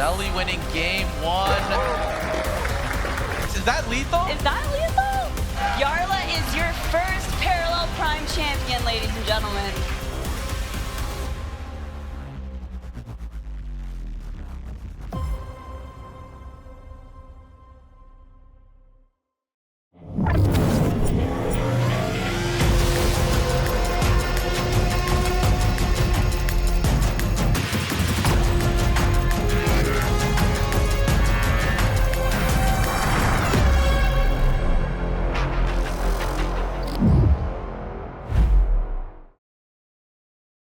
Zelly winning game one. Is that lethal? Is that lethal? Yarla is your first Parallel Prime champion, ladies and gentlemen.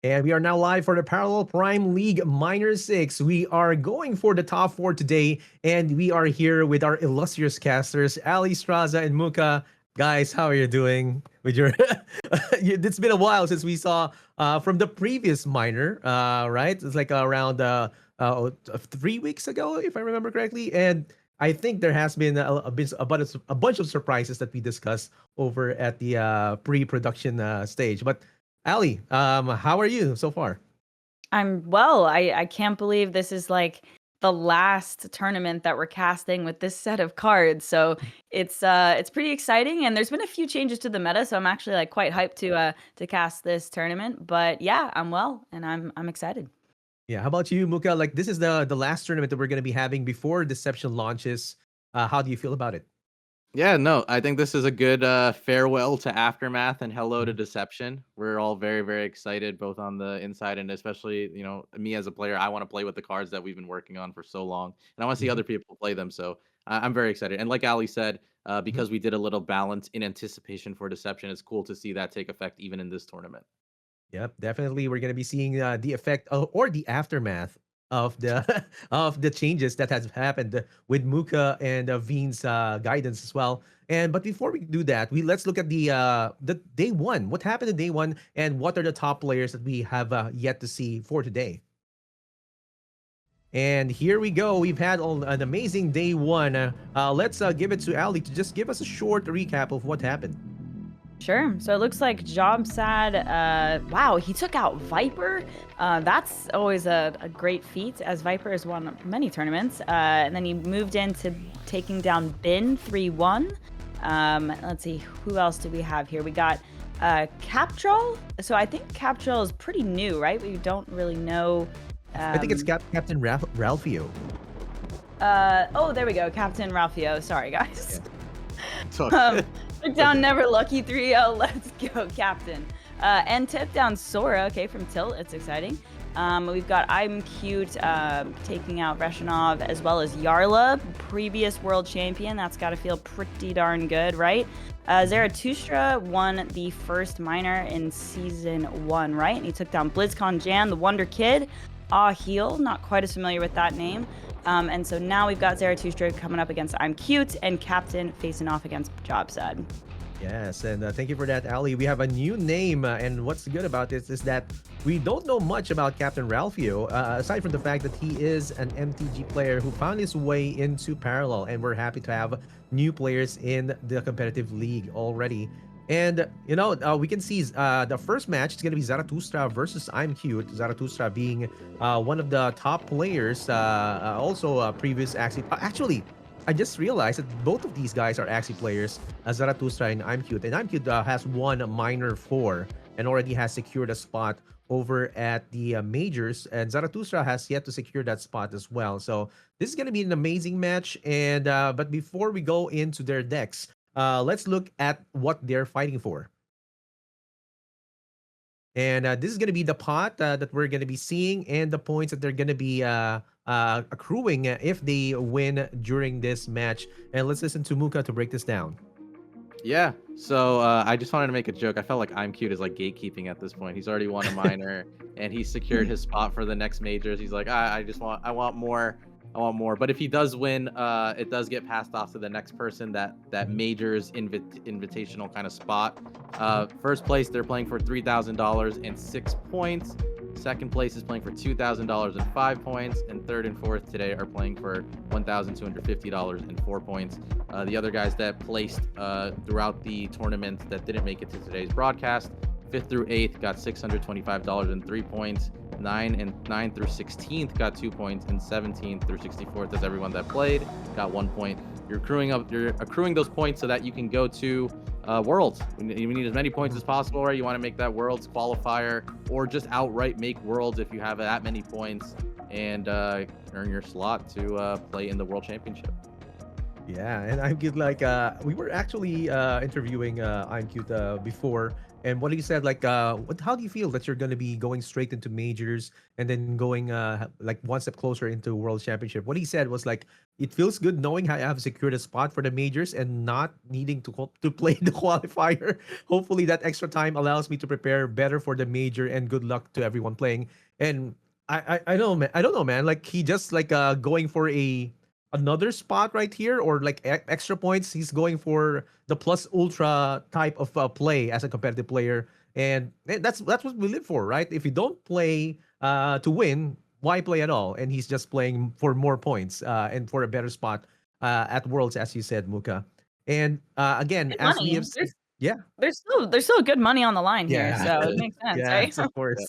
And we are now live for the Parallel Prime League Minor 6. We are going for the top 4 today, and we are here with our illustrious casters, Ali, Straza, and Muka. Guys, how are you doing with your... It's been a while since we saw from the previous minor, right? It's like around 3 weeks ago, if I remember correctly. And I think there has been a bunch of surprises that we discussed over at the pre-production stage. But Ali, how are you so far? I'm well. I can't believe this is like the last tournament that we're casting with this set of cards. So it's pretty exciting, and there's been a few changes to the meta, so I'm actually like quite hyped to cast this tournament. But yeah, I'm well, and I'm excited. Yeah, how about you, Muka? Like, this is the last tournament that we're going to be having before Deception launches. How do you feel about it? Yeah, no, I think this is a good farewell to Aftermath and hello to Deception. We're all very, very excited, both on the inside and especially, me as a player. I want to play with the cards that we've been working on for so long, and I want to see other people play them. So I'm very excited. And like Ali said, because we did a little balance in anticipation for Deception, it's cool to see that take effect even in this tournament. Yep, definitely. We're going to be seeing the effect or the aftermath of the of the changes that has happened with Muka and Veen's guidance as well. But before we do that, let's look at the day one. What happened in day one, and what are the top players that we have yet to see for today? And here we go. We've had an amazing day one. Let's give it to Ali to just give us a short recap of what happened. Sure. So it looks like Jobsad, wow, he took out Viper. That's always a great feat, as Viper has won many tournaments. And then he moved into taking down Bin 3-1. Let's see, who else do we have here? We got CaptRalfio. So I think CaptRalfio is pretty new, right? We don't really know. I think it's CaptRalfio. Oh, there we go. CaptRalfio. Sorry, guys. Yeah. Took down Never Lucky 3-0. Let's go, Captain. And tip down Sora, okay, from Tilt. It's exciting. We've got imcute taking out Reshinov, as well as Yarla, previous world champion. That's got to feel pretty darn good, right? Zaratustraa won the first minor in season 1, right? And he took down BlizzCon Jan, the Wonder Kid. Heal, not quite as familiar with that name. And so now we've got Zaratustraa coming up against imcute and Captain facing off against Jobsad. Yes, and thank you for that, Ali. We have a new name, and what's good about this is that we don't know much about CaptRalfio, aside from the fact that he is an MTG player who found his way into Parallel, and we're happy to have new players in the competitive league already. And, we can see the first match is going to be Zaratustraa versus imcute. Zaratustraa being one of the top players, also previous actually, I just realized that both of these guys are actually players, Zaratustraa and imcute. And imcute has won minor 4 and already has secured a spot over at the majors. And Zaratustraa has yet to secure that spot as well. So this is going to be an amazing match. And but before we go into their decks, let's look at what they're fighting for. And this is going to be the pot that we're going to be seeing and the points that they're going to be accruing if they win during this match. And let's listen to Muka to break this down. Yeah, so I just wanted to make a joke. I felt like imcute is like gatekeeping at this point. He's already won a minor, and he secured his spot for the next majors. He's like, I want more. But if he does win, it does get passed off to the next person that majors invitational kind of spot. First place, they're playing for $3,000 and 6 points. Second place is playing for $2,000 and 5 points, and third and fourth today are playing for $1,250 and 4 points. The other guys that placed throughout the tournament that didn't make it to today's broadcast, 5th through 8th got $625 and 3 points. 9 through 16th got 2 points, and 17th through 64th is everyone that played got 1 point. You're accruing those points so that you can go to Worlds. You need as many points as possible, right? You want to make that Worlds qualifier, or just outright make Worlds if you have that many points, and earn your slot to play in the World Championship. Yeah, and I'm good. Like, we were actually interviewing I'm cute before, and what he said, like, how do you feel that you're gonna be going straight into majors and then going like one step closer into World Championship? What he said was like, it feels good knowing how I have secured a spot for the majors and not needing to play the qualifier. Hopefully, that extra time allows me to prepare better for the major. And good luck to everyone playing. And I don't know, man. I don't know, man. Like he just like going for a another spot right here, or like extra points. He's going for the plus ultra type of play as a competitive player, and that's what we live for, right? If you don't play to win, why play at all? And he's just playing for more points and for a better spot at Worlds, as you said, Muka. And again, Good as we have money. seen, yeah, There's still good money on the line here, yeah, so it makes sense, right? yes, of course.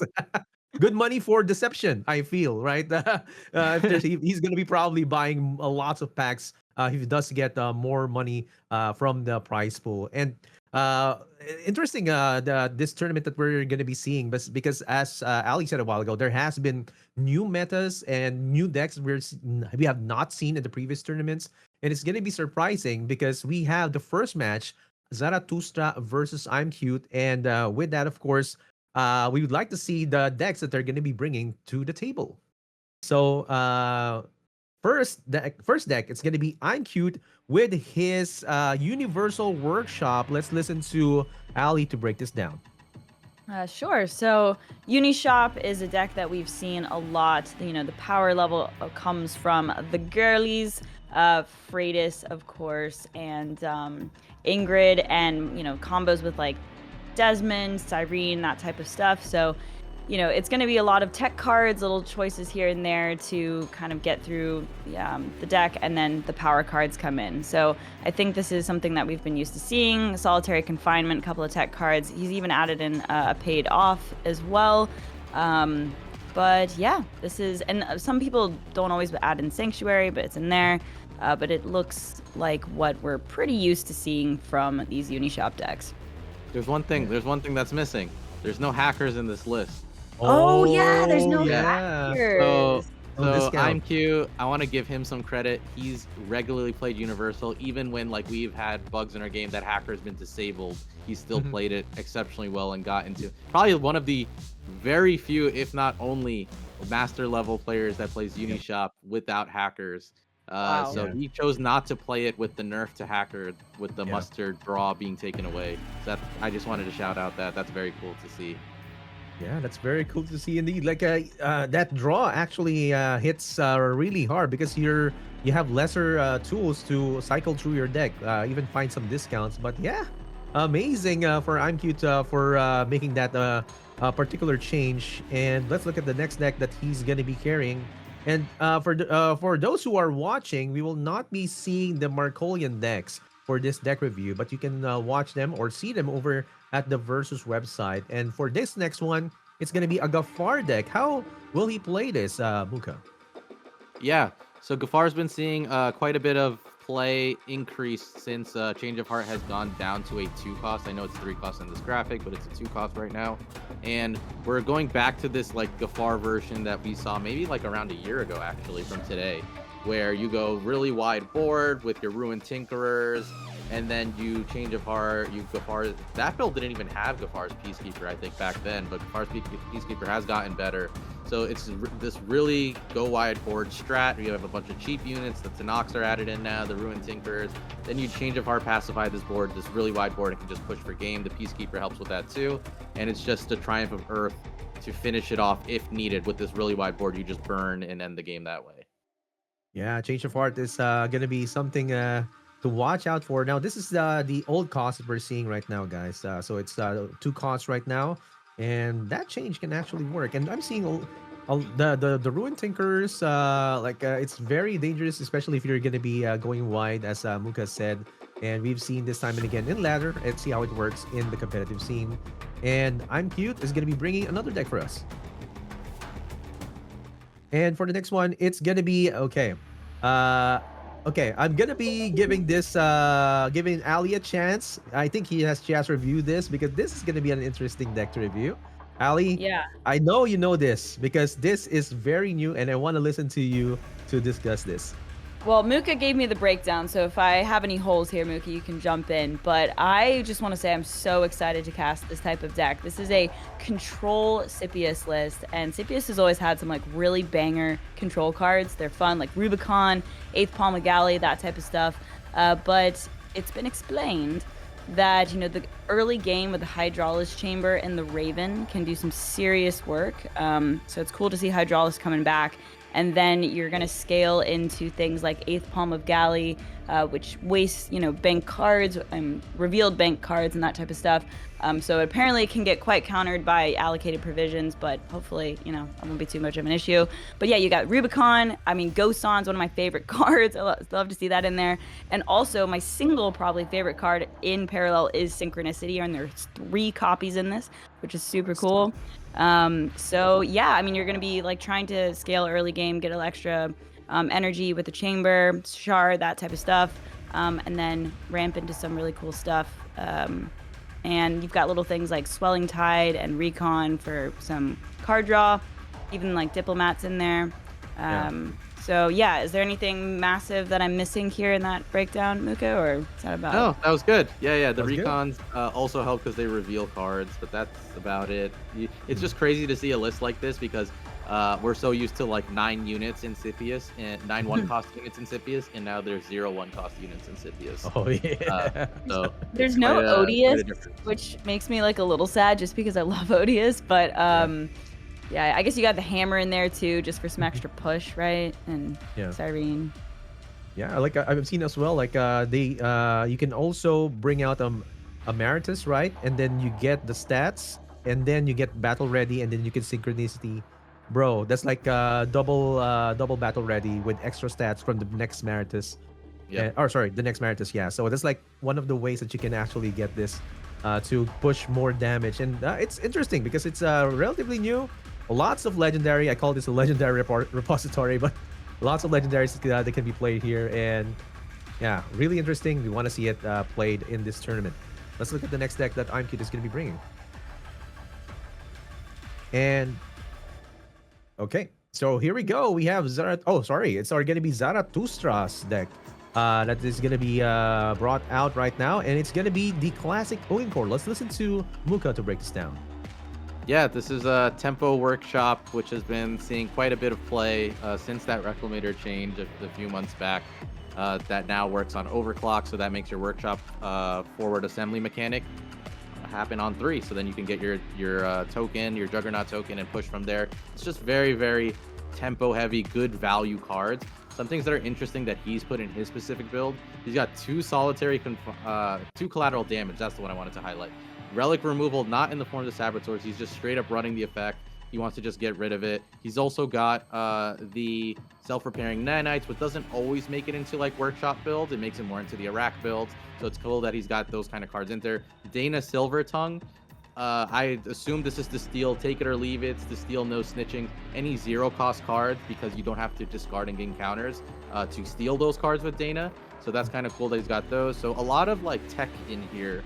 Good money for deception, I feel, right? If he's going to be probably buying lots of packs if he does get more money from the prize pool. And uh, interesting, this tournament that we're going to be seeing, but because as Ali said a while ago, there has been new metas and new decks we have not seen in the previous tournaments, and it's going to be surprising because we have the first match, Zaratustraa versus I'm Cute, and with that, of course, we would like to see the decks that they're going to be bringing to the table. So first deck, it's going to be I'm Cute with his Universal Workshop. Let's listen to Ali to break this down. Sure. So Unishop is a deck that we've seen a lot. You know, the power level comes from the girlies, Freitas, of course, and Ingrid, and, you know, combos with like Desmond, Cyrene, that type of stuff. So, you know, it's going to be a lot of tech cards, little choices here and there to kind of get through the deck, and then the power cards come in. So I think this is something that we've been used to seeing. Solitary Confinement, a couple of tech cards. He's even added in a paid off as well. But yeah, this is, and some people don't always add in Sanctuary, but it's in there. But it looks like what we're pretty used to seeing from these Unishop decks. There's one thing that's missing. There's no hackers in this list. Oh yeah, there's no yeah. hackers. So I'm cute. I want to give him some credit. He's regularly played Universal, even when like we've had bugs in our game that hacker's been disabled. He still played it exceptionally well and got into probably one of the very few, if not only, master level players that plays Unishop without hackers. Wow. So he chose not to play it with the nerf to hacker, with the mustard draw being taken away. So that, I just wanted to shout out that's very cool to see. Yeah, that's very cool to see indeed. Like that draw actually hits really hard because you have lesser tools to cycle through your deck, even find some discounts. But yeah, amazing for I'm Cute for making that particular change. And let's look at the next deck that he's gonna be carrying. And for those who are watching, we will not be seeing the Markolian decks for this deck review, but you can watch them or see them over at the Versus website. And for this next one, it's going to be a Gafar deck. How will he play this, Muka? Yeah, so Gafar's been seeing quite a bit of play increase since Change of Heart has gone down to a 2 cost. I know it's 3 cost in this graphic, but it's a 2 cost right now. And we're going back to this like Gafar version that we saw maybe like around a year ago, actually, from today, where you go really wide board with your Ruined Tinkerers, and then you Change of Heart, you Gafar. That build didn't even have Gafar's Peacekeeper, I think, back then, but Gafar's Peacekeeper has gotten better. So it's this really go wide board strat. You have a bunch of cheap units. The Tanox are added in now, the Ruined Tinkerers. Then you Change of Heart, pacify this board, this really wide board, and can just push for game. The Peacekeeper helps with that too. And it's just a Triumph of Earth to finish it off if needed. With this really wide board, you just burn and end the game that way. Yeah, Change of Heart is going to be something to watch out for. Now, this is the old cost that we're seeing right now, guys. So it's 2 costs right now, and that change can actually work. And I'm seeing the Ruined Tinkers, it's very dangerous, especially if you're going to be going wide, as Muka said. And we've seen this time and again in ladder. Let's see how it works in the competitive scene. And I'm Cute is going to be bringing another deck for us. And for the next one, it's gonna be okay. Uh, okay, I'm gonna be giving this giving Ali a chance. I think he has reviewed this because this is gonna be an interesting deck to review. Ali, Yeah. I know you know this because this is very new, and I want to listen to you to discuss this. Well, Muka gave me the breakdown, so if I have any holes here, Muka, you can jump in. But I just want to say I'm so excited to cast this type of deck. This is a control Scipius list, and Scipius has always had some like really banger control cards. They're fun, like Rubicon, Eighth Palm of Galley, that type of stuff. But it's been explained that the early game with the Hydraulis Chamber and the Raven can do some serious work. So it's cool to see Hydraulis coming back. And then you're going to scale into things like Eighth Palm of Galley, which wastes, bank cards and revealed bank cards and that type of stuff. So apparently it can get quite countered by allocated provisions, but hopefully, it won't be too much of an issue. But yeah, you got Rubicon. I mean, Ghosan's one of my favorite cards. I love to see that in there. And also my single probably favorite card in Parallel is Synchronicity, and there's 3 copies in this, which is super cool. So yeah, I mean, you're going to be like trying to scale early game, get a little extra energy with the chamber, shard, that type of stuff, and then ramp into some really cool stuff. And you've got little things like Swelling Tide and Recon for some card draw, even like Diplomats in there. So yeah, is there anything massive that I'm missing here in that breakdown, Muka, or is that about No, that was good. Yeah. The That was good. recons also help because they reveal cards, but that's about it. It's just crazy to see a list like this because we're so used to like 9 units in Scipius and 9 1-cost units in Scipius, and now there's 0 1-cost units in Scipius. Oh yeah. So There's it's no quite Odious, a difference. which makes me like a little sad just because I love Odious, but yeah, I guess you got the hammer in there too, just for some extra push, right? And Yeah. Cyrene. Yeah, like I've seen as well. Like they you can also bring out Emeritus, right? And then you get the stats, and then you get battle ready, and then you can synchronicity. Bro, that's like double battle ready with extra stats from the next Emeritus. Yeah. Or sorry, the next Emeritus. Yeah. So that's like one of the ways that you can actually get this to push more damage, and it's interesting because it's relatively new. Lots of legendary. I call this a legendary repository, but lots of legendaries that can be played here, and yeah, really interesting. We want to see it played in this tournament. Let's look at the next deck that imcute is going to be bringing. And okay, so here we go. We have Oh, sorry, it's going to be Zaratustras deck that is going to be brought out right now, and it's going to be the classic Odin core. Let's listen to Muka to break this down. Yeah, this is a Tempo Workshop, which has been seeing quite a bit of play since that Reclamator change a few months back. That now works on overclock, so that makes your workshop forward assembly mechanic happen on 3. So then you can get your token, your Juggernaut token, and push from there. It's just very, very tempo heavy, good value cards. Some things that are interesting that he's put in his specific build. He's got 2 2 collateral damage. That's the one I wanted to highlight. Relic removal, not in the form of the Saboteurs. He's just straight up running the effect. He wants to just get rid of it. He's also got the self-repairing nanites, but doesn't always make it into like workshop builds. It makes it more into the Iraq builds. So it's cool that he's got those kind of cards in there. Dana Silvertongue. I assume this is to steal take it or leave it. It's to steal no snitching. Any 0-cost cards, because you don't have to discard and gain counters to steal those cards with Dana. So that's kind of cool that he's got those. So a lot of like tech in here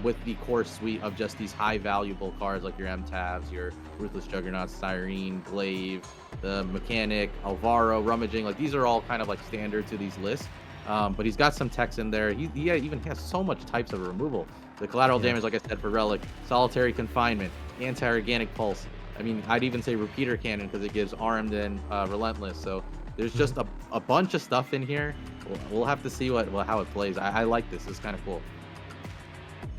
with the core suite of just these high valuable cards like your MTAVs, your Ruthless Juggernaut, Cyrene, Glaive, the Mechanic, Alvaro, Rummaging. Like these are all kind of like standard to these lists. But he's got some techs in there. He even has so much types of removal. The collateral damage, like I said, for Relic, Solitary Confinement, Anti-Organic Pulse. I mean, I'd even say Repeater Cannon because it gives Armed and Relentless. So there's just a bunch of stuff in here. We'll have to see how it plays. I like this. It's kind of cool.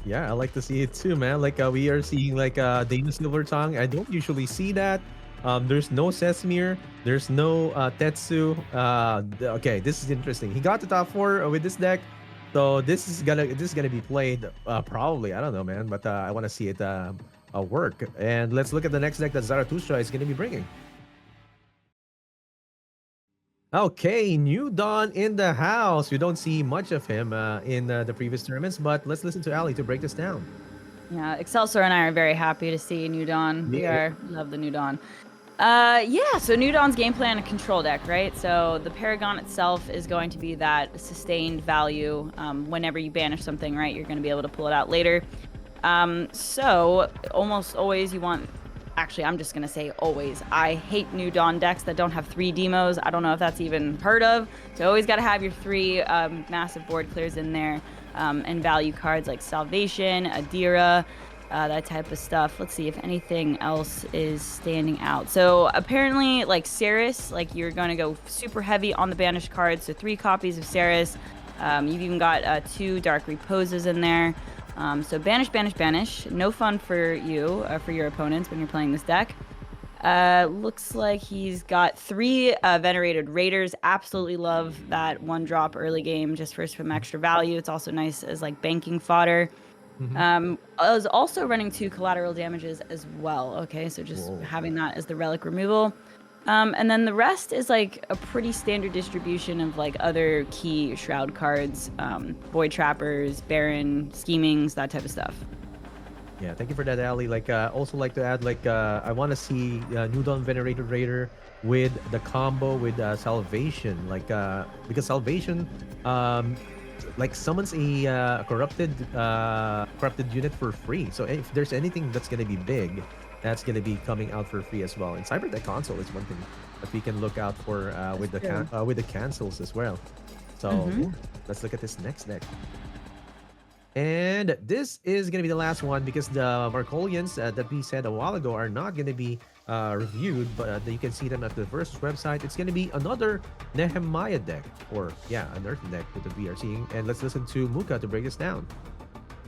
Yeah, I like to see it too, man. Like we are seeing like Dana Silvertongue. I don't usually see that. There's no Sesamir. There's no Tetsu. Okay, this is interesting. He got the top 4 with this deck, so this is gonna be played probably. I don't know, man, but I want to see it work. And let's look at the next deck that Zaratustraa is gonna be bringing. Okay, New Dawn in the house. We don't see much of him in the previous tournaments, but let's listen to Ali to break this down. Yeah, Excelsior and I are very happy to see New Dawn. We Yeah. love the New Dawn. Yeah, so New Dawn's game plan a control deck, right? So the Paragon itself is going to be that sustained value. Whenever you banish something, right, you're going to be able to pull it out later. So almost always you want. Actually, I'm just gonna say always. I hate New Dawn decks that don't have 3 demos. I don't know if that's even heard of. So always got to have your 3 massive board clears in there, and value cards like Salvation, Adira, that type of stuff. Let's see if anything else is standing out. So apparently, like Ceres, like you're going to go super heavy on the banished cards. So 3 copies of Ceres. You've even got 2 Dark Reposes in there. So banish, banish, banish. No fun for you, for your opponents when you're playing this deck. Looks like he's got 3 Venerated Raiders. Absolutely love that 1-drop early game just for some extra value. It's also nice as like banking fodder. I was also running 2 collateral damages as well. Okay, so just having that as the relic removal. And then the rest is like a pretty standard distribution of like other key Shroud cards, Void Trappers, Baron, Schemings, that type of stuff. Yeah, thank you for that, Ali. Like, also like to add, like, I want to see New Dawn Venerated Raider with the combo with Salvation, like, because Salvation, like summons a corrupted unit for free. So if there's anything that's gonna be big, that's gonna be coming out for free as well. And Cyber Deck Console is one thing that we can look out for with the cancels as well. So yeah, let's look at this next deck. And this is going to be the last one because the Markolians that we said a while ago are not going to be reviewed, but you can see them at the Versus website. It's going to be another Nehemiah deck, or yeah, an Earth deck that we are seeing. And let's listen to Muka to break this down.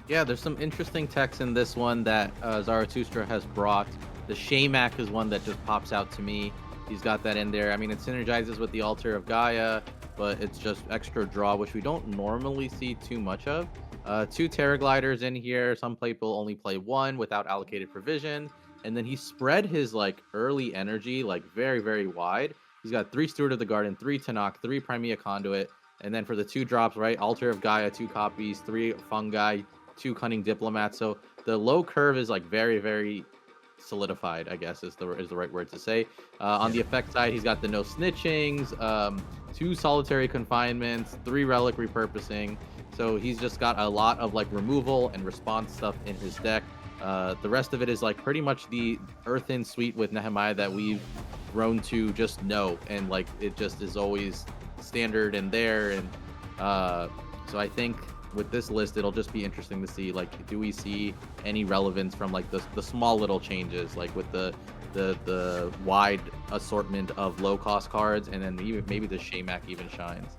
Yeah, there's some interesting text in this one that Zaratustraa has brought. The Shamak is one that just pops out to me. He's got that in there. I mean, it synergizes with the Altar of Gaia, but it's just extra draw, which we don't normally see too much of. 2 Terra Gliders in here. Some people only play 1 without allocated provision. And then he spread his like early energy like very, very wide. He's got 3 Steward of the Garden, 3 Tanakh, 3 Primea Conduit. And then for the 2 drops, right? Altar of Gaia, 2 copies, 3 Fungi, 2 Cunning Diplomat. So the low curve is like very, very solidified, I guess is the right word to say. On the effect side, he's got the no snitchings, 2 solitary confinements, 3 relic repurposing. So he's just got a lot of like removal and response stuff in his deck. The rest of it is like pretty much the Earthen suite with Nehemiah that we've grown to just know, and like it just is always standard in there. And so I think with this list, it'll just be interesting to see like, do we see any relevance from like the small little changes, like with the wide assortment of low cost cards, and then even maybe the Shamak even shines.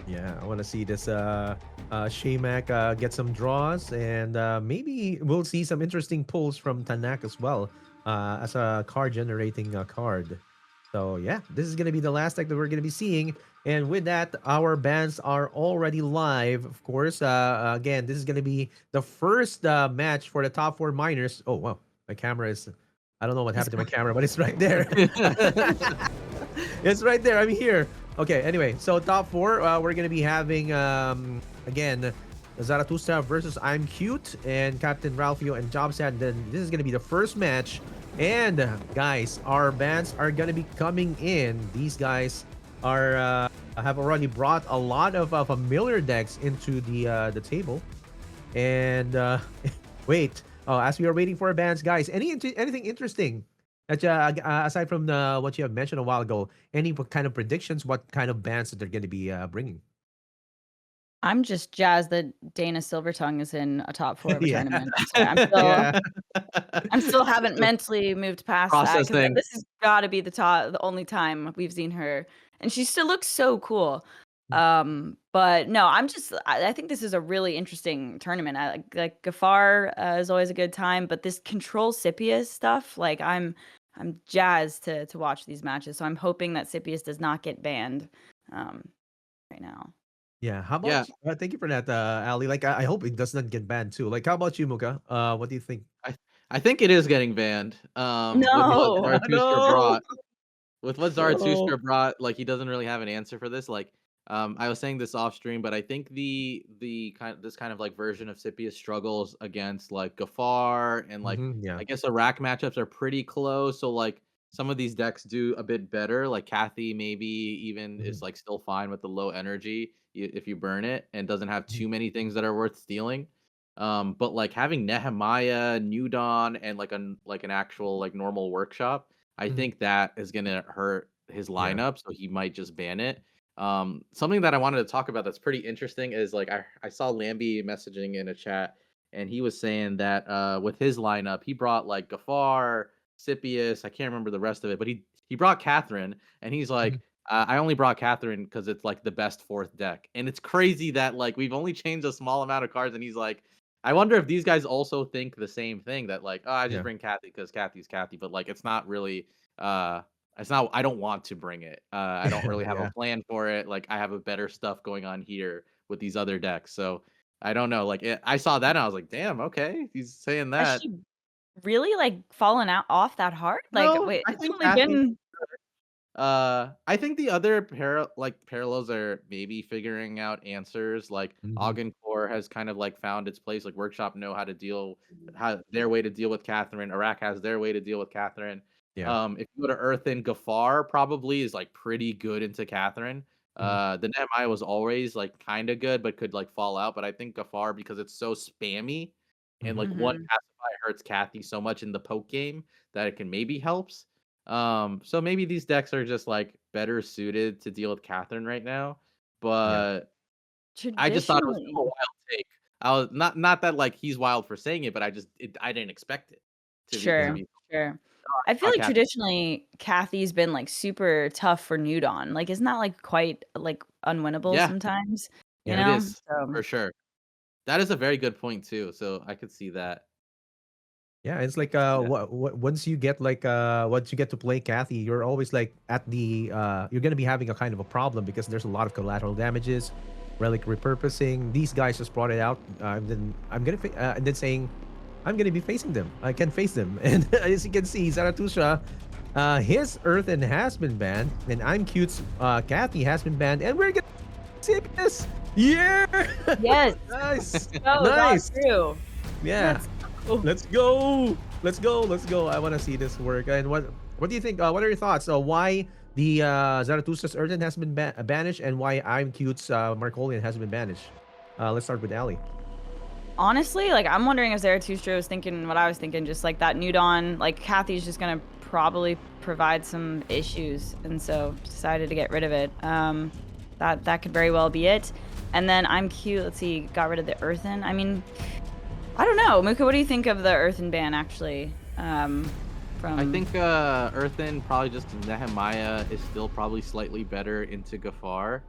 Yeah, I want to see this Shamak get some draws, and maybe we'll see some interesting pulls from Tanakh as well as a card generating card. So yeah, this is going to be the last deck that we're going to be seeing. And with that, our bans are already live. Of course, again, this is going to be the first match for the top 4 minors. Oh, wow. My camera is... I don't know what happened to my camera, but it's right there. It's right there. I'm here. Okay, anyway, so top 4, we're going to be having, again, Zaratustraa versus imcute and CaptRalfio and Jobsad. Then this is going to be the first match. And guys, our bans are going to be coming in. These guys are have already brought a lot of familiar decks into the table. And wait, as we are waiting for our bans, guys, anything interesting aside from what you have mentioned a while ago? Any kind of predictions? What kind of bans that they're going to be bringing? I'm just jazzed that Dana Silvertongue is in a top 4 of a Yeah. tournament. I'm still, Yeah. I'm still haven't mentally moved past that, 'cause Processing. this has got to be the only time we've seen her, and she still looks so cool. But no, I think this is a really interesting tournament. Like Gafar is always a good time, but this Control Scipius stuff, like I'm jazzed to watch these matches. So I'm hoping that Scipius does not get banned right now. Yeah. How Yeah, about thank you for that, Ali. Like, I hope it does not get banned too. Like, how about you, Muka? What do you think? I think it is getting banned. With what No. Zaratustraa No. brought. With what Oh. Zaratustraa brought, like he doesn't really have an answer for this. Like, I was saying this off stream, but I think this kind of like version of Scipius struggles against like Gafar and like Yeah. I guess Iraq matchups are pretty close. So like some of these decks do a bit better. Like Kathy, maybe even Mhm, is like still fine with the low energy if you burn it and doesn't have mhm. too many things that are worth stealing. But like having Nehemiah, New Dawn, and like an actual like normal workshop, I Mhm. think that is gonna hurt his Yeah. lineup, so he might just ban it. Something that I wanted to talk about that's pretty interesting is like I saw Lambie messaging in a chat, and he was saying that with his lineup, he brought like Gafar, Scipius, I can't remember the rest of it, but he brought Catherine, and he's Mhm. like, I only brought Catherine because it's like the best fourth deck, and it's crazy that like we've only changed a small amount of cards, and he's like, I wonder if these guys also think the same thing that like, oh, I just Yeah. bring Kathy because Kathy's Kathy, but like it's not really, it's not. I don't want to bring it. I don't really have a Yeah. plan for it. Like I have a better stuff going on here with these other decks, so I don't know. Like I saw that, and I was like, damn, okay, he's saying Has that. she really, like, fallen out off that hard? Like, No, wait, I it's think only Kathy. been I think the other parallels are maybe figuring out answers. Like Mhm. Core has kind of like found its place. Like Workshop know how to deal, how their way to deal with Catherine. Iraq has their way to deal with Catherine. Yeah. If you go to Earth and Gafar, probably is like pretty good into Catherine. Mhm. The Nehemiah was always like kind of good, but could like fall out. But I think Gafar, because it's so spammy and Mhm. like one Mhm. pacify hurts Kathy so much in the poke game that it can maybe helps. So maybe these decks are just like better suited to deal with Catherine right now. Yeah. But I just thought it was a traditionally. wild take. I was not that like he's wild for saying it, but I didn't expect it to Yeah. Sure, be sure. I feel on like Catherine. traditionally, Kathy's been, like, super tough for New Dawn. Like, isn't that, like, quite, like, unwinnable Yeah, sometimes, you Yeah. it know? is So for sure. That is a very good point too. So I could see that. Yeah, it's like See that. once you get like once you get to play Kathy, you're always like at the you're gonna be having a kind of a problem because there's a lot of collateral damages, relic repurposing. These guys just brought it out. Then I'm gonna and then saying I'm gonna be facing them. I can face them, and as you can see, Zaratustraa, his Earthen has been banned, and I'm cute's Kathy has been banned, and we're gonna see this. Yeah, yes, nice, go, got nice. through. Yeah. Let's go. Let's go. Let's go. Let's go. I want to see this work. And what do you think? What are your thoughts? Why the Zarathustra's Urgent has been banished and why I'm Cute's Markolian has been banished? Let's start with Ali. Honestly, like, I'm wondering if Zaratustra was thinking what I was thinking, just like that New Dawn, like, Kathy's just gonna probably provide some issues, and so decided to get rid of it. That could very well be it. And then I'm cute. Let's see, got rid of the Earthen. I mean, I don't know. Muka, what do you think of the Earthen ban, actually? I From... think Earthen probably just Nehemiah is still probably slightly better into Gafar.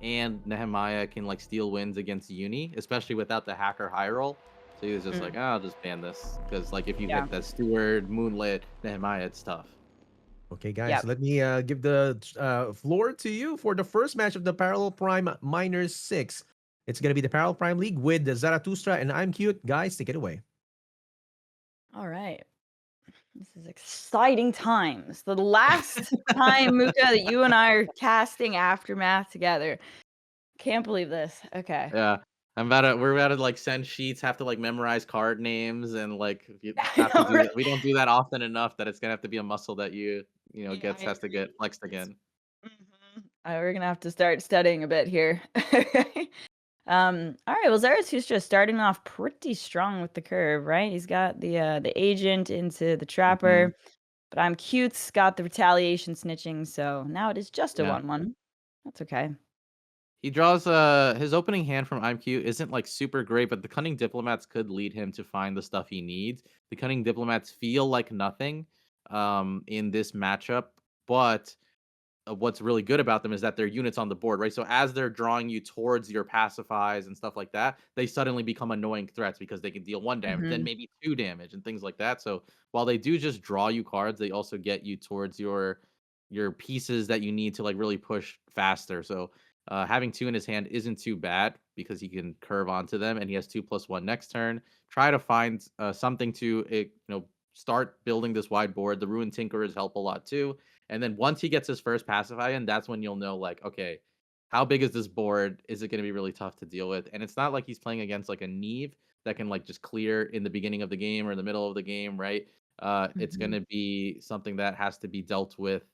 And Nehemiah can like steal wins against Uni, especially without the hacker high roll. So he was just like, Mm, oh, I'll just ban this. Because like if you yeah. hit that Steward, Moonlit, Nehemiah, it's tough. Okay, guys, Yep. let me give the floor to you for the first match of the Parallel Prime Miners 6. It's going to be the Parallel Prime League with the Zarathustra and I'm Cute. Guys, take it away. All right. This is exciting times. The last time, Muka, that you and I are casting Aftermath together. Can't believe this. Okay. Yeah. We're about to like send sheets, have to like memorize card names and like you I have to know, do right? that. We don't do that often enough that it's gonna have to be a muscle that Yeah, gets I has to agree. get flexed It's again. we're gonna have to start studying a bit here. All right. Well, Zarathustra starting off pretty strong with the curve, right? He's got the agent into the Hmm. trapper, but I'm cute's got the retaliation snitching, so now it is just a Yeah. 1/1. That's okay. He draws his opening hand from IMQ isn't like super great, but the cunning diplomats could lead him to find the stuff he needs. The cunning diplomats feel like nothing in this matchup, but what's really good about them is that they're units on the board, right? So as they're drawing you towards your pacifies and stuff like that, they suddenly become annoying threats because they can deal 1 damage, then Mhm. maybe 2 damage and things like that. So while they do just draw you cards, they also get you towards your pieces that you need to like really push faster. So having 2 in his hand isn't too bad because he can curve onto them and he has 2+1 next turn. Try to find something to start building this wide board. The Ruined Tinkerers help a lot too, and then once he gets his first pacify in, that's when you'll know, like, okay, how big is this board? Is it going to be really tough to deal with? And it's not like he's playing against like a Neve, that can like just clear in the beginning of the game or in the middle of the game, right? It's Mhm. gonna be something that has to be dealt with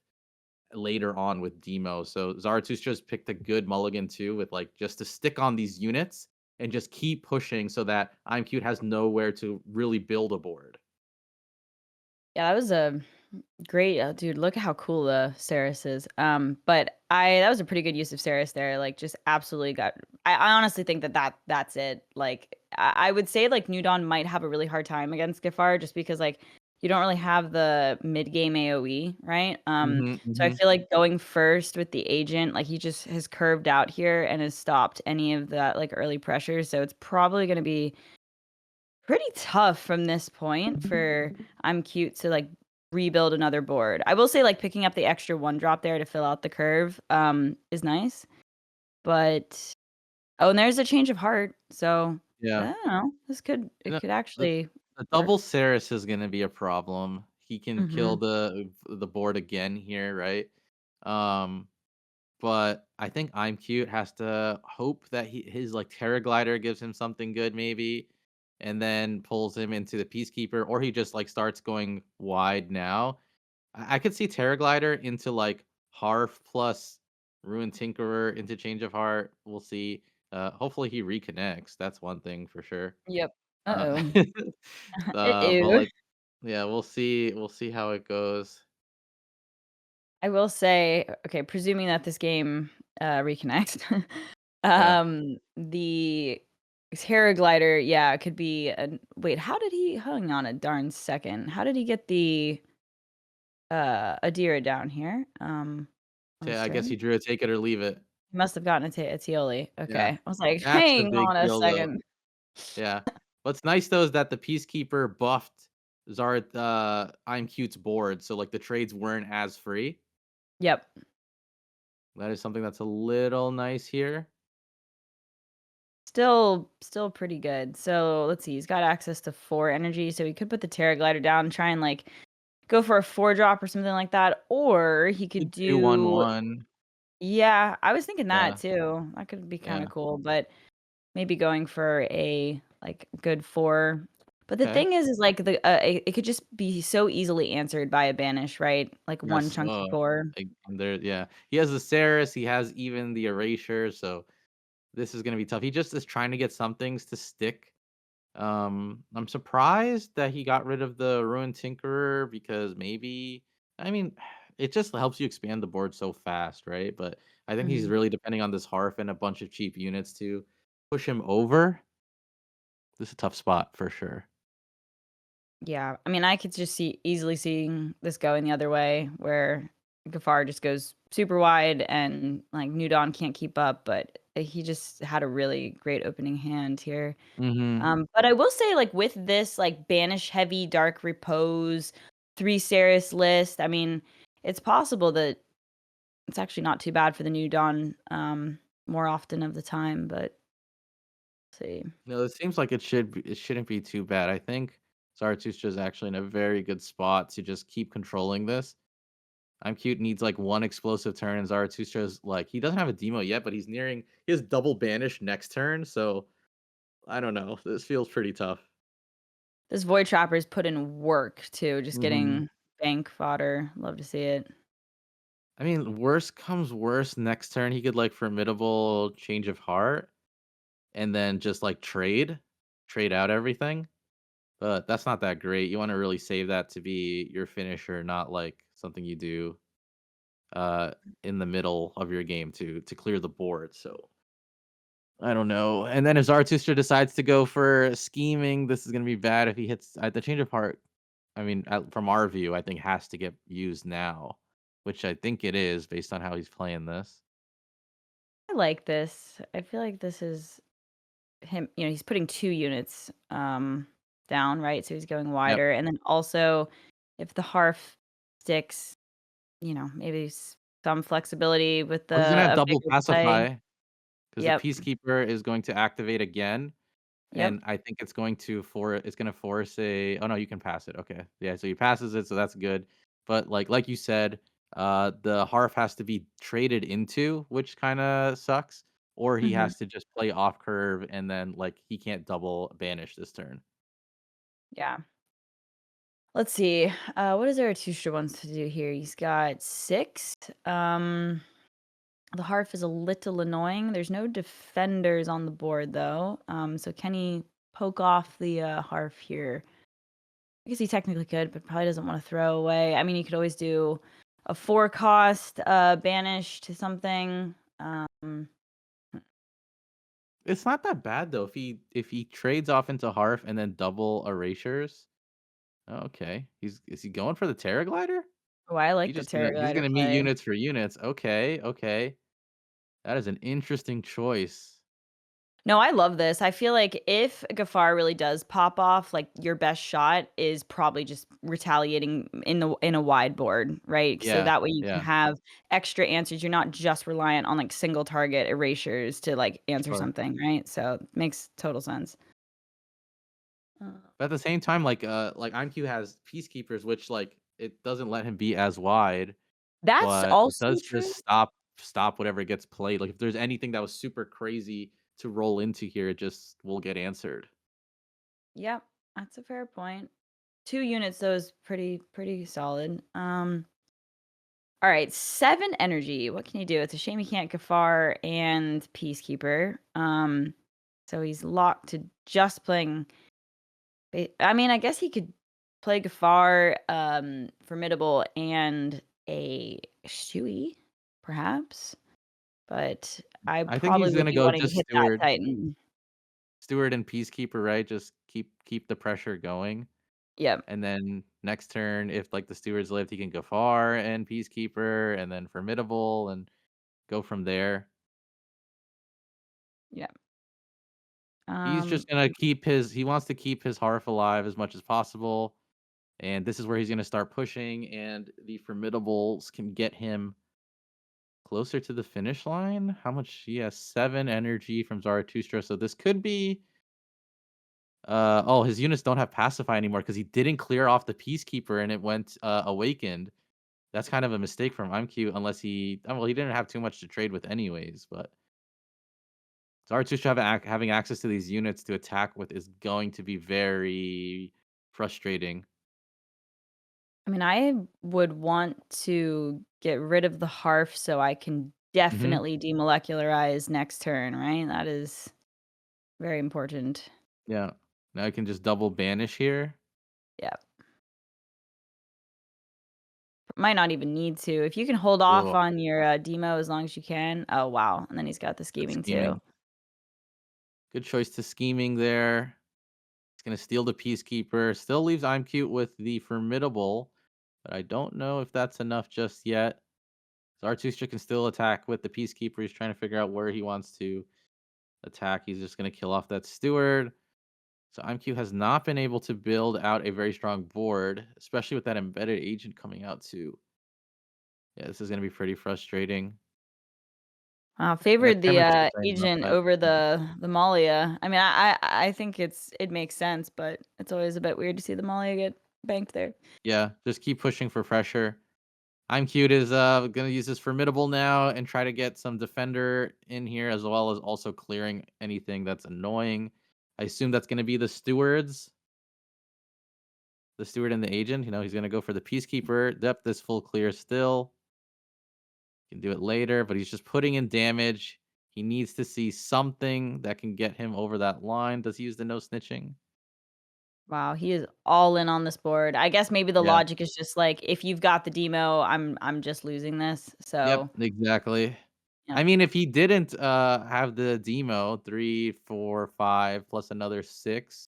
later on with Demo. So Zaratustras picked a good mulligan too, with like just to stick on these units and just keep pushing so that I'm Cute has nowhere to really build a board. Yeah, that was a great, dude. Look at how cool the Saris is. But that was a pretty good use of Saris there. Like, just absolutely got. I honestly think that's it. Like, I would say like New Dawn might have a really hard time against Gafar just because like you don't really have the mid game AOE, right? Hmm, So I hmm. feel like going first with the agent, like he just has curved out here and has stopped any of that like early pressure. So it's probably going to be pretty tough from this point for I'm cute to like rebuild another board. I will say like picking up the extra one drop there to fill out the curve is nice. But oh, and there's a change of heart. So I Yeah. don't know. It No, could the actually the work. double Saris is gonna be a problem. He can kill Mhm. the board again here, right? Um, but I think I'm Cute has to hope that his like Terra Glider gives him something good, maybe, and then pulls him into the Peacekeeper, or he just like starts going wide now. I could see Terra Glider into like Harf plus Ruin Tinkerer into Change of Heart. We'll see. Hopefully he reconnects. That's one thing for sure. Yep. Uh, Uh-oh. but Uh-oh. like, yeah, we'll see. We'll see how it goes. I will say, okay, presuming that this game reconnects, Yeah. the Terraglider, yeah, it could be wait, how did he hang on a darn second? How did he get the Adira down here? On his I guess turn? he drew a take it or leave it. He must have gotten a Tioli. Yeah. Okay. I was like, That's the hang big on a deal though. second. Yeah. What's nice though is that the Peacekeeper buffed Zard I'm Cute's board, so like the trades weren't as free. Yep. That is something that's a little nice here. Still pretty good. So let's see. He's got access to 4 energy, so he could put the Terraglider down and try and like go for a 4 drop or something like that. Or he could Could do one do one. yeah, I was thinking that Yeah. too. That could be kind of Yeah. cool, but maybe going for a like good 4. But the Okay. thing is like it could just be so easily answered by a banish, right? Like one Yes. chunky 4. Like, and there. Yeah. He has the Saris. He has even the Erasure. So this is gonna be tough. He just is trying to get some things to stick. I'm surprised that he got rid of the Ruined Tinkerer because maybe I mean, it just helps you expand the board so fast, right? But I think he's Mhm. really depending on this Harf and a bunch of cheap units to push him over. This is a tough spot for sure. Yeah, I mean, I could just see easily seeing this going the other way, where Gafar just goes super wide and like New Dawn can't keep up, but he just had a really great opening hand here. Hmm. But I will say, like with this like banish heavy dark repose 3 Saris list, I mean, it's possible that it's actually not too bad for the New Dawn more often of the time, but let's see. No, it seems like it shouldn't be too bad. I think Zarathustra is actually in a very good spot to just keep controlling this. I'm Cute needs like one explosive turn, and Zarathustra's like he doesn't have a demo yet, but he's nearing he has double banish next turn, so I don't know. This feels pretty tough. This Void Trapper's put in work too, just Hmm. getting bank fodder. Love to see it. I mean, worst comes worst. Next turn, he could like formidable change of heart, and then just like trade out everything. But that's not that great. You want to really save that to be your finisher, not like something you do uh in the middle of your game to clear the board. So I don't know. And then if Zarathustra decides to go for scheming, this is gonna be bad if he hits at the change of heart. I mean, from our view, I think has to get used now, which I think it is based on how he's playing this. I like this. I feel like this is him, he's putting 2 units, down, right? So he's going Yep. wider, and then also, if the Harf sticks, maybe some flexibility with Well, he's gonna have a double bigger play. pacify because the Yep, peacekeeper is going to activate again, yep. and I think it's gonna force a. Oh no, you can pass it. Okay, yeah, so he passes it, so that's good. But like you said, the Harf has to be traded into, which kind of sucks. or he Hmm. has to just play off curve and then like he can't double banish this turn. Yeah. Let's see. What does Zaratustra wants to do here? He's got 6. The Harf is a little annoying. There's no defenders on the board though. So can he poke off the Harf here? I guess he technically could, but probably doesn't want to throw away. I mean, you could always do a 4 cost banish to something. It's not that bad though if he trades off into Harf and then double erasures. Okay. Is he going for the Terra Glider? Oh, I like the He's Terraglider gonna meet play. units for units. Okay, okay. That is an interesting choice. No, I love this. I feel like if Gafar really does pop off, like your best shot is probably just retaliating in a wide board, right? So Yeah, that way you can yeah, have extra answers. You're not just reliant on like single target erasures to like answer sure. something, right? So it makes total sense. Uh, But at the same time, like IMQ has Peacekeepers, which like it doesn't let him be as wide, That's but it also does true. just stop whatever gets played. Like if there's anything that was super crazy to roll into here, it just will get answered. Yep, that's a fair point. 2 units though is pretty solid. All right, 7 energy. What can you do? It's a shame he can't Gafar and Peacekeeper. So he's locked to just playing. I mean, I guess he could play Gafar, Formidable, and a Shui, perhaps. But I I think probably he's would gonna be go wanting to just hit that Titan. Steward and Peacekeeper, right? Just keep the pressure going. Yep, And then next turn, if like the stewards lift, he can go far and peacekeeper, and then formidable, and go from there. yep. He's Um, just gonna keep his. He wants to keep his hearth alive as much as possible, and this is where he's gonna start pushing. And the formidables can get him closer to the finish line. How much? He has 7 energy from Zaratustra, so this could be. Oh, his units don't have pacify anymore because he didn't clear off the peacekeeper, and it went awakened. That's kind of a mistake from ImQ unless he well, he didn't have too much to trade with anyways, but Zaratustra having access to these units to attack with is going to be very frustrating. I mean, I would want to get rid of the Harf so I can Mhm. definitely demolecularize next turn, right? That is very important. Yeah. Now I can just double banish here. Yeah. Might not even need to. If you can hold off Ugh, on your demo as long as you can. Oh, wow. And then he's got the good scheming too. scheming. Good choice to scheming there. He's gonna steal the Peacekeeper. Still leaves I'm cute with the Formidable, but I don't know if that's enough just yet. Zaratustra can still attack with the Peacekeeper. He's trying to figure out where he wants to attack. He's just gonna kill off that Steward. So IMQ has not been able to build out a very strong board, especially with that embedded agent coming out too. Yeah, this is going to be pretty frustrating. And that Favored the Chairmanship is saying not agent bad. over Yeah. the Malia. I mean, I think it makes sense, but it's always a bit weird to see the Malia get banked there. Yeah, just keep pushing for pressure. I'm cute is going to use this formidable now and try to get some defender in here as well as also clearing anything that's annoying. I assume that's going to be the steward and the agent. You know, he's going to go for the peacekeeper. Depth is full clear still. Can do it later, but he's just putting in damage. He needs to see something that can get him over that line. Does he use the no snitching? Wow, he is all in on this board. I guess maybe the Yeah. logic is just like if you've got the demo, I'm just losing this. Yep, So, exactly. yeah. I mean, if he didn't have the demo, 3, 4, 5 plus another 6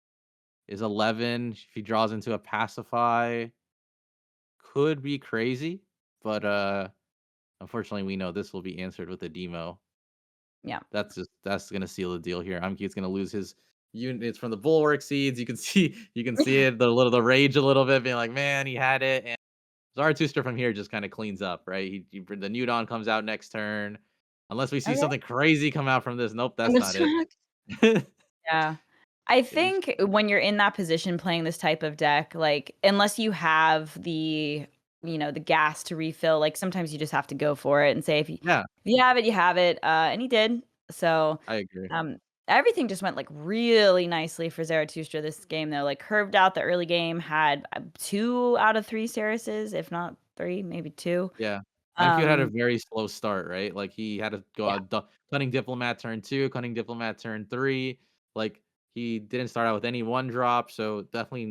is 11. If he draws into a pacify, could be crazy, but unfortunately we know this will be answered with a demo. Yeah. That's gonna seal the deal here. Amki's gonna lose his units from the bulwark seeds. You can see it, the rage a little bit, being like, man, he had it. And Zaratustra from here just kind of cleans up, right? The Newdon comes out next turn. Unless we see Okay. something crazy come out from this. Nope, that's not it. Understood. Yeah. I And he's think when you're in that position playing this type of deck, like unless you have the gas to refill, like sometimes you just have to go for it and say if you yeah, if you have it, you have it. And he did. So, I agree. um, everything just went like really nicely for Zaratustra this game. Though, like curved out the early game, had 2 out of 3 Cereses, if not 3, maybe 2. Yeah. imcute had a Um, very slow start, right? Like, he had to go yeah, out Cunning Diplomat turn 2, Cunning Diplomat turn 3. Like, he didn't start out with any 1 drop, so definitely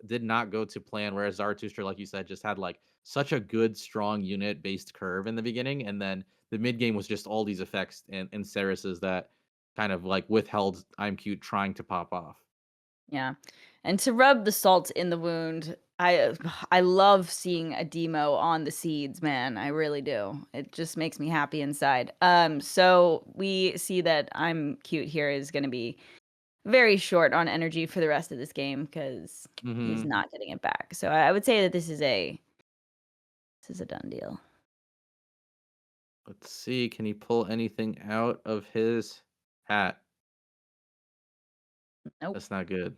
did not go to plan, whereas Zaratustra, like you said, just had, like, such a good, strong unit-based curve in the beginning, and then the mid game was just all these effects and Cereses that kind of, like, withheld imcute trying to pop off. yeah. And to rub the salt in the wound, I love seeing a demo on the seeds, man. I really do. It just makes me happy inside. So we see that I'm cute here is going to be very short on energy for the rest of this game because he's Mhm. not getting it back. So I would say that this is a done deal. Let's see, can he pull anything out of his hat? Nope. That's not good.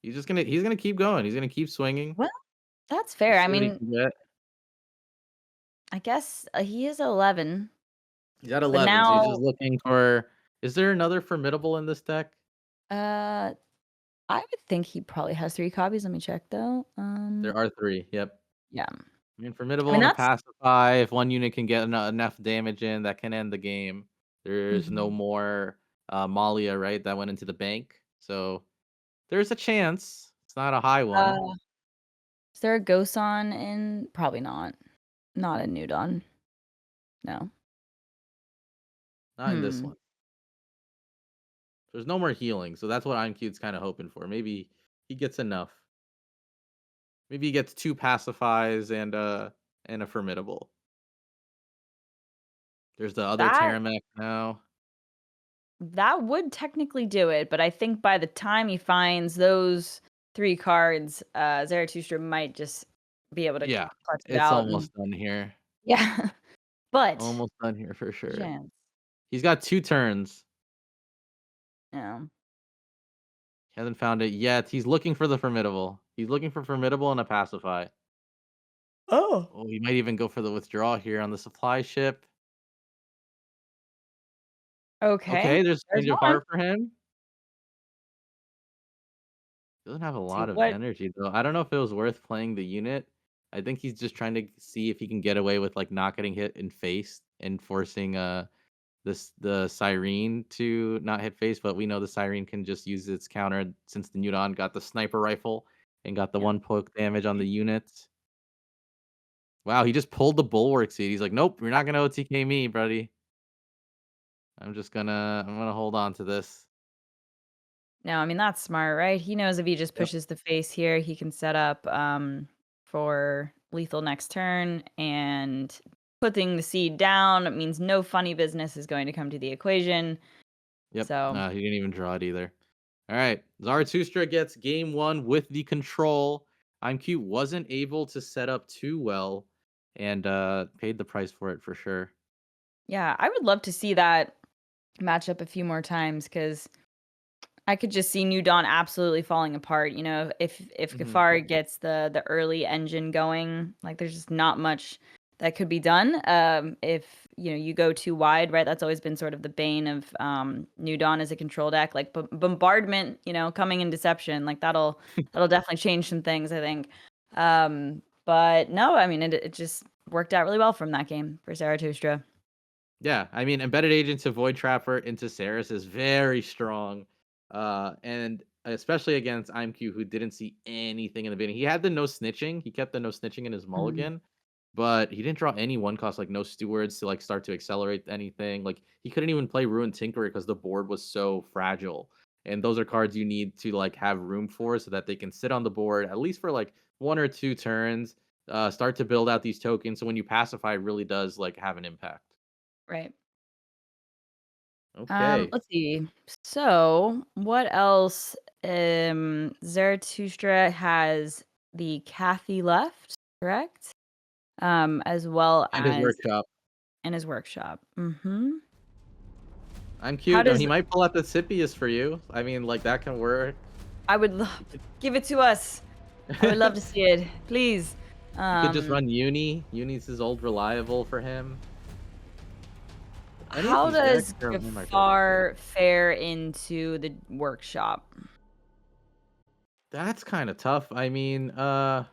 He's gonna keep going. He's gonna keep swinging. Well, that's Let's fair. I see what he mean, can get. I guess he is 11, He's at but 11, so he's just now looking for. Is there another formidable in this deck? uh I would think he probably has 3 copies. Let me check though. There are 3. Yep. Yeah. I mean, I formidable mean and a that's pacify. If one unit can get enough damage in, that can end the game. There's no mhm. more Malia, right? That went into the bank, so there's a chance. It's not a high one. Uh, is there a Gosan in? Probably not. Not a New Dawn. No. Not in this Hmm. one. There's no more healing, so that's what imcute's kind of hoping for. Maybe he gets enough. Maybe he gets 2 pacifies and a formidable. There's the other That Terramech now. that would technically do it, but I think by the time he finds those 3 cards, Zaratustra might just be able to Yeah, clutch it it's out and almost done here. yeah. But Almost done here for sure. chance. He's got 2 turns. Yeah. He hasn't found it yet. He's looking for the formidable. He's looking for formidable and a pacify. Oh. Oh, he might even go for the withdrawal here on the supply ship. Okay. Okay, there's There's change of one. heart for him. Doesn't have a Let's see lot of what energy though. I don't know if it was worth playing the unit. I think he's just trying to see if he can get away with like not getting hit in face and forcing the Siren to not hit face, but we know the Siren can just use its counter since the Newton got the sniper rifle and got the yeah. 1 poke damage on the units. Wow, he just pulled the bulwark seed. He's like, "Nope, you're not gonna OTK me, buddy. I'm gonna hold on to this." No, I mean, that's smart, right? He knows if he just Yep. pushes the face here, he can set up, for lethal next turn, and putting the seed down means no funny business is going to come to the equation, Yep. so He didn't even draw it either. All right. Zaratustra gets game 1 with the control. ImQ wasn't able to set up too well and paid the price for it for sure. yeah, I would love to see that match up a few more times because I could just see New Dawn absolutely falling apart, you know, if Mhm. Gafar gets the early engine going, like, there's just not much that could be done, if, you know, you go too wide, right? That's always been sort of the bane of, New Dawn as a control deck, like, bombardment, you know, coming in Deception, like, that'll definitely change some things, I think. But no, I mean, it just worked out really well from that game for Zaratustra. Yeah, I mean, embedded agent to Void Trapper into Saris is very strong, and especially against IMQ, who didn't see anything in the beginning. He had the no snitching. He kept the no snitching in his Mhm. mulligan, but he didn't draw any 1 cost like no stewards to like start to accelerate anything. Like he couldn't even play Ruined Tinkerer because the board was so fragile. And those are cards you need to like have room for so that they can sit on the board at least for like 1 or 2 turns. Start to build out these tokens. So when you pacify, it really does like have an impact. Right. Okay. Let's see. So, what else? Zaratustra has the Kathy left, correct? As well And his as workshop. in his workshop. Mm-hmm. I'm How cute. He does might pull out the Scipius for you. I mean, like that can work. I would love give it to us. I would love to see it, please. You could just Um, run Uni. Uni's his old reliable for him. Any of How these decks does are in my deck. Gafar fare into the workshop? That's kind of tough. I mean, I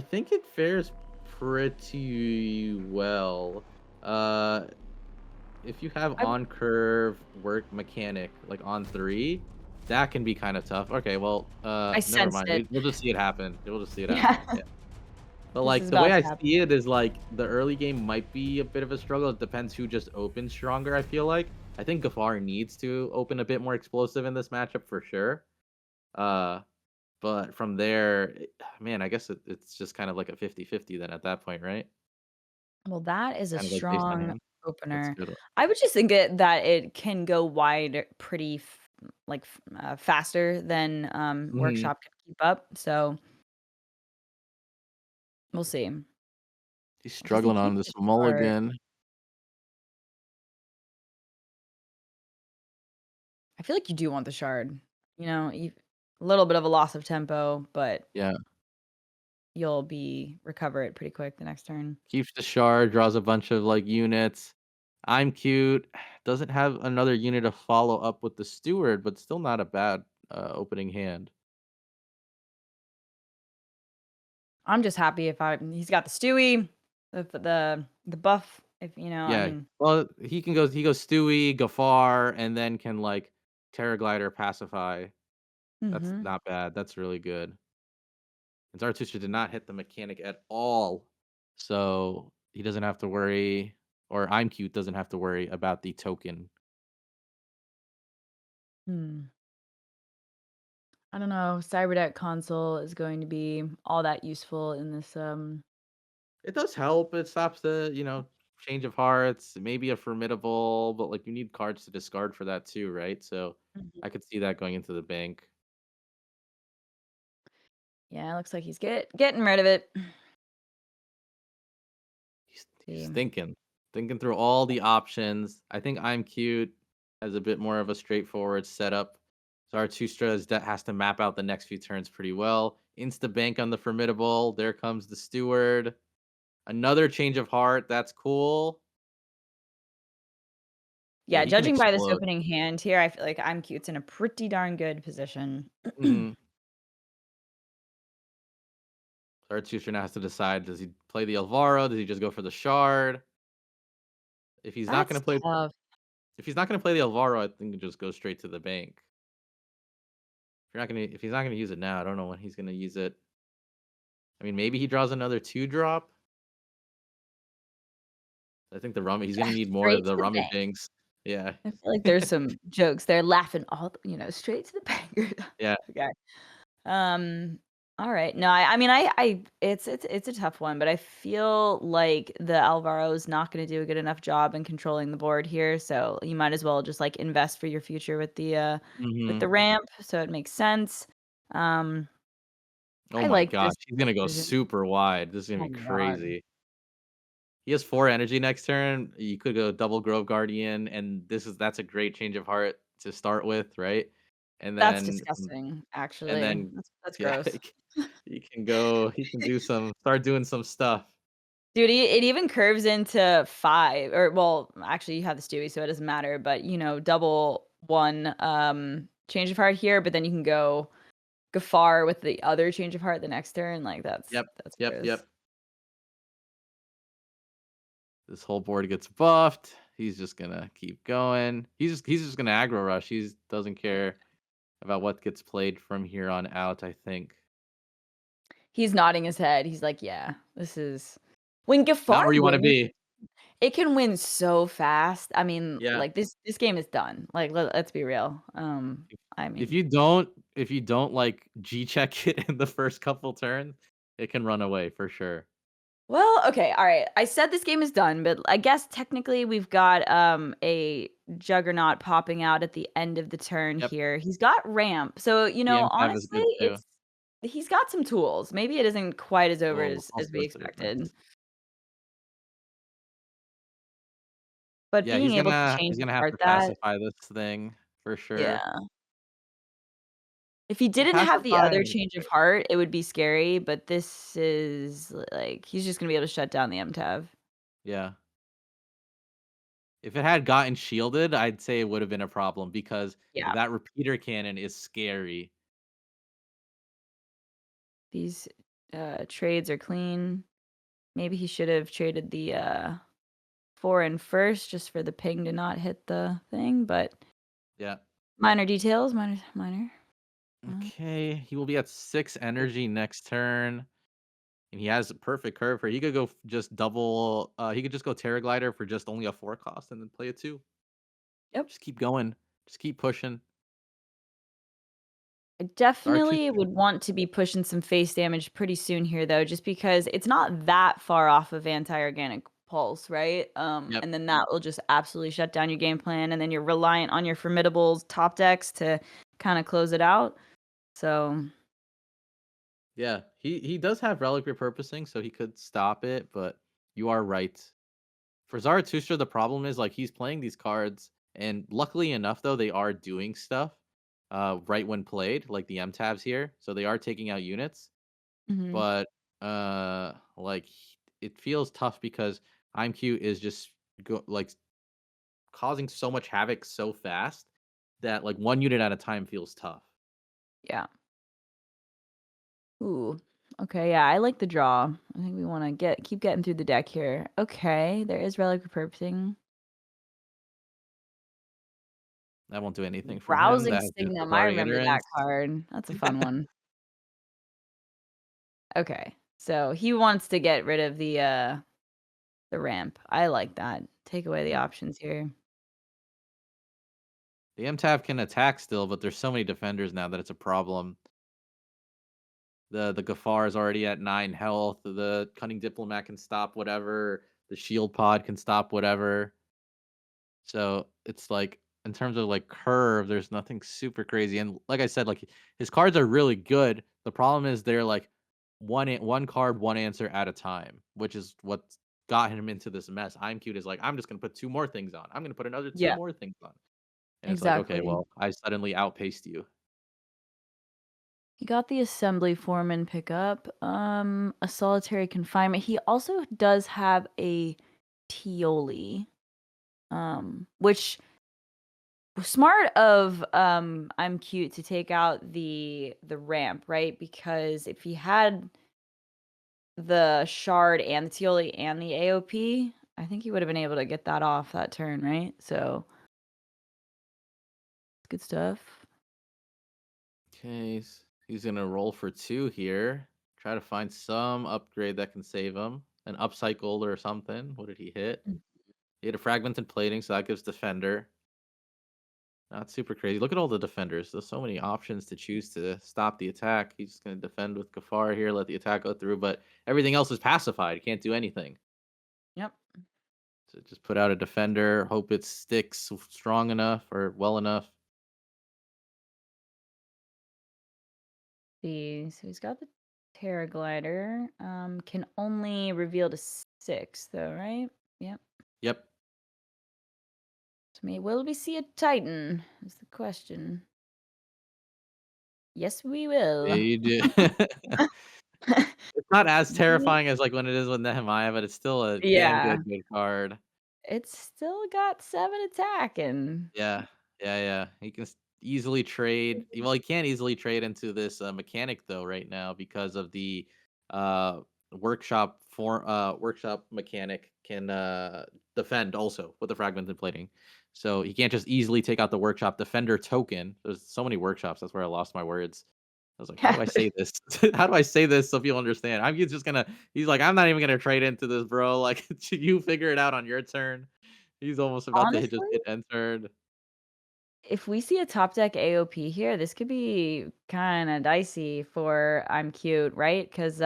think it fares pretty well. Uh, if you have I on curve work mechanic like on 3, that can be kind of tough. Okay, well, I never sensed mind. it. We'll just see it happen. We'll just see it Yeah, happen. Yeah. But this like is the way about I to happen. see it is like the early game might be a bit of a struggle. It depends who just opens stronger, I feel like. I think Gafar needs to open a bit more explosive in this matchup for sure. Uh but from there, man, I guess it's just kind of like a 50-50 then at that point, right? Well, that is a Kind of like based on strong hand. That's opener. good. I would just think that it can go wide pretty faster than Mhm. Workshop can keep up. So we'll see. He's Does he struggling keep on the this shard? mulligan. I feel like you do want the shard. A little bit of a loss of tempo, but Yeah. you'll be recover it pretty quick the next turn. Keeps the shard, draws a bunch of like units. I'm cute. Doesn't have another unit to follow up with the steward, but still not a bad opening hand. I'm just happy if he's got the Stewie, the buff. If I Yeah. mean, Well, he goes Stewie, Gafar, and then can like Terraglider pacify. That's hmm not bad. That's really good. And Zaratustraa did not hit the mechanic at all. So he doesn't have to worry, or I'm cute doesn't have to worry about the token. hmm. I don't know. Cyberdeck console is going to be all that useful in this. It does help. It stops the, change of hearts, maybe a formidable, but like you need cards to discard for that too, right? So Mhm. I could see that going into the bank. Yeah, it looks like he's getting rid of it. He's See. thinking through all the options. I think I'm cute has a bit more of a straightforward setup. Zaratustraa that has to map out the next few turns pretty well. Insta bank on the formidable. There comes the steward. Another change of heart. That's cool. Yeah, Yeah, he can judging by this explode. opening hand here, I feel like I'm cute's in a pretty darn good position. Hmm. Zaratustraa now has to decide: does he play the Alvaro? Does he just go for the shard? If he's not That's going to play, tough. if he's not going to play the Alvaro, I think he just go straight to the bank. If he's not going to use it now, I don't know when he's going to use it. I mean, maybe he draws another 2-drop. I think the rummage he's gonna need more of Straight to the the bank. rummagings. Yeah. I feel like there's some jokes there, laughing straight to the bank. Yeah. Okay. Um, all right. No, I mean, it's a tough one, but I feel like the Alvaro is not going to do a good enough job in controlling the board here. So you might as well just like invest for your future with the Mhm. ramp. So it makes sense. Um, Oh I my like gosh, this he's gonna go decision. super wide. This is gonna Oh be my god, crazy. He has 4 energy next turn. You could go double Grove Guardian, and that's a great change of heart to start with, right? And that's then disgusting. and Actually, then that's yeah, gross. he can start doing some stuff. Dude, it even curves into 5 or well, actually, you have the Stewie, so it doesn't matter, but, double 1, change of heart here, but then you can go Gafar with the other change of heart the next turn, like, that's Yep. that's Yep, gross. yep. This whole board gets buffed. He's just gonna keep going. He's just gonna aggro rush. He doesn't care about what gets played from here on out, I think. He's nodding his head, he's like, "Yeah, this is" when Gafar Not where you wanna wins, be. it can win so fast, I mean, Yeah. like, this game is done, like, let's be real, If I if mean you don't if you don't, like, G-check it in the first couple turns, it can run away for sure. Well, okay, alright. I said this game is done, but I guess technically we've got, a Juggernaut popping out at the end of the turn Yep. here. He's got ramp, so, The MTAV is honestly, good too. he's got some tools. Maybe it isn't quite as over Oh, as all we sorts of expected, difference. but Yeah, being able to he's change gonna have apart to that pacify this thing for sure. yeah. If he And didn't have the other pacifying change of heart, it would be scary, but this is, like he's just gonna be able to shut down the MTAV. yeah. If it had gotten shielded, I'd say it would have been a problem because Yeah, that repeater cannon is scary. these trades are clean. Maybe he should have traded the 4 in first just for the ping to not hit the thing, but Yeah. minor details, minor. Uh, Okay, he will be at 6 energy next turn, and he has a perfect curve for he could go just double, he could just go Terra Glider for just only a 4 cost and then play a 2. yep. Just keep going. Just keep pushing. I definitely Zaratustraa. would want to be pushing some face damage pretty soon here, though, just because it's not that far off of anti-organic pulse, right? Yep. And then that will just absolutely shut down your game plan, and then you're reliant on your formidables top decks to kind of close it out. So, Yeah, he does have relic repurposing, so he could stop it, but you are right. For Zaratustra, the problem is like he's playing these cards, and luckily enough, though, they are doing stuff right when played, like the M tabs here. So they are taking out units, mhm, but like it feels tough because imcute is just like causing so much havoc so fast that like one unit at a time feels tough. yeah. Ooh. Okay, yeah, I like the draw. I think we want to keep getting through the deck here. Okay, there is relic repurposing. That won't do anything for him. Rousing That has Signum. I Safari remember that Iterance. card. That's a fun one. Okay. So he wants to get rid of the ramp. I like that. Take away the Yeah. options here. The MTAV can attack still, but there's so many defenders now that it's a problem. The Gafar is already at 9 health. The Cunning Diplomat can stop whatever. The Shield Pod can stop whatever. So it's like in terms of like curve, there's nothing super crazy. And like I said, like his cards are really good. The problem is they're like one card, one answer at a time, which is what got him into this mess. I'm cute is like, I'm just gonna put two more things on. I'm gonna put another two Yeah, more things on. And it's like, okay, exactly. well, I suddenly outpaced you. He got the assembly foreman pickup. A solitary confinement. He also does have a Tioli. Which smart of I'm cute to take out the ramp, right? Because if he had the shard and the Tioli and the AOP, I think he would have been able to get that off that turn, right? So good stuff. Okay, he's gonna roll for two here. Try to find some upgrade that can save him. An upcycle or something. What did he hit? Mm. He hit a fragmented plating, so that gives defender. Not super crazy. Look at all the defenders. There's so many options to choose to stop the attack. He's just gonna defend with Gafar here, let the attack go through, but everything else is pacified. He can't do anything. Yep. So just put out a defender, hope it sticks strong enough or well enough. See, so he's got the Terra Glider. Can only reveal to 6 though, right? Yep. Yep. So will we see a Titan? Is the question. Yes, we will. You do. It's not as terrifying as, like, when it is with Nehemiah, but it's still a damn Yeah. good card. It's still got 7 attack and Yeah. Yeah, yeah. He can easily trade well, he can't easily trade into this, mechanic, though, right now because of the, uh, workshop mechanic can, defend also with the fragmented plating. So, he can't just easily take out the workshop defender token. There's so many workshops, that's where I lost my words. I was like, "How do I say this? How do I say this so people understand?" He's just gonna he's like, "I'm not even gonna trade into this, bro. Like, you figure it out on your turn." He's almost about to just honestly, hit entered. if we see a top deck AOP here, this could be kinda dicey for I'm cute, right? Because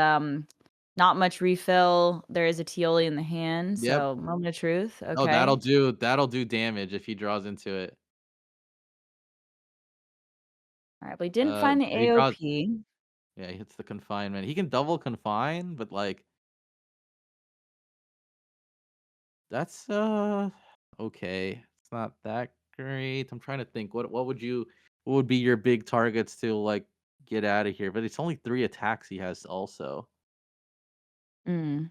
not much refill. There is a Tioli in the hand, Yep. so moment of truth. Oh, Okay. that'll do damage if he draws into it. Alright, but he didn't find the If he draws AOP. yeah, he hits the confinement. He can double confine, but, like, that's, okay. It's not that great. I'm trying to think, what would be your big targets to, like, get out of here? But it's only 3 attacks he has also. Mm.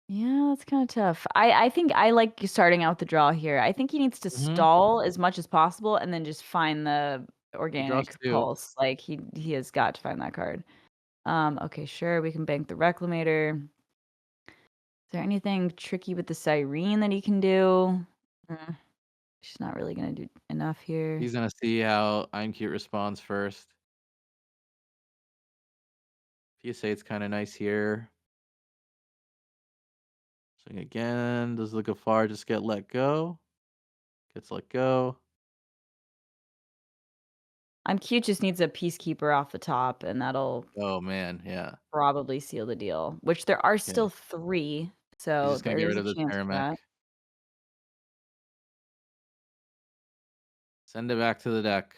Yeah, that's kind of tough. I think I like starting out the draw here. I think he needs to Hmm. stall as much as possible and then just find the He draws organic two. pulse. Like he has got to find that card. Okay, sure, we can bank the Reclamator. Is there anything tricky with the Cyrene that he can do? Mm, she's not really gonna do enough here. He's gonna see how I'm cute responds first. PSA, it's kind of nice here. Swing again. Does the Gafar just get let go? Gets let go. I'm cute just needs a Peacekeeper off the top, and that'll Oh man, yeah. probably seal the deal. Which there are Okay. still 3, He's so just gonna there get is rid a of the chance for Terramech. that. Send it back to the deck.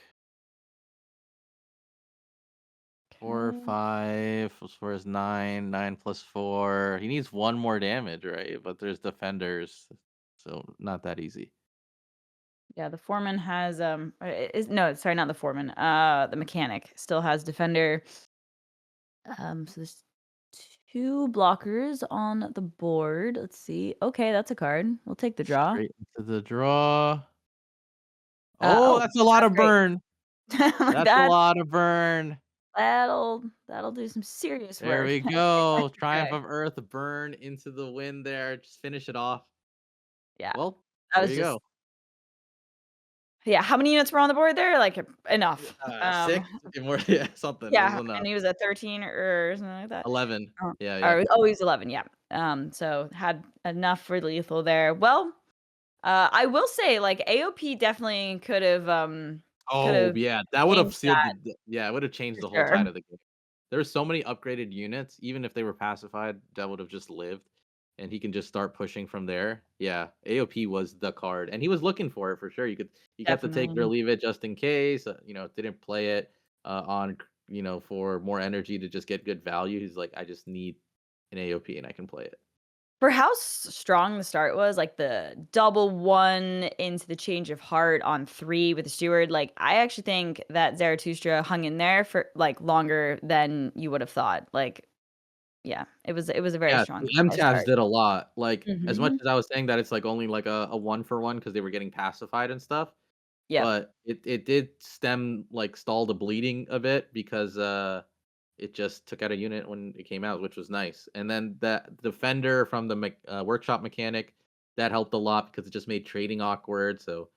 4, Okay. 5 plus 4 is 9. 9 plus 4. He needs one more damage, right? But there's defenders, so not that easy. Yeah, the foreman has is no, sorry, not the foreman. The mechanic still has defender. So there's 2 blockers on the board. Let's see. Okay, that's a card. We'll take the draw. Straight into the draw. Oh, Oh, that's a lot that's of great. burn. That's a That's lot of burn. that'll do some serious There work. we go. Triumph Okay. of Earth, burn into the wind there. Just finish it off. Yeah. Well, That there was you just go. yeah, how many units were on the board there? Like enough. 6, more, yeah, something. It was Yeah, enough. and he was at 13 or something like that. 11. Oh, Yeah, yeah. or he was 11, yeah. So had enough for lethal there. Well, I will say, like, AOP definitely could Oh, have yeah, that would have changed sealed that the yeah, it would have changed for the whole sure. tide of the game. There were so many upgraded units, even if they were pacified, that would have just lived, and he can just start pushing from there. Yeah, AOP was the card, and he was looking for it for sure. You got to take it or Definitely. leave it just in case, didn't play it, for more energy to just get good value. He's like, "I just need an AOP and I can play it." For how strong the start was, like the double one into the change of heart on 3 with the steward, like I actually think that Zaratustraa hung in there for like longer than you would have thought. Like, yeah, it was a very Yeah, strong the MTAVs start. did a lot. Like, as much Mhm. as I was saying that it's, like, only, like, a one for one because they were getting pacified and stuff, Yep. but it did stall the bleeding a bit because, it just took out a unit when it came out, which was nice. And then that defender from the workshop mechanic, that helped a lot because it just made trading awkward, so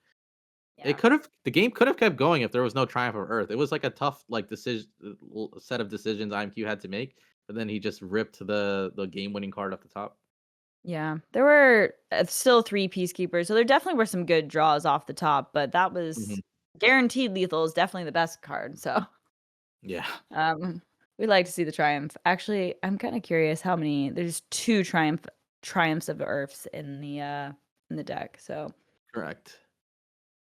Yeah. the game could have kept going if there was no Triumph of Earth. It was, like, a tough, like, set of decisions IMQ had to make, but then he just ripped the game-winning card off the top. Yeah. There were still 3 peacekeepers, so there definitely were some good draws off the top, but that was Mhm. guaranteed lethal is definitely the best card. So, Yeah. um, we'd like to see the triumph. Actually, I'm kind of curious how many there's 2 triumphs of earths in the deck. So, Correct.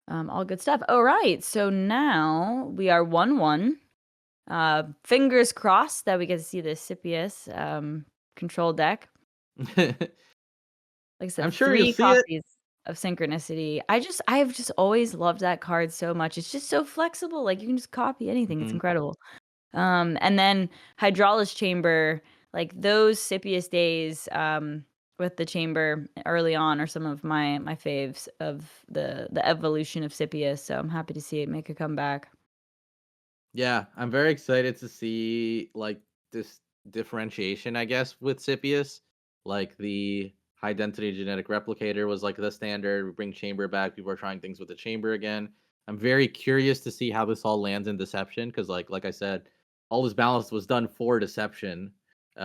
all good stuff. All right. So now we are 1-1. Fingers crossed that we get to see the Scipius control deck. Like I said, I'm sure you'll 3 see it. copies of Synchronicity. I've just always loved that card so much. It's just so flexible. Like you can just copy anything. It's Mhm. incredible. And then Hydraulis Chamber, like those Scipius days, with the chamber early on are some of my faves of the evolution of Scipius. So I'm happy to see it make a comeback. Yeah, I'm very excited to see like this differentiation, I guess, with Scipius. Like the high density genetic replicator was like the standard. We bring chamber back. People are trying things with the chamber again. I'm very curious to see how this all lands in deception because, like I said, all this balance was done for deception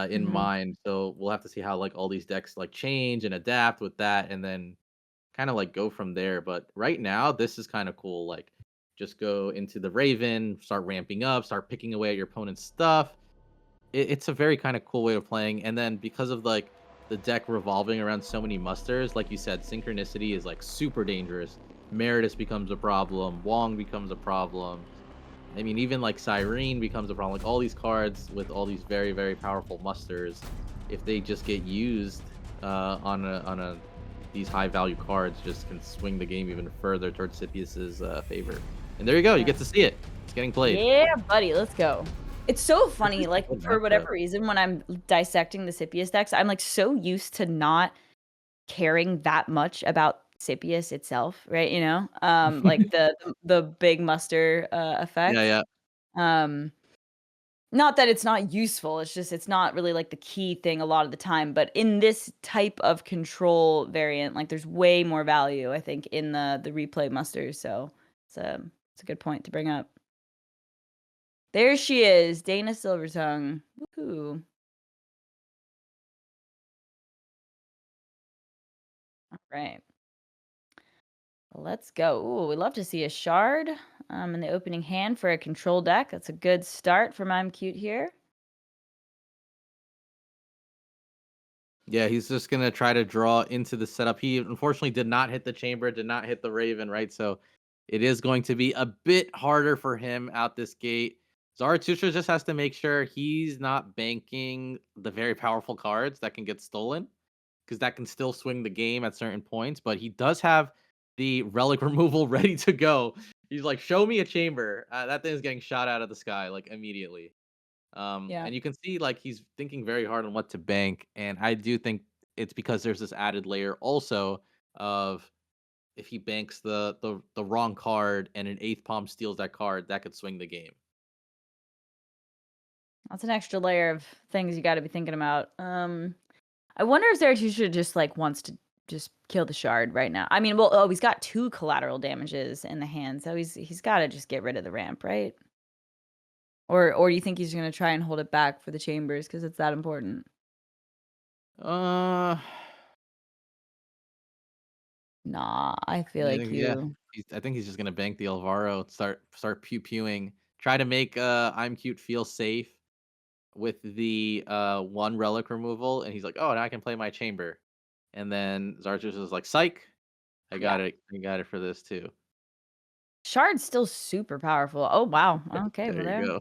in Mhm. mind. So we'll have to see how like all these decks like change and adapt with that, and then kind of like go from there. But right now, this is kind of cool. Like, just go into the Raven, start ramping up, start picking away at your opponent's stuff. It's a very kind of cool way of playing. And then because of like the deck revolving around so many musters, like you said, synchronicity is like super dangerous. Meritus becomes a problem. Wong becomes a problem. I mean, even like Cyrene becomes a problem. Like all these cards with all these very, very powerful musters, if they just get used on a these high value cards, just can swing the game even further towards Scipius's favor. And there you go, you Yeah. get to see it. It's getting played. Yeah, buddy. Let's go. It's so funny, like, Good for whatever matchup. reason, when I'm dissecting the Scipius decks, I'm, like, so used to not caring that much about Scipius itself, right, you know? Like, the big muster, Yeah, effect. yeah. Um, Not that it's not useful, it's just it's not really, like, the key thing a lot of the time, but in this type of control variant, like, there's way more value, I think, in the replay musters, so it's a good point to bring up. There she is, Dana Silvertongue. Woohoo. Alright. Let's go. Ooh, we love to see a shard, in the opening hand for a control deck. That's a good start from I'm Cute here. Yeah, he's just gonna try to draw into the setup. He unfortunately did not hit the chamber, did not hit the raven, right? So it is going to be a bit harder for him out this gate. Zaratustra just has to make sure he's not banking the very powerful cards that can get stolen, because that can still swing the game at certain points. But he does have the relic removal ready to go. He's like, show me a chamber. That thing is getting shot out of the sky like immediately. Yeah. And you can see like he's thinking very hard on what to bank, and I do think it's because there's this added layer also of if he banks the wrong card and an eighth palm steals that card, that could swing the game. That's an extra layer of things you gotta be thinking about. I wonder if Zaratustra just, like, wants to just kill the shard right now. I mean, well, oh, he's got 2 collateral damages in the hand, so he's gotta just get rid of the ramp, right? Or you think he's gonna try and hold it back for the chambers because it's that important? Uh, Nah, I feel I like think yeah, you I think he's just gonna bank the Alvaro, start pew pewing, try to make I'm cute feel safe with the one relic removal, and he's like, oh, now I can play my chamber, and then Zartus is like, psych, yeah. I got it for this too. Shard's still super powerful. Oh, wow. Okay, There well, you go.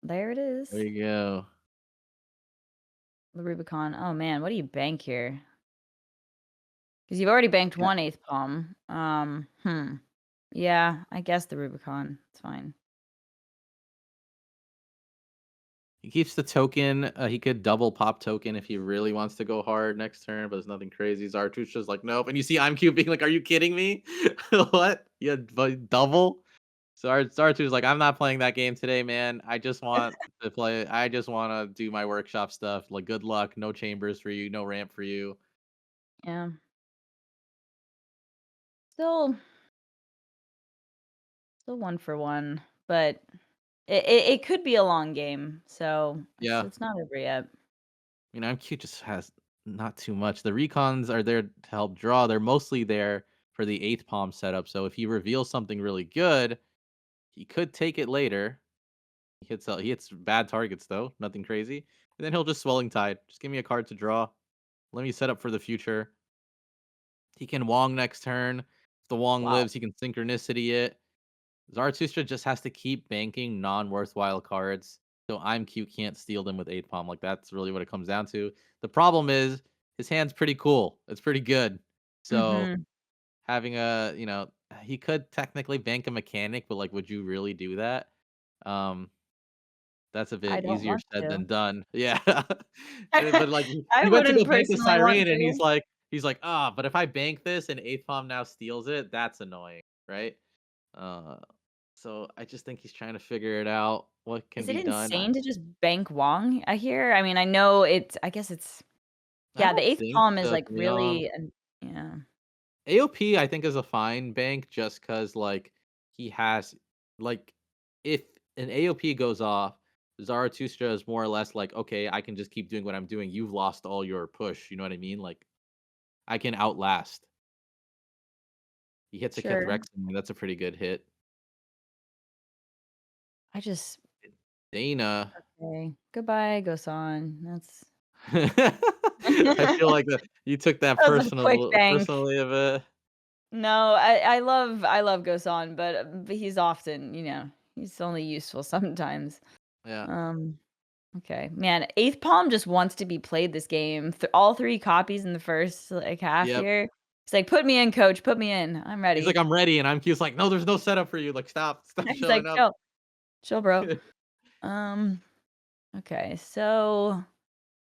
there it There is. you go. The Rubicon. Oh, man, what do you bank here? Because you've already banked Yeah. one eighth palm. Yeah, I guess the Rubicon. It's fine. He keeps the token. He could double pop token if he really wants to go hard next turn, but there's nothing crazy. Zartustra's like, nope. And you see I'm Cube being like, are you kidding me? What? Yeah, double? So Zartustra's like, I'm not playing that game today, man. I just want to play. I just want to do my workshop stuff. Like, good luck. No chambers for you. No ramp for you. Yeah. Still, still 1 for 1, but it could be a long game, so Yeah. it's not over yet. I'm cute just has not too much. The recons are there to help draw. They're mostly there for the eighth palm setup. So if he reveals something really good, he could take it later. He hits bad targets though, nothing crazy. And then he'll just swelling tide. Just give me a card to draw. Let me set up for the future. He can Wong next turn. If the Wong Wow. lives, he can synchronicity it. Zaratustra just has to keep banking non-worthwhile cards. So I'm cute can't steal them with 8 palm. Like that's really what it comes down to. The problem is his hand's pretty cool. It's pretty good. So Mhm. having he could technically bank a mechanic, but like would you really do that? Um that's a I bit don't easier want said to. than done. Yeah. But like I he went to wouldn't go bank the personally want Siren and to. he's like, ah, but if I bank this and 8th palm now steals it, that's annoying, right? Uh so I just think he's trying to figure it out. What can Is it be done? insane to just bank Wong, I hear? I mean, I know I guess it's I yeah, the don't 8th think palm is, so, like, to be honest. really an yeah. AOP I think is a fine bank just because like he has like if an AOP goes off, Zaratustra is more or less like, okay, I can just keep doing what I'm doing. You've lost all your push. You know what I mean? Like I can outlast. He hits a kept Sure. Rex, and that's a pretty good hit. I just Dana. okay. Goodbye, Gosan. That's I feel like you took that that was a quick bank. personally a bit. No, I love Gosan, but he's often, he's only useful sometimes. Yeah. Um, okay. Man, 8th Palm just wants to be played this game. All 3 copies in the first, like, half Yep. here. He's like, "Put me in, coach, put me in. I'm He's like, ready." "I'm ready," and I'm Q's like, "No, there's no setup for you. Like, stop He's like, showing up." "Chill. Chill, bro." Um. Okay, so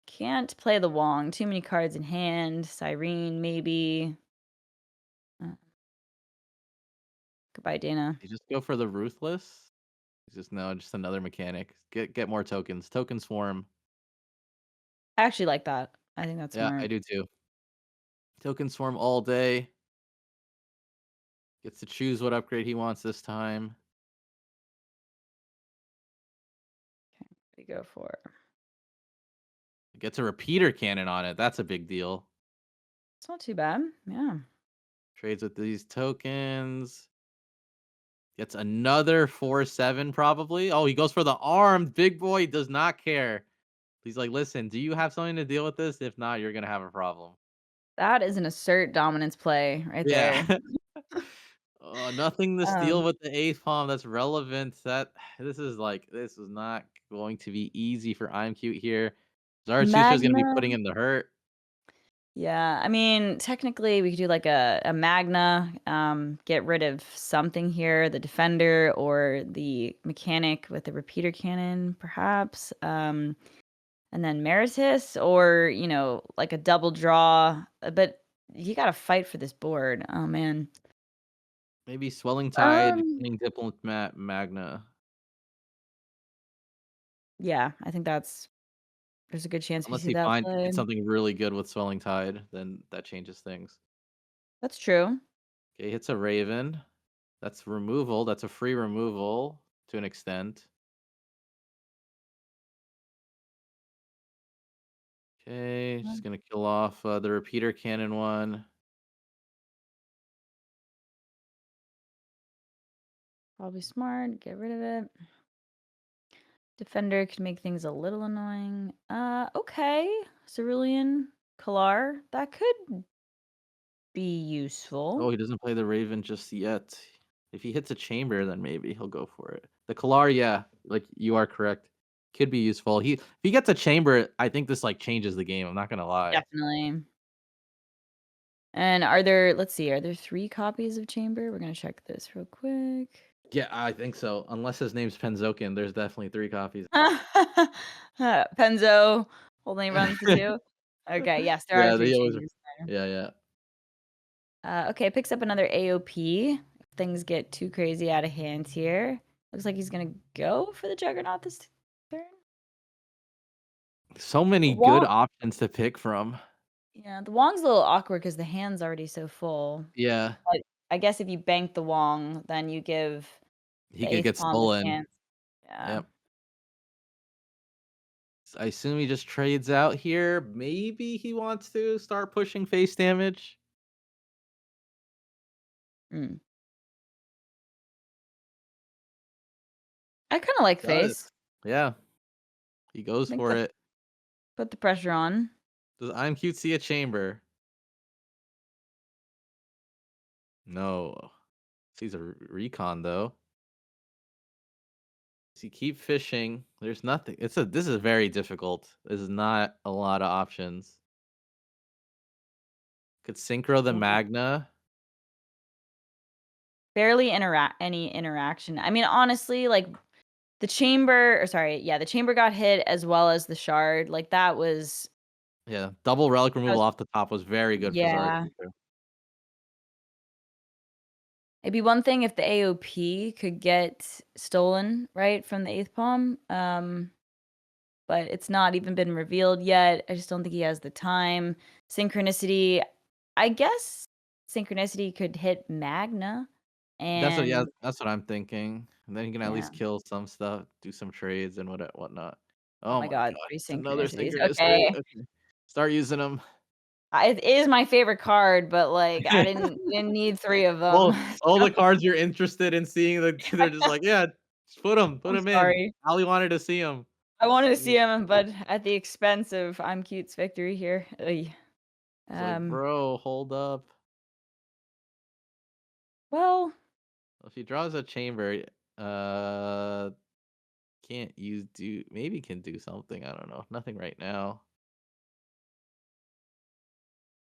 can't play the Wong. Too many cards in hand. Cyrene, maybe. Uh, Goodbye, Dana. You just go for the ruthless. It's just no, just another mechanic. Get more tokens. Token swarm. I actually like that. I think that's Yeah, I smart. do too. Token swarm all day. Gets to choose what upgrade he wants this time. What do you go for? Gets a repeater cannon on it. That's a big deal. It's not too bad. Yeah. Trades with these tokens. Gets another 4/7 probably. Oh, he goes for the armed. Big boy does not care. He's like, listen, do you have something to deal with this? If not, you're gonna have a problem. That is an assert dominance play right there. Yeah. Nothing to steal Um, with the eighth palm that's relevant. That this is not going to be easy for I'm cute here. Zaratustraa is gonna be Magna. putting him to hurt. Yeah, I mean, technically, we could do like a Magna, get rid of something here, the defender or the mechanic with the repeater cannon, perhaps. And then Meritus, or like a double draw. But you got to fight for this board. Oh man. Maybe Swelling Tide, Um, Cunning Diplomat, Magna. yeah, I think there's a good chance we Unless see he that play. finds something really good with Swelling Tide, then that changes things. That's true. Okay, hits a Raven. That's removal. That's a free removal to an extent. Okay, just gonna kill off the repeater cannon one. Probably smart. Get rid of it. Defender could make things a little annoying. Okay. Cerulean, Kalar, that could be Oh, useful. he doesn't play the Raven just yet. If he hits a chamber, then maybe he'll go for it. The Kalar, yeah, like you are correct. Could be useful. If he gets a chamber, I think this like changes the game. I'm not gonna lie. Definitely. And let's see, are there 3 copies of Chamber? We're gonna check this real quick. Yeah, I think so. Unless his name's Penzokin, there's definitely 3 copies. Penzo only runs the 2. Okay, yes, there are Yeah, 3 they always. Chambers there. Yeah, yeah. Okay, picks up another AOP. If things get too crazy out of hand here. Looks like he's gonna go for the Juggernaut this turn. So many good Wong options to pick from. Yeah, the Wong's a little awkward because the hand's already so full. Yeah, But I guess if you bank the Wong, then you give he the could 8th get pawn the stolen. chance. Yeah. Yep. I assume he just trades out here. Maybe he wants to start pushing face damage. Mm. I kinda like Does. face. Yeah, he goes I think for it. put the pressure on. Does I'm cute see a chamber? No. Sees a recon though. Does he keep fishing? There's nothing. This is very difficult. This is not a lot of options. Could synchro the Yeah. Magna. Barely interact any interaction. I mean, honestly, like, the chamber got hit as well as the shard, like, Yeah, double relic that removal was off the top was very good for yeah. Zarathustra. It'd be one thing if the AOP could get stolen, right, from the 8th palm, but it's not even been revealed yet. I just don't think he has the time. Synchronicity, I guess Synchronicity could hit Magna, Yeah, and that's what I'm thinking. And then he can at yeah. least kill some stuff, do some trades and whatnot. Oh Oh my my god, god, 3 it's another Synchronicities. synchronicity. Okay. Okay. Start using them. It is my favorite card, but, like, I didn't need 3 of them. Well, all the cards you're interested in seeing, they're just like, yeah, just put I'm them in. sorry. Ali wanted to see them. I wanted to see him, but at the expense of I'm Cute's victory here. Ugh. It's like, Um, bro, hold up. well, If he draws a chamber, uh, can't use do maybe can do something. I don't know. Nothing right now.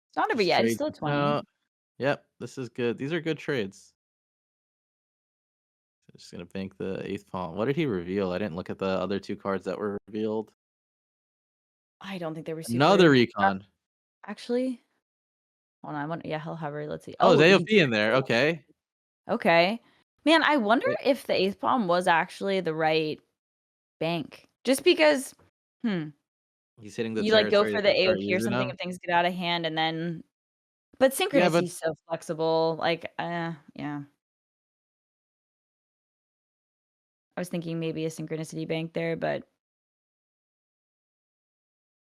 it's not over Just yet. It's trade still this 20. 20. out. Yep, this is good. These are good trades. Just gonna bank the 8th pawn. What did he reveal? I didn't look at the other 2 cards that were revealed. I don't think they were Another super recon. actually. Hold on, I want yeah, hell hover. Let's see. Oh, Oh, it's he AOP in there. Okay. okay. Man, I wonder Wait, if the eighth palm was actually the right bank. Just because, hmm, he's hitting the you like go territory for to the start AOP or using something them. if things get out of hand, and then, but Yeah, synchronicity but is so flexible. Like, yeah. I was thinking maybe a synchronicity bank there, but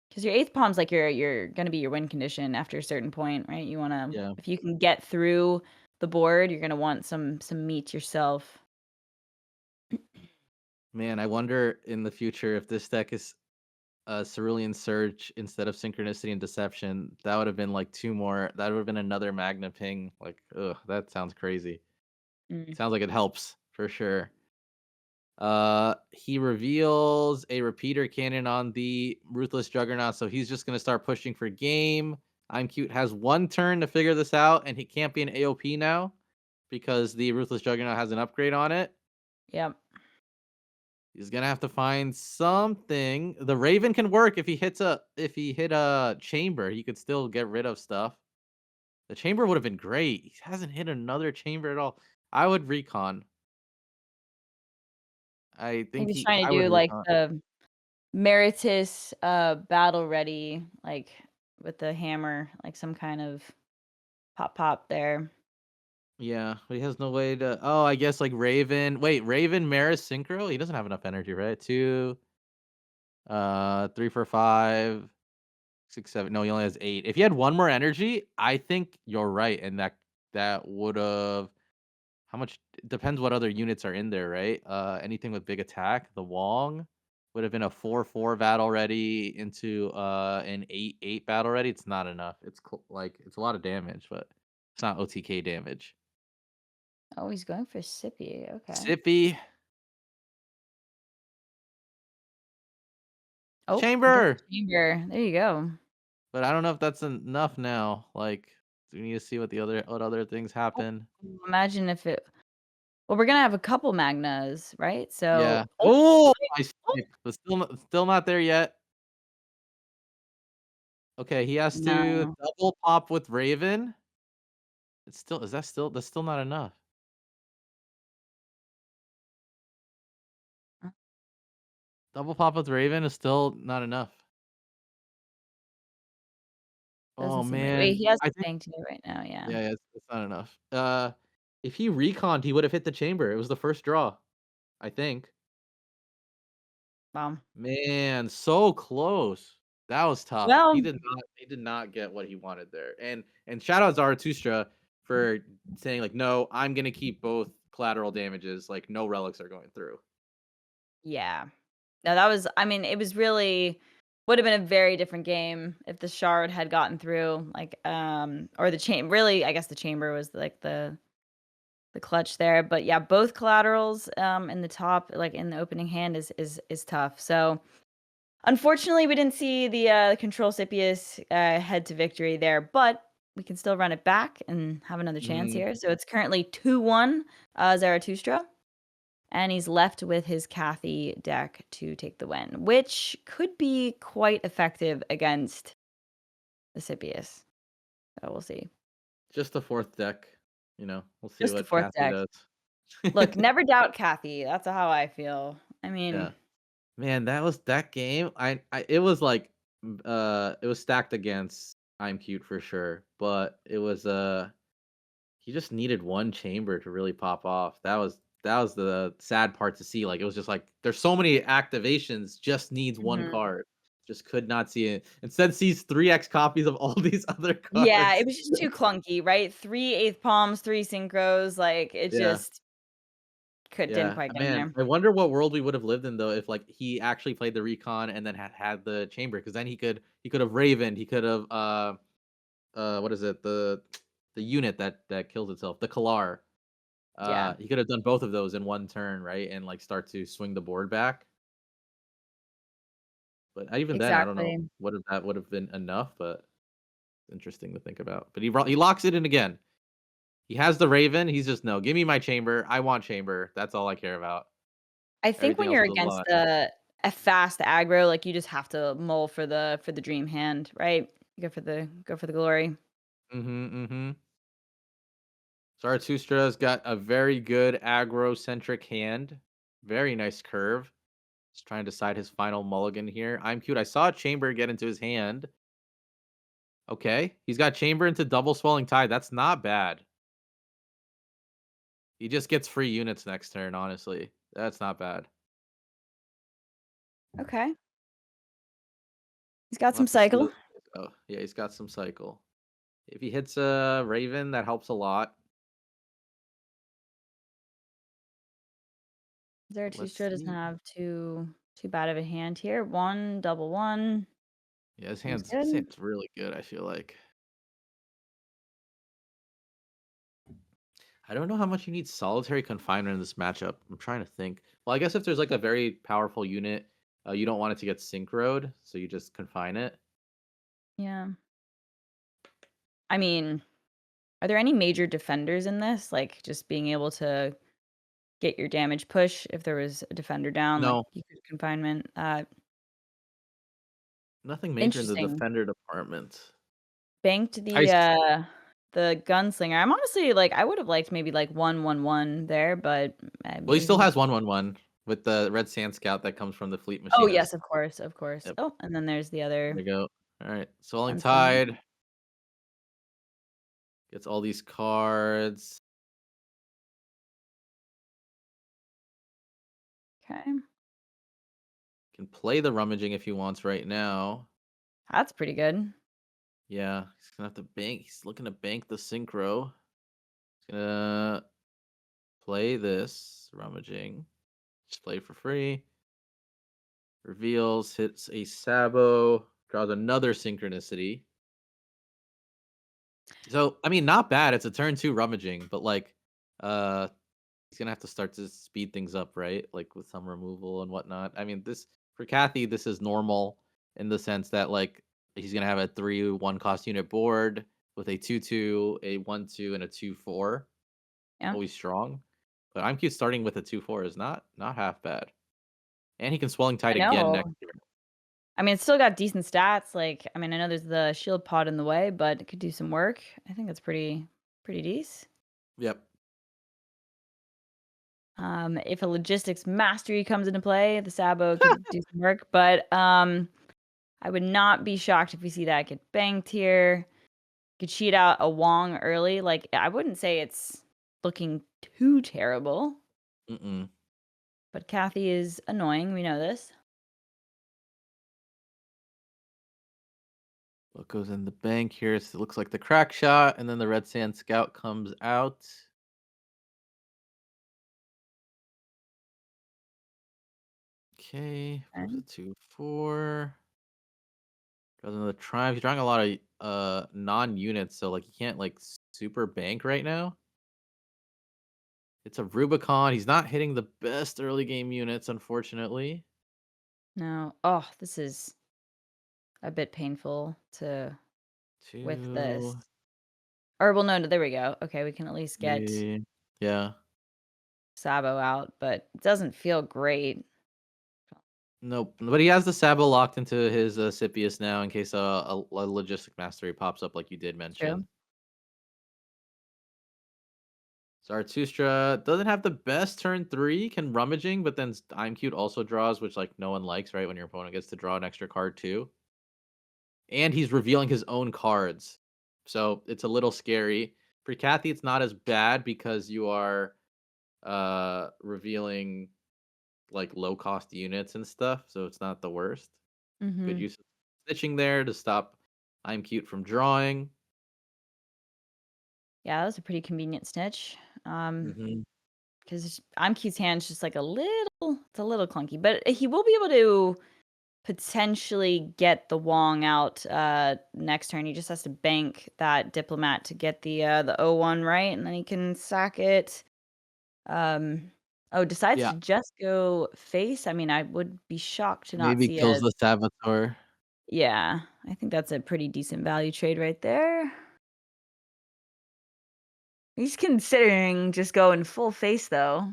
because your eighth palm's like you're gonna be your win condition after a certain point, right? You wanna yeah. if you can get through the board, you're gonna want some meat yourself. Man, I wonder in the future if this deck is Cerulean Surge instead of Synchronicity and Deception. That would have been like 2 more. That would have been another Magna Ping. Like, ugh, that sounds crazy. Mm. Sounds like it helps for sure. He reveals a repeater cannon on the Ruthless Juggernaut, so he's just gonna start pushing for game. I'm cute has 1 turn to figure this out, and he can't be an AOP now because the Ruthless Juggernaut has an upgrade on it. Yep. He's gonna have to find something. The Raven can work if he hit a chamber, he could still get rid of stuff. The chamber would have been great. He hasn't hit another chamber at all. I would recon. Maybe he's trying to I would do like recon. the Meritus battle ready, like with the hammer, like some kind of pop there. Yeah, but he has no way to. Oh, I guess like Raven. Wait, Raven, Maris, Synchro. He doesn't have enough energy, right? 2, 3, 4, 5, 6, 7. No, he only has 8. If he had 1 more energy, I think you're right, and that would have. How much? Depends what other units are in there, right? Anything with big attack. The Wong would have been a 4-4 battle ready into an 8-8 battle ready. It's not enough. Like it's a lot of damage, but it's not OTK damage. Oh, he's going for Sippy. Okay. Sippy. Oh, he gets Chamber, the chamber. There you go. but I don't know if that's enough now. Like, we need to see what other things Oh, happen. imagine if it. Well, we're gonna have a couple Magnas, right? Yeah. So, oh, Oh, wait, nice oh, pick, but still not there yet. Okay, he has to no. double pop with Raven. It's still is that still that's still not enough. Double pop with Raven is still not enough. Doesn't Oh seem right. Wait, man, he has I the think thing too right now. Yeah. yeah, it's not enough. If he reconned, he would have hit the chamber. It was the first draw, I think. Wow. Man, so close. That was tough. Well, He did not get what he wanted there. And shout out Zaratustraa for saying like, "No, I'm going to keep both collateral damages. Like no relics are going through." yeah. No, that was. I mean, it was really would have been a very different game if the shard had gotten through. Like, or the chamber. Really, I guess the chamber was like the clutch there. But yeah, both collaterals in the top, like in the opening hand, is tough. So unfortunately, we didn't see the Control Scipius head to victory there, but we can still run it back and have another chance Mm, here. So it's currently 2-1 Zaratustraa, and he's left with his Cathy deck to take the win, which could be quite effective against the Scipius. So we'll see. just the fourth deck, you know. We'll see Just the what fourth Kathy deck. does. Look, never doubt Cathy. That's how I feel. I Yeah. mean, Man, that was that game. I it was like it was stacked against I'm cute for sure, but it was he just needed 1 chamber to really pop off. That was the sad part to see. Like it was just like there's so many activations, just needs 1 mhm. card. Just could not see it. Instead sees 3x copies of all these other Yeah, it cards. was just too clunky, right? 3 eighth palms, 3 synchros, like it Yeah. just could didn't Yeah. quite get in Man, there. I wonder what world we would have lived in though if like he actually played the recon and then had the chamber because then he could have Raven, he could have what is it? The unit that kills itself, the Kalar. Yeah, He could have done both of those in 1 turn, right? And like start to swing the board back. But even then, I don't know exactly. what if that would have been enough, but interesting to think about. But he locks it in again. He has the Raven. He's just no. Give me my chamber. I want chamber. That's all I care about. I think Everything when else you're is a against lot. a fast aggro, like, you just have to mull for the dream hand, right? Go for the glory. Mm-hmm. Zaratustraa has got a very good aggro-centric hand. Very nice curve. Just trying to decide his final mulligan here. I'm cute. I saw a chamber get into his hand. Okay. He's got chamber into double swelling tide. That's not bad. He just gets free units next turn, honestly. That's not bad. Okay. He's got We'll some have to see cycle. those. Oh, yeah, he's got some cycle. If he hits a Raven, that helps a lot. Let's Zaratustra doesn't see. have too bad of a hand here. One, double one. Yeah, his Seems his good. hand's really good, I feel like. I don't know how much you need solitary confinement in this matchup. I'm trying to think. Well, I guess if there's like a very powerful unit, you don't want it to get synchroed, so you just confine it. Yeah. I mean, are there any major defenders in this? Like, just being able to get your damage push if there was a defender down, like, No, you could confinement. nothing major in the Interesting. defender department. Banked I s- the gunslinger. I'm honestly like, I would have liked maybe like 1-1-1 there, but well, he still maybe. has 1/1/1 with the red sand scout that comes from the fleet Oh, machinist. yes, of course, of course. Yep, Oh, and then there's the there other we go. All right, swelling gunslinger. tide gets all these cards. Okay. Can play the rummaging if he wants right now. That's pretty good. Yeah, he's gonna have to bank. He's looking to bank the synchro. He's gonna play this rummaging. Just play for free. Reveals, hits a Sabo, draws another synchronicity. So, I mean, not bad. It's a turn two rummaging, but like, uh, he's gonna have to start to speed things up, right? Like with some removal and whatnot. I mean, this for Kathy, this is normal in the sense that like he's gonna have a 3/1 cost unit board with a 2/2, a 1/2, and a 2/4. Yeah. Always strong. But I'm cute starting with a 2/4 is not half bad. And he can swelling I tide again next know. year. I mean, it's still got decent stats. Like, I mean, I know there's the shield pod in the way, but it could do some work. I think that's pretty decent. Yep. If a logistics mastery comes into play, the Sabo could do some work, but I would not be shocked if we see that get banked here. Could cheat out a Wong early. Like, I wouldn't say it's looking too terrible, Mm-mm. but Kathy is annoying. We know this. What goes in the bank here? It looks like the crack shot, and then the red sand scout comes out. Okay, Okay. moves it to 4. Draws another triumph. He's drawing a lot of non-units, so like he can't like super bank right now. It's a Rubicon. He's not hitting the best early game units, unfortunately. No. Oh, this is a bit painful to with this. 2, Or well, no, there we go. Okay, we can at least get 3. Yeah. Sabo out, but it doesn't feel great. Nope. But he has the Sabo locked into his Scipius now in case a logistic mastery pops up, like you did True. mention. Zaratustraa doesn't have the best turn 3, can rummaging, but then I'm cute also draws, which like no one likes, right? When your opponent gets to draw an extra card too. And he's revealing his own cards. So it's a little scary. For Kathy, it's not as bad because you are revealing like low cost units and stuff, so it's not the worst. Good Mhm. use of snitching there to stop I'm cute from drawing. Yeah, that was a pretty convenient snitch. Hmm. Because I'm Q's hand's just like it's a little clunky, but he will be able to potentially get the Wong out next turn. He just has to bank that diplomat to get the 0-1 right, and then he can sack it. Oh, decides Yeah, to just go face. I mean, I would be shocked to not maybe see kills a. the Saboteur. Yeah, I think that's a pretty decent value trade right there. He's considering just going full face though.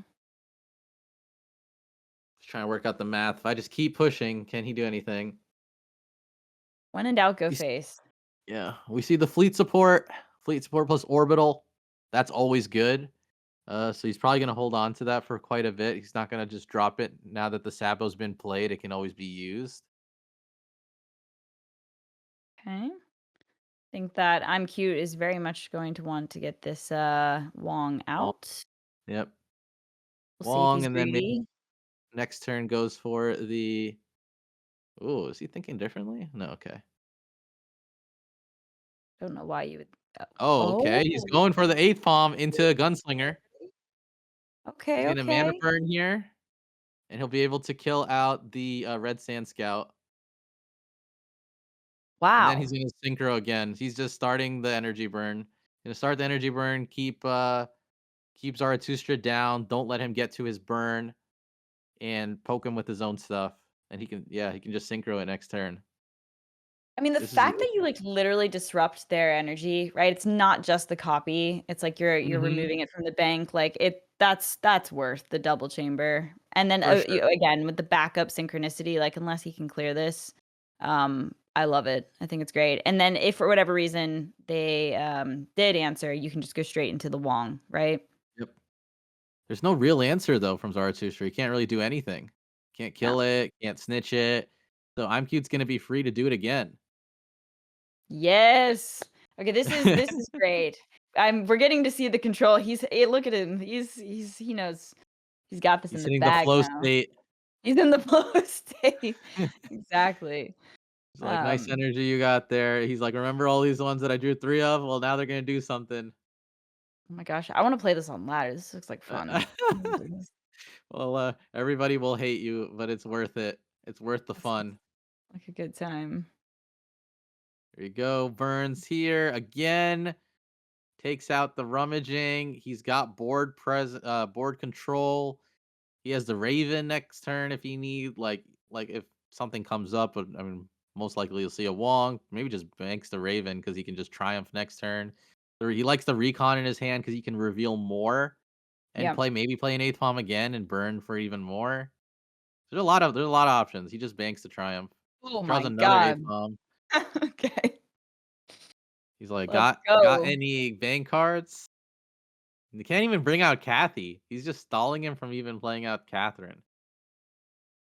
Just trying to work out the math. If I just keep pushing, can he do anything? When in doubt, go He's face. Yeah, we see the fleet support plus orbital. That's always good. So he's probably gonna hold on to that for quite a bit. He's not gonna just drop it now that the Sabo's been played. It can always be used. Okay. Think that I'm cute is very much going to want to get this Wong Oh, out. yep. We'll see if Wong, he's and then maybe greedy. next turn goes for the. Oh, is he thinking differently? No, okay. Don't know why you would. Oh, okay. He's Oh, going for the eighth palm into a gunslinger. He's okay, gonna mana okay. burn here, and he'll be able to kill out the red sand scout. And then he's Wow. gonna synchro again. He's just starting the energy burn. Gonna start the energy burn. Keep Zaratustra down. Don't let him get to his burn, and poke him with his own stuff. And he can just synchro it next turn. I mean, the This is fact that you like literally disrupt their energy, right? It's not just the copy. It's like you're Mhm, removing it from the bank. Like that's worth the double chamber. And then for sure. again with the backup synchronicity, like unless he can clear this, I love it. I think it's great. And then if for whatever reason they did answer, you can just go straight into the Wong, right? Yep. There's no real answer though from Zaratustra. He can't really do anything. Can't No. kill it. Can't snitch it. So I'm cute's gonna be free to do it again. Yes. Okay, this is great. We're getting to see the control. Look at him. He knows. He's got this in He's the hitting the bag flow now. state. He's in the flow state. Exactly. He's like, nice Um, energy you got there. He's like, remember all these ones that I drew three of? Well, now they're gonna do something. oh my gosh, I wanna play this on ladder. This looks like fun. Oh my goodness. Well, everybody will hate you, but it's worth it. It's worth the This looks fun. like a good time. There you go. Burns here again. Takes out the rummaging. He's got board control. He has the Raven next turn if he need like if something comes up. But I mean, most likely you'll see a Wong. Maybe just banks the Raven because he can just triumph next turn. Or he likes the recon in his hand because he can reveal more and Yeah. play an eighth palm again and burn for even more. There's a lot of options. He just banks the triumph. Oh Draws my another eighth god. palm. Okay. He's like, Let's got go. any bank cards? He can't even bring out Kathy. He's just stalling him from even playing out Catherine.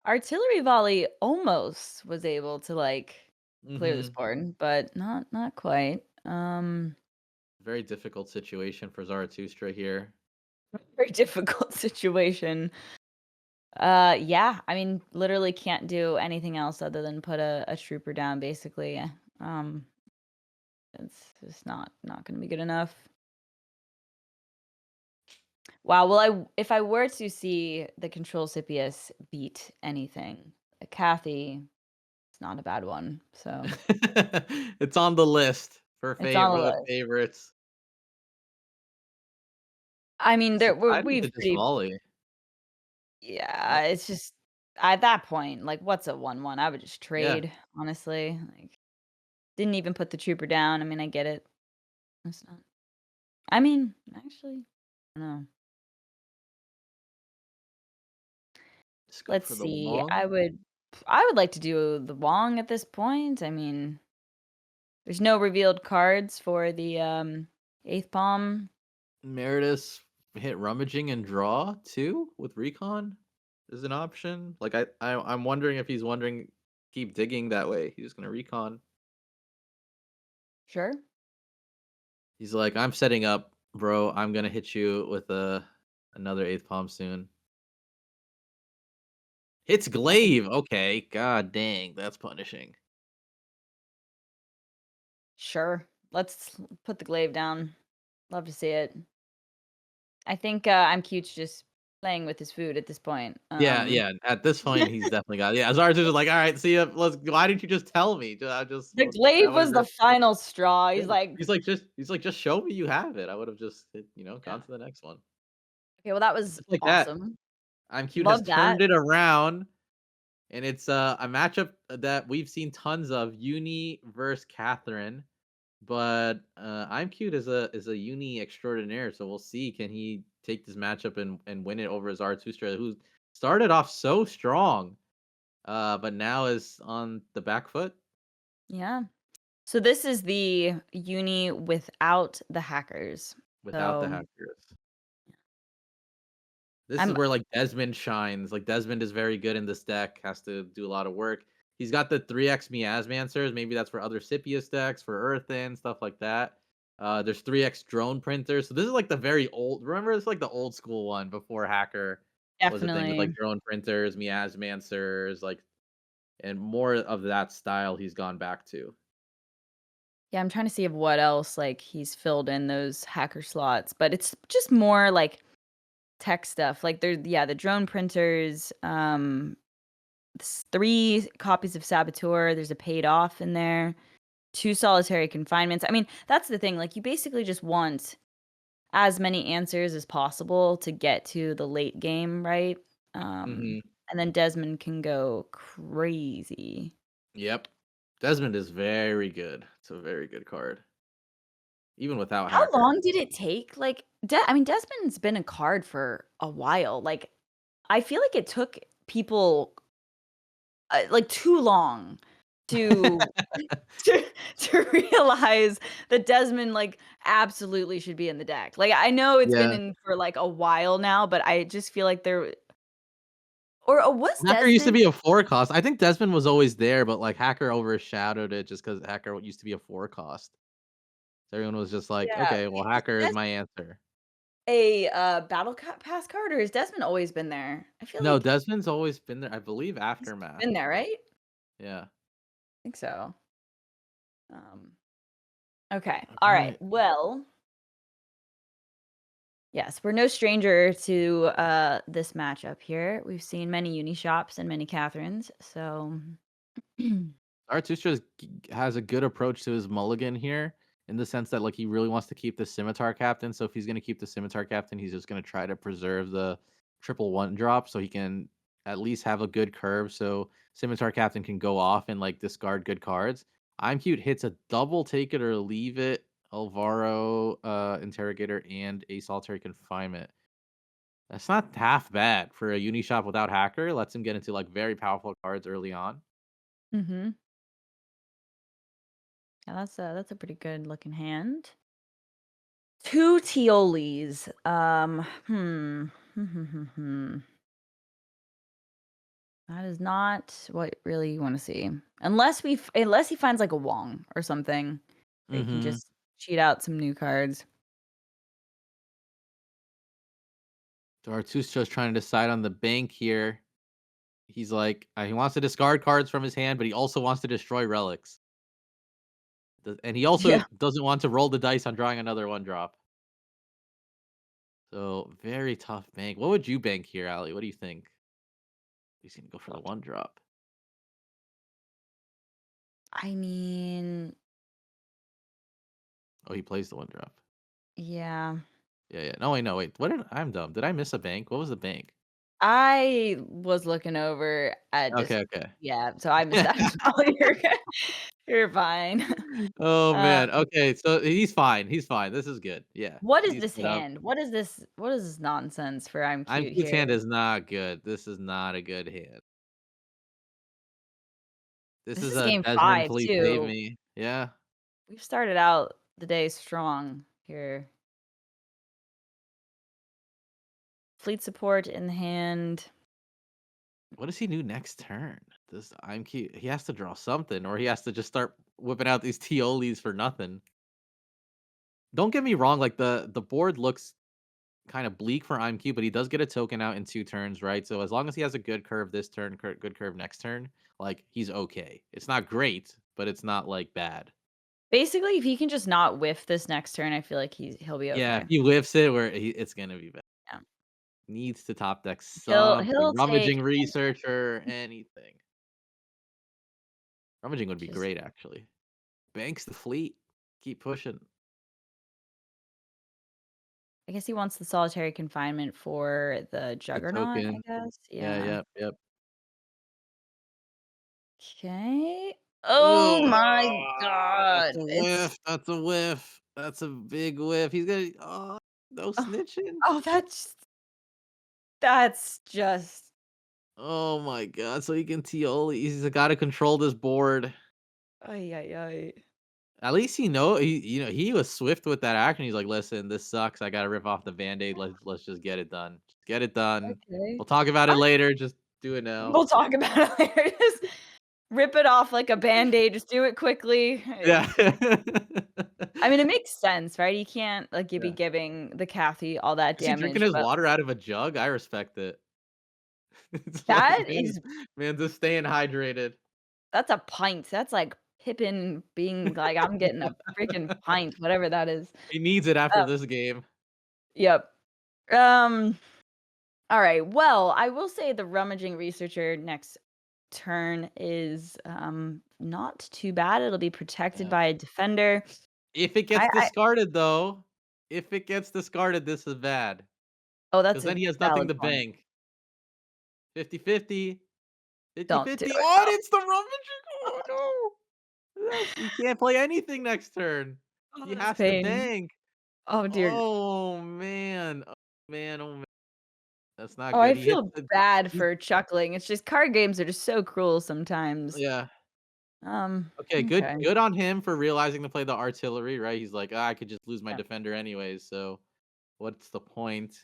Artillery volley almost was able to, like, clear this Mhm. board, but not quite. Very difficult situation for Zaratustra here. Very difficult situation. Yeah, I mean, literally can't do anything else other than put a trooper down, basically. Um, it's just not gonna be good enough. Wow. Well, if I were to see the control Scipius beat anything, Kathy, it's not a bad one. So It's on the list for it's on the the list. favorites. I mean, He's deciding we've to just pretty volley. yeah. Yep. It's just at that point, like, what's a 1-1? I would just Yeah. trade, honestly. Like, didn't even put the trooper down. I mean, I get it. That's not. I mean, actually, no. Just go Let's for the see. long. I would like to do the Wong at this point. I mean, there's no revealed cards for the 8th palm. Meredith hit rummaging and draw too with recon is an option. Like I'm wondering if he's wondering keep digging that way. He's just gonna recon. Sure. He's like, I'm setting up, bro. I'm gonna hit you with another eighth palm soon. Hits Okay. glaive. Okay, god dang, that's punishing. Sure. Let's put the glaive down. Love to see it. I think I'm cute just playing with his food at this point. Yeah, yeah. At this point, he's definitely got. Yeah, Zarathustra is like, all right, see ya. Let's. Why didn't you just tell me? The I glaive would have was the just. final straw. Yeah. He's like, He's like, just show me you have it. I would have just, yeah. gone to the next one. Okay, well that was Just like that. awesome. I'm cute has Love that. turned it around, and it's a matchup that we've seen tons of. Uni versus Catherine. But I'm cute as a uni extraordinaire, so we'll see. Can he take this matchup and win it over Zaratustraa, who started off so strong, but now is on the back foot Yeah. So this is the uni without the hackers. without the So hackers. This is I'm where like Desmond shines. Like Desmond is very good in this deck, has to do a lot of work. He's got the 3x Miasmancers. Maybe that's for other Scipius decks, for Earthen, stuff like that. There's 3x drone printers. So this is like the very old. Remember, it's like the old school one before Hacker was a thing with like definitely. drone printers, Miasmancers, like and more of that style he's gone back to. Yeah, I'm trying to see of what else like he's filled in those hacker slots, but it's just more like tech stuff. Like there, yeah, the drone printers, 3 copies of Saboteur. There's a paid off in there. 2 solitary confinements. I mean, that's the thing. Like you basically just want as many answers as possible to get to the late game, right? Hmm. And then Desmond can go crazy. Yep. Desmond is very good. It's a very good card, even without How Hacker. long did it take? Like, I mean, Desmond's been a card for a while. Like, I feel like it took people like too long to to to realize that Desmond like absolutely should be in the deck. Like, I know it's been Yeah. in for like a while now, but I just feel like or was Hacker used to Desmond. be a 4 cost. I think Desmond was always there, but, like, Hacker overshadowed it just because Hacker used to be a 4 cost. So everyone was just like, Yeah, "Okay, well, is Hacker is Des my answer." a pass card, or has Desmond always been there? I feel No, like Desmond's always been there. I believe he's Aftermath. been there, right? I Yeah. think so. Um, okay. All right. Alright. Well, yes, we're no stranger to this matchup here. We've seen many uni shops and many Catherines, so Zarathustra has a good approach to his mulligan here in the sense that, like, he really wants to keep the Scimitar Captain, so if he's gonna keep the Scimitar Captain, he's just gonna try to preserve the triple 1 drop so he can at least have a good curve so Scimitar Captain can go off and, like, discard good cards. I'm Cute hits a double take it or leave it, Alvaro, Interrogator, and a Solitary Confinement. That's not half bad for a uni shop without Hacker, lets him get into, like, very powerful cards early on. mhm. Yeah, that's a pretty good looking hand. 2 Teolis. That is not what really you want to see. Unless he finds like a Wong or something that he can Mhm. just cheat out some new cards. Zarathustra's trying to decide on the bank here. He's like, he wants to discard cards from his hand, but he also wants to destroy relics. And he also Yeah. doesn't want to roll the dice on drawing another one drop. So very tough bank. What would you bank here, Ali? What do you think? He's gonna go for the one drop. I mean, Oh, he plays the one drop. yeah. Yeah, yeah. No, wait, no, wait. I'm dumb. Did I miss a bank? What was the bank? I was looking over at just Okay, okay. yeah, so I missed that as well. You're good. You're fine. Oh Uh, man. Okay, so he's fine. He's fine. This is good. Yeah. what is He's this set up. hand? What is this nonsense for I'm I'm cute cute's here? hand is not good. This is not a good hand. This This is is a game Desmond, 5 please save too. me. Yeah. We've started out the day strong here. Fleet support in the hand. What does he do next turn? This I'm cute. He has to draw something, or he has to just start whipping out these Teolis for nothing. Don't get me wrong, like the board looks kind of bleak for I'm cute, but he does get a token out in 2 turns, right? So as long as he has a good curve this turn, good curve next turn, like he's okay. It's not great, but it's not like bad. Basically, if he can just not whiff this next turn, I feel like he'll be Yeah, if okay. he whiffs it, where it's gonna be bad. Yeah. Needs to top deck He'll something. take Rummaging researcher, anything. Rummaging would be just great, actually. Banks the fleet. Keep pushing. I guess he wants the solitary confinement for the The Juggernaut, I token. guess. Yeah, Yeah. yep, yep. Okay. Oh my That's god. a It's whiff. That's a whiff. That's a big whiff. He's gonna. Oh, no oh, snitching. oh that's just Oh my god. So he can Tioli. He's got to control this board. ay ay ay. At least he was swift with that action. He's like, listen, this sucks. I gotta rip off the band-aid. Let's just get it done. Just get it done. Okay. We'll talk about it later. Just do it now. We'll talk about it later. Just rip it off like a Band-Aid, just do it quickly. Yeah. I mean, it makes sense, right? You can't, like, you be Yeah. giving the Kathy all that Is he drinking damage, his but water out of a jug? I respect it. It's that like, is man, just staying hydrated. that's a pint. That's like Pippin being like, "I'm getting a freaking pint," whatever that is. He needs it after Uh, this game. yep. Um, alright, well, I will say the rummaging researcher next turn is, not too bad. It'll be protected Yeah. by a defender. If it gets I discarded, though, if it gets discarded, this is bad. oh, Because that's then a he has nothing valid to point. bank. 50-50. Don't do 50-50. it. Oh, Oh, it's the rummaging. Oh, no. Yes, he can't play anything next turn. oh, He that's has to pain. bank. Oh, dear. Oh, man. Oh, man. Oh, man. That's not Oh, good. I He hits feel the bad he's for chuckling. It's just card games are just so cruel sometimes. yeah. Okay, good Okay. good on him for realizing to play the artillery, right? He's like, "Ah, I could just lose my Yeah. defender anyways, so what's the point?"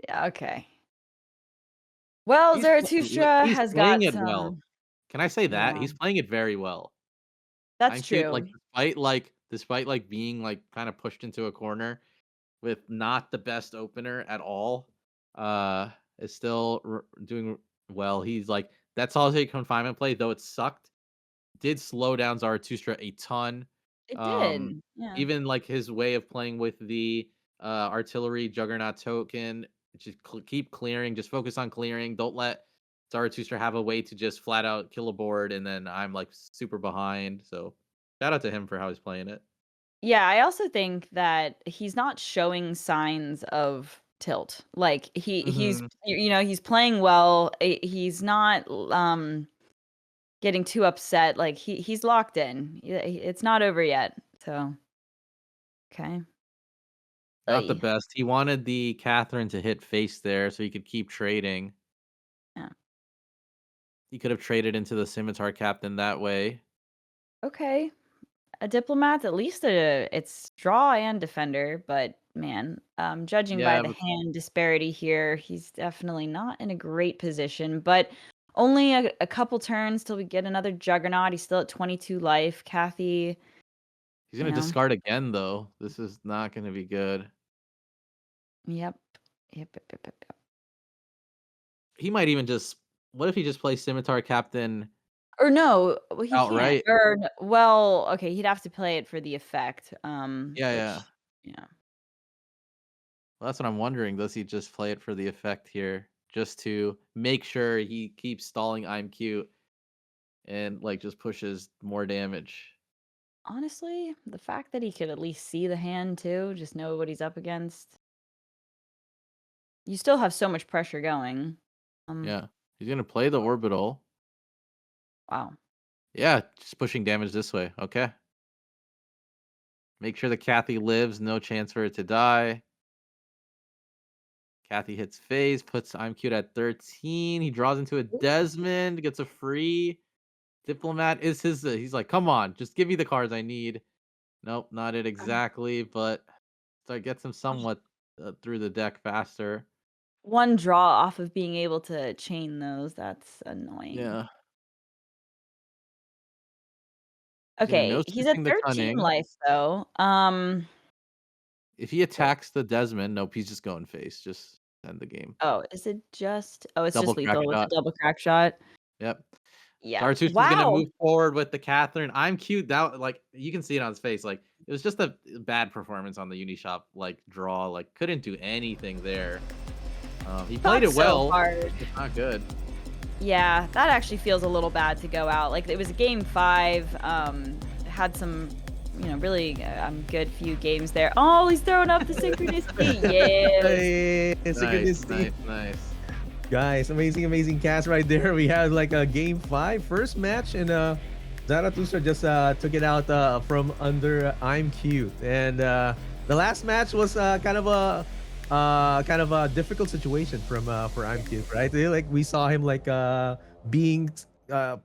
Yeah, okay. Well, Zaratustraa He's has playing got it well. some Can I say that? yeah, He's playing it very well. that's I'm cute, like, true. despite being, like, kinda pushed into a corner with not the best opener at all, is still doing well. He's like that solitary confinement play, though it sucked, did slow down Zaratustraa a ton. It Um, did. Yeah. even like his way of playing with the artillery juggernaut token, just keep clearing, just focus on clearing. Don't let Zaratustra have a way to just flat out kill a board, and then I'm like super behind. So shout out to him for how he's playing it. Yeah, I also think that he's not showing signs of tilt. Like he's Hmm. he's playing well. He's not getting too upset. Like he's locked in. It's not over yet. So, okay. Not the Oy. best. He wanted the Catherine to hit face there so he could keep trading. Yeah. He could have traded into the Scimitar Captain that way. Okay. A diplomat, at least it's draw and defender, but man, judging by Yeah, the but hand disparity here, he's definitely not in a great position. But only a couple turns till we get another juggernaut. He's still at 22 life. Kathy, he's you gonna know, discard again though. This is not gonna be good. yep. Yep. He might even just what if he just plays Scimitar Captain Or no, well, he can't. outright? Or well, okay, he'd have to play it for the effect. Yeah, yeah. Which yeah. Well, that's what I'm wondering. Does he just play it for the effect here, just to make sure he keeps stalling I'm cute and like just pushes more damage? Honestly, the fact that he could at least see the hand too, just know what he's up against. You still have so much pressure going. Um, Yeah, he's gonna play the orbital. wow. Yeah, just pushing damage this way. Okay, make sure the Kathy lives. No chance for it to die. Kathy hits phase, puts I'm cute at 13. He draws into a Desmond, gets a free. Diplomat is his. He's like, come on, just give me the cards I need. Nope, not it exactly, but so it gets him somewhat through the deck faster. One draw off of being able to chain those. That's annoying. Yeah, he's gonna Okay, no he's at snitching the 13 cunning. life though. If he Okay. attacks the Desmond, nope, he's just going face. Just end the game. Oh, is it just oh, it's Double just crack lethal with the shot. double crack shot. Yep. Yeah. Zartustra's is gonna Wow. move forward with the Catherine. I'm cute. That like you can see it on his face. Like it was just a bad performance on the Unishop like draw. Like couldn't do anything there. He played Not it so well. hard. It's not good. Yeah, that actually feels a little bad to go out. Like it was game 5. Had some, really good few games there. Oh, he's throwing up the synchronicity. Yes. Hey, Nice, synchronicity. nice, nice. Guys, amazing cast right there. We had like a game 5 first match, and Zaratustraa just took it out from under I'm Cute. And the last match was kind of a difficult situation from for I'm Cute, right? Like we saw him like being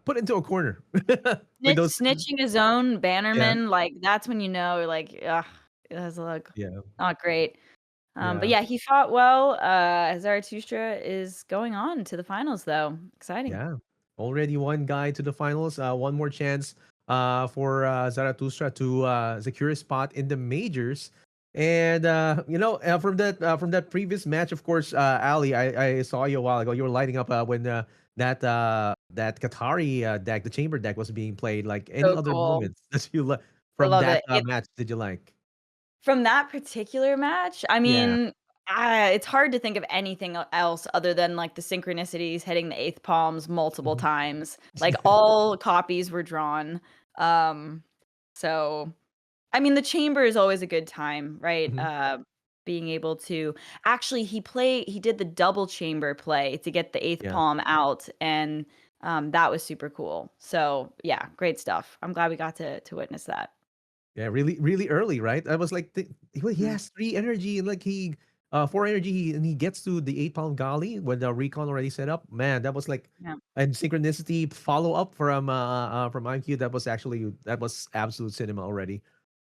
put into a corner with those. Snitching his own Yeah, bannerman, like, that's when you know, like, ugh, it was, like, yeah, not great. But yeah. yeah, he fought well. Zaratustraa is going on to the finals, though. Exciting. Yeah, already one guy to the finals. One more chance for Zaratustra to secure a spot in the majors. And from that previous match, of course, Ali, I saw you a while ago. You were lighting up when that Qatari deck, the chamber deck, was being played. Like any So other cool. moments that you I from love that it. match did you like? From that particular match, I Yeah. mean, it's hard to think of anything else other than, like, the synchronicities hitting the 8th palms multiple Mhm. times. Like, all copies were drawn. Um, so, I mean, the chamber is always a good time, right? Mhm. Being able to actually, he did the double chamber play to get the 8th Yeah. palm out, and, that was super cool. So, yeah, great stuff. I'm glad we got to witness that. Yeah, really early, right? I was like, he Mhm. has 3 energy and like 4 energy, and he gets to the 8 pound golly when the recon already set up. Man, that was like, Yeah. and synchronicity follow up from IQ. That was absolute cinema already.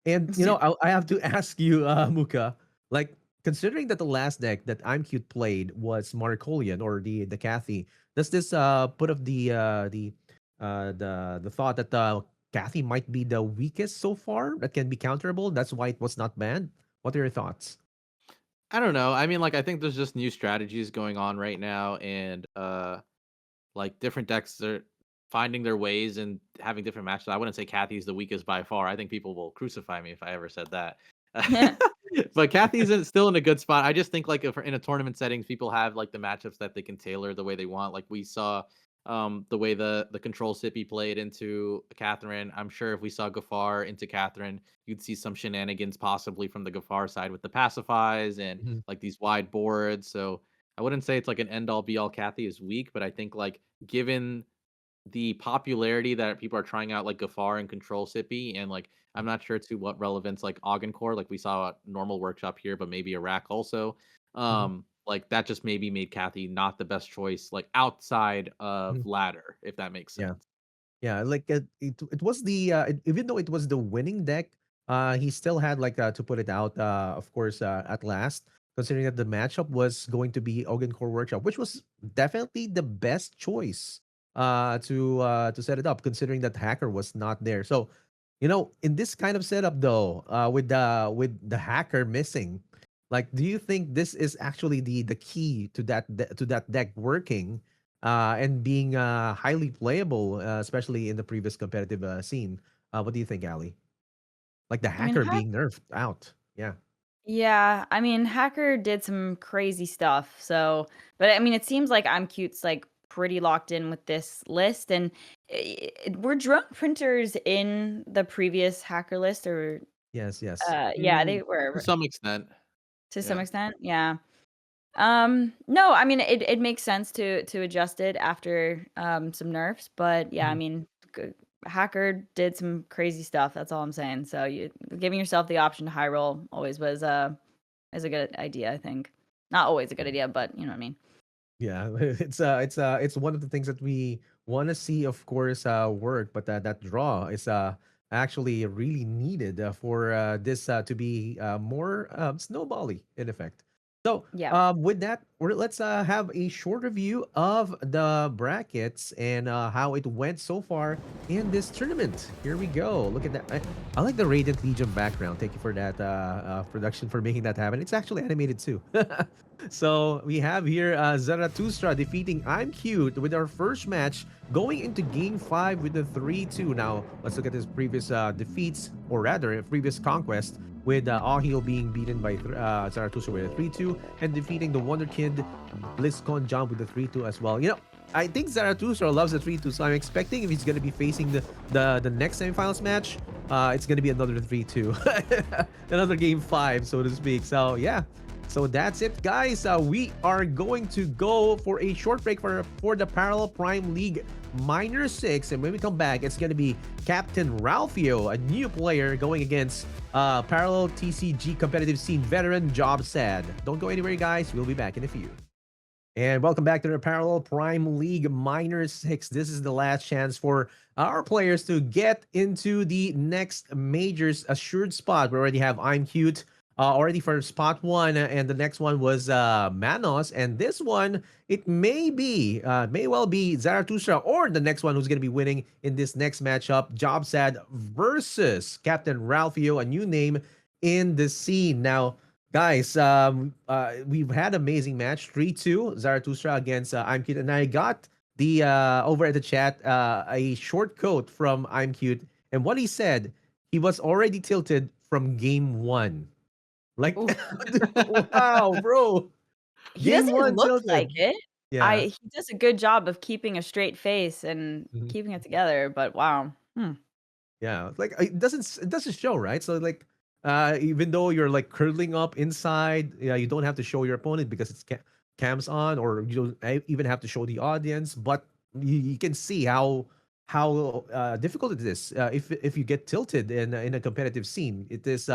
And I have to ask you, Muka, like considering that the last deck that I'm Cute played was Marcolian or the Kathy, does this put up the thought that Kathy might be the weakest so far that can be counterable? That's why it was not banned. What are your thoughts? I don't know. I mean, like I think there's just new strategies going on right now, and like different decks are finding their ways and having different matches. I wouldn't say Kathy's the weakest by far. I think people will crucify me if I ever said that. But Kathy's still in a good spot. I just think like if in a tournament settings, people have like the matchups that they can tailor the way they want. Like we saw the way the control sippy played into Catherine. I'm sure if we saw Gafar into Catherine, you'd see some shenanigans possibly from the Gafar side with the pacifies and Mhm, like these wide boards. So I wouldn't say it's like an end all be all Kathy is weak, but I think like given the popularity that people are trying out like Gafar and Control Sippy, and like I'm not sure to what relevance like Core, like we saw a normal workshop here, but maybe Iraq also. mhm, Like that just maybe made Kathy not the best choice, like outside of mhm. ladder, if that makes Yeah. sense. Yeah, like it was even though it was the winning deck, he still had like to put it out. Of course, at last, considering that the matchup was going to be Core Workshop, which was definitely the best choice to set it up, considering that Hacker was not there. So, in this kind of setup though, with the Hacker missing, like, do you think this is actually the key to to that deck working? And being highly playable, especially in the previous competitive scene. What do you think, Ali? Like the I mean, hacker being nerfed out. Yeah. yeah, I mean, Hacker did some crazy stuff. So, but I mean, it seems like I'm Cute's like pretty locked in with this list, and were drone printers in the previous Hacker list, or Yes. Yes. yeah, Mm, they to were some extent. to some Yeah. extent. Yeah. No, I mean, it makes sense to adjust it after some nerfs, but yeah, I Mhm. mean, Hacker did some crazy stuff. That's all I'm saying. So you giving yourself the option to high roll always was is a good idea, I think. Not always a good idea, but you know what I mean. Yeah, it's one of the things that we want to see, of course, work, but that draw is actually really needed for this to be more snowbally in effect. So, Yeah. with that, let's have a short review of the brackets and how it went so far in this tournament. Here we go. Look at that. I like the Radiant Legion background. Thank you for that production for making that happen. It's actually animated too. So we have here Zaratustraa defeating I'm Cute with our first match going into game 5 with the 3-2. Now let's look at his previous defeats, or rather previous conquest, with Ahil being beaten by Zaratustraa with a 3-2 and defeating the Wonderkid BlizzCon Jump with the 3-2 as well. I think Zaratustraa loves the 3-2, so I'm expecting if he's going to be facing the next semifinals match, it's going to be another 3-2. Another game 5, so to speak. So yeah, So that's it, guys. We are going to go for a short break for the Parallel Prime League Minor 6. And when we come back, it's going to be Captain Ralphio, a new player going against Parallel TCG competitive scene veteran Jobsad. Don't go anywhere, guys. We'll be back in a few. And welcome back to the Parallel Prime League Minor 6. This is the last chance for our players to get into the next major's assured spot. We already have I'm Cute already for spot 1, and the next one was Manos. And this one, it may well be Zaratustraa, or the next one who's going to be winning in this next matchup, Jobsad versus Captain Ralphio, a new name in the scene. Now, guys, we've had amazing match 3-2 Zaratustraa against I'm Cute, and I got the over at the chat a short quote from I'm Cute, and what he said, he was already tilted from game 1. Like, wow, bro. He Game doesn't 1 look tilted. like it. Yeah. He does a good job of keeping a straight face and keeping it together, but wow. Yeah, like it doesn't show, right? So like even though you're like curling up inside, yeah, you don't have to show your opponent because it's cams on, or you don't even have to show the audience, but you can see how difficult it is if you get tilted in a competitive scene. It is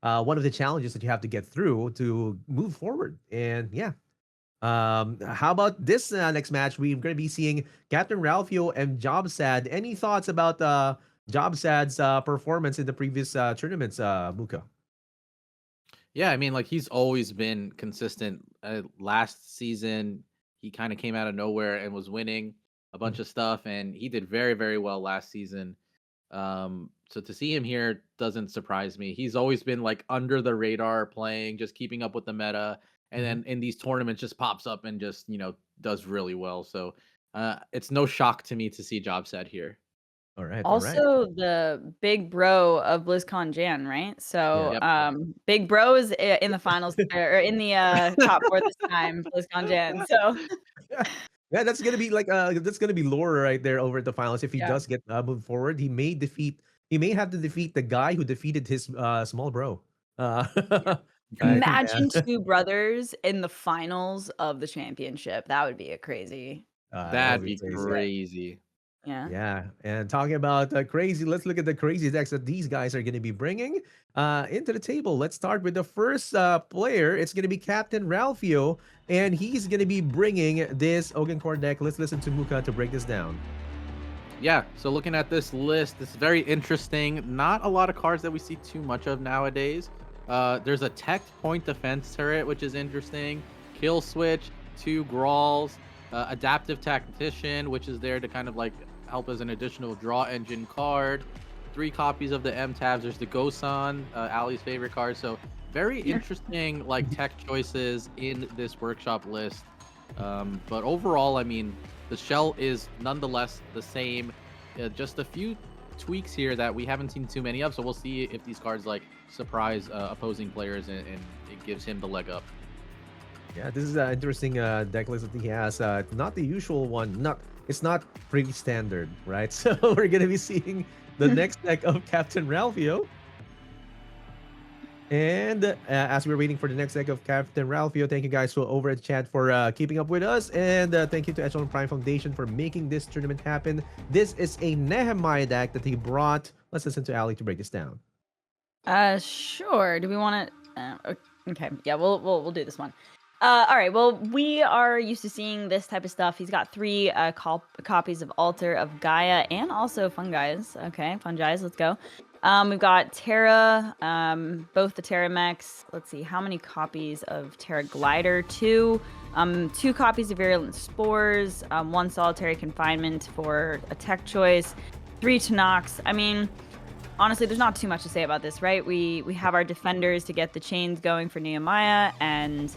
one of the challenges that you have to get through to move forward. And yeah, how about this next match? We're going to be seeing Captain Ralphio and Jobsad. Any thoughts about Jobsad's performance in the previous tournaments, Muka? Yeah, I mean, like he's always been consistent. Last season, he kind of came out of nowhere and was winning a bunch of stuff, and he did very, very well last season. So to see him here doesn't surprise me. He's always been like under the radar playing, just keeping up with the meta, and then in these tournaments just pops up and just does really well. So it's no shock to me to see Jobsad here. All right, all right. Also, the big bro of BlizzCon Jan, right? So, Yep. big bro is in the finals or in the top 4 this time, BlizzCon Jan. So, Yeah, that's gonna be like that's gonna be lore right there over at the finals. If he yeah. does get moved forward, he may have to defeat the guy who defeated his small bro. I think Imagine two brothers in the finals of the championship. That would be a crazy, that would That'd be be crazy. crazy. yeah. Yeah, and talking about crazy, let's look at the crazy decks that these guys are going to be bringing into the table. Let's start with the first player. It's going to be Captain Ralphio, and he's going to be bringing this Ogan Core deck. Let's listen to Muka to break this down. Yeah, so looking at this list, it's very interesting. Not a lot of cards that we see too much of nowadays. There's a tech point defense turret, which is interesting. Kill switch, 2 Grawls, adaptive tactician, which is there to kind of like help as an additional draw engine card. 3 copies of the M-Tabs. There's the Gosan, Ali's favorite card. So very interesting like tech choices in this workshop list. But overall, I mean, the shell is nonetheless the same. Just a few tweaks here that we haven't seen too many of. So we'll see if these cards like surprise opposing players and it gives him the leg up. Yeah, this is an interesting deck list that he has. Not the usual one. It's not pretty standard, right? So we're gonna be seeing the next deck of Captain Ralphio. And as we're waiting for the next deck of Captain Ralphio, thank you guys for over at chat for keeping up with us. And thank you to Echelon Prime Foundation for making this tournament happen. This is a Nehemiah deck that he brought. Let's listen to Ali to break this down. Sure. Do we want to? Okay. Yeah, we'll do this one. All right. Well, we are used to seeing this type of stuff. He's got 3 copies of Altar of Gaia and also Fungi's. Okay, Fungi's. Let's go. We've got Terra, both the Terra mechs. Let's see, how many copies of Terra Glider? 2. 2 copies of Virulent Spores. 1 Solitary Confinement for a tech choice. 3 Tanox. I mean, honestly, there's not too much to say about this, right? We have our defenders to get the chains going for Nehemiah, and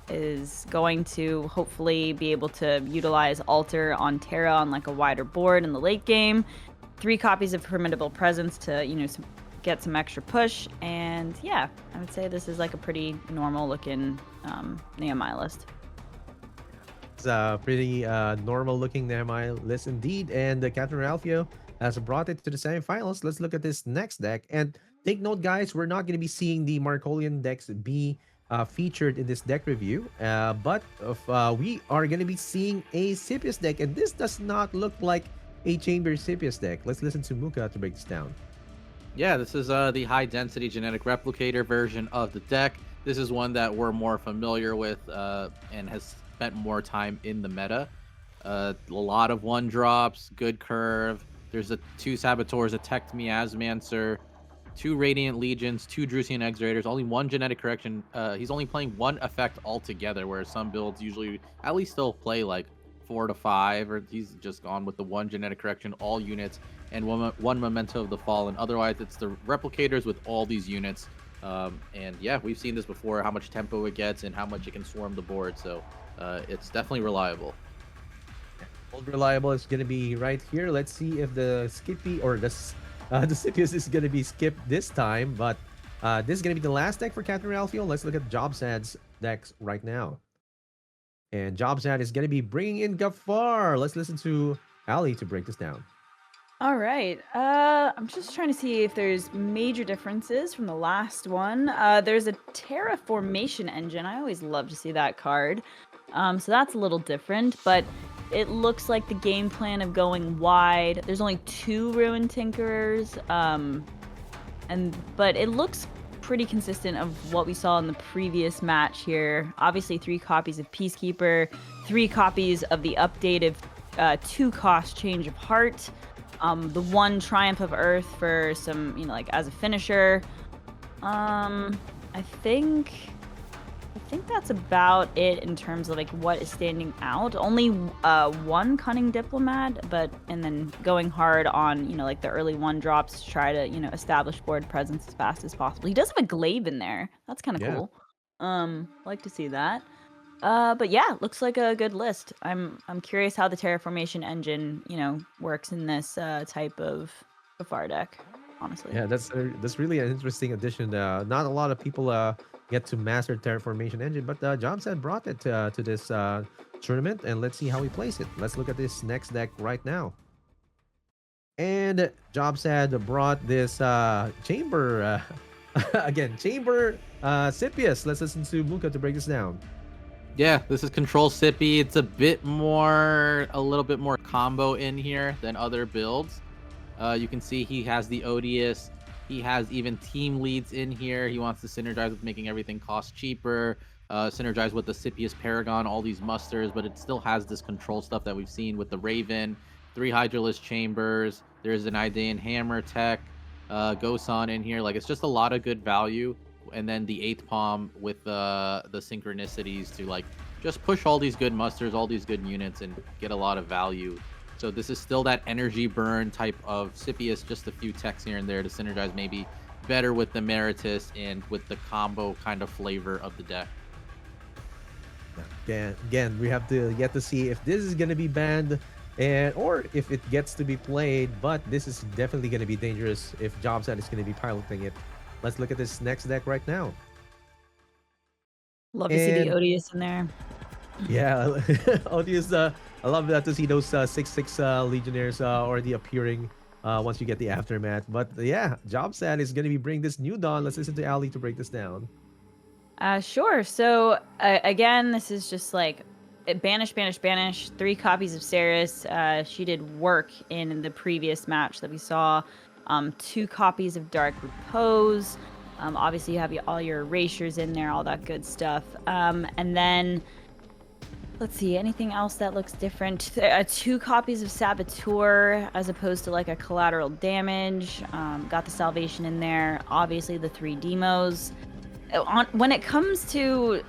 is going to hopefully be able to utilize Altar on Terra on like a wider board in the late game. 3 copies of Formidable Presence to get some extra push, and yeah, I would say this is like a pretty normal looking Nehemiah list. It's a pretty normal looking Nehemiah list indeed, and Captain Ralphio has brought it to the semifinals. Let's look at this next deck. And take note, guys, we're not going to be seeing the Markolian decks be featured in this deck review. But we are going to be seeing a Sipius deck, and this does not look like a Chamber Sipius deck. Let's listen to Muka to break this down. Yeah, this is the high density genetic replicator version of the deck. This is one that we're more familiar with and has spent more time in the meta. A lot of one drops, good curve. There's two Saboteurs, a Tech Miasmancer, two Radiant Legions, two Drusian Exorators, only one genetic correction. He's only playing one effect altogether, whereas some builds usually at least still play like 4 to 5, or he's just gone with the one genetic correction, all units, and one Memento of the Fallen. Otherwise, it's the replicators with all these units. And yeah, we've seen this before, how much tempo it gets and how much it can swarm the board. So it's definitely reliable. Old reliable is going to be right here. Let's see if the Skippy or the Sipius is going to be skipped this time. But this is going to be the last deck for CaptRalfio. Let's look at Jobsad's decks right now. And Jobsad is going to be bringing in Gafar. Let's listen to Ali to break this down. All right. I'm just trying to see if there's major differences from the last one. There's a terraformation engine. I always love to see that card. So that's a little different, but it looks like the game plan of going wide. There's only 2 Ruin Tinkerers, but it looks pretty consistent of what we saw in the previous match here. Obviously, 3 copies of Peacekeeper, 3 copies of the updated 2-cost Change of Heart, the 1 Triumph of Earth for some, like as a finisher. I think that's about it in terms of like what is standing out. Only 1 Cunning Diplomat, and then going hard on like the early 1 drops to try to establish board presence as fast as possible. He does have a glaive in there. That's kind of cool. Like to see that. But yeah, looks like a good list. I'm curious how the terraformation engine works in this type of Gafar deck. Honestly. Yeah, that's really an interesting addition. Not a lot of people get to master terraformation engine, but Jobsad brought it to this tournament, and let's see how he plays it. Let's look at this next deck right now. And Jobsad brought this chamber again, chamber Sipius. Let's listen to Muka to break this down. Yeah, this is Control Sippy. It's a little bit more combo in here than other builds. You can see he has the Odious. He has even team leads in here. He wants to synergize with making everything cost cheaper, synergize with the Sipius Paragon, all these musters, but it still has this control stuff that we've seen with the Raven, 3 Hydralisk Chambers. There's an Idaean Hammer tech, Gosan in here. Like, it's just a lot of good value. And then the 8th Palm with the synchronicities to like just push all these good musters, all these good units, and get a lot of value. So this is still that energy burn type of Sipius, just a few techs here and there to synergize maybe better with the Meritus and with the combo kind of flavor of the deck. Again, we have to yet to see if this is going to be banned or if it gets to be played, but this is definitely going to be dangerous if Jobsad is going to be piloting it. Let's look at this next deck right now. Love to see the Odious in there. Yeah, Odious. I love that to see those 6/6 Legionnaires already appearing once you get the aftermath. But yeah, Jobsad is going to be bringing this new Dawn. Let's listen to Ali to break this down. Sure. So again, this is just like banish, 3 copies of Ceres. She did work in the previous match that we saw. 2 copies of Dark Repose. Obviously, you have all your erasures in there, all that good stuff. And then, let's see, anything else that looks different? 2 copies of Saboteur as opposed to like a collateral damage. Got the Salvation in there. Obviously, the 3 demos. When it comes to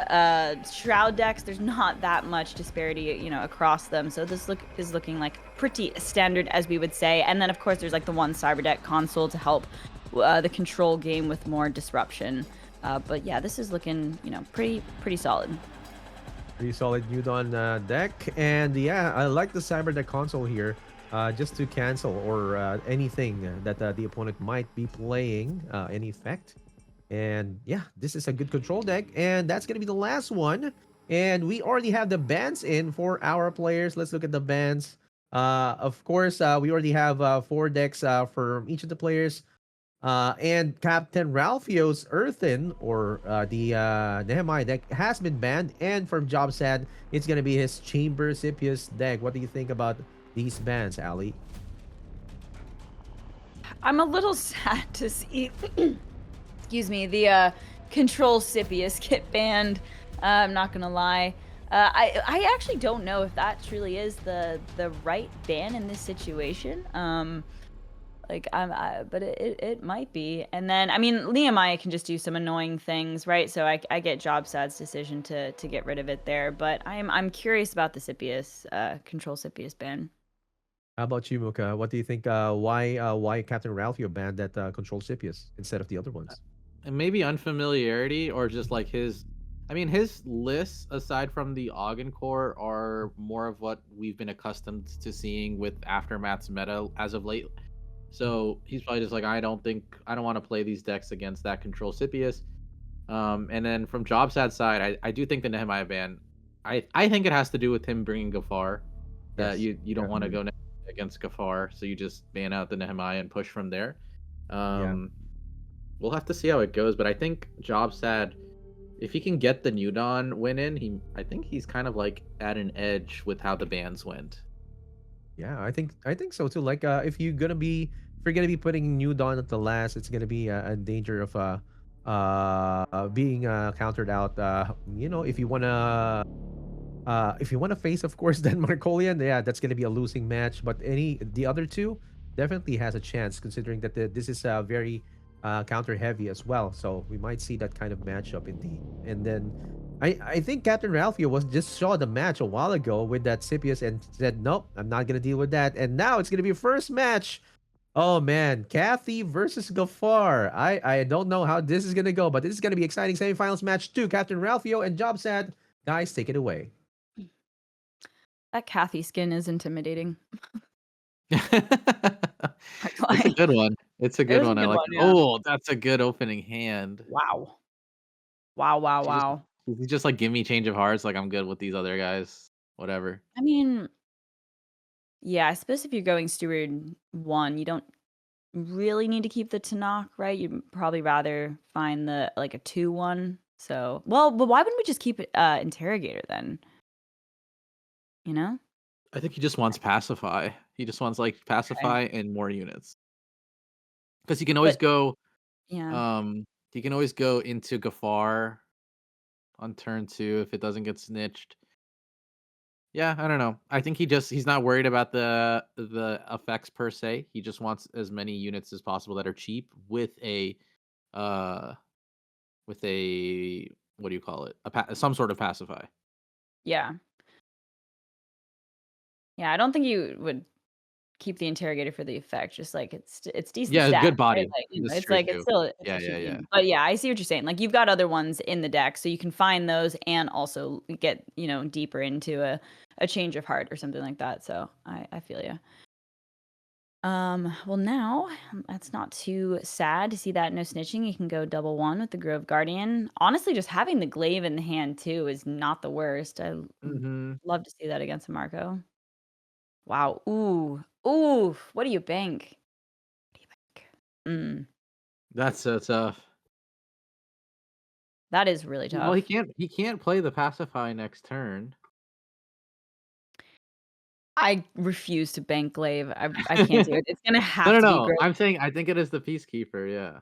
Shroud decks, there's not that much disparity, across them. So this is looking like pretty standard, as we would say. And then, of course, there's like the 1 Cyber Deck console to help the control game with more disruption. But yeah, this is looking, pretty solid. Pretty solid new Dawn deck. And yeah, I like the Cyber Deck console here. Just to cancel or anything that the opponent might be playing, any effect. And yeah, this is a good control deck, and that's gonna be the last one. And we already have the bans in for our players. Let's look at the bans. Of course, we already have 4 decks for each of the players. And Captain Ralphio's Earthen, or the Nehemiah deck, has been banned. And from Jobsad, it's going to be his Chamber Scipius deck. What do you think about these bans, Ali? I'm a little sad to see, excuse me, the Control Scipius get banned. I'm not gonna lie. I actually don't know if that truly is the right ban in this situation. But it might be. And then I mean, Nehemiah can just do some annoying things, right? So I get Jobsad's decision to get rid of it there. But I'm curious about the Scipius Control Scipius ban. How about you, Muka? What do you think? Why Captain Ralphio banned that Control Scipius instead of the other ones? And maybe unfamiliarity or just like his lists aside from the Ogden core are more of what we've been accustomed to seeing with Aftermath's meta as of late. So he's probably just like, I don't want to play these decks against that Control Scipius. And then from Jobsad's side, I do think the Nehemiah ban, I think it has to do with him bringing Gafar. That Yes. you don't want to go against Gafar, so you just ban out the Nehemiah and push from there. We'll have to see how it goes, but I think Jobsad, if he can get the New Dawn win in, I think he's kind of like at an edge with how the bans went. Yeah, I think so too. Like, if you're gonna be putting New Dawn at the last, it's gonna be a danger of being countered out. If you wanna face, of course, then Markolian, yeah, that's gonna be a losing match. But the other two definitely has a chance, considering that this is very counter heavy as well. So we might see that kind of matchup indeed. And then I think Captain Ralphio was just saw the match a while ago with that Scipius and said, nope, I'm not gonna deal with that. And now it's gonna be first match. Oh man, Kathy versus Gafar. I don't know how this is gonna go, but this is gonna be exciting semifinals match two. Captain Ralphio and Jobsad. Guys, take it away. That Kathy skin is intimidating. It's a good one. It's a It good is a one. I good like one, it. yeah. Oh, that's a good opening hand. Wow. Wow, wow, She just wow. she just like give me change of hearts. Like I'm good with these other guys. Whatever. I mean, yeah, I suppose if you're going Steward 1, you don't really need to keep the Tanakh, right? You'd probably rather find the like a 2-1. So, well, but why wouldn't we just keep it Interrogator then? You know? I think he just wants pacify. He just wants like Okay. pacify and more units. Because he can always But go yeah. he can always go into Gafar on turn 2 if it doesn't get snitched. Yeah, I don't know. I think he's not worried about the effects per se. He just wants as many units as possible that are cheap uh with a what do you call it? Some sort of pacify. Yeah. Yeah, I don't think you would keep the Interrogator for the effect, just like it's decent Yeah, stats, good right? body. Like, This is it's true like too. it's a Yeah, yeah, cheap yeah. unit. But yeah, I see what you're saying. Like you've got other ones in the deck, so you can find those and also get, deeper into a change of heart or something like that. So I feel you. Well now that's not too sad to see that no snitching. You can go double one with the Grove Guardian. Honestly, just having the glaive in the hand too is not the worst. I Mhm. love to see that against a Marco. Wow. Ooh. Ooh. What do you bank? What do you bank? Mm, That's so tough. that is really Well, tough. he can't play the pacify next turn. I refuse to bank glaive. I can't do it. It's gonna No, have no, to be no. great. I'm saying I think it is the Peacekeeper, yeah.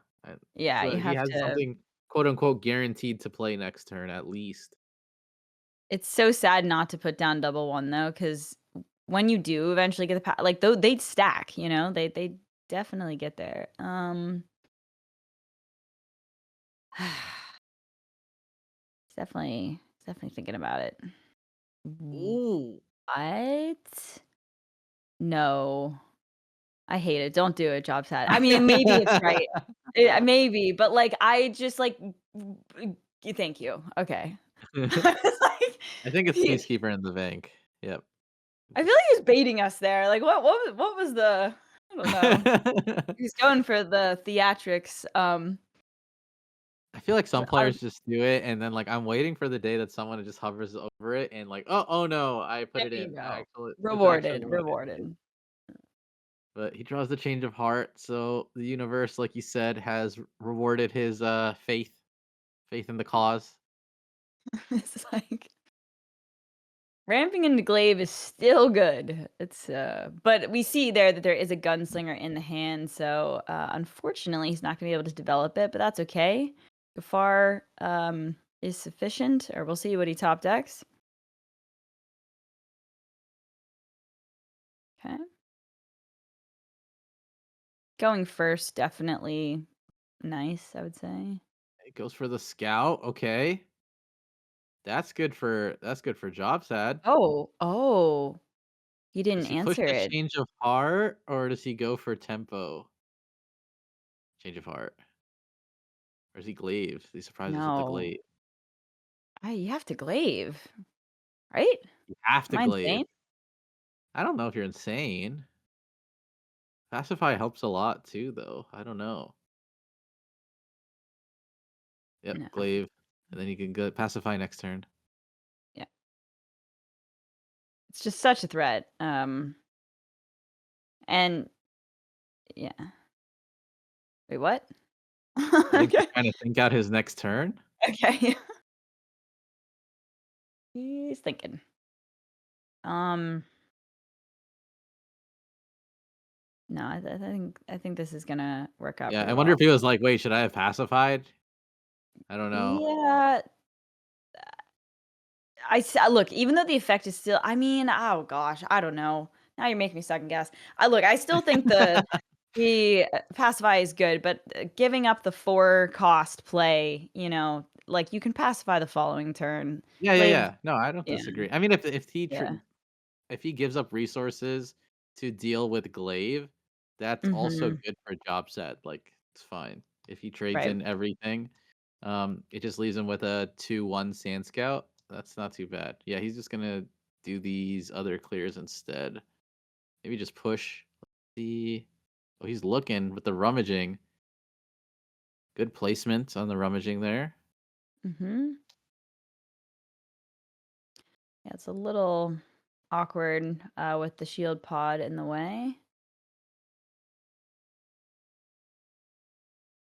Yeah, So you he have has to. something quote unquote guaranteed to play next turn at least. It's so sad not to put down double one though, because when you do eventually get the like though they'd stack. They definitely get there. It's definitely thinking about it. Ooh. What? No. I hate it. Don't do it, Jobsad. I mean, maybe it's right. Maybe, but, like, I just, like, thank you. Okay. Like, I think it's he Peacekeeper in the bank. Yep. I feel like he's baiting us there. Like, what was the I don't know. He's going for the theatrics, I feel like some but I players just do it, and then like I'm waiting for the day that someone just hovers over it and like, oh no, I put there it you in. go. It's actually Rewarded, what I did. rewarded. But he draws the change of heart, so the universe, like you said, has rewarded his faith in the cause. It's like ramping into glaive is still good. It's but we see there that there is a gunslinger in the hand, so unfortunately he's not gonna be able to develop it, but that's okay. Gafar is sufficient, or we'll see what he top decks. Okay. Going first, definitely nice, I would say. It goes for the scout. Okay, that's good for Jobsad. Oh, he didn't Does he push answer the it. change of heart or does he go for tempo? Change of heart. Or is he glaive? He surprised us with the No. glaive. You have to glaive, right? You have Am to I glaive. insane? I don't know if you're insane. Pacify helps a lot too, though. I don't know. Yep, No. glaive. And then you can go pacify next turn. Yeah. It's just such a threat. And yeah. Wait, what? You think he's Okay. trying to think out his next turn? Okay. He's thinking. Um, no, I think this is gonna work out Yeah, pretty I wonder well. if he was like, "Wait, should I have pacified?" I don't know. Yeah, look, even though the effect is still, I mean, oh gosh, I don't know. Now you're making me second guess. I still think the pacify is good, but giving up the 4 cost play, like you can pacify the following turn. Yeah, yeah, Glaive, yeah. No, I don't yeah, disagree. I mean, yeah. if he gives up resources to deal with glaive, that's also Mhm. good for job set. Like, it's fine. If he trades Right. in everything, it just leaves him with a 2-1 sand scout. That's not too bad. Yeah, he's just gonna do these other clears instead. Maybe just push. Let's see. Oh, he's looking with the rummaging. Good placement on the rummaging there. Mhm. Yeah, it's a little awkward, with the shield pod in the way.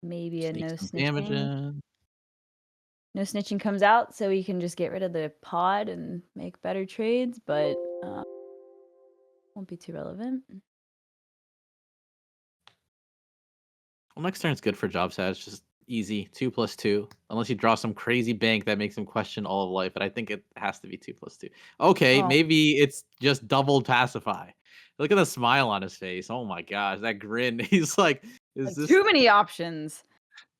Maybe a Sneak no some damage snitching. in. No snitching comes out, so we can just get rid of the pod and make better trades, but, won't be too relevant. Well, next turn's good for job stat. It's just easy. 2+2. Unless you draw some crazy bank that makes him question all of life. But I think it has to be 2+2. Okay, Oh, maybe it's just doubled pacify. Look at the smile on his face. Oh my gosh, that grin. He's like, is this too many options.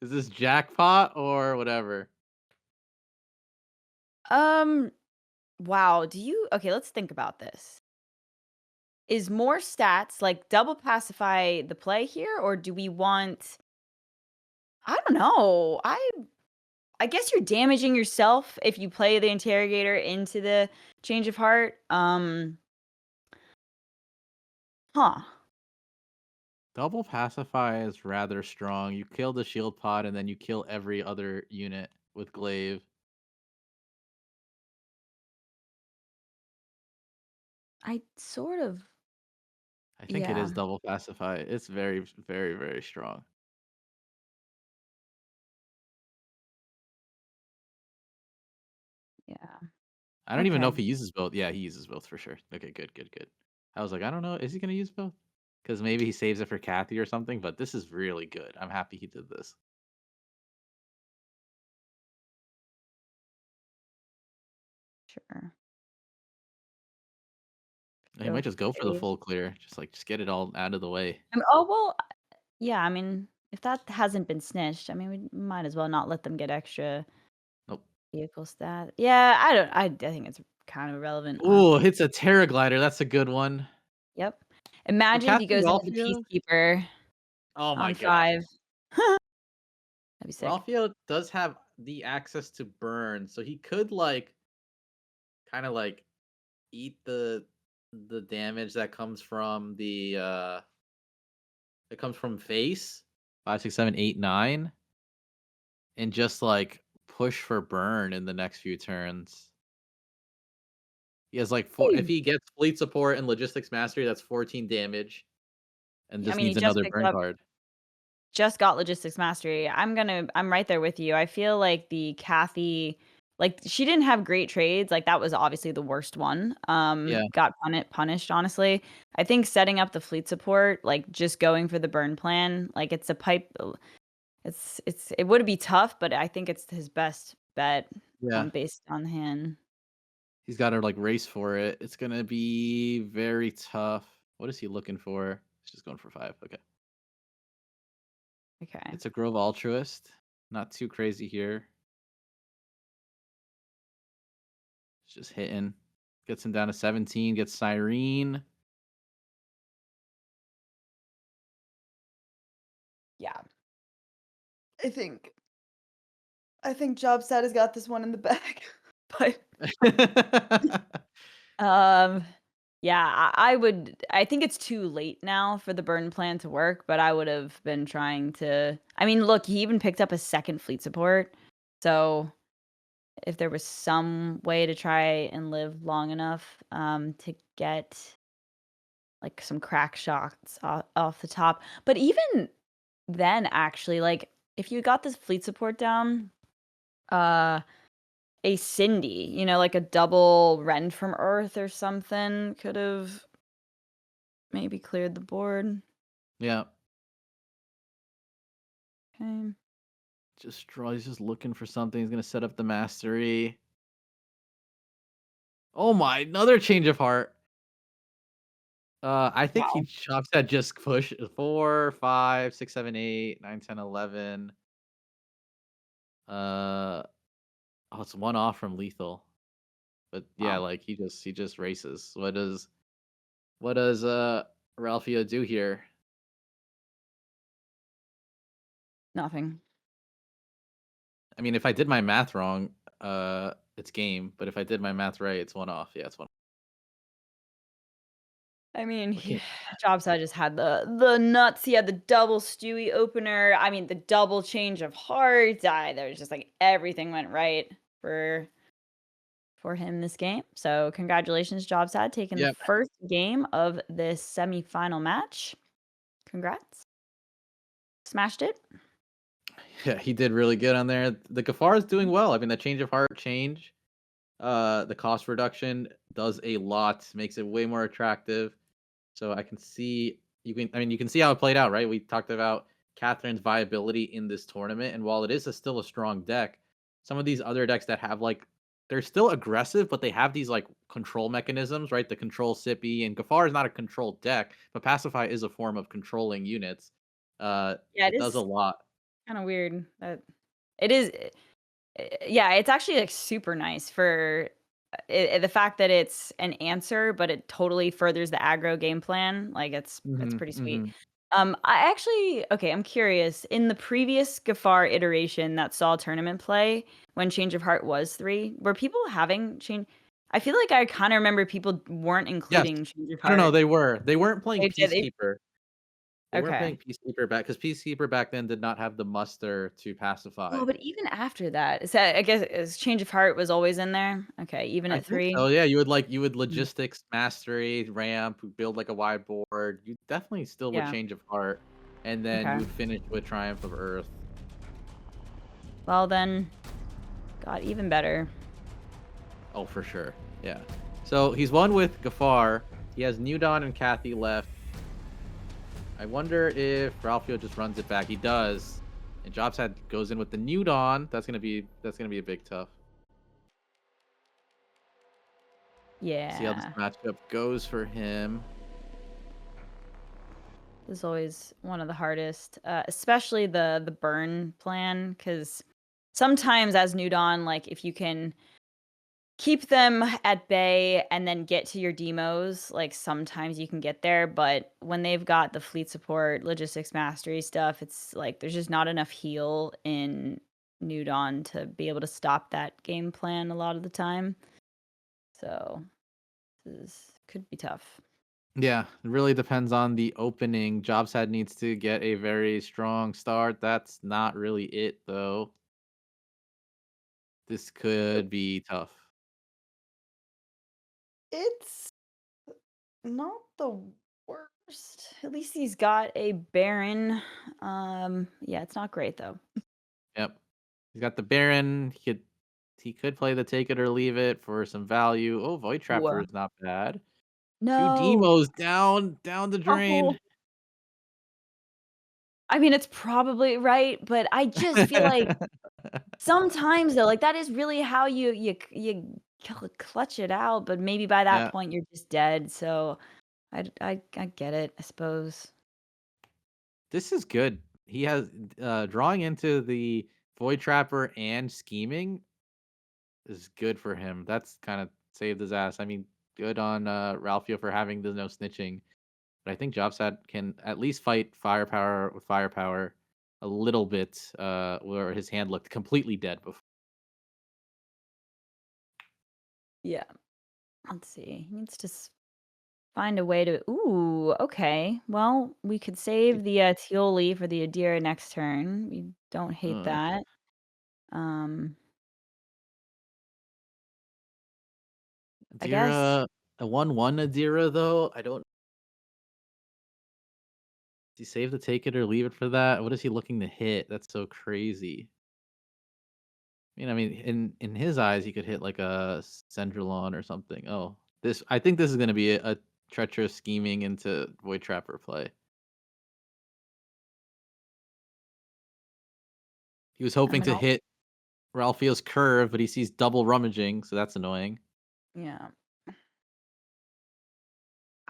is this jackpot or whatever? Um, wow, okay, let's think about this. Is more stats, like, double pacify the play here, or do we want, I don't know. I guess you're damaging yourself if you play the interrogator into the change of heart. Huh. Double pacify is rather strong. You kill the shield pod and then you kill every other unit with glaive. I sort of, I think it yeah, is double pacify. It's very, very, very strong. yeah. I don't even know Okay. if he uses both. Yeah, he uses both for sure. Okay, good, good, good. I was like, I don't know. Is he gonna use both? Because maybe he saves it for Kathy or something. But this is really good. I'm happy he did this. Sure. And he Go might just go for the save. full clear. Just get it all out of the way. Oh, well, yeah, I mean, if that hasn't been snitched, I mean, we might as well not let them get extra Nope. vehicle stat. Yeah, I think it's kind of irrelevant, Ooh, honestly. hits a Terraglider. That's a good one. Yep. So Imagine if he Captain goes into the Ralphio. Peacekeeper Oh my on god. 5. That'd be sick. Ralphio does have the access to burn, so he could like kind of like eat the damage that comes from face 5, 6, 7, 8, 9, and just like push for burn in the next few turns. He has like four. If Hey. he gets fleet support and logistics mastery, that's 14 damage. and I just mean, he needs just another picked burn up card. just got logistics mastery. I'm right there with you. I feel like the Kathy, like she didn't have great trades. Like that was obviously the worst one. Yeah, Got punished, honestly. I think setting up the fleet support, like just going for the burn plan, like it's a pipe. It would be tough, but I think it's his best bet, yeah. based on the hand. He's got to like race for it. It's gonna be very tough. What is he looking for? He's just going for 5. Okay. Okay. It's a Grove Altruist. Not too crazy here. It's just hitting. Gets him down to 17. Gets Cyrene. Yeah. I think I think Jobsad has got this one in the bag. But um yeah, I think it's too late now for the burn plan to work, but I would have been trying to I mean, look, he even picked up a second fleet support. So if there was some way to try and live long enough to get like some crack shots off the top. But even then actually, like if you got this fleet support down, uh a Cindy, like a double rend from Earth or something could have maybe cleared the board. Yeah. Okay. Just draw. He's just looking for something. He's gonna set up the mastery. Oh my! Another change of heart. I think he Wow. chops at just push 4, 5, 6, 7, 8, 9, 10, 11. Oh, it's one off from lethal. But yeah, Wow. like he just races. What does Ralphio do here? Nothing. I mean, if I did my math wrong, it's game. But if I did my math right, it's one off. Yeah, it's one. I mean, What can Jobside just had the nuts. He had the double Stewie opener. I mean, the double change of heart. There was just like everything went right for him this game. So congratulations, Jobsad, taking the Yep. first game of this semifinal match. Congrats. Smashed it. Yeah, he did really good on there. The Gafar is doing well. I mean, the change of heart change, the cost reduction does a lot, makes it way more attractive. So I can see you can see how it played out, right? We talked about Catherine's viability in this tournament, and while it is still a strong deck, some of these other decks that have like they're still aggressive, but they have these like control mechanisms, right? The control Sippy and Gafar is not a control deck, but Pacify is a form of controlling units. Yeah, it It does a is lot. kind of weird that it is. Yeah, it's actually like super nice for the fact that it's an answer, but it totally furthers the aggro game plan. Like it's Hmm. pretty sweet. Hmm. I actually okay. I'm curious. In the previous Gafar iteration that saw tournament play, when Change of Heart was 3, were people having change? I feel like I kind of remember people weren't Yes. including Change of I don't know. Heart. They weren't playing They did. Peacekeeper. They weren't Okay. playing Peacekeeper back because Peacekeeper back then did not have the muster to pacify. Oh, but even after that, is that I guess is Change of Heart was always in there? Okay, even I at think 3? so. Yeah, you would Mm, logistics mastery ramp, build like a wide board. You definitely still would yeah, change of heart, and then you okay. would finish with Triumph of Earth. Well then, got even better. Oh, for sure. Yeah. So he's won with Gafar. He has New Dawn and Kathy left. I wonder if Ralphio just runs it back. He does. And Jobsad goes in with the New Dawn. That's gonna be a big tough. See how this Yeah. matchup goes for him. This is always one of the hardest, especially the burn plan, because sometimes as New Dawn, like if you can keep them at bay and then get to your demos, like sometimes you can get there, but when they've got the fleet support, logistics mastery stuff, it's like there's just not enough heal in New Dawn to be able to stop that game plan a lot of the time. So this could be tough. Yeah, it really depends on the opening. Jobsad needs to get a very strong start. That's not really it, though. This could be tough. It's not the worst. At least he's got a Baron. Yeah, it's not great though. Yep. He's got the Baron. He could play the take it or leave it for some value. Oh, Void Trapper Ooh, is not bad. Two no. demos down the Oh. drain. I mean, it's probably right, but I just feel like sometimes though, like that is really how you clutch it out. But maybe by that Yeah. point you're just dead. So I get it, I suppose. This is good. He has drawing into the Void Trapper and scheming is good for him. That's kind of saved his ass. I mean, good on Ralphio for having the no snitching. But I think Jobsad can at least fight firepower with firepower a little bit, where his hand looked completely dead before. Yeah. Let's see. He needs to find a way to. Ooh, okay. Well, we could save the Tioli for the Adira next turn. We don't hate Uh, that. Um, I guess. Adira, a 1/1 Adira though. I don't. Does he save the take it or leave it for that? What is he looking to hit? That's so crazy. I mean, in his eyes, he could hit like a Centralon or something. Oh, this. I think this is going to be a treacherous scheming into Void Trapper play. He was I hoping mean, to hit Ralphio's curve, but he sees double rummaging, so that's annoying. yeah.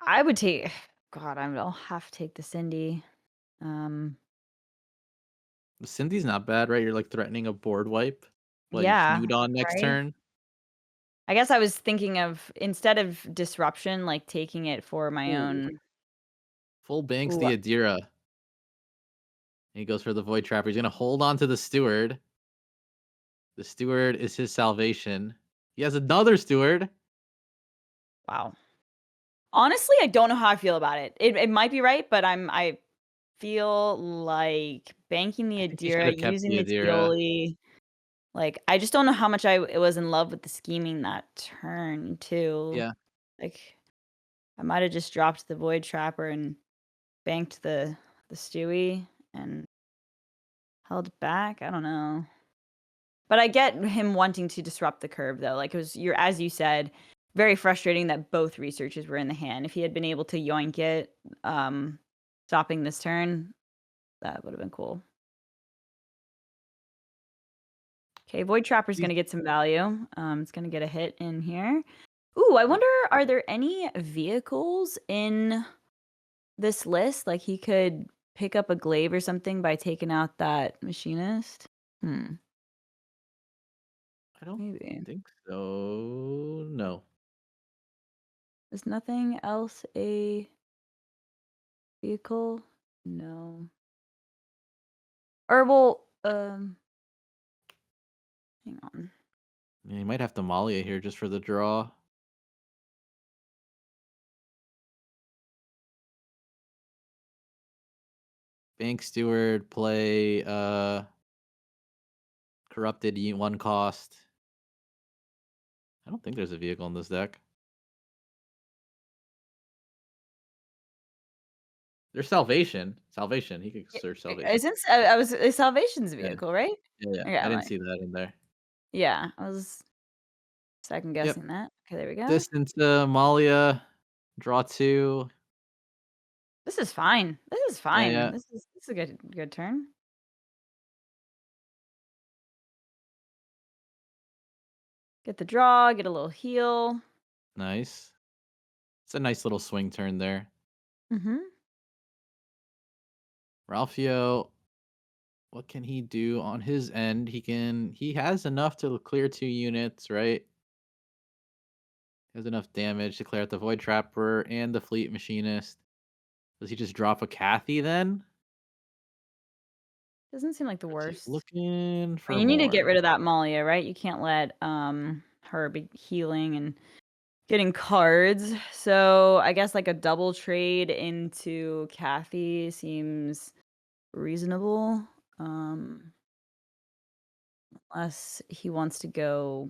I would take. God, I'll have to take the Cindy. Um, Cindy's not bad, right? You're like threatening a board wipe. What you yeah, snoot on next right? turn? I guess I was thinking of instead of disruption, like taking it for my Ooh. own. Full banks Ooh, the Adira. He goes for the Void Trapper. He's gonna hold on to the Steward. The Steward is his salvation. He has another Steward. wow. Honestly, I don't know how I feel about it. It might be right, but I feel like banking I the think he should Adira, have kept using the the Adira. Tioli. Like, I just don't know how much I was in love with the scheming that turn too. Yeah. Like, I might have just dropped the Void Trapper and banked the Stewie and held back. I don't know. But I get him wanting to disrupt the curve though. Like it was you're as you said, very frustrating that both researches were in the hand. If he had been able to yoink it, um, stopping this turn, that would have been cool. Okay, Void Trapper's He's- gonna get some value. It's gonna get a hit in here. Ooh, I wonder, are there any vehicles in this list? Like he could pick up a glaive or something by taking out that machinist? Hmm, I don't maybe. think so. No. Is nothing else a vehicle? No. Or well, hang on. Yeah, he might have to Malia here just for the draw. Bank Steward, play corrupted one cost. I don't think there's a vehicle in this deck. There's Salvation. Salvation. He could search Salvation. Isn't I was a Salvation's Yeah. vehicle, right? Yeah, yeah. Okay, I I'm didn't like, see that in there. yeah, I was second Yep. guessing that. Okay, there we go. Distance to Malia. Draw two. This is fine. This is Yeah, fine. yeah. This is a good turn. Get the draw, get a little heal. Nice. It's a nice little swing turn there. Mm-hmm. Ralphio, what can he do on his end? He has enough to clear 2 units, right? Has enough damage to clear out the Void Trapper and the Fleet Machinist. Does he just drop a Kathy then? Doesn't seem like the Or is he worst. looking But for you need to get more? rid of that Malia, right? You can't let her be healing and getting cards. So I guess like a double trade into Kathy seems reasonable. Um, unless he wants to go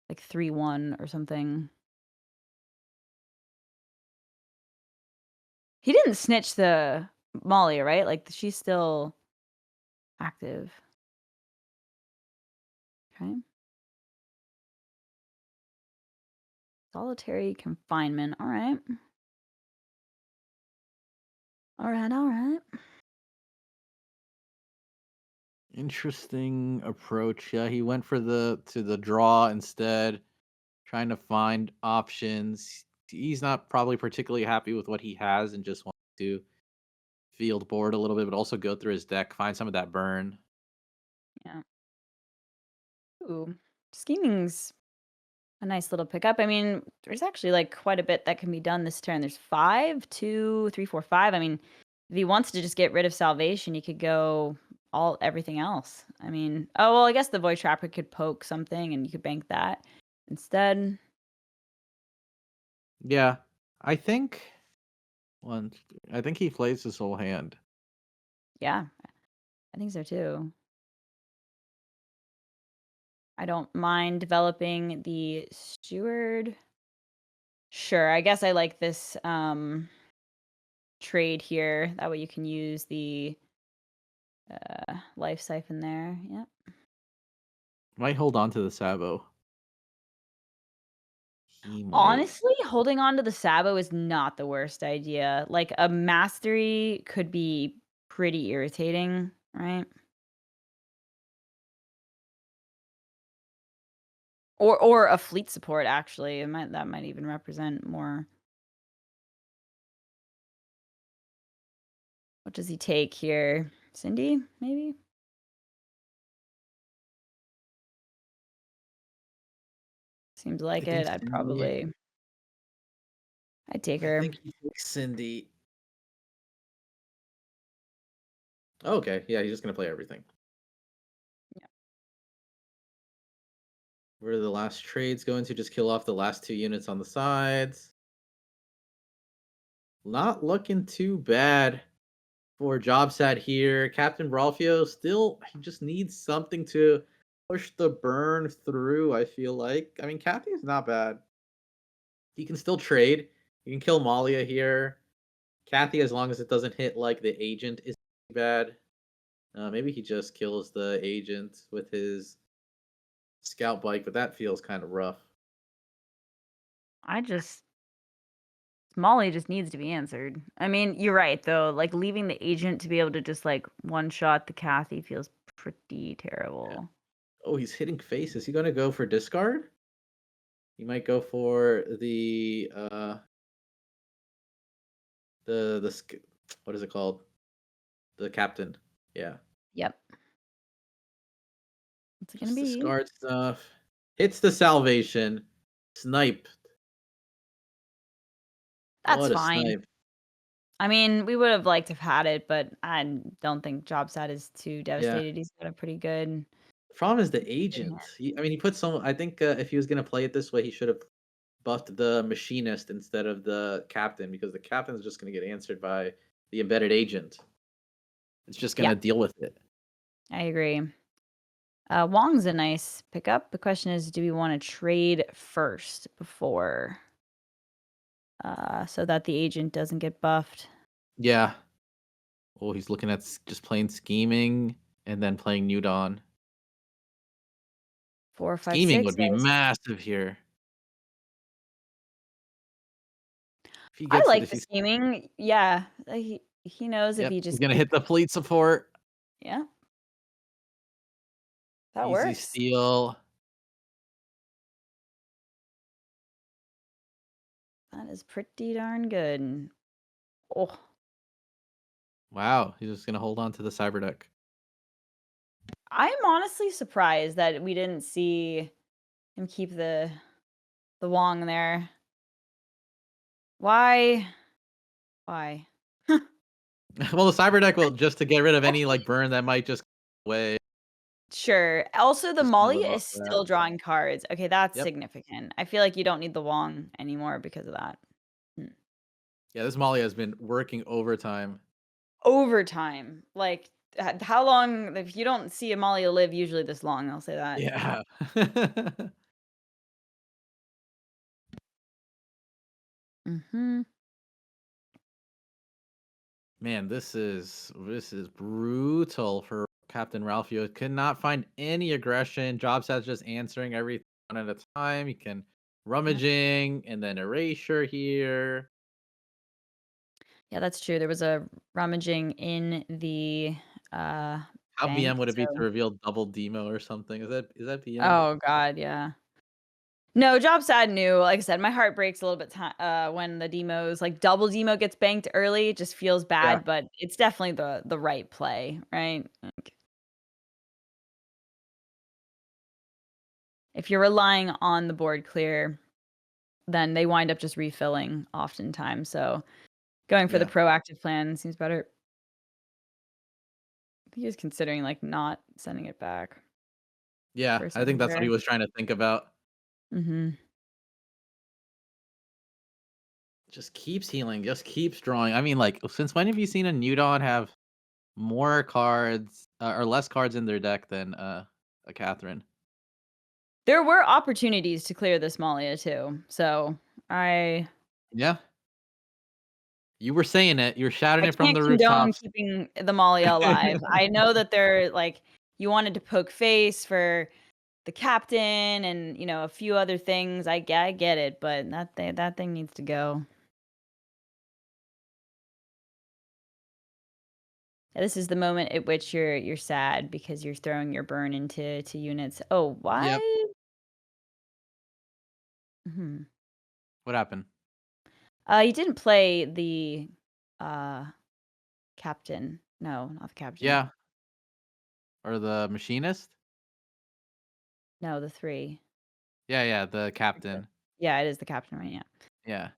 like 3-1 or something. He didn't snitch the Molly, right? Like, she's still active. Okay. Solitary confinement. All right. All right, all right. Interesting approach. Yeah, he went for the draw instead, trying to find options. He's not probably particularly happy with what he has and just wants to field board a little bit, but also go through his deck, find some of that burn. Yeah. Ooh. Scheming's a nice little pickup. I mean, there's actually like quite a bit that can be done this turn. There's 5, 2, 3, 4, 5. I mean, if he wants to just get rid of salvation, he could go everything else. I mean, oh well, I guess the void trapper could poke something and you could bank that instead. Yeah, I think one. I think he plays his whole hand. Yeah, I think so too. I don't mind developing the steward. Sure, I guess I like this trade here. That way you can use the life siphon there. Yep. Might hold on to the Sabo. He might. Honestly, holding on to the Sabo is not the worst idea. Like a mastery could be pretty irritating, right? Or a fleet support actually. That might even represent more. What does he take here? Cindy, maybe? Seems like I think it. I'd Cindy. probably I'd take I her. think he takes Cindy. Okay, yeah, he's just gonna play everything. Yeah. Where do the last trades go into? Just kill off the last 2 units on the sides. Not looking too bad for Jobsad here. CaptRalfio still, he just needs something to push the burn through, I feel like. I mean, Kathy is not bad. He can still trade. You can kill Malia here. Kathy, as long as it doesn't hit like the agent, is bad. Maybe he just kills the agent with his scout bike, but that feels kind of rough. I just Molly just needs to be answered. I mean, you're right though. Like leaving the agent to be able to just like one shot the Kathy feels pretty Yeah. terrible. Oh, he's hitting face. Is he gonna go for discard? He might go for what is it called? The captain. Yeah. Yep. What's it gonna Just be? discard stuff. Hits the salvation. Snipe. That's What a fine. snipe. I mean, we would have liked to have had it, but I don't think Jobsad is too Yeah. devastated. He's got a pretty good. The problem is the agent. I mean, he put some. I think if he was gonna play it this way, he should have buffed the machinist instead of the captain because the captain is just gonna get answered by the embedded agent. It's just Yeah, gonna deal with it. I agree. Wong's a nice pickup. The question is, do we want to trade first before, so that the agent doesn't get buffed? Yeah. Oh, he's looking at just playing scheming and then playing New Dawn. 4, 5, Scheming 6. would be massive here. If he I gets it, like if the he's scheming. Yeah, he knows if yep, he he's just gonna keeps. hit the fleet support. Yeah, that Easy works. steal. That is pretty darn good. Oh, Wow, he's just gonna hold on to the cyber deck. I'm honestly surprised that we didn't see him keep the Wong there. Why? Why? Well, the cyber deck will just to get rid of any like burn that might just go away. Sure. Also, the Just gonna Molly live off is that. still drawing cards. Okay, that's Yep. significant. I feel like you don't need the Wong anymore because of that. Hmm. Yeah, this Molly has been working overtime. Overtime. Like, how long? If you don't see a Molly live usually this long, I'll say that. Yeah. Mm-hmm. Man, this is brutal for Captain Ralphio. Could not find any aggression. Jobsad's just answering everything one at a time. He can Yep. rummaging and then erasure here. Yeah, that's true. There was a rummaging in the uh, How bank. BM would it be to So, reveal double demo or something? Is that BM? oh god, yeah. No, Jobsad knew. Like I said, my heart breaks a little bit when the demos, like double demo gets banked early. It just feels Yeah. bad, but it's definitely the right play, right? Like, if you're relying on the board clear, then they wind up just refilling oftentimes. So going for the Yeah. proactive plan seems better. I think he was considering like not sending it back Yeah. for a I think second that's what he there. was trying to think about. Mm-hmm. Just keeps healing, just keeps drawing. I mean, like, since when have you seen a Newton have more cards or less cards in their deck than a Catherine? There were opportunities to clear this Malia too. So I Yeah. You were saying it. You were shouting I it from can't the condone rooftops. keeping the Malia alive. I know that they're like you wanted to poke face for the captain and a few other things. I get it, but that thing needs to go. This is the moment at which you're sad because you're throwing your burn into units. Oh, why? Yep. Mhm. What happened? You didn't play the uh captain. No, not the captain. Yeah. Or the machinist? No, the 3. Yeah, yeah, the Okay. captain. Yeah, it is the captain, right? Yeah. Yeah.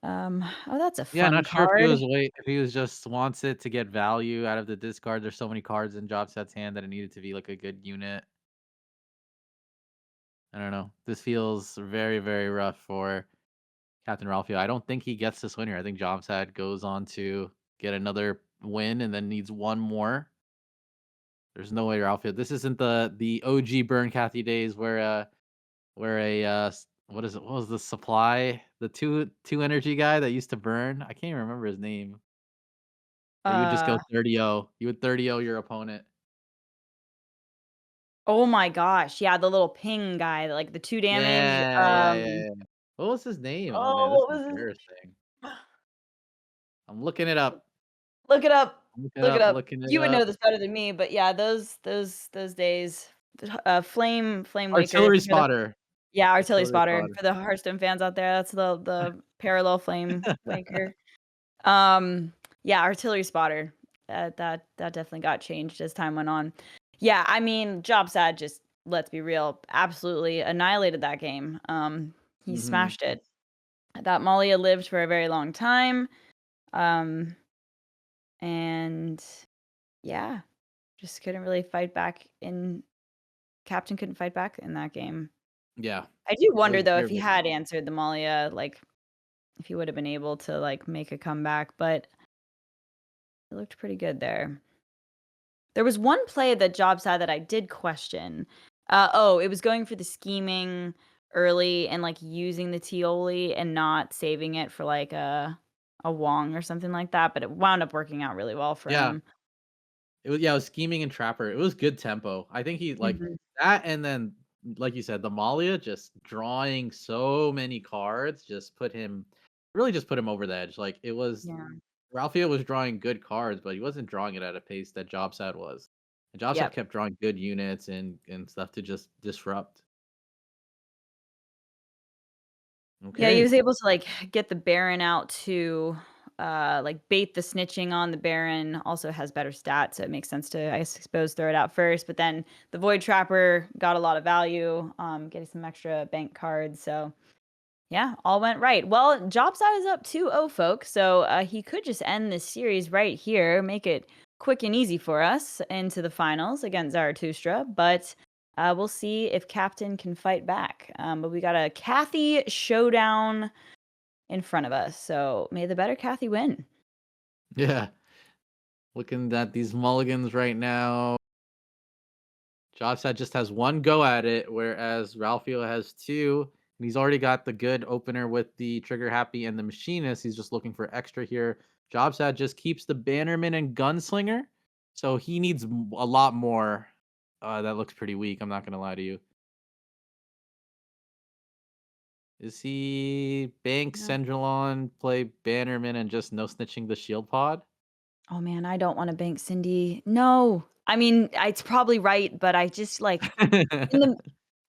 Oh, that's a Yeah, fun not sure if he card. was if he was just wants it to get value out of the discard. There's so many cards in Jobsad's hand that it needed to be like a good unit. I don't know. This feels very, very rough for Captain Ralphio. I don't think he gets this winner. I think Jobsad goes on to get another win and then needs one more. There's no way Ralphio. This isn't the OG Burn Kathy days where what is it? What was the supply? The two energy guy that used to burn. I can't even remember his name. Where you would just go Uh 30-0. You would 30-0 your opponent. oh my gosh. Yeah, the little ping guy, like the 2 damage. Yeah, yeah, yeah, yeah. What was his name? Oh man, this Oh, is what was his embarrassing. I'm looking it up. Look it up. I'm looking it Look it up, up. looking it You would know up. this better than me, but yeah, those days. Flame Waker Artillery for the spotter. yeah, Artillery Artillery Spotter spotter. for the Hearthstone fans out there. That's the parallel Flame Waker. Um, yeah, Artillery Spotter. That definitely got changed as time went on. Yeah, I mean, Jobsad just let's be real, absolutely annihilated that game. He Mhm. smashed it. That Malia lived for a very long time. Um, and yeah, just couldn't really fight back in Captain couldn't fight back in that game. Yeah. I do It wonder was though if very, he very had answered the Malia, like if he would have been able to like make a comeback, but it looked pretty good there. There was one play that Jobs had that I did question. It was going for the scheming early and like using the Tioli and not saving it for like a Wong or something like that, but it wound up working out really well for yeah. him. It was scheming and trapper. It was good tempo. I think he like Mhm. that and then like you said, the Malia just drawing so many cards just put him over the edge. Like it was Yeah. Ralphio was drawing good cards, but he wasn't drawing it at a pace that Jobsad was. And Jobsad Yep. kept drawing good units and stuff to just disrupt. Yeah, he Okay. was able to, like, get the Baron out to, like, bait the snitching on the Baron, also has better stats, so it makes sense to, I suppose, throw it out first, but then the Void Trapper got a lot of value, getting some extra bank cards, so yeah, all went right. Well, Jobside is up 2-0, folks, so, he could just end this series right here, make it quick and easy for us into the finals against Zaratustraa, but, we'll see if Captain can fight back. But we got a Kathy showdown in front of us, so may the better Kathy win. Yeah. Looking at these mulligans right now. Jobsad just has one go at it, whereas Ralphio has two. And he's already got the good opener with the Trigger Happy and the Machinist. He's just looking for extra here. Jobsad just keeps the Bannerman and Gunslinger, so he needs a lot more. That looks pretty weak. I'm not gonna lie to you. Is he Bank No. Sendrillon, play Bannerman, and just no snitching the shield pod? Oh man, I don't want to bank Cindy. No. I mean, it's probably right, but I just like in the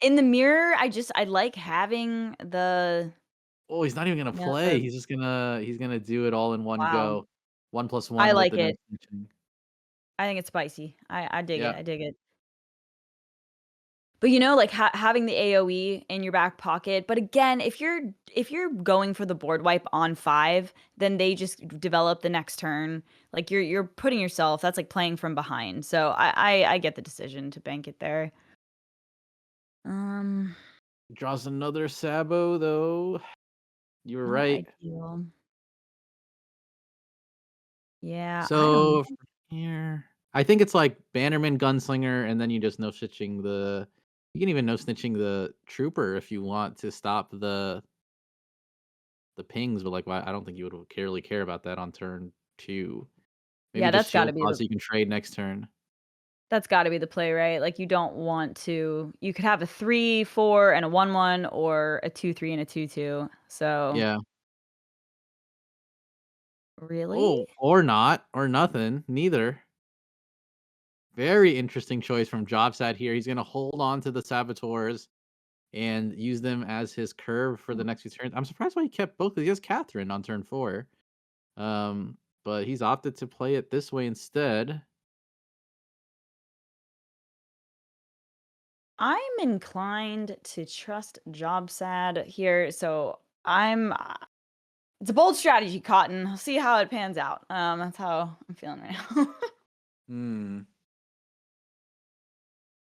in the mirror, I like having the Oh, he's not even gonna play. the He's gonna do it all in one wow. go. One plus I one with like the no it. snitching. I think it's spicy. I dig it. Yeah. I dig it. But, like, having the AoE in your back pocket but again, if you're going for the board wipe on 5, then they just develop the next turn. Like, you're putting yourself that's like playing from behind. So I get the decision to bank it there. Um, Draws another Sabo though. You were not right. ideal. Yeah, I don't So know. from here, I think it's like Bannerman, Gunslinger, and then you just no snitching the. You can even no snitching the trooper if you want to stop the pings, but like why I don't think you would really care about that on turn 2. Maybe Yeah, just that's gotta shield be pause the so you can trade next turn. that's gotta be the play, right? Like, you don't want to you could have a 3-4 and a 1-1 or a 2-3 and a 2-2. So, Yeah. really? Oh, or not, or nothing, neither. Very interesting choice from Jobsad here. He's gonna hold on to the Saboteurs and use them as his curve for the next few turns. I'm surprised why he kept both. 'Cause he has Catherine on turn 4. But he's opted to play it this way instead. I'm inclined to trust Jobsad here, so it's a bold strategy, Cotton. I'll see how it pans out. That's how I'm feeling right now. Hmm.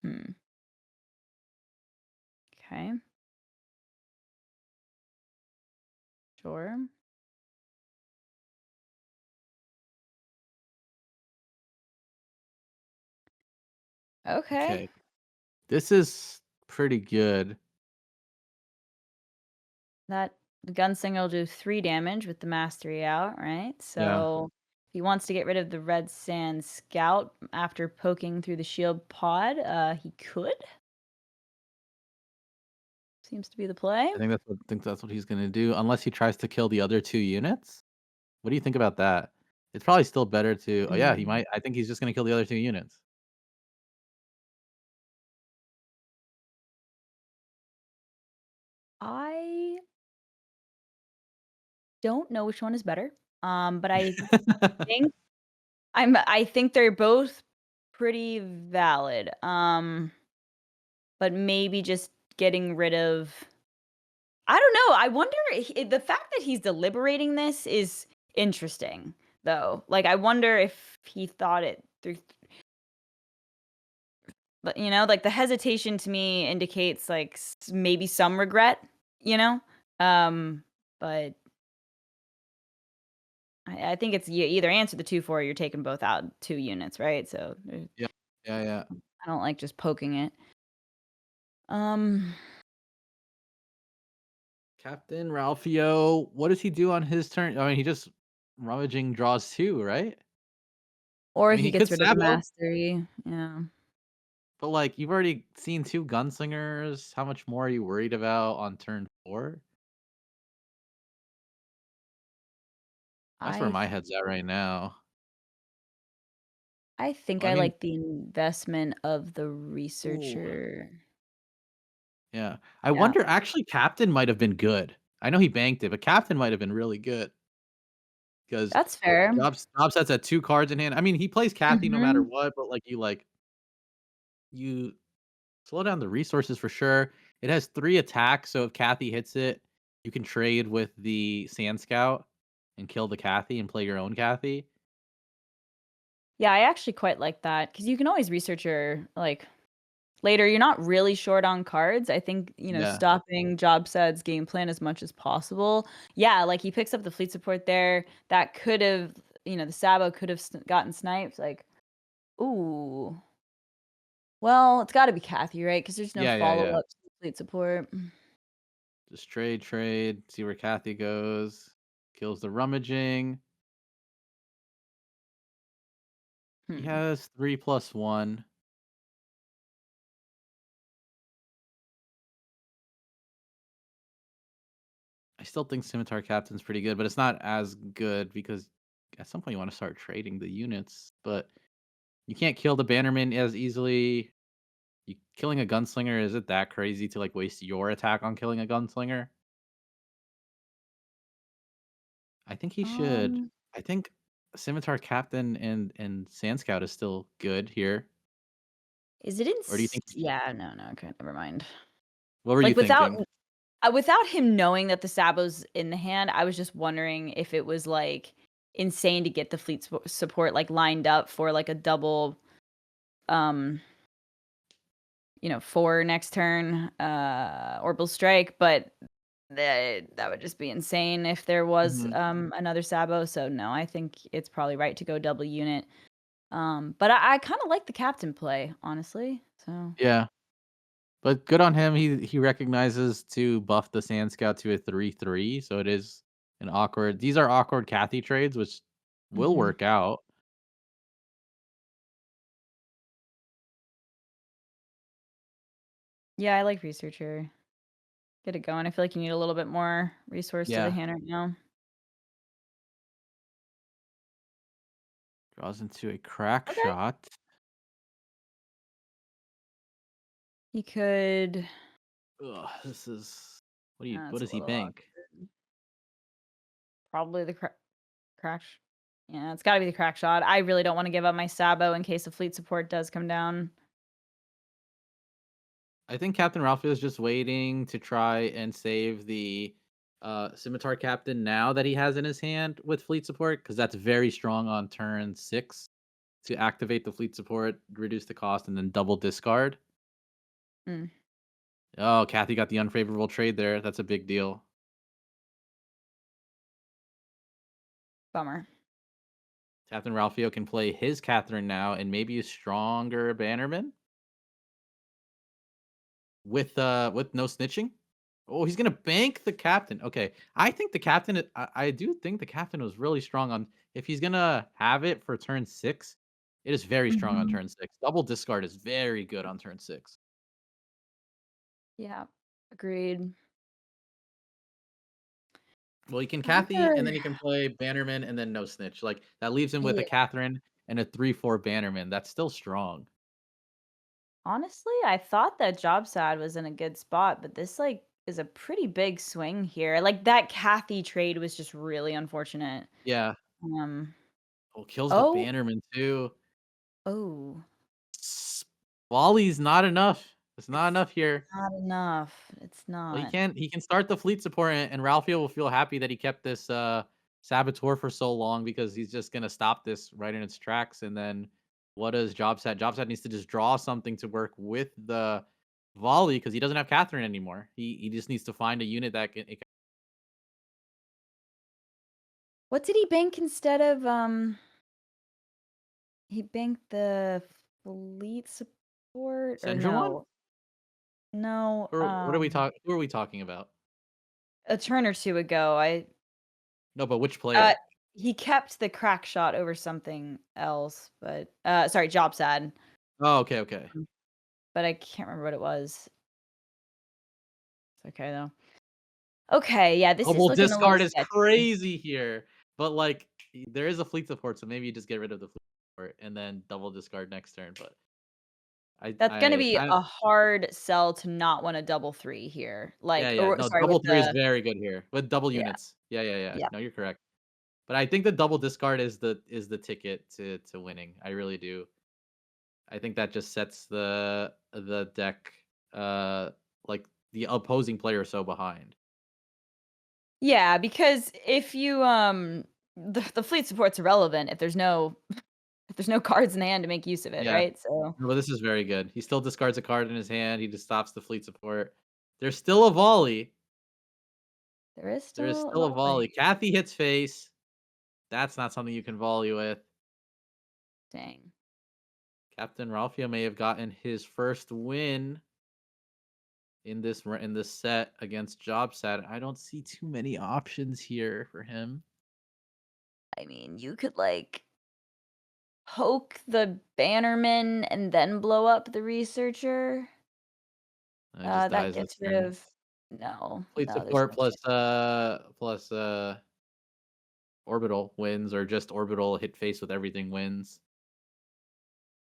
Hmm. Okay. Sure. Okay. Okay. This is pretty good. That the gunslinger will do 3 damage with the mastery out, right? Yeah. So if he wants to get rid of the red sand scout after poking through the shield pod, he could. Seems to be the play. I think that's what he's gonna do, unless he tries to kill the other 2 units. What do you think about that? It's probably still better to. Oh yeah, he Mm. might. I think he's just gonna kill the other 2 units. I don't know which one is better. But think I think they're both pretty valid. But maybe just getting rid of I don't know. I wonder the fact that he's deliberating this is interesting though. Like I wonder if he thought it through but like the hesitation to me indicates like maybe some regret, you know? But I think it's you either answer the 2-4 or you're taking both out 2 units, right? So Yeah. Yeah, yeah. I don't like just poking it. Um, CaptRalfio, what does he do on his turn? I mean, he just rummaging draws 2, right? or I mean, he he could gets rid of the Sabo, mastery. Yeah. but, like, you've already seen 2 gunslingers. How much more are you worried about on turn 4? That's where I my head's at right now. I think I I mean, like the investment of the ooh, researcher. yeah. I Yeah, wonder actually, Captain might have been good. I know he banked it, but Captain might have been really good because that's fair. Jobsad's at 2 cards in hand. I mean, he plays Kathy no matter Mhm. what, but, you slow down the resources for sure. It has 3 attacks, so if Kathy hits it, you can trade with the Sand Scout and kill the Kathy and play your own Kathy. Yeah, I actually quite like that because you can always research your like later. You're not really short on cards. I think Yeah. stopping Jobsad's game plan as much as possible. Yeah, like he picks up the fleet support there. That could have the Sabo could have gotten sniped. Like, ooh, well, it's got to be Kathy, right? Because there's no Yeah, yeah, follow yeah. up to the fleet support. Just trade, see where Kathy goes. Kills the rummaging. He Hmm. has 3+1. I still think Scimitar Captain's pretty good, but it's not as good because at some point you want to start trading the units, but you can't kill the Bannerman as easily. Killing a gunslinger, is it that crazy to like waste your attack on killing a gunslinger? I think he should. Um, I think Scimitar Captain and Sand Scout is still good here. is it in? Or do you think Yeah, no, no. Okay, never mind. what were you Like thinking? without him knowing that the Sabo's in the hand, I was just wondering if it was like insane to get the fleet support like lined up for like a double, um, 4 next turn, orbital strike, but that would just be insane if there was Mhm. another Sabo. So no, I think it's probably right to go double unit. But I kind of like the captain play, honestly. So Yeah. But good on him. He recognizes to buff the Sand Scout to a 3/3, so it is an awkward. These are awkward Kathy trades, which will hmm work out. yeah, I like researcher. Get it going. I feel like you need a little bit more resource to the Yeah. hand right now. Draws into a crack Okay. shot. He could. Ugh, this is what It's a does he little bank? probably the crack. Yeah, it's got to be the crack shot. I really don't want to give up my Sabo in case the fleet support does come down. I think Captain Ralphio is just waiting to try and save the Scimitar Captain now that he has in his hand with fleet support, because that's very strong on turn 6 to activate the fleet support, reduce the cost, and then double discard. Mm, Oh, Kathy got the unfavorable trade there. That's a big deal. bummer. Captain Ralphio can play his Catherine now and maybe a stronger Bannerman with no snitching. Oh, he's gonna bank the captain. Okay, I think the captain. I do think the captain was really strong on. If he's gonna have it for turn 6, it is very strong on hmm turn 6. Double discard is very good on turn 6. Yeah, agreed. Well, he can I Kathy, and wonder. then he can play Bannerman, and then no snitch. Like that leaves him with a Yeah, Catherine and a 3/4 Bannerman. That's still strong. honestly, I thought that Jobsad was in a good spot, but this like is a pretty big swing here. Like that Kathy trade was just really unfortunate. Yeah. Um. Oh, kills the Oh. Bannerman too. Oh. S- Volley's not enough. It's not It's enough here. not enough. It's Well, not. he can start the fleet support, and Ralphio will feel happy that he kept this saboteur for so long because he's just gonna stop this right in its tracks. And then what does Jobsad? Jobsad needs to just draw something to work with the volley because he doesn't have Catherine anymore. He just needs to find a unit that can. What did he bank instead of he banked the fleet support or Sendra one? no? No, Or what are we talking? Who are we talking about? a turn or two ago, No, but which uh player? he kept the crack shot over something else, but sorry, Jobsad. Oh, okay, okay. But I can't remember what it was. It's okay though. Okay, yeah, this is Double looking a little discard is sketchy. crazy here, but like there is a fleet support, so maybe you just get rid of the fleet support and then double discard next turn. But That's gonna be I a hard sell to not want a double 3 here. yeah, Like yeah, or no, sorry, with double three is the very good here with double yeah, units. Yeah, yeah, yeah. yeah. No, you're correct. But I think the double discard is the ticket to winning. I really do. I think that just sets the deck like the opposing player so behind. Yeah, because if you the fleet support's irrelevant if there's no cards in the hand to make use of it, Yeah. right? So No, but this is very good. He still discards a card in his hand. He just stops the fleet support. There's still a volley. there is There is still a still a volley. volley. Kathy hits face. That's not something you can volley with. Dang. Captain Ralphio may have gotten his first win in this set against Jobsad. I don't see too many options here for him. I mean, you could like poke the Bannerman and then blow up the Researcher. It just That dies this gets rid turn. of no, Fleet no, there's support no plus chance. orbital wins, or just orbital hit face with everything wins.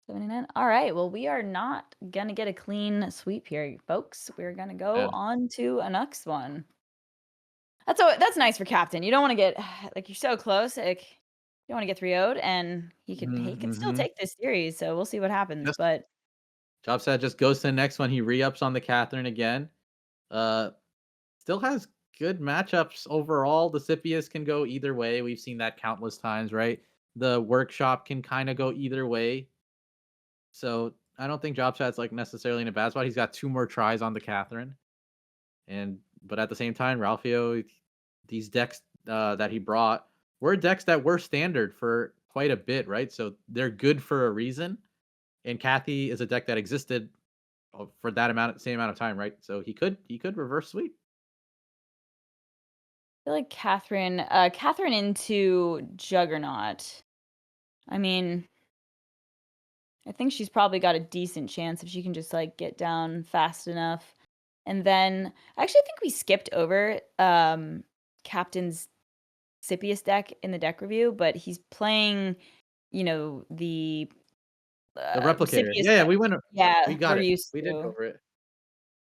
79. All right. Well, we are not gonna get a clean sweep here, folks. We're gonna go Yeah. on to a next one. That's nice for Captain. You don't want to get like you're so close, like you don't want to get 3-0'd, and he could still Mm-hmm. take this series. So we'll see what happens. Just But Jobsad just goes to the next one. He re-ups on the Catherine again. Uh, Still has good matchups overall. The Scipius can go either way. We've seen that countless times, right? The workshop can kind of go either way. So I don't think Jobsad's like necessarily in a bad spot. He's got 2 more tries on the Catherine. But at the same time, Ralphio, these decks that he brought were decks that were standard for quite a bit, right? So they're good for a reason. And Kathy is a deck that existed for that same amount of time, right? So he could reverse sweep. I feel like Catherine into Juggernaut. I mean, I think she's probably got a decent chance if she can just like get down fast enough. And then actually I think we skipped over Captain's Scipius deck in the deck review, but he's playing, the The replicator. Scipius Yeah, yeah, deck. we Yeah, got we're it. used We did go to. over it.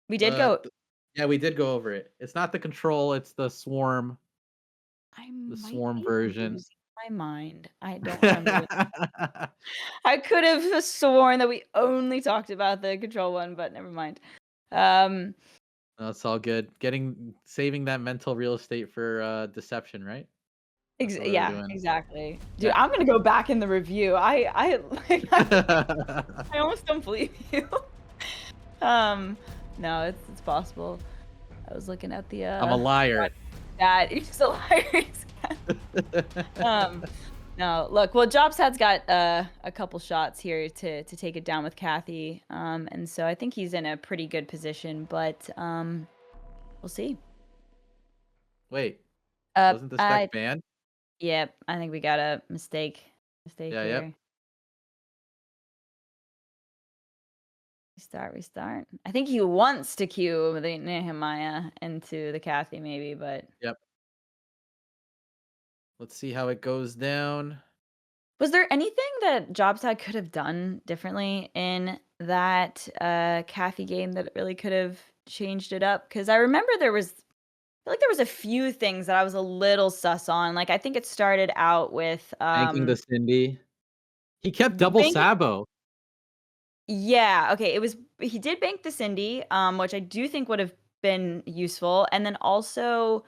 We did The, go. the yeah, we did go over it. It's not the control, it's I the might swarm be version. losing my mind. I don't remember. I could have sworn that we only talked about the control one, but never mind. Um, No, it's all good. Saving that mental real estate for deception, right? That's what we were yeah, doing. exactly. Dude, Yeah. I'm gonna go back in the review. Like, I almost don't believe you. Um, no, it's possible. I was looking at the I'm a liar. that you're just a liar. um, no, look, well, Jobsad's got a couple shots here to take it down with Kathy, and so I think he's in a pretty good position, but we'll see. Wait, Uh, wasn't this deck I banned? Yep, I think we got a mistake Yeah, yep, here. Restart. I think he wants to queue the Nehemiah into the Kathy maybe, but yep. Let's see how it goes down. was there anything that Jobsad could have done differently in that Kathy game that really could have changed it up? Because I remember I feel like there was a few things that I was a little sus on. Like I think it started out with Banking the Cindy. He kept double banking. Sabo. Yeah, okay, he did bank the Cindy, which I do think would have been useful, and then also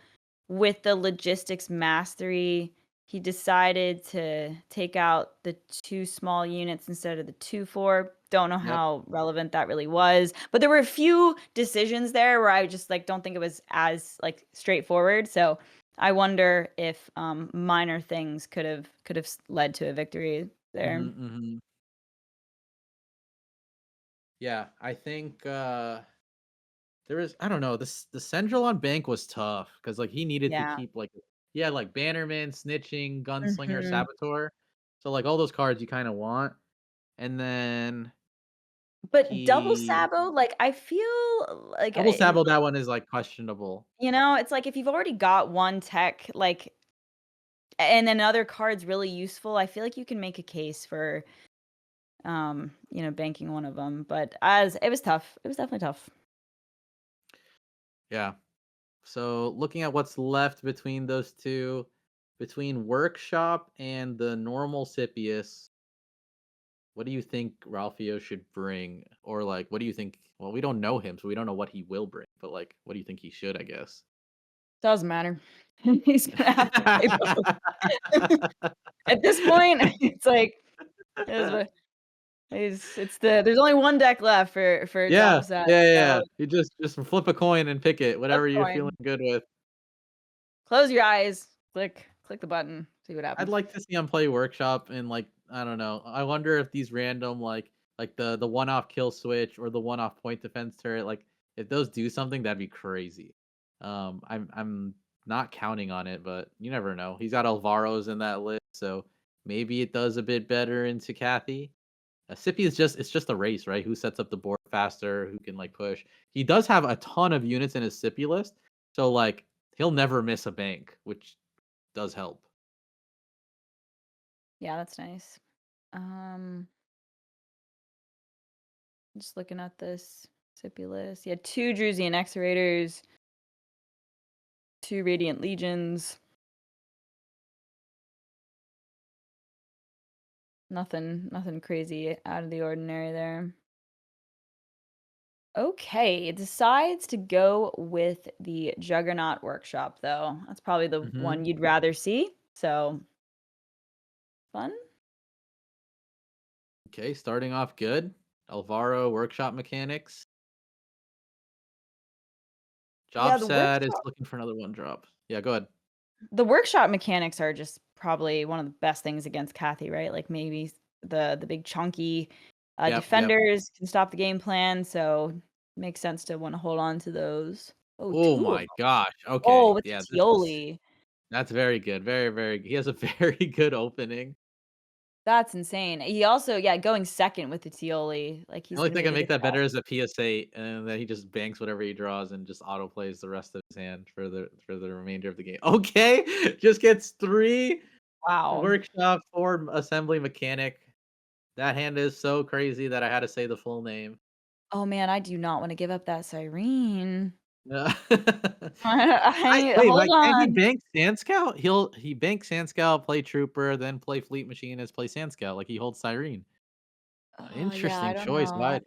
with the logistics mastery, he decided to take out the 2 small units instead of the 2-4. Don't know Yep. how relevant that really was, but there were a few decisions there where I just, like, don't think it was as, like, straightforward, so I wonder if, minor things could have led to a victory there. Mhm, mhm. Yeah, I think there is, I don't know, the Central on Bank was tough because like he needed to Yeah. keep like, yeah, like Bannerman, Snitching, Gunslinger, Mhm. Saboteur. So like all those cards you kind of want. And then But double he Sabo, like, I feel like, double Sabo, that one is like questionable. it's like if you've already got one tech, like, and then other cards really useful, I feel like you can make a case for, banking one of them. But as it was tough. It was definitely tough. Yeah. So looking at what's left between those two, between Workshop and the normal Scipius, what do you think Ralphio should bring? Or like what do you think, well, we don't know him, so we don't know what he will bring, but like what do you think he should, I guess? Doesn't matter. He's gonna have to play both. At this point, it's like there's only one deck left for Yeah, job set. yeah, yeah, yeah. So You just flip a coin and pick it, flip whatever a you're feeling coin, good with. close your eyes, click the button, see what I'd happens. like to see him play Workshop and like, I don't know. I wonder if these random like the one-off kill switch or the one-off point defense turret, like if those do something, that'd be crazy. I'm not counting on it, but you never know. He's got Alvaro's in that list, so Maybe it does a bit better into Kathy. Sippy is just it's just a race, right? Who sets up the board faster, who can like push. He does have a ton of units in his Sippy list, so like he'll never miss a bank, which does help. Yeah, that's nice. Um, just looking at this Sippy list. Yeah, 2 Drusian Exorators, 2 Radiant Legions. Nothing crazy out of the ordinary there. Okay, it decides to go with the Juggernaut Workshop, though. That's probably the Mhm. one you'd rather see. So fun. Okay, starting off good. Alvaro workshop mechanics. Yeah, the Jobsad is workshop looking for another one drop. Yeah, go ahead. the workshop mechanics are just probably one of the best things against Kathy, right? Like maybe the big chunky Yep, yep. defenders can stop the game plan, so makes sense to want to hold on to those. Oh, Oh 2 of my them. gosh. Oh, Okay. with the Yeah, this is Tioli. that's very good. Very he has a very good opening. That's insane. He also, yeah, going second with the Tioli, like The he's only gonna be thing I able to make get that that. better is a PS8, and then he just banks whatever he draws and just auto plays the rest of his hand for the remainder of the game. Okay, just gets 3 Wow. workshop 4 assembly mechanic. That hand is so crazy that I had to say the full name. Oh man, I do not want to give up that Cyrene. Yeah. I I wait, hold like, can he on. bank Sand Scout? He bank Sand Scout, play Trooper, then play Fleet Machinist, play Sand Scout, like he holds Cyrene. Yeah, I Interesting don't choice. know. Why?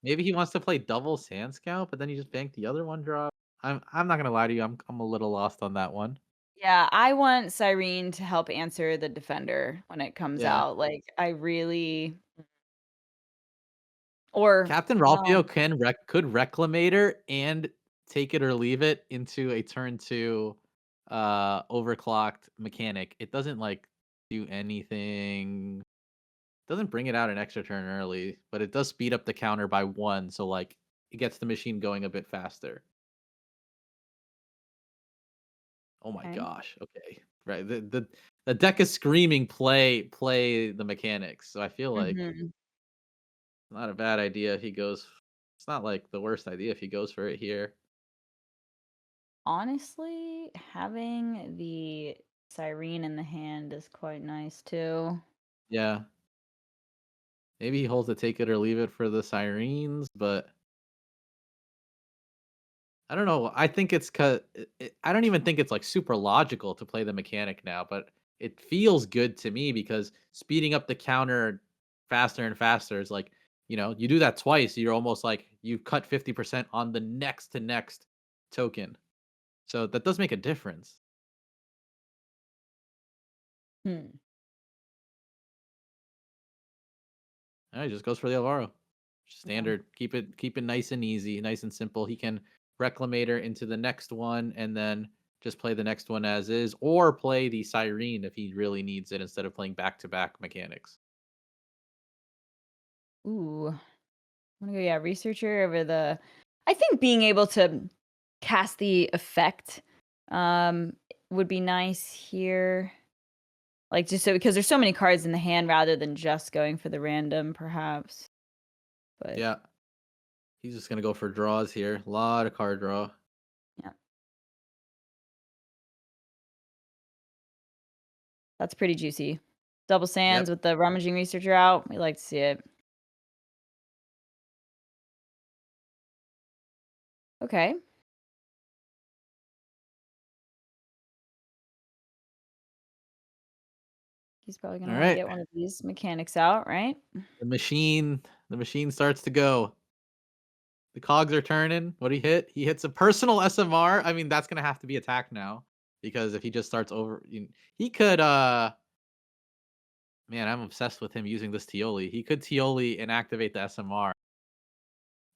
Maybe he wants to play double Sand Scout, but then he just banked the other one drop. I'm not gonna lie to you. I'm a little lost on that one. Yeah, I want Cyrene to help answer the defender when it comes Yeah. out. Like, I really or Captain well, Ralphio could Reclamator and take it or leave it into a turn 2 overclocked mechanic. It doesn't like do anything. Doesn't bring it out an extra turn early, but it does speed up the counter by 1, so like it gets the machine going a bit faster. Oh my okay. gosh. Okay. Right. The deck is screaming play the mechanics. So I feel like Mhm. not a bad idea if he goes. It's not like the worst idea if he goes for it here. Honestly, having the Cyrene in the hand is quite nice too. Yeah. Maybe he holds the take it or leave it for the sirens, but I don't know. I think it's cuz I don't even think it's like super logical to play the mechanic now, but it feels good to me because speeding up the counter faster and faster is like, you do that twice, you're almost like you cut 50% on the next to next token. So that does make a difference. Hmm. All right, just goes for the Alvaro. Yeah. Standard. Keep it nice and easy, nice and simple. He can Reclamator into the next one and then just play the next one as is, or play the Cyrene if he really needs it instead of playing back to back mechanics. Ooh. I'm gonna go, yeah, researcher over the I think being able to cast the effect um would be nice here. Like just so because there's so many cards in the hand rather than just going for the random, perhaps. But Yeah, he's just gonna go for draws here. A lot of card draw. yeah, that's pretty juicy. Double Yep. sands with the rummaging researcher out. We like to see it. Okay. He's probably All gonna want to right. get one of these mechanics out, right? The machine starts to go. The cogs are turning. What he hit? He hits a personal SMR. I mean, that's gonna have to be attacked now because if he just starts over, he could. Man, I'm obsessed with him using this Tioli. He could Tioli and activate the SMR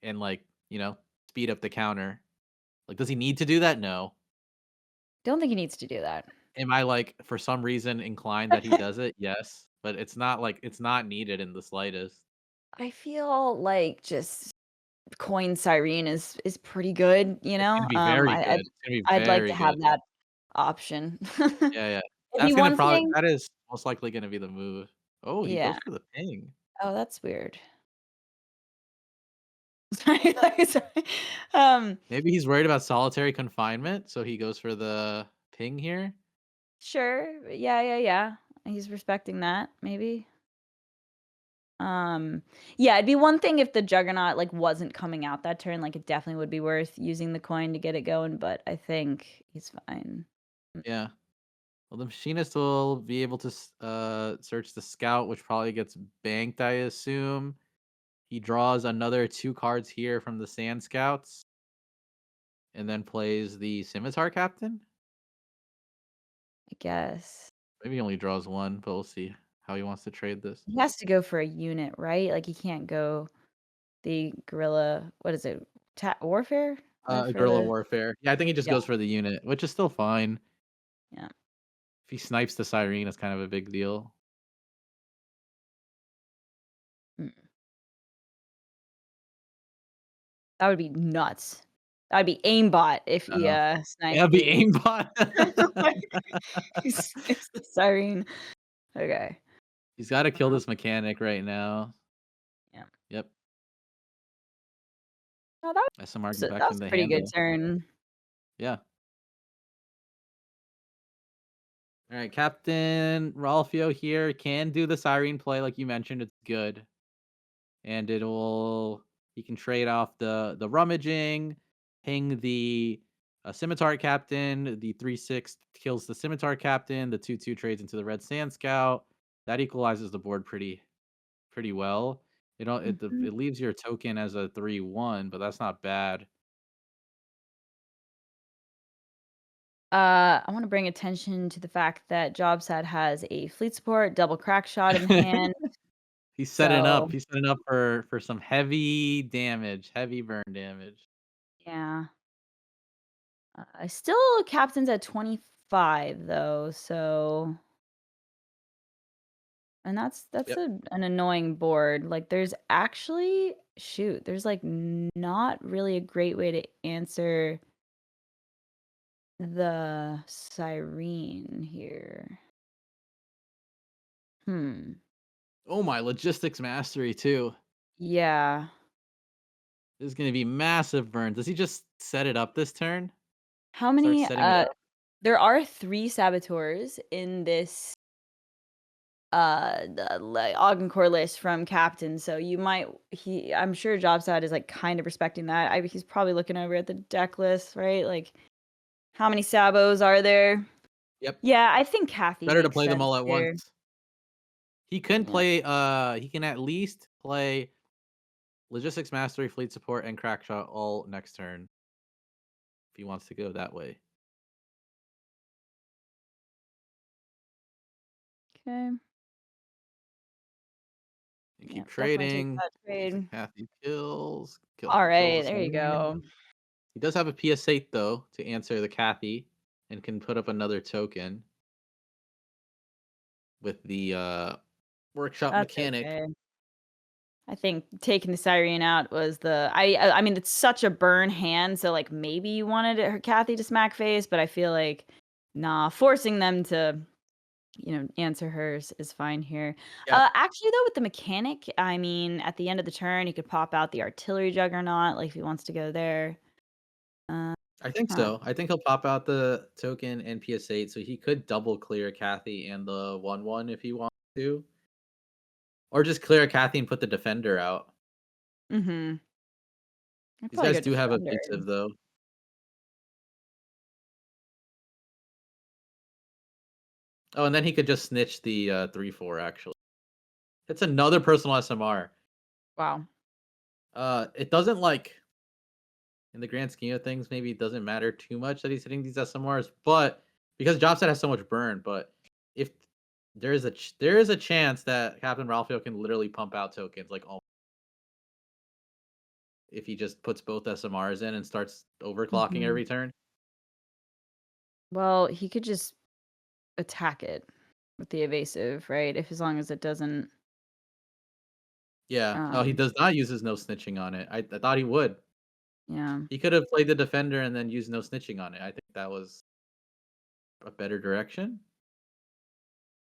and like, speed up the counter. Like, does he need to do that? No. Don't think he needs to do that. Am I like for some reason inclined that he does it? Yes. But it's not needed in the slightest. I feel like just coin Cyrene is pretty good, you It's know? gonna be very I'd good. It's gonna be I'd like to very have good. that option. Yeah, yeah. It'd be That's gonna one probably thing that is most likely gonna be the move. Oh, he Yeah. goes for the ping. Oh, that's weird. Sorry, like, sorry. Um, Maybe he's worried about solitary confinement, so he goes for the ping here. sure. Yeah, yeah, yeah. He's respecting that, maybe. Yeah, it'd be one thing if the Juggernaut, like, wasn't coming out that turn, like, it definitely would be worth using the coin to get it going, but I think he's fine. Yeah. Well, the machinist will be able to search the scout, which probably gets banked, I assume. He draws another 2 cards here from the sand scouts, and then plays the scimitar captain. I guess. Maybe he only draws 1, but we'll see how he wants to trade this. He has to go for a unit, right? Like, he can't go the guerrilla what is it? Warfare? For Guerrilla the warfare. Yeah, I think he just yeah, goes for the unit, which is still fine. yeah. If he snipes the Cyrene, it's kind of a big deal. Mm. That would be nuts. That would be aimbot if he, Yeah, sniped be the aimbot. he snipes the siren. Okay. He's gotta kill Um, this mechanic right now. yeah. Yep. Oh, SMR get that back was in a the pretty hand, good though. turn. Yeah. Alright, Captain Ralphio here can do the Cyrene play like you mentioned, it's good. And it'll he can trade off the rummaging, ping the scimitar captain, the 3/6 kills the scimitar captain, the 2/2 trades into the red sand scout. That equalizes the board pretty well. Mhm. It leaves your token as a 3/1, but that's not bad. I wanna bring attention to the fact that Jobsad has a fleet support, double crack shot in hand, He's setting up. so He's setting up for some heavy damage, heavy burn damage. yeah. I still captain's at 25 though, so and that's Yep. an annoying board. Like, there's actually shoot, there's, like, not really a great way to answer the Cyrene here. Hmm. Oh my, logistics mastery too. Yeah. This is gonna be massive burn. Does he just set it up this turn? How Start many, setting it up? there are 3 saboteurs in this, the, like, Augencore list from Captain, so you might I'm sure Jobsad is, like, kind of respecting that. He's probably looking over at the deck list, right? Like, how many sabos are there? Yep. Yeah, I think Kathy Better to makes play them sense all at here. once. He can Yeah. play he can at least play logistics mastery, fleet support, and crackshot all next turn if he wants to go that way. Okay. And Yeah, keep definitely take trading. that Gets the trade. Kathy kills Alright, the there you Cyrene. go. He does have a PS8 though to answer the Kathy and can put up another token with the workshop That's mechanic. okay. I think taking the Cyrene out was the I mean, it's such a burn hand, so, like, maybe you wanted her Kathy to smack face, but I feel like, nah, forcing them to, answer hers is fine here. Yeah, Actually, though, with the mechanic, I mean, at the end of the turn, he could pop out the artillery juggernaut, like, if he wants to go there. Uh, I think huh. so. I think he'll pop out the token and PS8, so he could double clear Kathy and the 1/1 if he wants to, or just clear Kathy and put the defender out. Mhm. I'd These probably guys go do have defender. evasive though. Oh, and then he could just snitch the 3/4 actually. It's another personal SMR. Wow. It doesn't like in the grand scheme of things, maybe it doesn't matter too much that he's hitting these SMRs, but because Jobset has so much burn, but if there is a chance that Captain Ralphio can literally pump out tokens like if he just puts both SMRs in and starts overclocking Mhm. every turn. Well, he could just attack it with the evasive, right? If as long as it doesn't, Yeah. Oh, he um does not use his no snitching on it. I thought he would. yeah. He could have played the defender and then used no snitching on it. I think that was a better direction.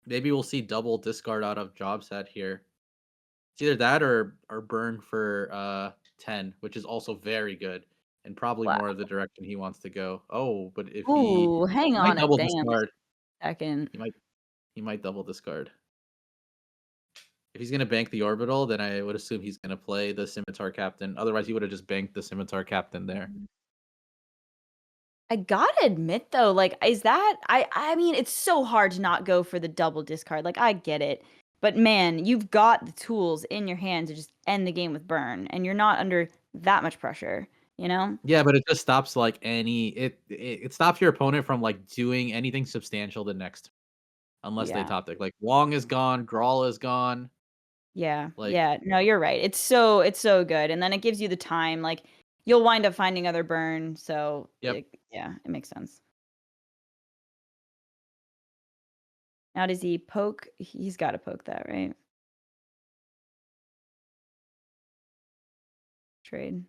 Maybe we'll see double discard out of Jobsad here. It's either that or burn for 10, which is also very good and probably Wow. more of the direction he wants to go. Oh, but if Ooh, hang he might on a double damn discard. second. He might double discard. If he's gonna bank the orbital, then I would assume he's gonna play the Scimitar Captain. Otherwise, he would have just banked the Scimitar Captain there. I gotta admit though, like, is that I mean, it's so hard to not go for the double discard. Like, I get it. But man, you've got the tools in your hand to just end the game with burn, and you're not under that much pressure, you know? Yeah, but it just stops like it stops your opponent from like doing anything substantial the next unless they Yeah. top deck. Like Wong is gone, Grawl is gone. Yeah. Like, Yeah. No, you're right. It's so good. And then it gives you the time. Like, you'll wind up finding other burn. So yep. yeah, it makes sense. Now does he poke? He's gotta poke that, right? Trade.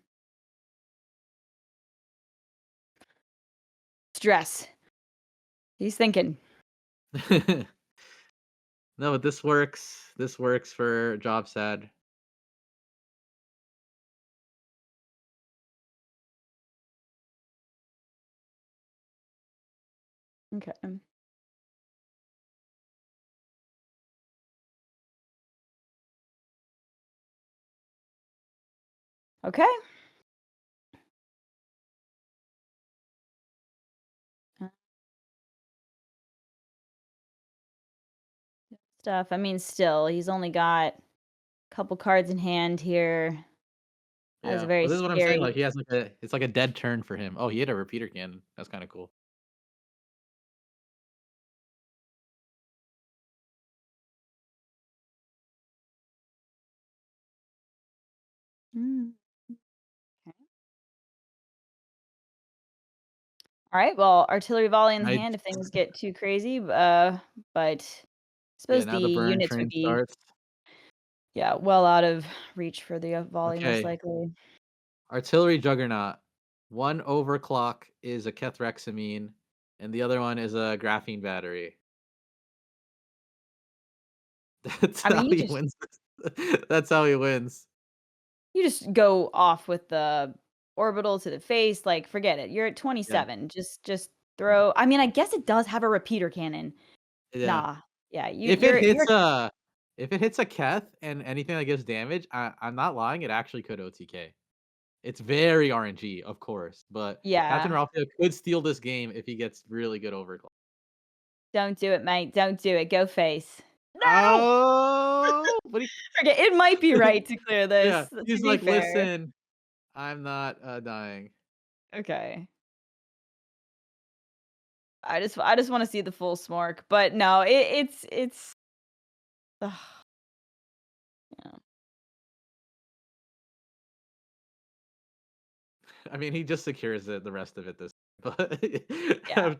Stress. He's thinking. No, but this works. This works for Jobsad. Okay. Okay. Uh, Stuff. I mean, still, he's only got a couple cards in hand here. That was Yeah. very Well, this is what I'm saying. scary. Like he has like it's like a dead turn for him. Oh, he hit a repeater cannon. That's kind of cool. Mm, okay. All right. Well, artillery volley in the I hand if things get too crazy. But I Yeah, suppose the now the burn units would train be, starts. yeah, well out of reach for the volley, most Okay. likely. Artillery Juggernaut. One overclock is a Kethrexamine, and the other one is a graphene battery. That's I mean, how he wins. That's how he wins. you just go off with the orbital to the face. Like, forget it. You're at Yeah. 27. Just throw. I mean, I guess it does have a repeater cannon. Yeah. Nah. Yeah. If it You're hits if it hits a Keth and anything that gives damage, I'm not lying, it actually could OTK. It's very RNG, of course, but Captain yeah. Ralphio could steal this game if he gets really good overclock. Don't do it, mate. Don't do it. Go face. No. Oh, but he Okay, it might be right to clear yeah, this. To he's be like, fair. "Listen, I'm not, dying." Okay. I just want to see the full smork, but no, it's ugh, yeah. I mean, he just secures the rest of it this but Yeah,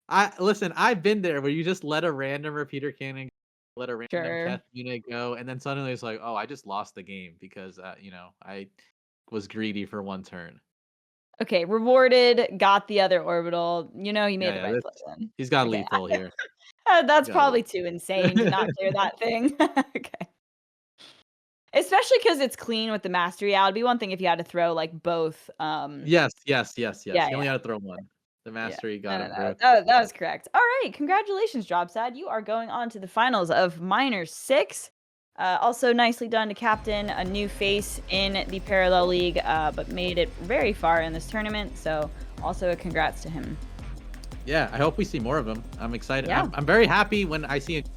I listen, I've been there where you just let a random repeater cannon, let a random sure. Keth unit go, and then suddenly it's like, "Oh, I just lost the game because, I was greedy for one turn." Okay, rewarded, got the other orbital. You Yeah, made the yeah, right this play then. he's got Okay, lethal here. He's that's got probably too insane to not clear that thing. Okay. Especially because it's clean with the mastery out. It'd be one thing if you had to throw, like, both, Yes, yes, yes, yes. yeah, He yeah. only had to throw one. The Yeah. mastery No, got no, him no. through. That was correct. All right. Congratulations, Jobsad. You are going on to the finals of Minor 6. Also, nicely done to captain a new face in the Parallel League, but made it very far in this tournament. So, also a congrats to him. Yeah, I hope we see more of him. I'm excited. Yeah. I'm very happy when I see it.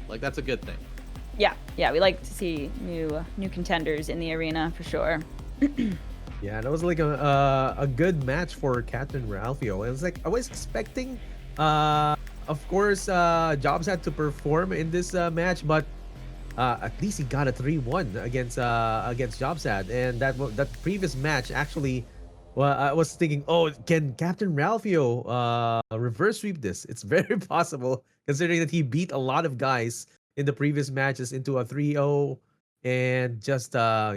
Like, that's a good thing. Yeah. Yeah. We like to see new contenders in the arena for sure. Yeah, that was like a good match for Captain Ralphio. It was like I was expecting, of course, Jobs had to perform in this match, but at least he got a 3-1 against Jobsad, and that previous match actually. Well, I was thinking, oh, can Captain Ralphio reverse sweep this? It's very possible considering that he beat a lot of guys in the previous matches into a 3-0, and just I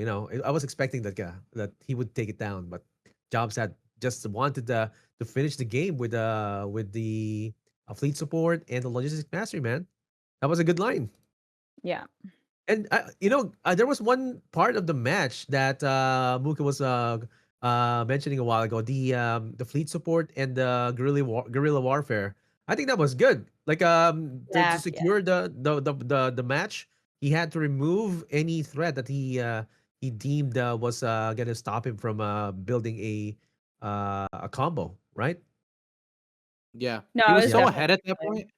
was expecting that he would take it down, but Jobsad just wanted to finish the game with the fleet support and the logistics mastery, man. That was a good line. Yeah. And there was one part of the match that Muka was mentioning a while ago, the fleet support and the guerrilla warfare. I think that was good. Like to Yeah. Yeah. secure the match, he had to remove any threat that he deemed was gonna stop him from building a combo, right? Yeah, he No, it was was Yeah. so definitely ahead at that good. point.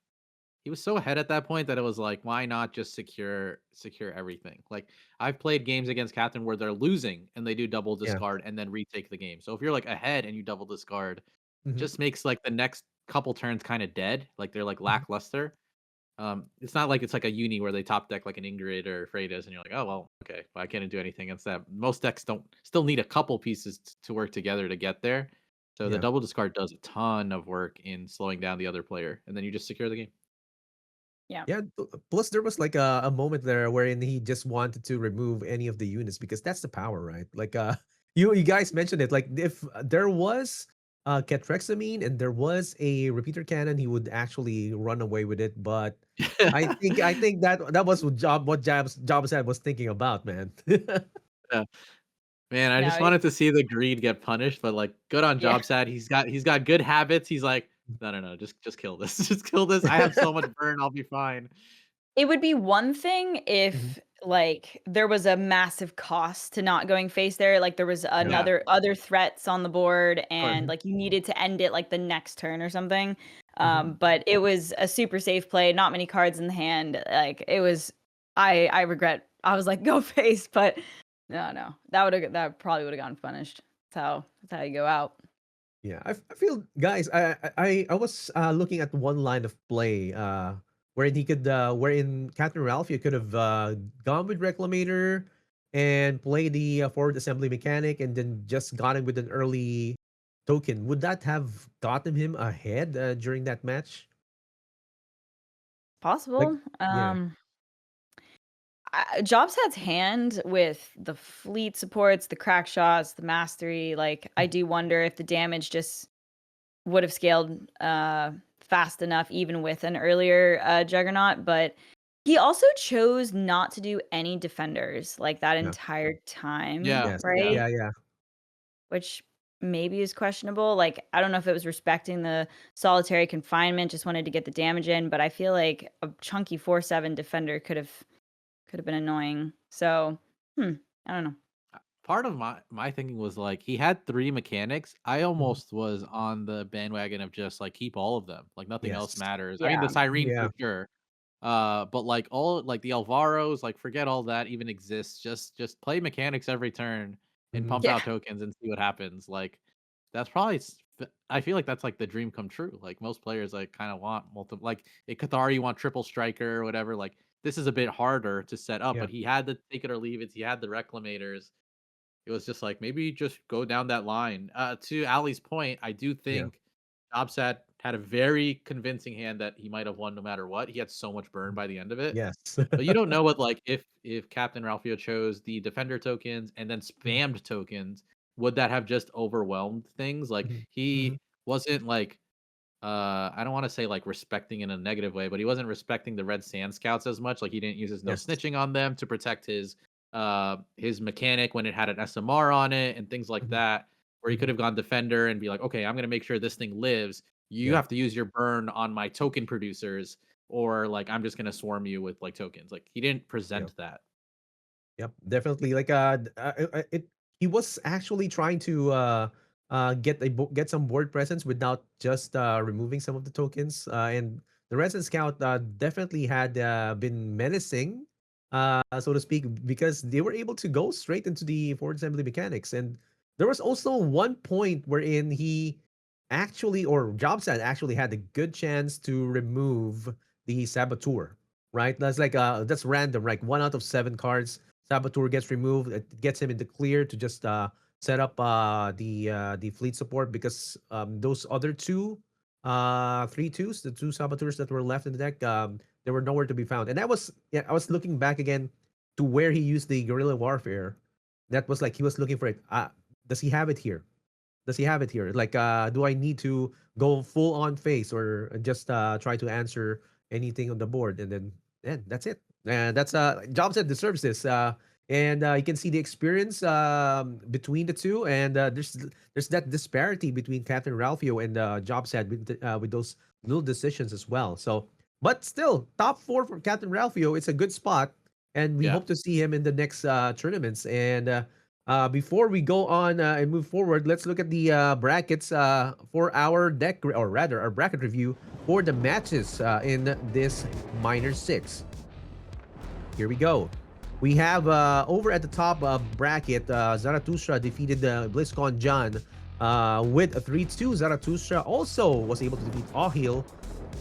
He was so ahead at that point that it was like, why not just secure everything? Like I've played games against Captain where they're losing and they do double Yeah. discard and then retake the game. So if you're like ahead and you double discard, Hmm. just makes like the next couple turns kind of dead. Like they're like Hmm. lackluster. It's not like it's like a uni where they top deck like an Ingrid or Freitas, and you're like, oh well, okay, well, I can't do anything against that. Most decks don't still need a couple pieces to work together to get there. So the Yeah. double discard does a ton of work in slowing down the other player, and then you just secure the game. Yeah. Yeah, plus there was like a moment there wherein he just wanted to remove any of the units because that's the power, right? Like you guys mentioned it. Like if there was Ketrexamine and there was a repeater cannon, he would actually run away with it. But I think that was what Jobsad was thinking about, man. Yeah. Man, I just No. wanted to see the greed get punished, but like good on Yeah. Jobsad. He's got good habits. He's like, no, just kill this. Just kill this. I have so much burn, I'll be fine. It would be one thing Mhm. if, like, there was a massive cost to not going face there, like, there was Yeah. another other threats on the board Sure. and, Mhm. like, you needed to end it, like, the next turn or something, Mhm. but it was a super safe play, not many cards in the hand, like, it was I regret I was like, "Go face," but no, that probably would've gotten punished. That's how you go out. Yeah, I feel, guys. I was looking at one line of play wherein wherein Captain Ralphio could have gone with Reclamator and play the forward assembly mechanic and then just got him with an early token. Would that have gotten him ahead during that match? Like, Possible, yeah. Jobsad's hand with the fleet supports, the crack shots, the mastery, like, I Mhm. do wonder if the damage just would have scaled, fast enough even with an earlier, Juggernaut, but he also chose not to do any defenders, like, that Yeah. entire time, Yeah. Yes. Yeah. right? Yeah. Yeah. Which maybe is questionable, like, I don't know if it was respecting the solitary confinement, just wanted to get the damage in, but I feel like a chunky 4/7 defender could've been annoying. So, hmm, I don't know. Part of my thinking was like he had 3 mechanics. I Mhm. almost was on the bandwagon of just like keep all of them. Like nothing else Yes. matters. I mean the Yeah. Cyrene Yeah. for sure. But like all like the Alvaros, like forget all that even exists. Just play mechanics every turn and Mhm. pump Yeah. out tokens and see what happens. Like that's probably I feel like that's like the dream come true. Like most players like kind of want multiple like a Cathari you want triple striker or whatever. Like this is a bit harder to set up, Yeah. but he had the take it or leave it. He had the reclamators. It was just like, maybe just go down that line. To Ali's point, I do Yeah. think Jobsad had a very convincing hand that he might have won no matter what. He had so much burn Mhm. by the end of it. Yes. But you don't know what like if Captain Ralphio chose the defender tokens and then Mhm. spammed tokens, would that have just overwhelmed things? Like Mhm. Mhm. he wasn't like I don't want to say like respecting in a negative way, but he wasn't respecting the red sand scouts as much. Like he didn't use his no Yes. snitching on them to protect his mechanic when it had an SMR on it and things like Mhm. that. Where he could Mhm. have gone defender and be like, okay, I'm gonna make sure this thing lives. You Yeah. have to use your burn on my token producers, or like I'm just gonna swarm you with like tokens. Like he didn't Yep. present that. Yep. Definitely. Like he was actually trying to get some board presence without just removing some of the tokens. And the Resident Scout definitely had been menacing, so to speak, because they were able to go straight into the forward assembly mechanics. And there was also one point wherein he actually, or Jobsad actually had a good chance to remove the Saboteur. Right? That's like that's random. Like 1 out of 7 cards, Saboteur gets removed. It gets him in the clear to just set up the fleet support because those other two 3/2s, the two Saboteurs that were left in the deck, they were nowhere to be found. And that was, yeah, I was looking back again to where he used the guerrilla warfare. That was like he was looking for it. Does he have it here? Does he have it here? Like, do I need to go full on face or just try to answer anything on the board? And then And that's it. And that's Jobsad deserves this. And you can see the experience between the two, and there's that disparity between Captain Ralphio and Jobsad with those little decisions as well. So, but still, top four for Captain Ralphio. It's a good spot, and we Yeah. hope to see him in the next tournaments. And before we go on and move forward, let's look at the brackets for our deck, or rather, our bracket review for the matches in this Minor 6. Here we go. We have over at the top bracket, Zaratustraa defeated BlizzCon John with a 3-2. Zaratustraa also was able to defeat Ahil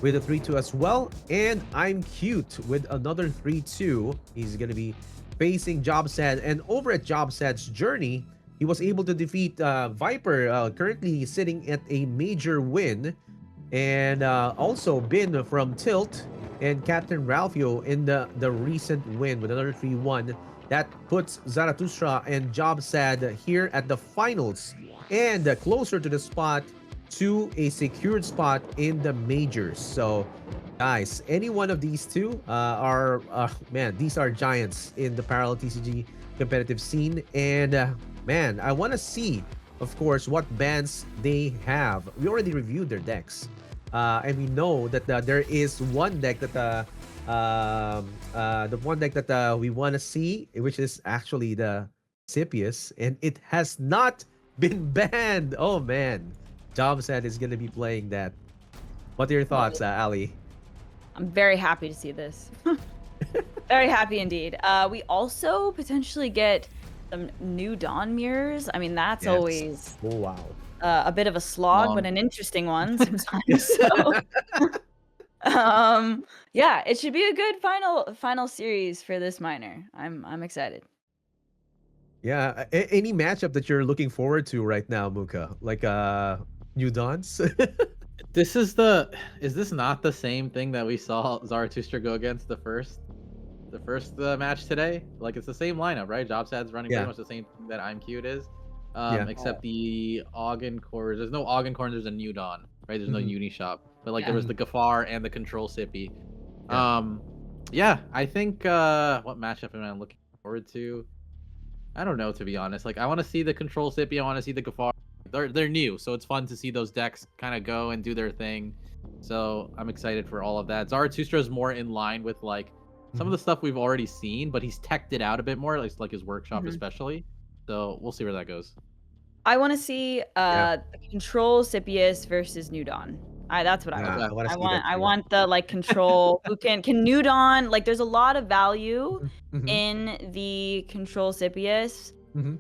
with a 3-2 as well. And imcute with another 3-2. He's going to be facing Jobsad. And over at Jobsad's journey, he was able to defeat Viper, currently sitting at a major win. And also Bin from Tilt and Captain Ralphio in the recent win with another 3-1. That puts Zaratustraa and Jobsad here at the finals and closer to the spot to a secured spot in the majors. So, guys, any one of these two are, man, these are giants in the parallel TCG competitive scene. And, man, I want to see, of course, what bans they have. We already reviewed their decks. And we know that there is one deck that the one deck that we want to see, which is actually the Scipius, and it has not been banned. Oh man, Jobsad is going to be playing that. What are your thoughts, Ali? I'm very happy to see this. Very happy indeed. We also potentially get some new Dawn mirrors. I mean, that's Yes. always Oh wow. a bit of a slog, but Long. an interesting one sometimes. So, yeah, it should be a good final series for this minor. I'm excited. Yeah, any matchup that you're looking forward to right now, Muka? Like New Dawns? Is this not the same thing that we saw Zaratustraa go against the first match today? Like, it's the same lineup, right? Jobsad's running Yeah. pretty much the same thing that imcute is. Yeah. Except the Ogden Core. There's no Ogden Core, there's a New Dawn, right? There's no Uni Shop. But like there was the Gafar and the Control Sippy. Yeah, I think what matchup am I looking forward to? I don't know, to be honest. Like, I want to see the Control Sippy, I want to see the Gafar. They're new, so it's fun to see those decks kind of go and do their thing. So I'm excited for all of that. Zaratustraa is more in line with like some of the stuff we've already seen, but he's teched it out a bit more, like his workshop especially. So we'll see where that goes. I want to see the Control Scipius versus New Dawn. That's what I want. I want the like control who can New Dawn, like there's a lot of value in the Control Scipius.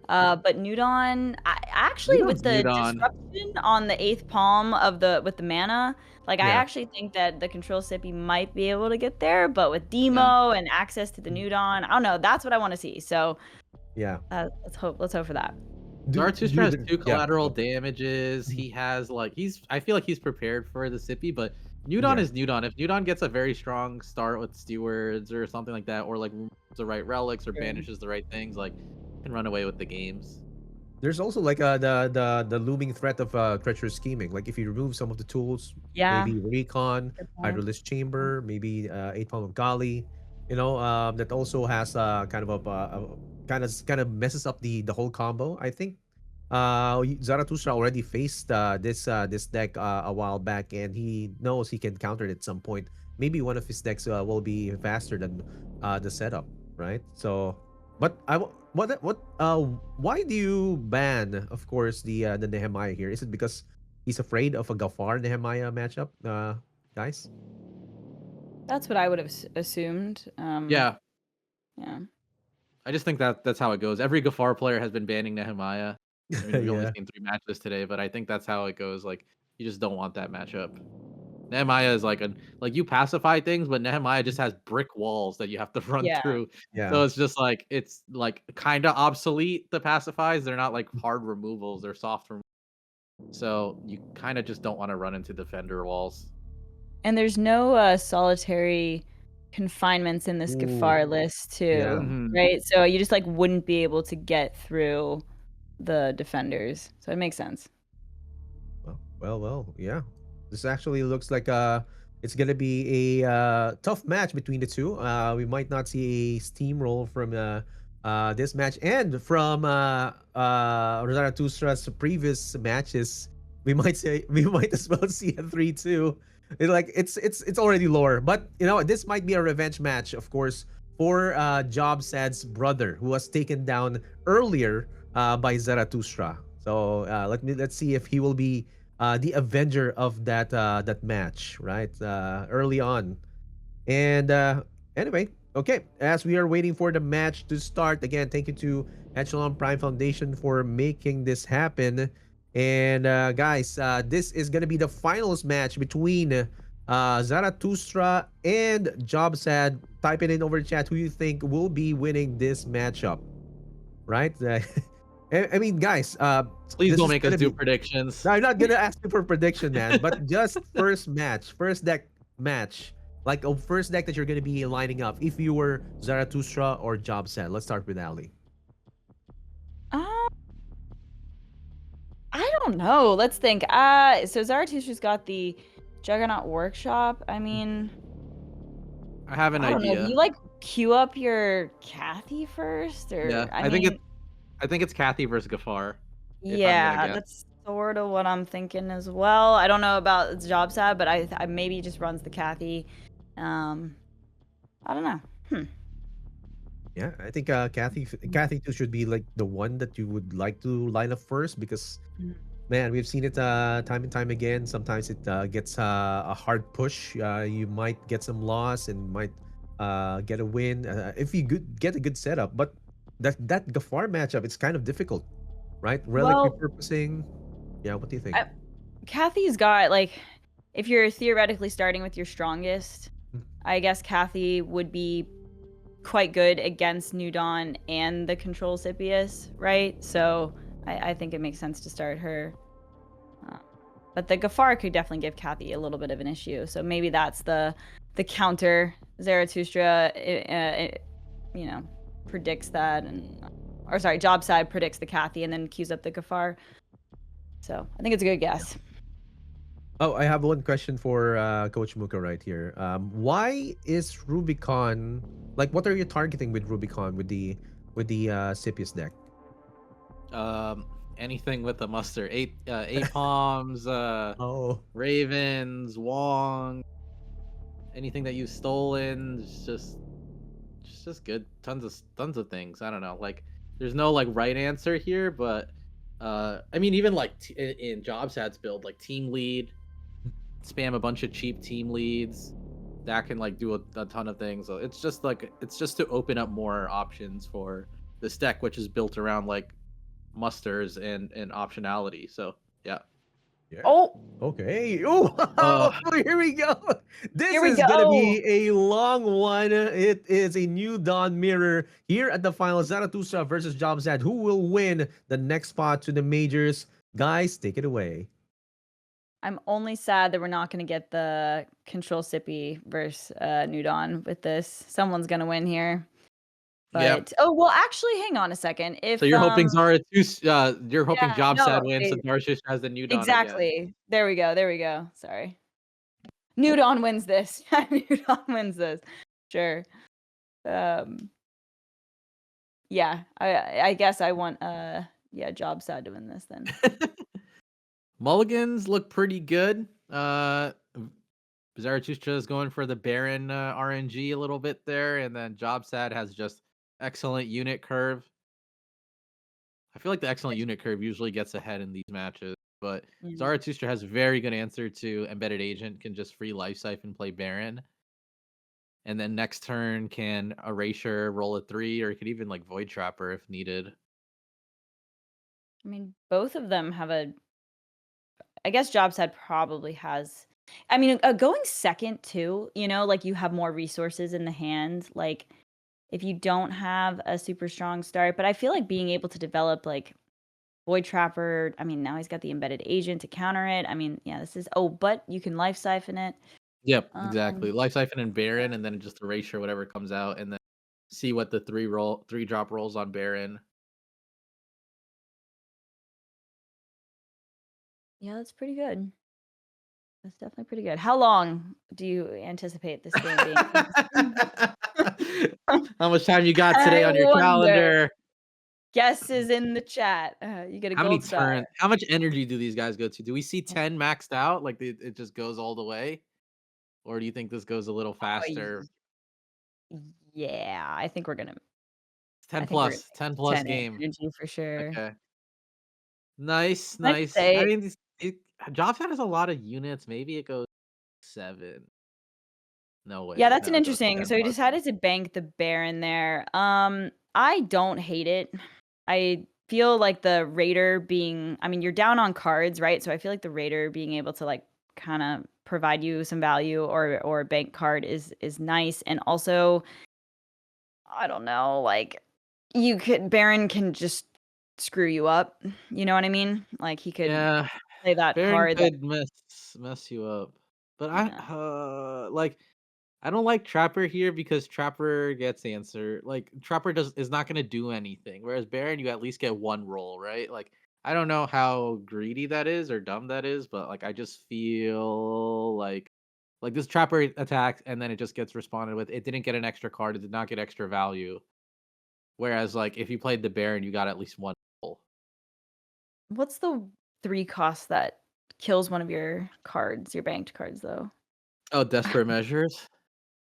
But New Dawn, actually with the disruption on the 8th palm of with the mana, like I actually think that the Control Sippy might be able to get there, but with demo and access to the New Dawn, I don't know, that's what I want to see. So yeah, let's hope for that. Zaratustraa has 2 collateral damages. He has like I feel like he's prepared for the Sippy, but New Dawn is New Dawn. If New Dawn gets a very strong start with Stewards or something like that, or like the right relics or banishes the right things, like can run away with the games. There's also like the looming threat of treacherous scheming. Like if you remove some of the tools, maybe Recon, Hydrolist Chamber, maybe 8 Palm of Gali, you know, that also has kind of messes up the whole combo. I think Zaratustraa already faced this deck a while back, and he knows he can counter it at some point. Maybe one of his decks will be faster than the setup, right? So, but why do you ban, of course, the Nehemiah here? Is it because he's afraid of a Gafar Nehemiah matchup, guys? That's what I would have assumed. Yeah. Yeah. I just think that's how it goes. Every Gafar player has been banning Nehemiah. I mean, we've only seen 3 matches today, but I think that's how it goes. Like, you just don't want that matchup. Nehemiah is like you pacify things, but Nehemiah just has brick walls that you have to run through. Yeah. So it's just like it's like kind of obsolete. The pacifies, they're not like hard removals; they're soft removals. So you kind of just don't want to run into defender walls. And there's no solitary confinements in this Gafar list too, right? So you just like wouldn't be able to get through the defenders. So it makes sense. Well, yeah. This actually looks like It's gonna be a tough match between the two. We might not see a steamroll from this match, and from Zaratustra's previous matches, we might say we might as well see a 3-2. It's already lower, but this might be a revenge match, of course, for Jobsad's brother, who was taken down earlier by Zaratustra. So let's see if he will be the avenger of that match, right? Early on. And anyway, okay, as we are waiting for the match to start, again, thank you to Echelon Prime Foundation for making this happen. And guys, this is gonna be the finals match between Zaratustra and Jobsad. Type it in over chat who you think will be winning this matchup, right? I mean, guys, Please this don't is make us gonna do be. predictions. No, I'm not gonna ask you for prediction, man. But just first match, first deck match, like a first deck that you're gonna be lining up. If you were Zaratustra or Jobset, let's start with Ali. Uh, I don't know. Let's think. So Zarathustra's got the Juggernaut Workshop. I mean, I have an I don't know. Do idea. you like queue up your Kathy first, or Yeah, I I think mean, it's Kathy versus Gafar, if I'm gonna yeah, guess. that's sort of what I'm thinking as well. I don't know about Jobsad, but I maybe just runs the Kathy. I don't know. Yeah, I think Kathy too should be like the one that you would like to line up first because Mm. man, we've seen it time and time again. Sometimes it gets a hard push. You might get some loss and might get a win if you get a good setup. But that Gafar matchup, it's kind of difficult, right? Relic Well, repurposing. Yeah, what do you think? Kathy's got like, if you're theoretically starting with your strongest, I guess Kathy would be quite good against New Dawn and the Control Scipius, right? So I think it makes sense to start her. But the Gafar could definitely give Kathy a little bit of an issue. So maybe that's the counter. Zaratustra, predicts that, or sorry, Jobsad predicts the Kathy and then queues up the Gafar. So I think it's a good guess. Oh, I have one question for Coach Muka right here. Why is Rubicon like? What are you targeting with Rubicon with the Scipius deck? Anything with a muster. Eight palms, Oh, ravens, Wong, anything that you've stolen. It's just good. Tons of things. I don't know. Like, there's no like right answer here, but I mean, even like in Jobsad's build, like team lead, spam a bunch of cheap team leads. That can like do a ton of things. So it's just to open up more options for this deck, which is built around like musters and optionality. So yeah. yeah. Oh, Okay. Oh, Uh, here we go. This here we is gonna go. be a long one. It is a new Dawn mirror here at the final. Zaratustra versus Jobsad. Who will win the next spot to the majors? Guys, take it away. I'm only sad that we're not going to get the Control Sippy versus New Dawn with this. Someone's going to win here. yeah. But oh well, actually, hang on a second. If So you're hoping you're hoping yeah, no, Jobsad wins, so Zaratustraa has the new Dawn again. exactly. There we go. There we go. Sorry. New Dawn wins this. New Dawn wins this. Sure. Um. Yeah. I guess I want Jobsad to win this then. Mulligans look pretty good. Zaratustra is going for the Baron RNG a little bit there, and then Jobsad has just excellent unit curve. I feel like the excellent unit curve usually gets ahead in these matches, but Mm. Zaratustra has very good answer to Embedded Agent, can just free Life Siphon, play Baron, and then next turn can Erasure, roll a 3, or he could even like Void Trapper if needed. I mean, both of them have I guess Jobsad probably has. I mean, going second too. Like you have more resources in the hand. Like if you don't have a super strong start, but I feel like being able to develop like Void Trapper. I mean, now he's got the Embedded Agent to counter it. I mean, yeah, this is. Oh, but you can Life Siphon it. Yep, exactly. Um, Life Siphon and Baron, and then just Erasure whatever comes out, and then see what the 3 drop rolls on Baron. yeah, that's pretty good. That's definitely pretty good. How long do you anticipate this game being? How much time you got I today on your wonder. calendar? Guesses in the chat. You get a How many gold star. turns? How much energy do these guys go to? Do we see 10 maxed out? Like it just goes all the way? Or do you think this goes a little Oh, faster? yeah, I 10 think we're gonna plus, 10 plus 10 game. energy for sure. Okay. Nice, I'd nice. I say mean, Jobsad has a lot of units. Maybe it goes 7. No yeah, way. that's an No, it goes interesting 10 so he plus. decided to bank the Baron there. I don't hate it. I feel like the Raider being I mean, you're down on cards, right? So I feel like the Raider being able to, like, kinda provide you some value or a bank card is nice, and also, I don't know, like, you could Baron can just screw you up, you know what I mean? Like, he could Yeah, play that Baron card that could mess you up. But yeah. like I don't like Trapper here because Trapper gets answer. Like Trapper is not gonna do anything. Whereas Baron, you at least get one roll, right? Like I don't know how greedy that is or dumb that is, but like I just feel like this Trapper attacks and then it just gets responded with. It didn't get an extra card. It did not get extra value. Whereas like if you played the Baron, you got at least one roll. What's the 3 cost that kills one of your cards, your banked cards, though? Oh, Desperate Measures.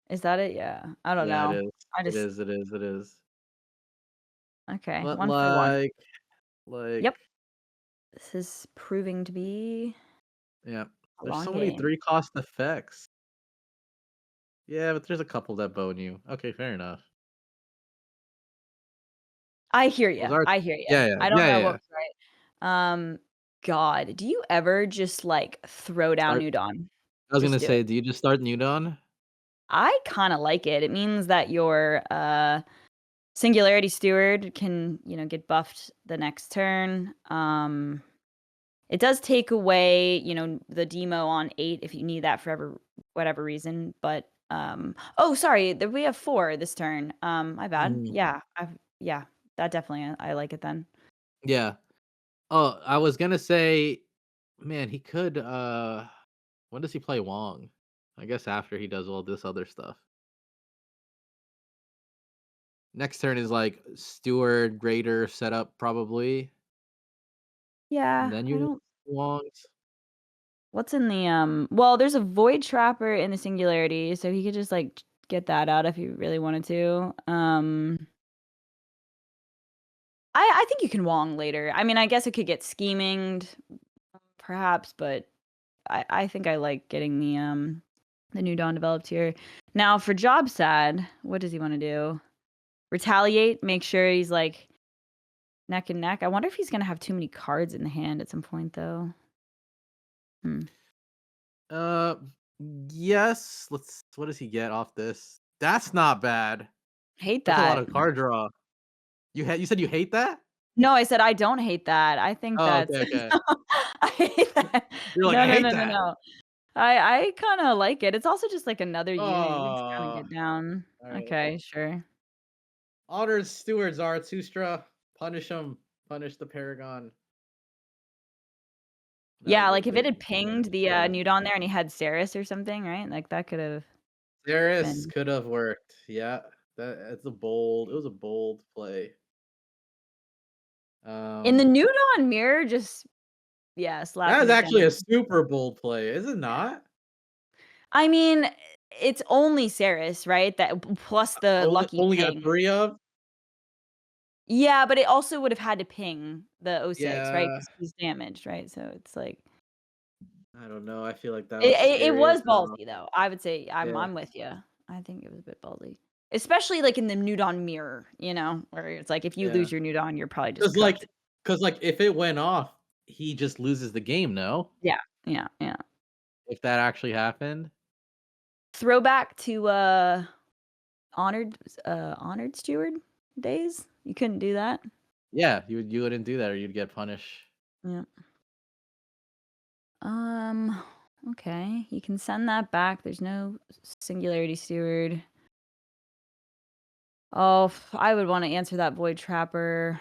Is that it? Yeah. I don't Yeah, it know. is. I It just is. It is. It is. okay, But 1 for 1. like Yep. This is proving to be yeah. a There's long so many game. 3 cost effects. Yeah, but there's a couple that bone you. Okay, fair enough. I hear Was you. our I hear you. Yeah, yeah, I don't yeah, know yeah, what yeah. was right. God, do you ever just, like, throw down Start Udon? I was Just gonna do it. say, do you just start New Dawn? I kinda like it. It means that your, Singularity Steward can, get buffed the next turn. It does take away, the demo on 8 if you need that for whatever reason, but, oh, sorry, we have 4 this turn. My bad. Mhm. Yeah, that definitely I like it then. Yeah. Oh, I was gonna say, man, he could, when does he play Wong? I guess after he does all this other stuff. Next turn is, like, Steward, Raider setup probably, and Yeah, then I you don't Wongs. what's in the, well, there's a Void Trapper in the Singularity, so he could just, like, get that out if he really wanted to. I think you can Wong later. I mean, I guess it could get scheminged perhaps, but I think I like getting the new Dawn developed here. Now for Jobsad, what does he want to do? Retaliate, make sure he's like neck and neck. I wonder if he's gonna have too many cards in the hand at some point though. Hmm. Uh, yes, what does he get off this? That's not bad. Hate That's a lot that. of card draw. You said you hate that? No, I said I don't hate that. I think Oh, that's okay, okay. I hate that. You're like, No, "I no, hate no, no, that." no. I kind of like it. It's also just like another unit you can just kind of Oh, get down. alright. Okay, sure. Honored Steward Zaratustraa. Punish him. Punish the Paragon. That Yeah, was a like if it big had pinged the nude on there and he had Saris or something, right? Like that could have Darius been could have worked. Yeah. It was a bold play. in the Um, nude on mirror. Just yeah, slap that is his actually a down. super bold play, is it not? I mean, it's only Saris, right? That plus the lucky Only got ping. 3 of? Yeah, but it also would have had to ping the O6, right? Yeah. Because he's damaged, right? So it's like I don't know. I feel like that was it scary as was hell. ballsy though. I would say Yeah. I'm with you. I think it was a bit ballsy. Especially like in the nude on mirror, where it's like if you Yeah. lose your nude on, you're probably just Cause like cooked. cause like if it went off, he just loses the game, no? Yeah, yeah, yeah. If that actually happened? Throwback to honored steward days. You couldn't do that. Yeah, you wouldn't do that or you'd get punished. Yeah. Um. Okay, you can send that back. There's no singularity steward. Oh, I would want to answer that void trapper.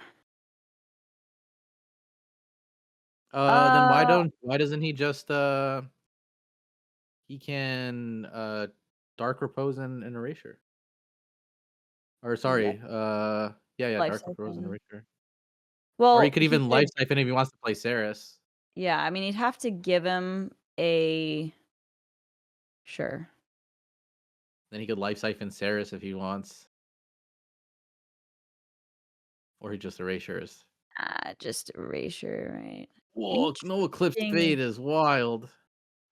Then Uh, why doesn't he just he can Dark Repose and Erasure. Or Yeah, sorry, yeah, life Dark Repose and siphon. Erasure. Or he Well, could he even Life could. Siphon if he wants to play Saris. Yeah, I mean, he'd have to give him a sure. Then he could Life Siphon Saris if he wants. Or he just Erasures. Just erasure, right? Whoa, no Eclipsed Interesting. Fate is wild.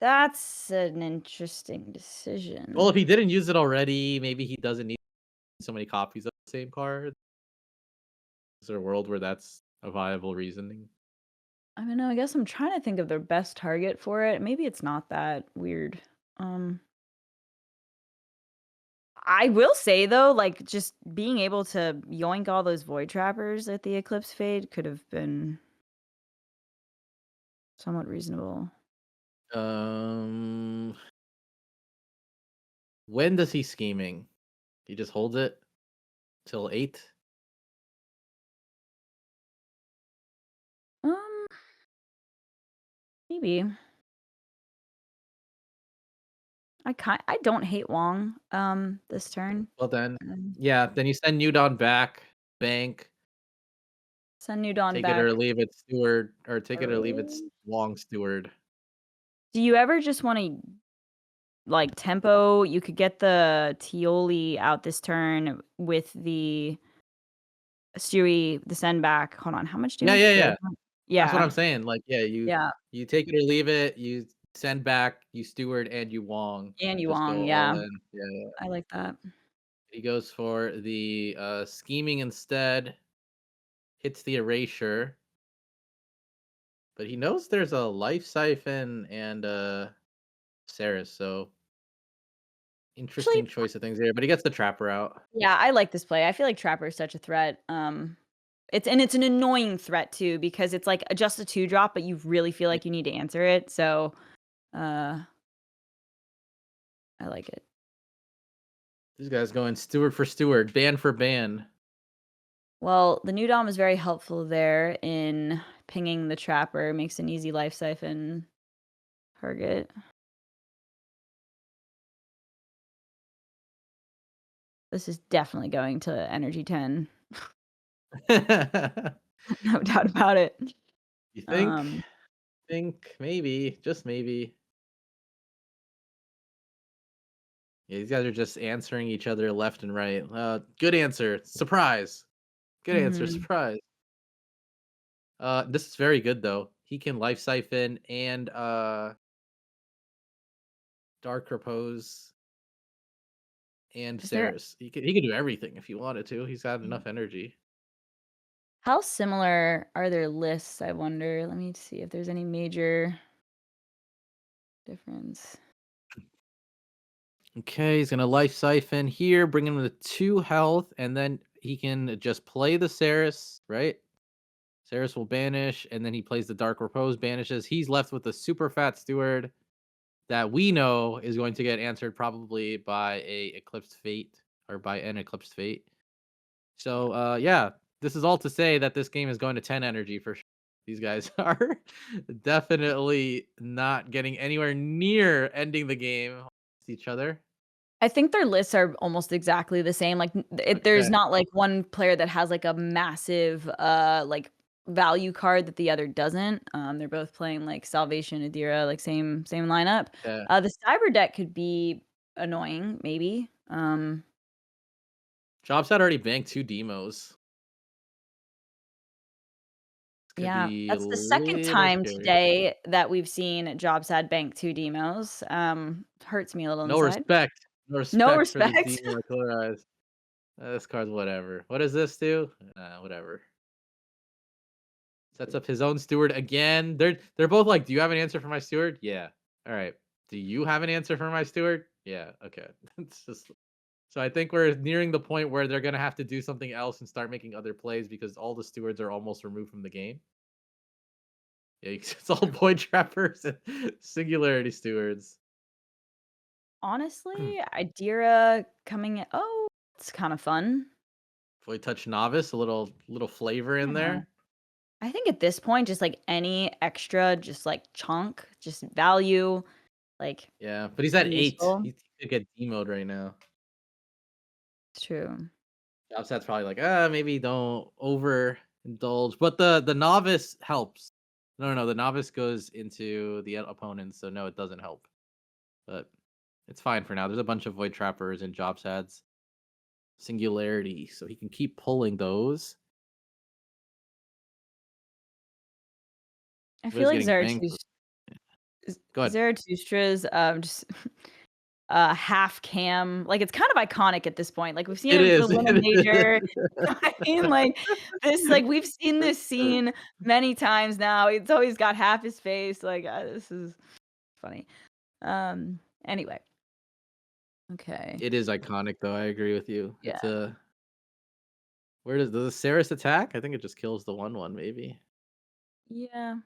That's an interesting Well, decision. if he didn't use it already, maybe he doesn't need so many copies of the same card. Is there a world where that's a viable reasoning? I don't know. I guess I'm trying to think of the best target for it. Maybe it's not that weird. Um, I will say though, like just being able to yoink all those void trappers at the eclipse fade could have been somewhat reasonable. Um, when does he scheming? He just holds it till 8? Um, maybe. I don't hate Wong this turn. Well then, Um, yeah, then you send Newdon back, bank, Send New Dawn take it back or leave it Steward, or take it or leave it early. Wong Steward. Do you ever just want to like tempo? You could get the Tioli out this turn with the Stewie, the send back. Hold on, how much Yeah, damage yeah, does the other yeah. one? That's what Yeah, I'm saying. Like, yeah, yeah, you take it or leave it, you send back, you Steward, and you Wong. and Just Yuang, go all yeah, in. Yeah. I like that. He goes for the scheming instead, hits the erasure, but he knows there's a life siphon and Saris, so Actually, interesting choice of things here. But he gets the trapper out. yeah, I like this play. I feel like Trapper is such a threat. It's an annoying threat too because it's like just a 2-drop, but you really feel Yeah. like you need to answer it. So, uh, I like it. These guys going Steward for Steward, ban for ban. Well, the new Dom is very helpful there in pinging the Trapper, makes an easy life siphon target. This is definitely going to energy 10. You No doubt about it. think? Um, Think maybe, just maybe. Yeah, these guys are just answering each other left and right. Good answer. Surprise. Good answer. mhm. Surprise. This is very good though. He can life siphon and dark repose and Is there Saris. He could do everything if he wanted to. He's got enough energy. how similar are their lists, I wonder? Let me see if there's any major difference. Okay, he's gonna life siphon here, bring him to 2 health, and then he can just play the Saris, right? Saris will banish, and then he plays the Dark Repose, banishes. He's left with a super fat steward that we know is going to get answered probably by a Eclipsed Fate or by an Eclipsed Fate. So yeah, this is all to say that this game is going to 10 energy for sure. These guys are definitely not getting anywhere near ending the game against each other. I think their lists are almost exactly the same. Like there's Okay. not like one player that has like a massive like value card that the other doesn't. They're both playing like Salvation, Adira, like same lineup. Yeah. The cyber deck could be annoying, maybe. Jobsad already banked 2 demos. This could Yeah, be a that's the second little time scary. today that we've seen Jobsad bank 2 demos. Hurts me a little No inside. respect. No No respect for the respect. demo eyes. This card's whatever. What does this do? Whatever. Sets up his own steward again. They're both like, "Do you have an answer for my steward?" Yeah. All right. Do you have an answer for my steward? Yeah. Okay. It's just so I think we're nearing the point where they're gonna have to do something else and start making other plays because all the stewards are almost removed from the game. Yeah, it's all void trappers and singularity stewards. Honestly, Adira coming in. Oh, it's kind of fun. Void touch novice, a little flavor in Yeah. there. I think at this point, just like any extra, just like chunk, just value. like Yeah, but he's at be 8. useful. He could get demoed right now. It's true. Jobsad's probably like, maybe don't overindulge. But the novice helps. No, no, the novice goes into the opponent, so no, it doesn't help. But it's fine for now. There's a bunch of void trappers and Jobsad's singularity, so he can keep pulling those. I But feel he's like getting banked. Go ahead. Zaratustra's just half cam. Like it's kind of iconic at this point. Like we've seen It him is. win a major. I mean, like this, like we've seen this scene many times now. It's always got half his face. Like this is funny. Anyway. Okay. It is iconic, though. I agree with you. It's Yeah. a where does the Ceres attack? I think it just kills the 1/1, maybe. Yeah.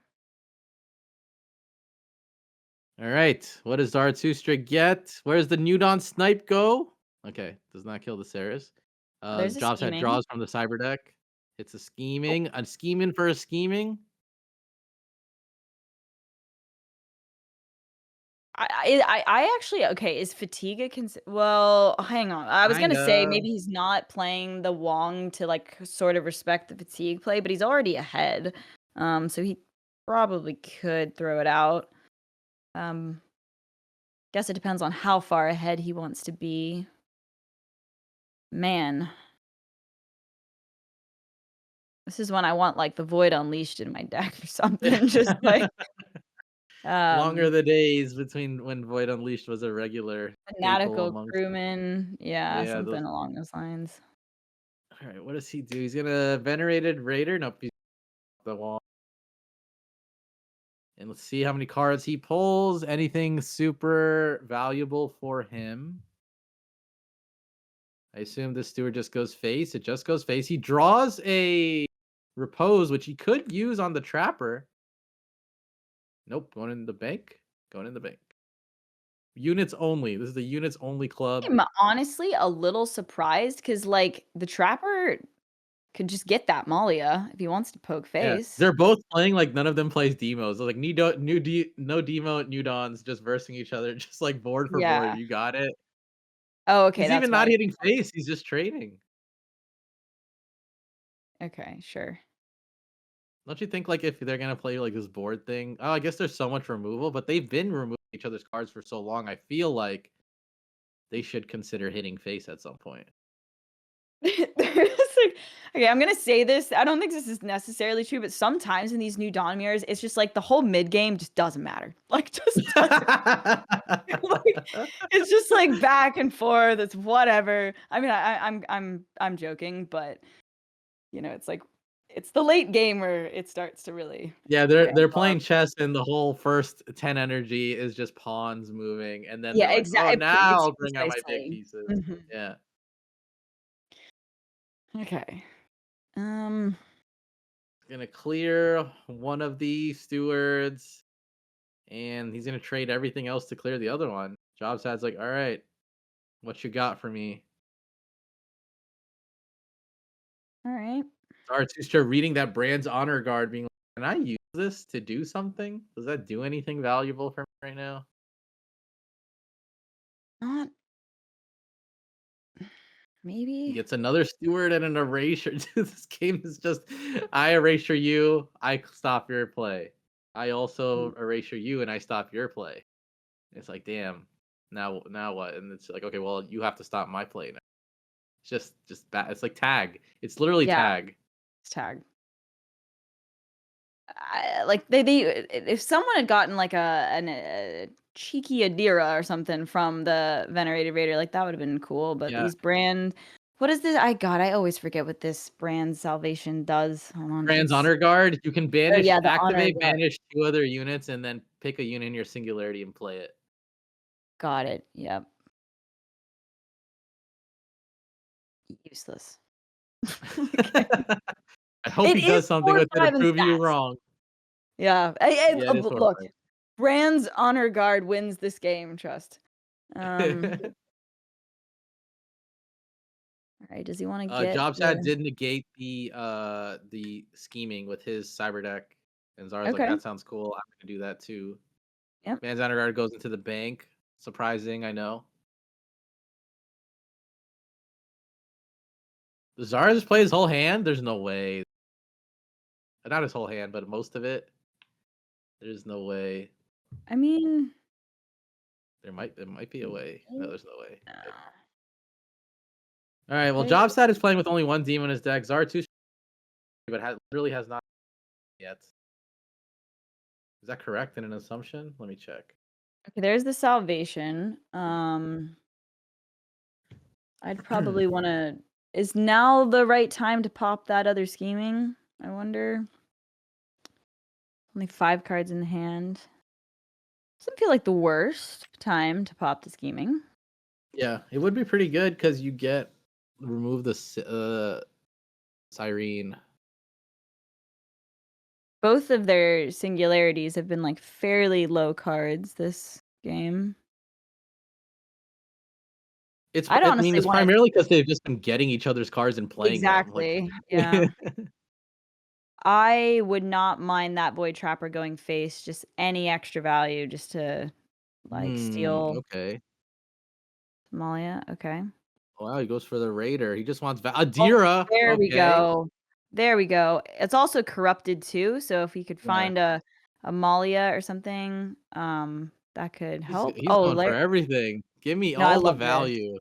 All right. What does Zaratustraa get? Where's the Newdon snipe go? Okay, does not kill the Ceres. There's a Jobsad scheming. draws from the cyber deck. It's a Oh, scheming. A scheming for a scheming. I actually okay. Is fatigue a well? Hang on. I was gonna say Kinda. maybe he's not playing the Wong to like sort of respect the fatigue play, but he's already ahead. So he probably could throw it out. Um, guess it depends on how far ahead he wants to be. Man, this is when I want like the Void Unleashed in my deck or something. Just like Longer um, the days between when Void Unleashed was a regular staple Fanatical amongst. Crewman. Yeah, Yeah, something those. along those lines. All right, what does he do? He's gonna venerated Raider. Nope, he's the wall. And let's see how many cards he pulls. Anything super valuable for him. I assume this steward just goes face. It just goes face. He draws a repose, which he could use on the trapper. Nope, going in the bank. Going in the bank. Units only. This is the units only club. I'm honestly a little surprised because, like, the Trapper could just get that Malia if he wants to poke Yeah, face. they're both playing like none of them plays demos. So like no demo, new dons just versing each other, just like board for board. Yeah. You got it. Oh, okay, He's that's even not why. hitting face. He's just trading. Okay, sure. Don't you think like if they're gonna play like this board thing? Oh, I guess there's so much removal, but they've been removing each other's cards for so long. I feel like they should consider hitting face at some point. There's like okay, I'm gonna say this. I don't think this is necessarily true, but sometimes in these new Dawn mirrors, it's just like the whole mid game just doesn't matter. Like, just doesn't like it's just like back and forth. It's whatever. I mean, I'm joking, but you know, it's like it's the late game where it starts to really Yeah, ramp they're up. playing chess, and the whole first 10 energy is just pawns moving, and then they're Yeah, like, "Oh, now it's I'll bring out my big precisely. pieces." Mhm. Yeah, Okay. Um, gonna clear one of the stewards, and he's gonna trade everything else to clear the other one. Jobsad's like, "All right, what you got for me?" all right. Zaratustraa reading that brand's honor guard, being like, "Can I use this to do something? Does that do anything valuable for me right now?" Not He maybe. gets another steward and an erasure. Dude, this game is just I erasure you, I stop your play. I also erasure you and I stop your play. It's like, damn. Now what? And it's like, okay, well, you have to stop my play now. It's just bad. It's like tag. It's literally Yeah, tag. it's tag. Like they if someone had gotten like a cheeky Adira or something from the Venerated Raider, like that would have been cool. But Yeah. these brand, what is this? I always forget what this brand salvation does. Hold on, Brand's it's honor guard. You can oh banish, yeah, the honor activate, guard. banish 2 other units, and then pick a unit in your singularity and play it. Got it. Yep. Useless. Okay. I hope It he is does something four with it to five and prove you stats. wrong. Yeah. Yeah, it is Look, 4/5. Brand's honor guard wins this game. Trust. Um. All right. Does he want to get Jobsad the? did negate the scheming with his cyber deck, and Zara's like, Okay. "That sounds cool. I'm gonna do that too." Yep. Manzanar goes into the bank. Surprising, I know. Does Zara just play his whole hand? There's no way. Not his whole hand, but most of it. There's no way. I mean, There might be a way. No, there's no way. uh, All right. Well, there's Jobsad is playing with only one demon in his deck. Zaratustraa, but literally has not yet. Is that correct in an assumption? Let me check. okay, there's the salvation. I'd probably want to. Is now the right time to pop that other scheming? I wonder. Only 5 cards in the hand. Doesn't feel like the worst time to pop the scheming. Yeah, it would be pretty good because you get remove the Siren. Both of their singularities have been like fairly low cards this game. I'd I mean, honestly it's want to. primarily because they've just been getting each other's cards and playing them. Like, Exactly. Yeah. I would not mind that Void Trapper going face, just any extra value just to like steal okay. Malia. Okay. Wow, he goes for the Raider. He just wants Oh, Adira. there we Okay. go. There we go. It's also corrupted too, so if we could Yeah. find a Malia or something, that could help. He's Oh, going for everything. Give me no, I all the love this. value.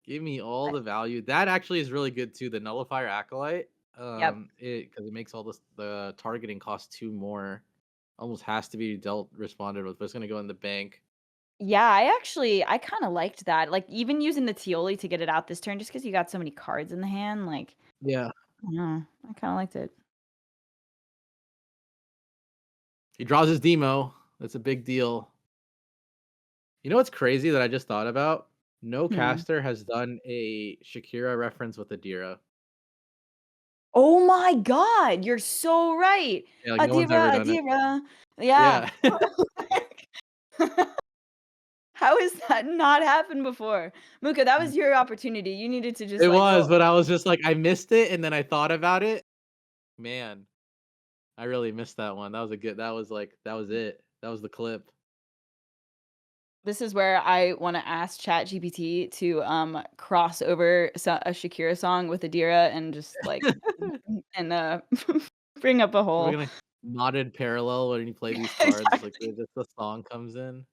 Give me all the value. That actually is really good too. The Nullifier Acolyte. Yep. Because it makes all the targeting cost 2 more. Almost has to be responded with, but it's gonna go in the bank. Yeah, I kind of liked that. Like even using the Tioli to get it out this turn, just because you got so many cards in the hand. Like, Yeah. I don't know, I kind of liked it. He draws his demo. That's a big deal. You know what's crazy that I just thought about? No Hmm. caster has done a Shakira reference with Adira. Oh my God, you're so right. Yeah, like no one's ever done it. Adira. Yeah. Yeah. How has that not happened before? Muka, that was your opportunity. You needed to just It like was, go. but I was just like, I missed it, and then I thought about it. Man, I really missed that one. That was that was it. That was the clip. This is where I want to ask ChatGPT to cross over a Shakira song with Adira and just like and bring up a We're whole gonna modded parallel when you play these cards, like exactly. the song comes in.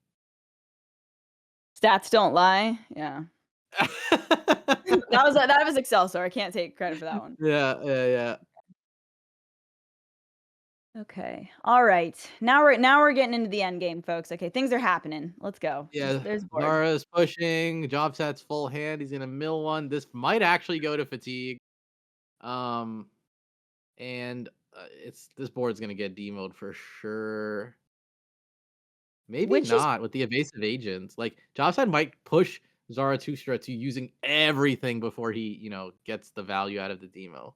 Stats don't lie. Yeah. That was Excelsior. I can't take credit for that one. Yeah. Okay. All right. Now we're getting into the end game, folks. Okay, things are happening. Let's go. Yeah, There's board. Zara's pushing. Jobsad's full hand. He's gonna mill one. This might actually go to fatigue. And this board's gonna get demoed for sure. Maybe Which is not with the evasive agents. Like Jobsad might push Zaratustraa to using everything before he, gets the value out of the demo.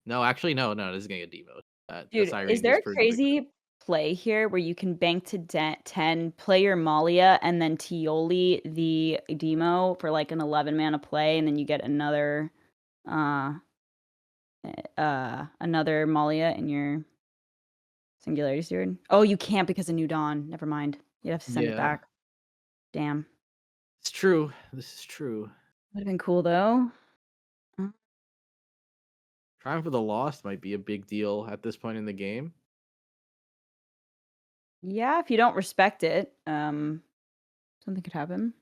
No, actually, no. This is gonna get demoed. The dude, is Siren there is a pretty big. crazy play here where you can bank to 10, play your Malia, and then Tioli the demo for like an 11 mana play, and then you get another Malia in your Singularity Steward? Oh, you can't because of New Dawn. Never mind. You have to send it Yeah, back. Damn. it's true. This is true. Would have been cool though. Trying for the Lost might be a big deal at this point in the game. Yeah, if you don't respect it, something could happen.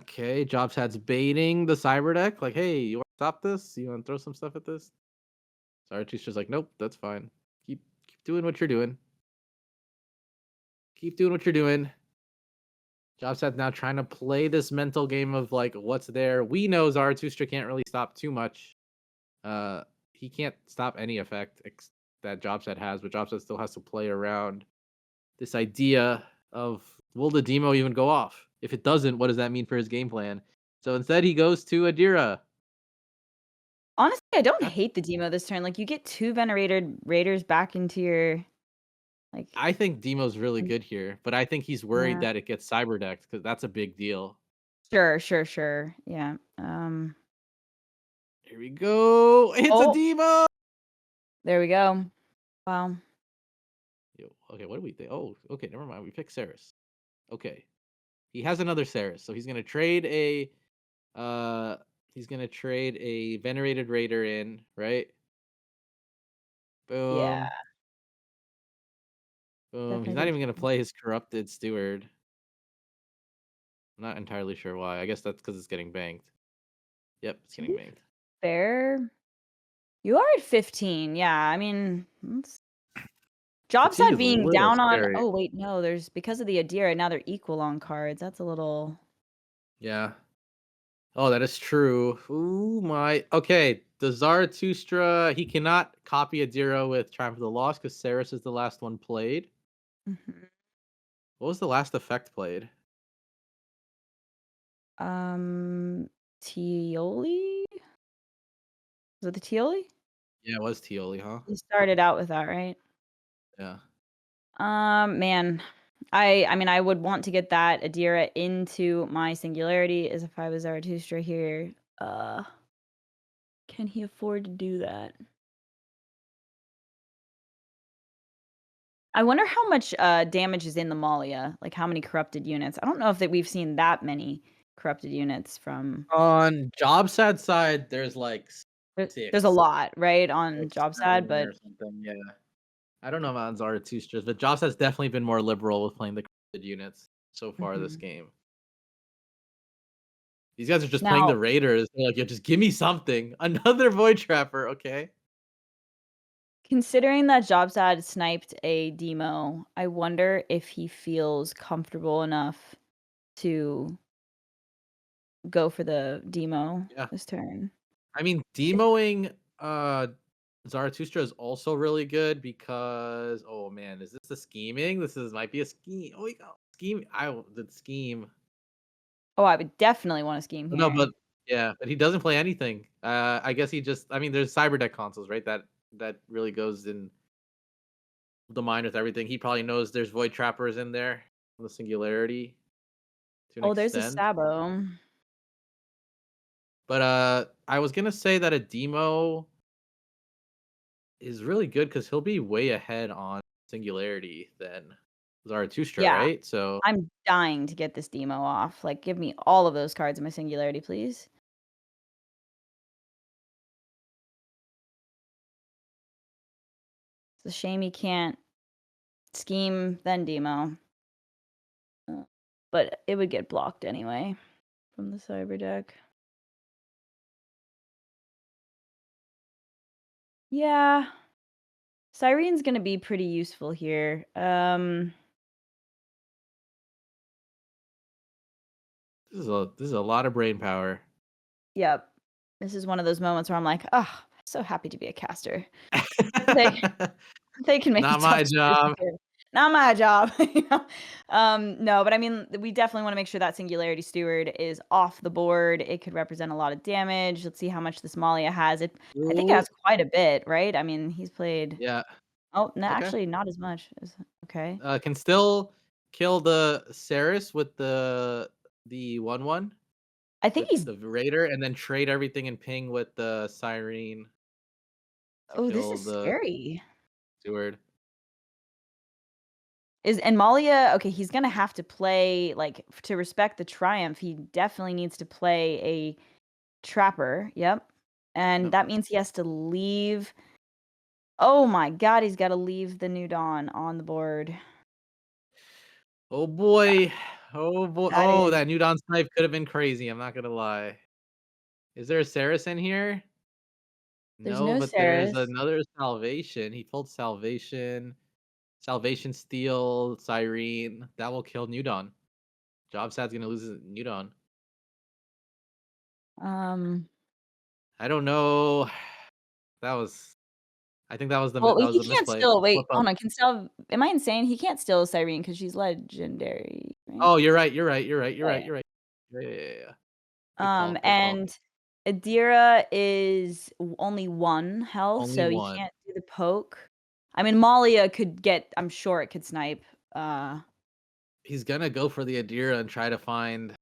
Okay, Jobsad's baiting the cyber deck. Like, hey, you want to stop this? You want to throw some stuff at this? Zaratust's just like, nope, that's fine. Keep doing what you're doing. Keep doing what you're doing. Jobsad's now trying to play this mental game of like, what's there? We know Zaratustraa can't really stop too much. He can't stop any effect that Jobsad has, but Jobsad still has to play around this idea of, will the demo even go off? If it doesn't, what does that mean for his game plan? So instead, he goes to Adira. Honestly, I don't hate the demo this turn. Like, you get 2 Venerated Raiders back into your, like... I think Demo's really good here, but I think he's worried that it gets cyberdecked because that's a big deal. Sure. Yeah. Here we go. It's a Demo. There we go. Wow. Yo, Okay, what do we think? Oh, okay, never mind. We picked Saris. Okay. He has another Saris, so uh he's gonna trade a venerated raider in, right? Yeah, Boom. Boom. He's definitely not think even gonna play his corrupted steward. I'm not entirely sure why. I guess that's because it's getting banked. Yep, it's to getting be banked. fair. You are at 15. Yeah, I mean, 15 Jobsad is a being little down on. scary. Oh wait, no, there's because of the Adira. Now they're equal on cards. That's a little. Yeah. Oh, that is true. Ooh my. Okay, the Zaratustra. He cannot copy a zero with Triumph of the Lost because Saris is the last one played. Mhm. What was the last effect played? Um, Tioli. Was it the Tioli? Yeah, it was Tioli, huh? You started out with that, right? Yeah. Man, I mean, I would want to get that Adira into my singularity as if I was Zaratustra here. Uh, can he afford to do that? I wonder how much damage is in the Malia, like how many corrupted units. I don't know if that we've seen that many corrupted units from. On Jobsad side, there's like There's a six, lot, right, on six, Jobsad, seven, but or something. Yeah. I don't know about Zaratustras, but Jobsad's definitely been more liberal with playing the corrupted units so far this mhm. game. These guys are just playing Now, the Raiders. They're like, yo, just give me something. Another Void Trapper, okay? considering that Jobsad sniped a demo, I wonder if he feels comfortable enough to go for the demo Yeah. this turn. I mean, demoing Zaratustra is also really good because oh man, is this the scheming? This is might be a scheme. Oh, scheme. I did scheme. Oh, I would definitely want to scheme Oh, no, here. but yeah, but he doesn't play anything. I guess he just. I mean, there's cyber deck consoles, right? That really goes in the mind with everything. He probably knows there's void trappers in there on the singularity to an Oh, there's a extent. Sabo. But I was gonna say that a demo is really good because he'll be way ahead on singularity than Zaratustra, Yeah, right? So I'm dying to get this demo off. Like, give me all of those cards in my singularity, please. It's a shame he can't scheme then demo. But it would get blocked anyway from the cyber deck. Yeah. Cyrene's gonna be pretty useful here. this is a lot of brain power. Yep. This is one of those moments where I'm like, oh, so happy to be a caster. They they can make the Not my tough decisions job. here. Not my job. You know? No, but I mean, we definitely want to make sure that Singularity Steward is off the board. It could represent a lot of damage. Let's see how much this Malia has. I think it Ooh, has quite a bit, right? I mean, he's played. yeah. Oh, no, Okay. actually, not as much. Okay. Can still kill the Ceres with the 1/1 I think with he's. the Raider, and then trade everything and ping with the Siren to Oh, this kill is the scary. Steward. And Malia, okay, he's gonna have to play like to respect the triumph. He definitely needs to play a trapper. Yep, and Yep. that means he has to leave. Oh my God, he's got to leave the New Dawn on the board. Oh boy. Oh boy. That Oh, is. that New Dawn snipe could have been crazy. I'm not gonna lie. Is there a Ceres in here? There's No, no but there's Ceres. another Salvation. He pulled Salvation. Salvation Steel, Cyrene. That will kill New Dawn. Jobsad's gonna lose his New Dawn. Um. I don't know. That was. I think that was Well, that was he the can't misplay. still wait. Flip up. Hold on. Can still. Am I insane? He can't steal Cyrene because she's legendary, right? Oh, you're right. You're right. You're right. You're right. Yeah. You're right. Yeah, yeah, yeah, yeah. Good call. Good call. And Adira is only 1 health, Only so you one. can't do the poke. I mean, Malia could get. I'm sure it could snipe. He's gonna go for the Adira and try to find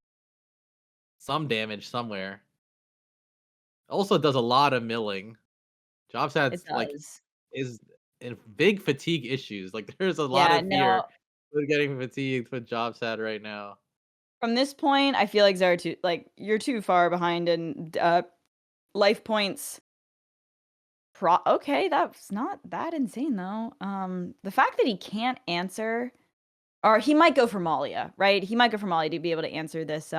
some damage somewhere. Also, does a lot of milling. It Jobsad's like does. is and big fatigue issues. Like there's a lot Yeah, of fear no. with getting fatigued with Jobsad right now. From this point, I feel like like you're too far behind in life points. Okay, that's not that insane though. The fact that he can't answer, or he might go for Malia, right? He might go for Malia to be able to answer this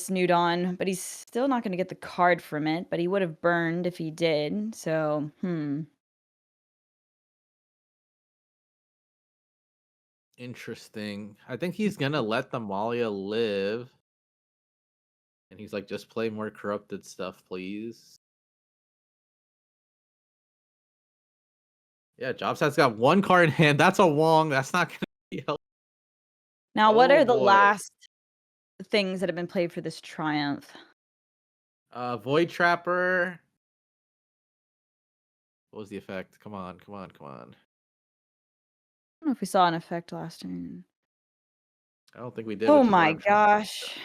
Nudon, but he's still not going to get the card from it. But he would have burned if he did. So, Interesting. I think he's gonna let the Malia live. And he's like, just play more corrupted stuff, please. Yeah, Jobsad's got one card in hand. That's a Wong. That's not gonna be helpful. now what Oh are the boy. last things that have been played for this triumph? Void Trapper. What was the effect? Come on, come on, come on. I don't know if we saw an effect last turn. I don't think we did, Oh which is why my I'm trying. gosh.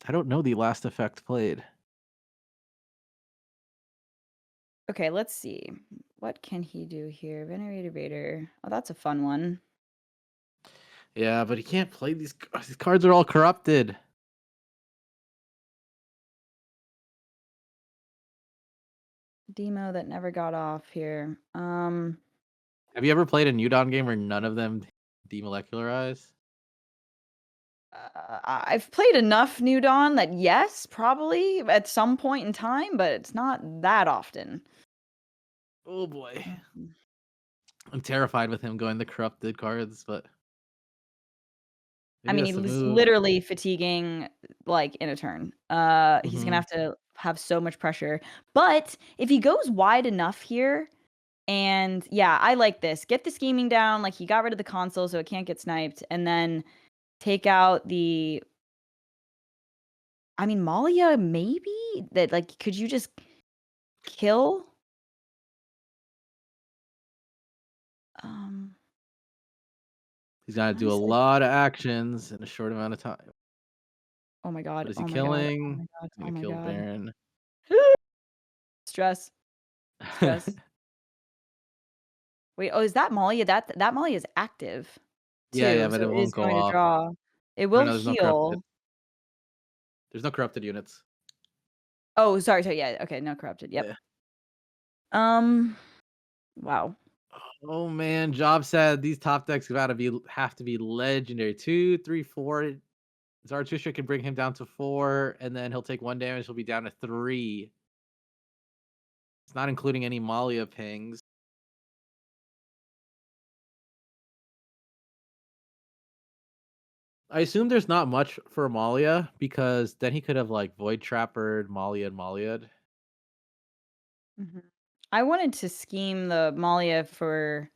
I don't know the last effect played. Okay, let's see. What can he do here? Venerated Raider. Oh, that's a fun one. Yeah, but he can't play these. These cards are all corrupted. Demo that never got off here. Have you ever played a Nudon game where none of them demolecularize? I've played enough New Dawn that yes, probably at some point in time, but it's not that often. Oh boy. Um, I'm terrified with him going the corrupted cards, but I maybe mean, that's the he's move. literally fatiguing like in a turn. He's gonna Mhm. have to have so much pressure. But if he goes wide enough here, and yeah, I like this. Get the scheming down. Like he got rid of the console so it can't get sniped, and then take out the. I mean, Malia, maybe that. Like, could you just kill? Um, He's got to do a honestly, lot of actions in a short amount of time. oh my What god, is he oh my god, oh killing? my god, He's oh gonna my kill god. Baron. Stress, stress. Wait, oh, is that Malia? That Malia is active Yeah, yeah, too, but so it it is won't go going to off. draw. It No, will no, there's no corrupted. heal. There's no corrupted units. Oh, sorry, sorry, yeah, okay, no corrupted, yep. Yeah. Um, wow. Oh man, Job said these top decks have to be legendary. 2, 3, 4. Zaratustraa can bring him down to 4, and then he'll take 1 damage. He'll be down to 3. It's not including any Malia pings. I assume there's not much for Malia because then he could have like Void Trappered Malia and Malia. Mhm. I wanted to scheme the Malia for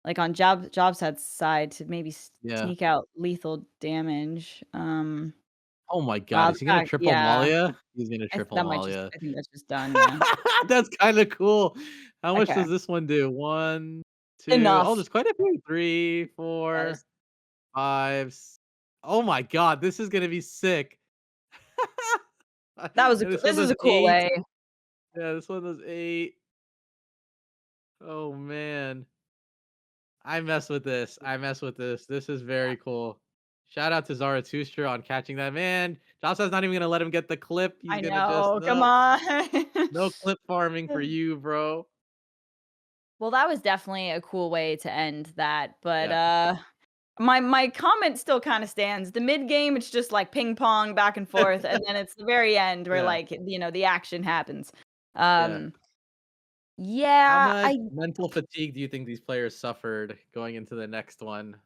like on Jobsad's side to maybe Yeah. sneak out lethal damage. Oh my god, Wow, the is he gonna fact, triple yeah, Malia? He's gonna triple that might just. Malia. I think that's just done. Yeah. That's kind of cool. How much Okay. does this one do? 1, 2. Oh, Enough. there's quite a few. 3, Yeah, 4, 5. Oh my god, this is gonna be sick. that was And this one this is does a cool 8. way. Yeah, this one does 8. Oh man. I mess with this. I mess with this. This is Yeah. very cool. Shout out to Zaratustraa on catching that. Man, Jobsad's not even gonna let him get the clip. He's I gonna just know. Come no, on. no clip farming for you, bro. Well, that was definitely a cool way to end that, but, Yeah, my comment still kinda stands. The mid game, it's just, like, ping pong back and forth, and then it's the very end where, yeah, like, the action happens. yeah. Um, How yeah, much I mental fatigue do you think these players suffered going into the next one?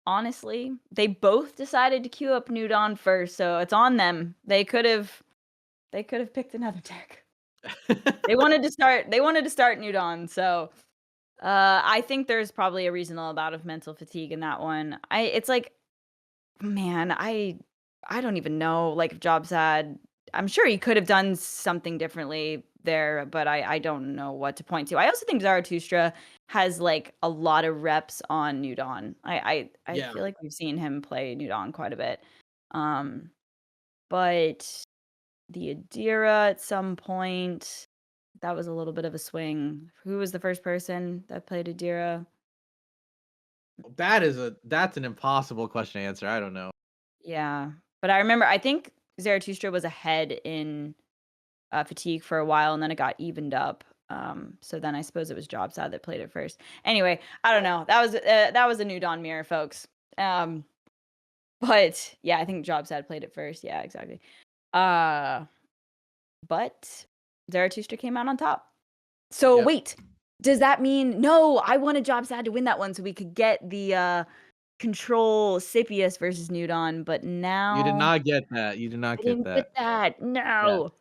honestly, they both decided to queue up Nudon first, so it's on them. They could've picked another deck. They wanted to start Nudon, so, I think there's probably a reasonable amount of mental fatigue in that one. It's like, man, I don't even know, like, if Jobsad. I'm sure he could have done something differently there, but I don't know what to point to. I also think Zaratustra has, like, a lot of reps on New Dawn. I Yeah. feel like we've seen him play New Dawn quite a bit. Um, but the Adira at some point. That was a little bit of a swing. Who was the first person that played Adira? That's an impossible question to answer. I don't know. Yeah, but I think Zaratustraa was ahead in fatigue for a while, and then it got evened up. So then I suppose it was Jobsad that played it first. Anyway, I don't know. That was a new Dawn mirror, folks. But yeah, I think Jobsad played it first. Yeah, exactly. But Zaratustraa came out on top. So Yep. wait, does that mean no? I wanted Jobsad to win that one so we could get the control Scipius versus New Dawn, but You did now not get that. You did not I get didn't that. get that. Yeah. No.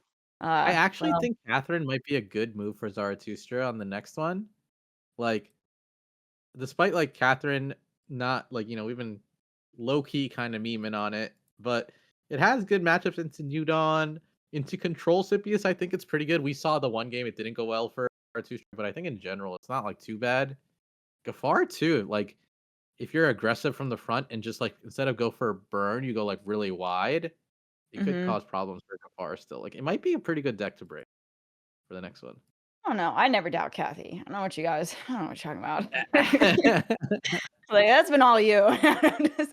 I actually Well, think Catherine might be a good move for Zaratustra on the next one. Like, despite like Catherine not like, we've been low key kind of memeing on it, but it has good matchups into New Dawn, into Control Scipius. I think it's pretty good. We saw the one game, it didn't go well for Zaratustra, but I think in general, it's not like too bad. Gafar too, like if you're aggressive from the front and just like instead of go for a burn, you go like really wide, it could mhm. cause problems for Gafar still. Like it might be a pretty good deck to break for the next one. I don't know. I never doubt Kathy. I don't know what you guys. I don't know what you're talking about. Like that's been all you. Just-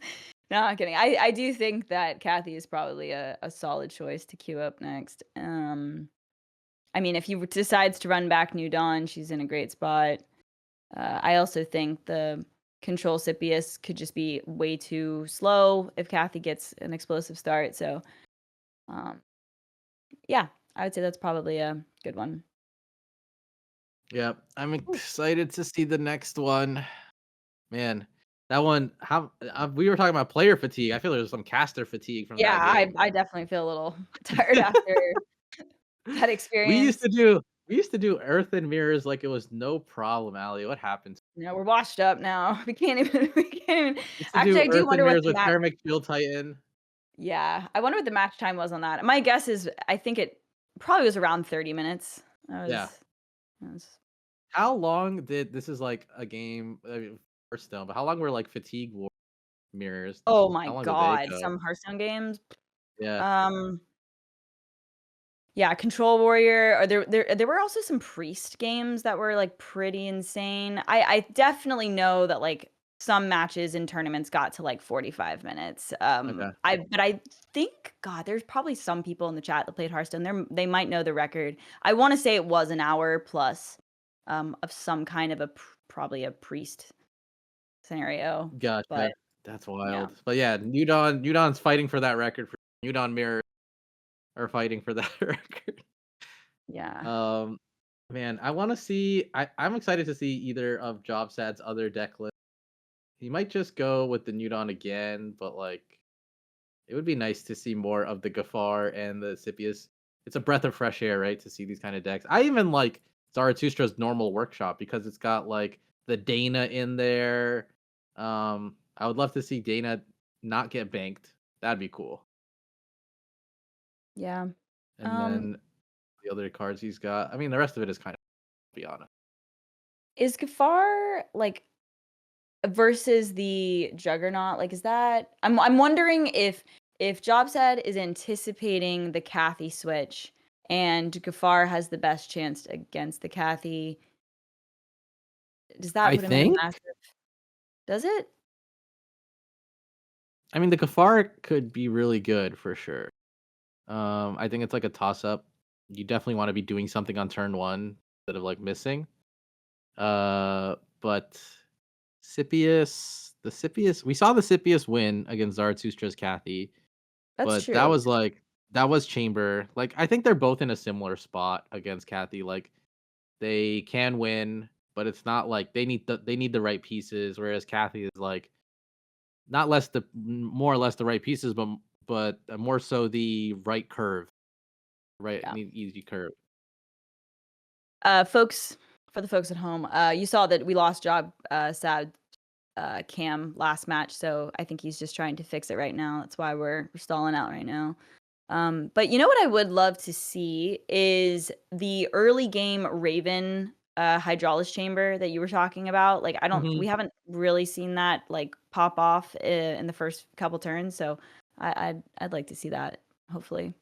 no, I'm kidding. I do think that Kathy is probably a solid choice to queue up next. I mean, if he decides to run back New Dawn, she's in a great spot. I also think the control Scipius could just be way too slow if Kathy gets an explosive start. So, um, yeah, I would say that's probably a good one. Yeah, I'm Ooh. excited to see the next one. Man, that one. How we were talking about player fatigue. I feel there's some caster fatigue from Yeah, that game. I definitely feel a little tired after that we used experience. to do we used to do Earth and mirrors like it was no problem, Ali. What happened? You know, we're washed up now. We can't even. We can't even. We used to Actually, do I do Earth and wonder what mirrors the with match. Thermic Shield Titan. Yeah, I wonder what the match time was on that. My guess is I think it probably was around 30 minutes. Yeah. That was How long did this is like a game? I mean, Hearthstone, but how long were like Fatigue War mirrors? oh my How long did they god, go? some Hearthstone games. Yeah. Um, yeah, Control Warrior. Or there were also some Priest games that were like pretty insane. I definitely know that like some matches in tournaments got to like 45 minutes. Okay. I think God, there's probably some people in the chat that played Hearthstone. They might know the record. I want to say it was an hour plus of some kind of probably a Priest scenario. But Gotcha. That's yeah. wild. But yeah, New Dawn's fighting for that record. For New Dawn mirror are fighting for that record. Yeah. Um, man, I want to see. I'm excited to see either of Jobsad's other deck lists. He might just go with the New Dawn again, but like it would be nice to see more of the Gafar and the Scipius. It's a breath of fresh air, right? To see these kind of decks. I even like Zaratustra's normal workshop because it's got like the Dana in there. I would love to see Dana not get banked. That'd be cool. Yeah. And Um, then the other cards he's got. I mean, the rest of it is kind of, to be honest. is Gafar like versus the Juggernaut? Like, is that I'm wondering if Jobsad is anticipating the Kathy switch and Gafar has the best chance against the Kathy. Does that I put him in a think. massive does it? I mean, the Gafar could be really good for sure. I think it's like a toss up. You definitely want to be doing something on turn one instead of like missing. But Scipius, we saw the Scipius win against Zaratustra's Kathy, That's but that true. was like that was Chamber. Like I think they're both in a similar spot against Kathy. Like they can win, but it's not like they need the right pieces. Whereas Kathy is like not less the more or less the right pieces, but more so the right curve, right Yeah. easy curve. Folks, for the folks at home, you saw that we lost Sad Cam last match, so I think he's just trying to fix it right now. That's why we're stalling out right now. But you know what I would love to see is the early game Raven Hydraulis chamber that you were talking about. Like Mhm. we haven't really seen that like pop off in the first couple turns, so I'd like to see that hopefully.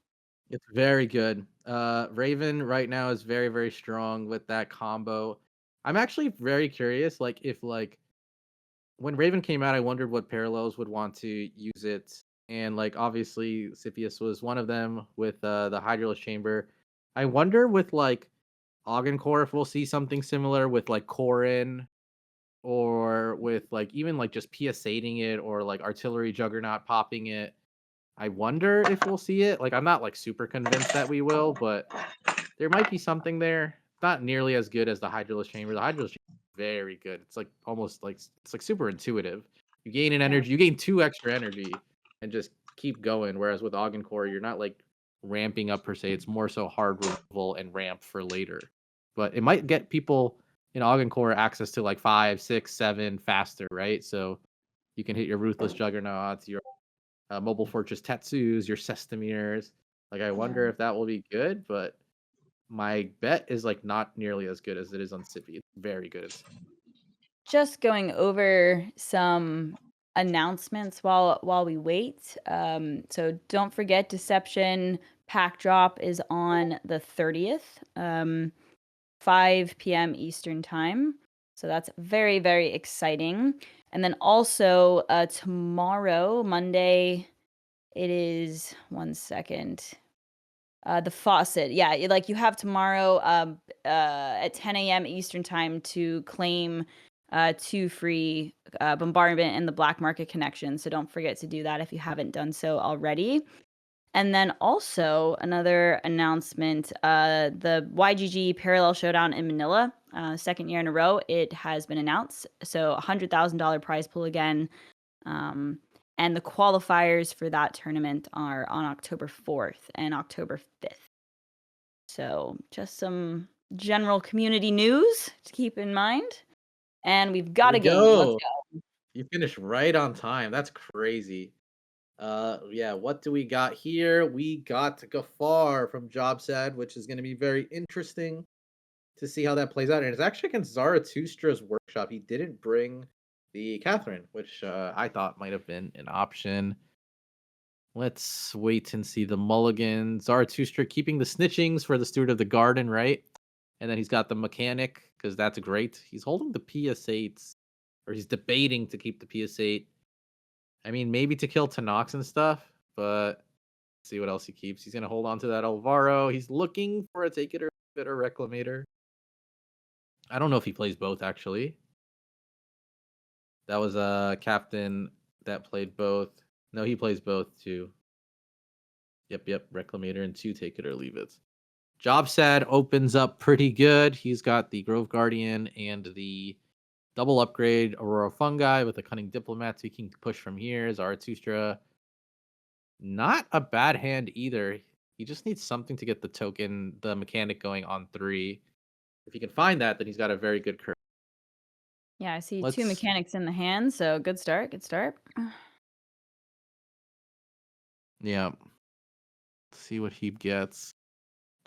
It's very good. Raven right now is very, very strong with that combo. I'm actually very curious, like if like when Raven came out, I wondered what parallels would want to use it. And like obviously Siphius was one of them with the Hydroless Chamber. I wonder with like Core if we'll see something similar with like Corin or with like even like just PSAting it or like Artillery Juggernaut popping it. I wonder if we'll see it. Like I'm not like super convinced that we will, but there might be something there. Not nearly as good as the Hydroless Chamber. The Hydroless Chamber is very good. It's like almost like it's like super intuitive. You gain an Yeah. energy, you gain 2 extra energy and just keep going. Whereas with Core, you're not like ramping up per se. It's more so hard removal and ramp for later. But it might get people in Core access to like 5, 6, 7 faster, right? So you can hit your Ruthless Juggernauts, your Mobile Fortress Tetsus, your Sestamirs. Like I Yeah. wonder if that will be good, but my bet is like not nearly as good as it is on Sippy. It's very good. Just going over some announcements while we wait. So don't forget, Deception pack drop is on the 30th, 5 p.m. Eastern time. So that's very, very exciting. And then also tomorrow, Monday, it is 1 second. The faucet, yeah, like you have tomorrow at 10 a.m. Eastern time to claim 2 free bombardment and the black market connection. So don't forget to do that if you haven't done so already. And then also another announcement: the YGG Parallel Showdown in Manila, 2nd year in a row, it has been announced. So $100,000 prize pool again. And the qualifiers for that tournament are on October 4th and October 5th. So just some general community news to keep in mind. And we've Here got we a game. Let's go. go. You finished right on time. That's crazy. Yeah, what do we got here? We got Gafar from Jobsad, which is going to be very interesting to see how that plays out. And it's actually against Zaratustra's workshop. He didn't bring the Catherine, which I thought might have been an option. Let's wait and see the mulligan. Zaratustra keeping the snitchings for the Steward of the Garden, right? And then he's got the mechanic, because that's great. He's holding the PS8s, or he's debating to keep the PS8. I mean, maybe to kill Tanox and stuff, but see what else he keeps. He's gonna hold on to that Alvaro. He's looking for a take it or leave it or Reclamator. I don't know if he plays both actually. That was a captain that played both. No, he plays both too. Yep. Reclamator and 2 take it or leave it. Jobsad opens up pretty good. He's got the Grove Guardian and the double upgrade Aurora Fungi with a Cunning Diplomat, so he can push from here. Zaratustra, not a bad hand either. He just needs something to get the token, the mechanic going on 3. If he can find that, then he's got a very good curve. Yeah, I see 2 Let's mechanics in the hand, so good start, good start. yeah, see what he gets.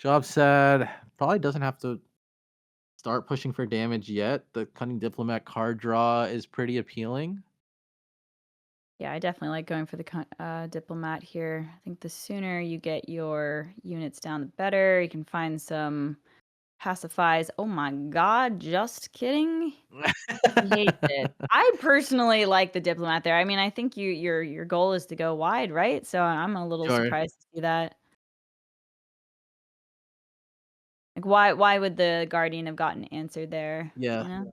Jobsad probably doesn't have to start pushing for damage yet. The Cunning Diplomat card draw is pretty appealing. Yeah, I definitely like going for the diplomat here. I think the sooner you get your units down, the better. You can find some pacifies. Oh my god, just kidding. He hates it. I personally like the diplomat there. I mean, I think your goal is to go wide, right? So I'm a little Sure. surprised to see that. Like, why would the guardian have gotten answered there? Yeah. You know?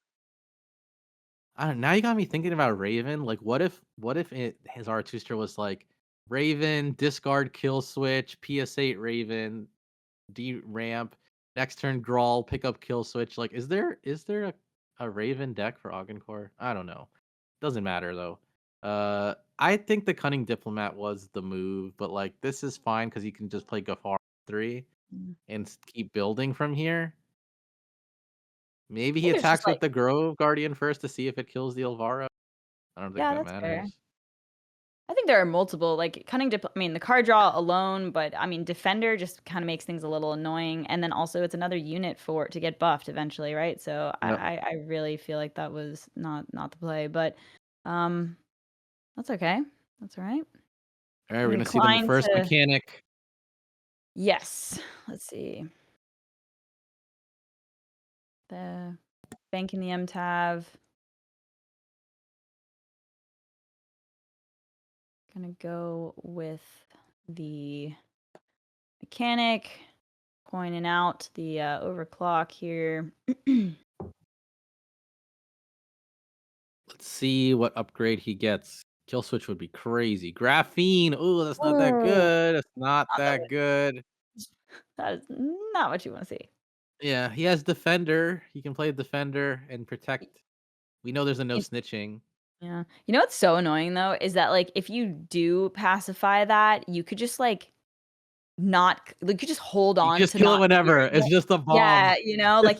I don't, now you got me thinking about Raven. Like, what if his Zaratustra was like Raven, discard kill switch, PS8 Raven, D ramp, next turn Grawl, pick up kill switch. Like, is there a Raven deck for Core? I don't know. Doesn't matter though. I think the Cunning Diplomat was the move, but like this is fine because you can just play Gafar 3 Mm. and keep building from here. Maybe I he think it's just attacks with like, the Grove Guardian first to see if it kills the Elvaro. I don't think yeah, that that's fair. matters. I think there are multiple, like, I mean, the card draw alone, but I mean, Defender just kind of makes things a little annoying. And then also it's another unit for to get buffed eventually, right? So Yep. I really feel like that was not the play, but um that's okay. That's all right. All right, we're I'm gonna see the inclined first to mechanic. Yes. Let's see. The bank in the M tab. Gonna go with the mechanic, pointing out the overclock here. Let's see what upgrade he gets. Kill switch would be crazy. Graphene. Ooh, that's not that Oh, good. That's not not that good. that is not what you want to see. Yeah, he has defender. He can play defender and Y- protect. We know there's a no y- snitching. Yeah. You know what's so annoying though is that like if you do pacify that, you could just like not like you could just hold You can on just to kill it not whenever. clearing It's it. just a bomb. Yeah, like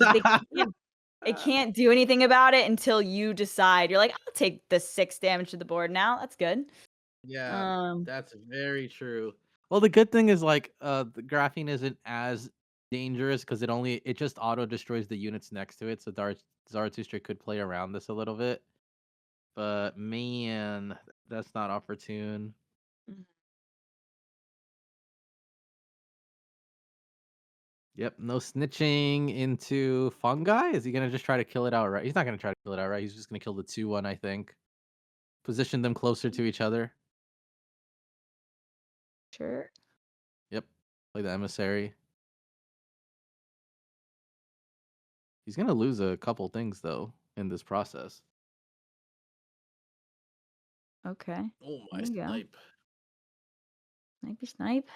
it can't do anything about it until you decide. You're like, I'll take the 6 damage to the board now. That's good. Yeah, Um, that's very true. Well, the good thing is like the graphene isn't as dangerous because it just auto destroys the units next to it. So Zaratustraa could play around this a little bit. But man, that's not opportune. Mhm. Yep, no snitching into fungi. Is he gonna just try to kill it outright? He's not gonna try to kill it outright. He's just gonna kill the 2-1, I think. Position them closer to each other. Sure. Yep. Play the emissary. He's gonna lose a couple things though in this process. Okay. Oh There my you go. snipe. Snipey snipe.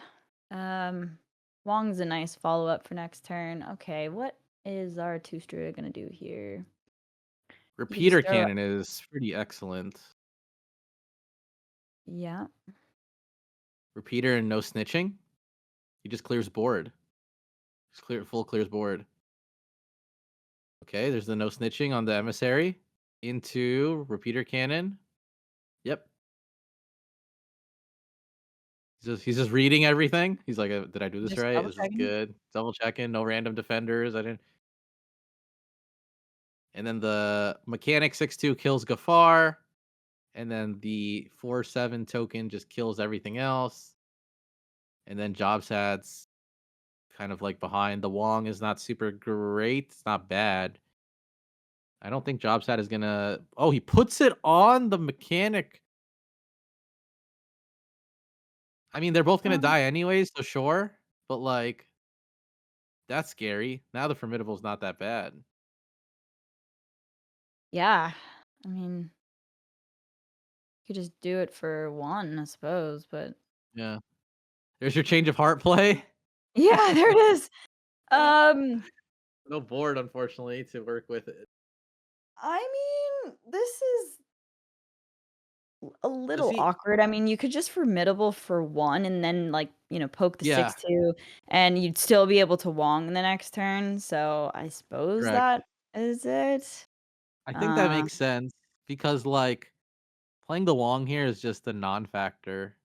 Um, Wong's a nice follow-up for next turn. Okay, what is Zaratustraa gonna do here? He could Repeater just throw. cannon is pretty excellent. Yeah. Repeater and no snitching. He just clears board. Just clears board. Okay, there's the no snitching on the emissary. Into repeater cannon. Yep. He's just reading everything. He's like, did I do this Just right? double Is this checking. good? Double checking. No random defenders. I didn't. And then the mechanic 6-2 kills Gafar. And then the 4-7 token just kills everything else. And then Jobsad's kind of like behind. The Wong is not super great. It's not bad. I don't think Jobsad is gonna. Oh, he puts it on the mechanic. I mean, they're both gonna Um, die anyways, so sure. But like, that's scary. Now the formidable's not that bad. yeah. I mean, you could just do it for one, I suppose, but Yeah. There's your change of heart play. yeah, there it is. Um, No board, unfortunately, to work with it. I mean, this is a Does little he? awkward. I mean, you could just formidable for one and then like, poke the Yeah, 6-2 and you'd still be able to Wong the next turn. So I suppose correct. that is it. I think that Uh, makes sense because like playing the Wong here is just a non-factor.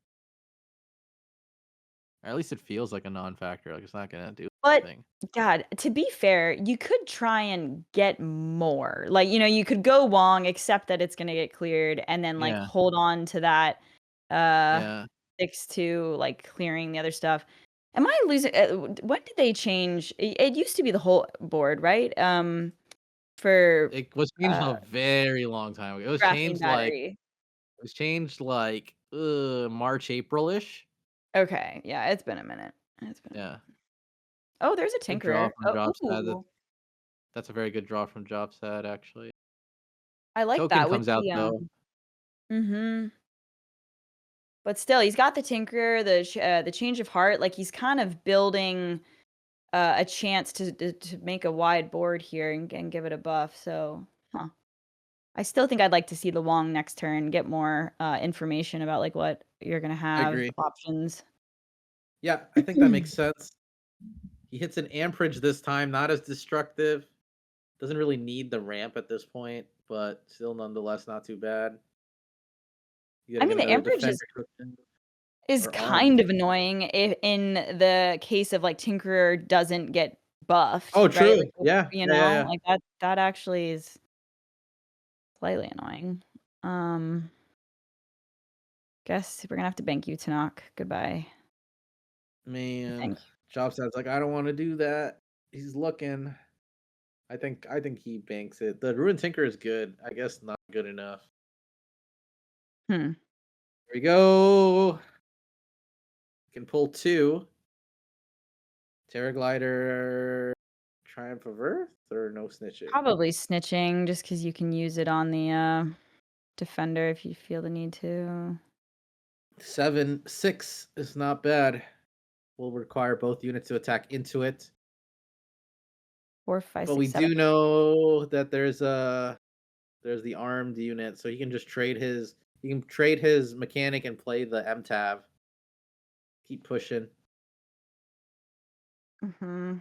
Or at least it feels like a non-factor. Like it's not gonna do but anything. God, to be fair, you could try and get more. Like, you could go Wong, accept that it's gonna get cleared, and then like Yeah, hold on to that uh yeah. 6-2, like clearing the other stuff. Am I losing? When did they change? It used to be the whole board, right? For It was changed a very long time ago. graphene battery. It was changed like March, April-ish. Okay, yeah, it's been a minute. It's been a minute. Yeah. Oh, there's a Good draw tinkerer. from Oh, Jobsad. ooh, That's a very good draw from Jobsad, actually. I like Token that with comes out the though. Mhm. But still, he's got the tinkerer, the change of heart. Like he's kind of building a chance to make a wide board here and give it a buff. So, huh. I still think I'd like to see the Wong next turn, get more information about like what you're gonna I have agree. options. Yeah, I think that makes sense. He hits an amperage this time, not as destructive. Doesn't really need the ramp at this point, but still nonetheless not too bad. You I gotta mean, get the another amperage defender token is or armed. kind of annoying if in the case of like Tinkerer doesn't get buffed, Oh, right? true. Like Yeah, yeah, yeah, yeah. like that actually is slightly annoying. Um, guess we're gonna have to bank you, Tanakh. Goodbye. I Man, think. Jobsad's like, I don't want to do that. He's looking. I think he banks it. The Ruin Tinker is good. I guess not good enough. Hmm. There we go. Can pull 2. Terra Glider, Triumph of Earth, or no snitching? Probably snitching, just because you can use it on the defender if you feel the need to. 7, 6 is not bad. Will require both units to attack into it. 4, 5, But we 6, 7. do know that there's the armed unit, so he can just trade his mechanic and play the MTAV. Keep pushing. Mm-hmm.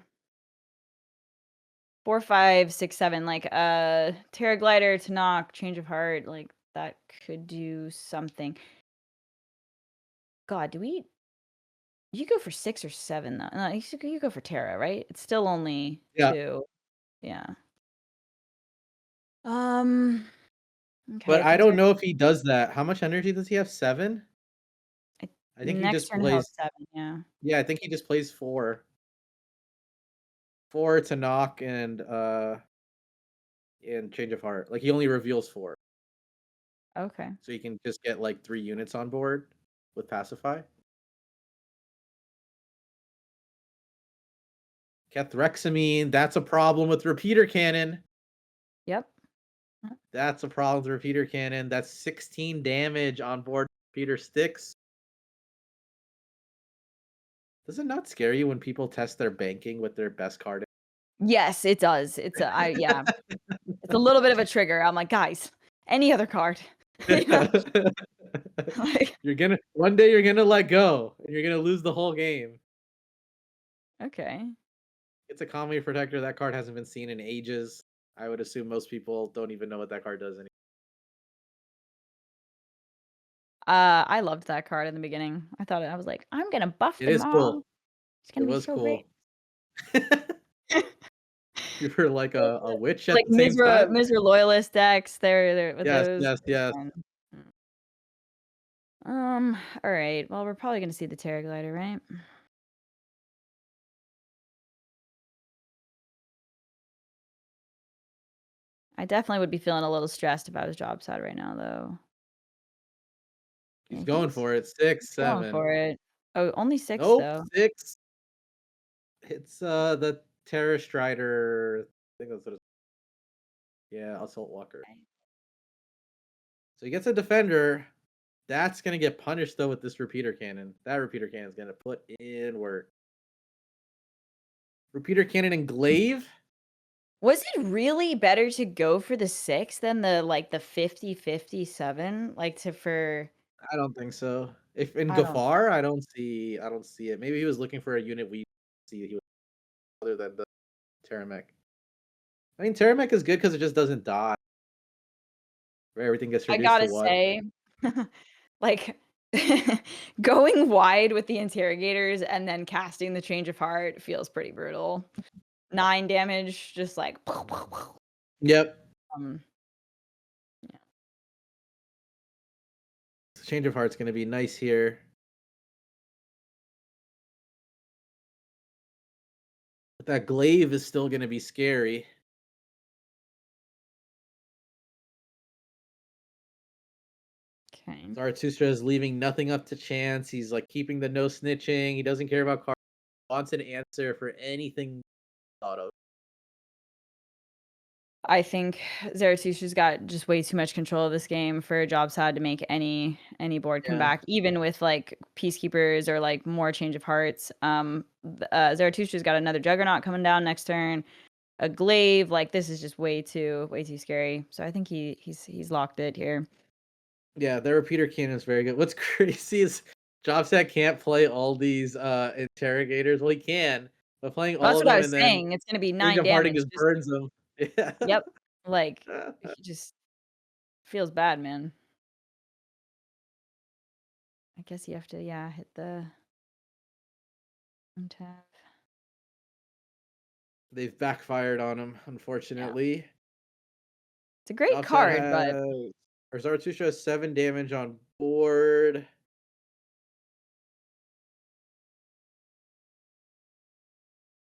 4, 5, 6, 7. Like Terra Glider to knock, Change of Heart, like that could do something. God, do we? You go for 6 or 7 though. No, you go for Terra, right? It's still only Yeah. 2. Yeah. Um. Okay. But I I think don't know if he does that. How much energy does he have? 7? I think he next just turn he'll have plays 7. Yeah. Yeah, I think he just plays 4. 4 to knock and Change of Heart. Like he only reveals 4. Okay. So you can just get like 3 units on board with Pacify. Kethrexamine, that's a problem with Repeater Cannon. Yep. That's a problem with Repeater Cannon. That's 16 damage on board Repeater Sticks. Does it not scare you when people test their banking with their best card? Yes, it does. Yeah. It's a little bit of a trigger. I'm like, guys, any other card. You know? Like, One day you're gonna let go and you're gonna lose the whole game. okay. It's a Comedy Protector. That card hasn't been seen in ages. I would assume most people don't even know what that card does anymore. I loved that card in the beginning. I was like, I'm gonna buff It them is all. cool. It's It gonna be was so great. cool. You were like a witch at Like the same time? Misra loyalist decks. They're with Yes, those. yes, yes. Fun. All right. Well, we're probably gonna see the Terra Glider, right? I definitely would be feeling a little stressed about his job side right now, though. He's Yeah, going for it. 6, he's going 7. for it. Oh, only 6 Nope, though. 6. It's the Terror Strider. I think that's what it's. Yeah, Assault Walker. So he gets a defender. That's gonna get punished though with this repeater cannon. That repeater cannon is gonna put in work. Repeater cannon and glaive. Was it really better to go for the 6 than the 50-57? Like to for I don't think so. If in I don't Gafar, I don't see it. Maybe he was looking for a unit we see he was other than the Terramech. I mean, Terramech is good because it just doesn't die. Where everything gets I reduced to gotta 1. say, like, going wide with the interrogators and then casting the Change of Heart feels pretty brutal. 9 damage, just like Yep. um, Change of Heart's gonna be nice here. But that glaive is still gonna be scary. okay. Zaratustraa is leaving nothing up to chance. He's like keeping the no snitching. He doesn't care about cards. Wants an answer for anything thought of. I think Zaratustra's got just way too much control of this game for Jobsad to make any board come Yeah. back, even with like peacekeepers or like more change of hearts. Zaratustra's got another juggernaut coming down next turn, a glaive. Like this is just way too scary. So I think he's locked it here. Yeah, their repeater cannon is very good. What's crazy is Jobsat can't play all these interrogators. Well, he can, but playing Well, all that's of what I them was and then saying. It's gonna be Change 9 of Hearting damage. just Just burns them. Yeah. yep. Like he just feels bad, man. I guess you have to hit the tab. They've backfired on him, unfortunately. It's a great Jobsat card, but has or Zaratustra has 7 damage on board.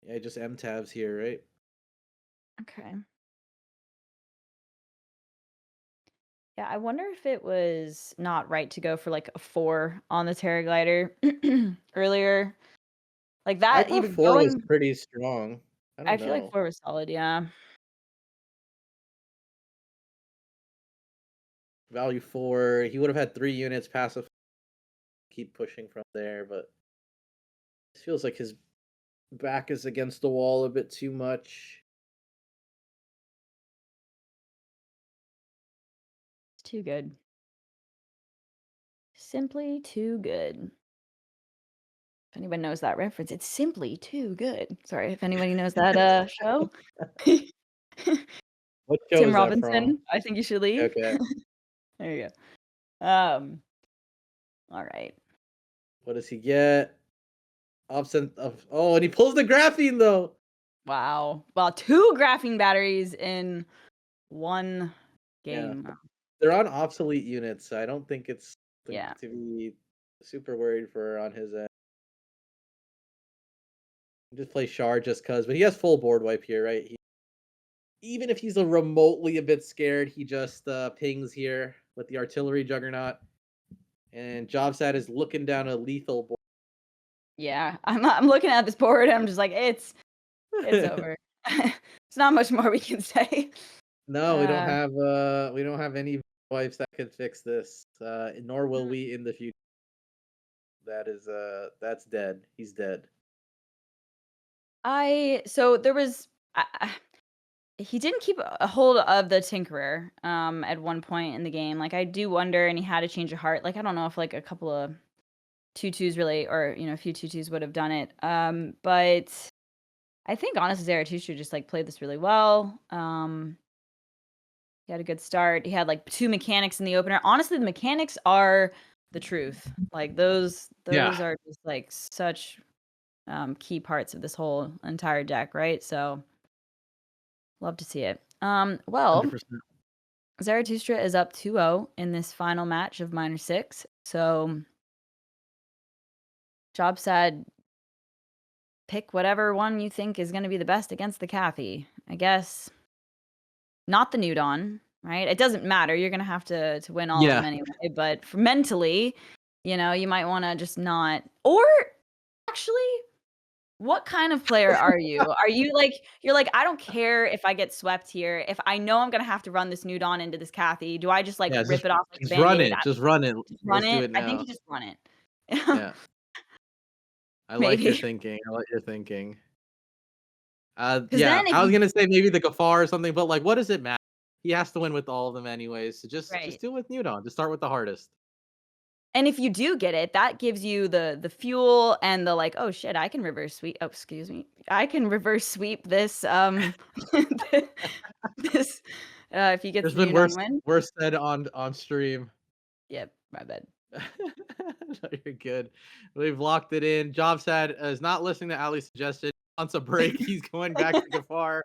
Yeah, just M tabs here, right? Okay. Yeah, I wonder if it was not right to go for like a 4 on the Terraglider earlier. Like I that, thought even 4 was going, pretty strong. I I don't feel like know. 4 was solid. Yeah. Value 4. He would have had 3 units passive. Keep pushing from there, but it feels like his back is against the wall a bit too much. It's too good. Simply too good. If anyone knows that reference, it's simply too good. Sorry, if anybody knows that show. What show Tim is that from? Robinson, I think you should leave. Okay. There you go. All right. What does he get? Option of and he pulls the graphene though. Wow. Well, 2 graphene batteries in 1 Yeah. game. They're on obsolete units, so I don't think it's Yeah. to be super worried for on his end. Just play Shard just cuz, but he has full board wipe here, right? Even if he's remotely a bit scared, he just pings here with the artillery juggernaut. And Jobsad is looking down a lethal board. Yeah. I'm looking at this board, I'm just like, it's over. It's not much more we can say. No, Uh, we don't have any wipes that could fix this. Nor will Hmm. we in the future. That is that's dead. He's dead. So there was he didn't keep a hold of the Tinkerer at one point in the game. Like I do wonder, and he had a change of heart. Like I don't know if like a couple of 2/2s really, or a few 2/2s would have done it. But I think honestly Zaratustraa just like played this really well. He had a good start. He had like 2 mechanics in the opener. Honestly, the mechanics are the truth. Like those Yeah. are just like such key parts of this whole entire deck, right? So love to see it. Well, 100%. Zaratustraa is up 2-0 in this final match of Minor 6. So Jobsad, pick whatever one you think is going to be the best against the Kathy. I guess not the Nudon, right? It doesn't matter. You're going to have to win all of them Yeah. anyway. But for mentally, you might want to just not. Or actually, what kind of player are you? Are you like you're like, I don't care if I get swept here. If I know I'm gonna have to run this Nudon into this Kathy, do I just like Yeah, rip it off like a just run band-aid? it. Just run it. Just run Let's do it. it I think now. you just run it. Yeah. I like your Maybe. thinking. I like your thinking. Because Yeah, then if I was you gonna say maybe the Gafar or something, but like, what does it matter? He has to win with all of them anyways. So just right. do it with Newton. Just start with the hardest. And if you do get it, that gives you the fuel and the like, oh shit, I can reverse sweep. Oh, excuse me. I can reverse sweep this this if he gets There's the been Nudon win. worse said on stream. Yep, my bad. No, you're good. We've locked it in. Jobsad is not listening to Ali's suggestion. He wants a break. He's going back to Gafar.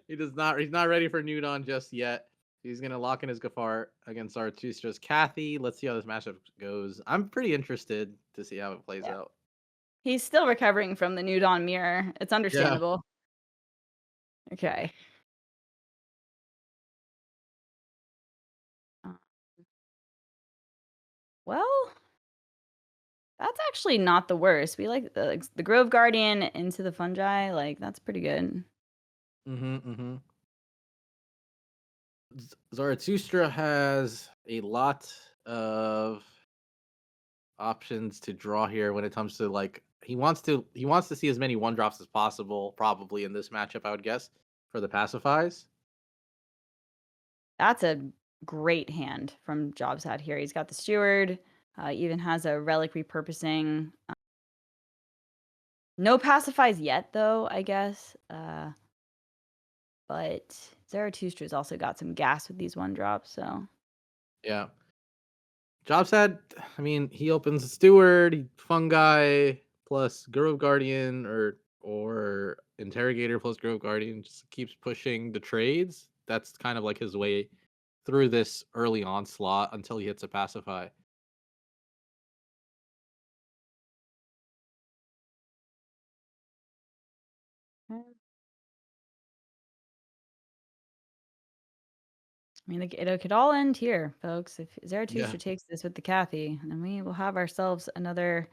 He's not ready for Nudon just yet. He's gonna lock in his Gafar against Zaratustraa. Kathy. Let's see how this matchup goes. I'm pretty interested to see how it plays Yeah. out. He's still recovering from the Nudon mirror. It's Yeah. understandable. Okay. Uh, Well, that's actually not the worst. We like the Grove Guardian into the Fungi. Like that's pretty good. Mm-hmm. Zaratustra has a lot of options to draw here when it comes to like he wants to see as many 1-drops as possible, probably in this matchup, I would guess, for the pacifies. That's a great hand from Jobsad here. He's got the Steward. Even has a relic repurposing. No pacifies yet, though. I guess. But Zaratustras also got some gas with these 1-drops. So Yeah. Jobsad, I mean, he opens a steward, fungi plus Grove Guardian or interrogator plus Grove Guardian, just keeps pushing the trades. That's kind of like his way through this early onslaught until he hits a pacify. okay. I mean, it could all end here, folks. If Yeah. Zaratustra takes this with the Kathy, then we will have ourselves another.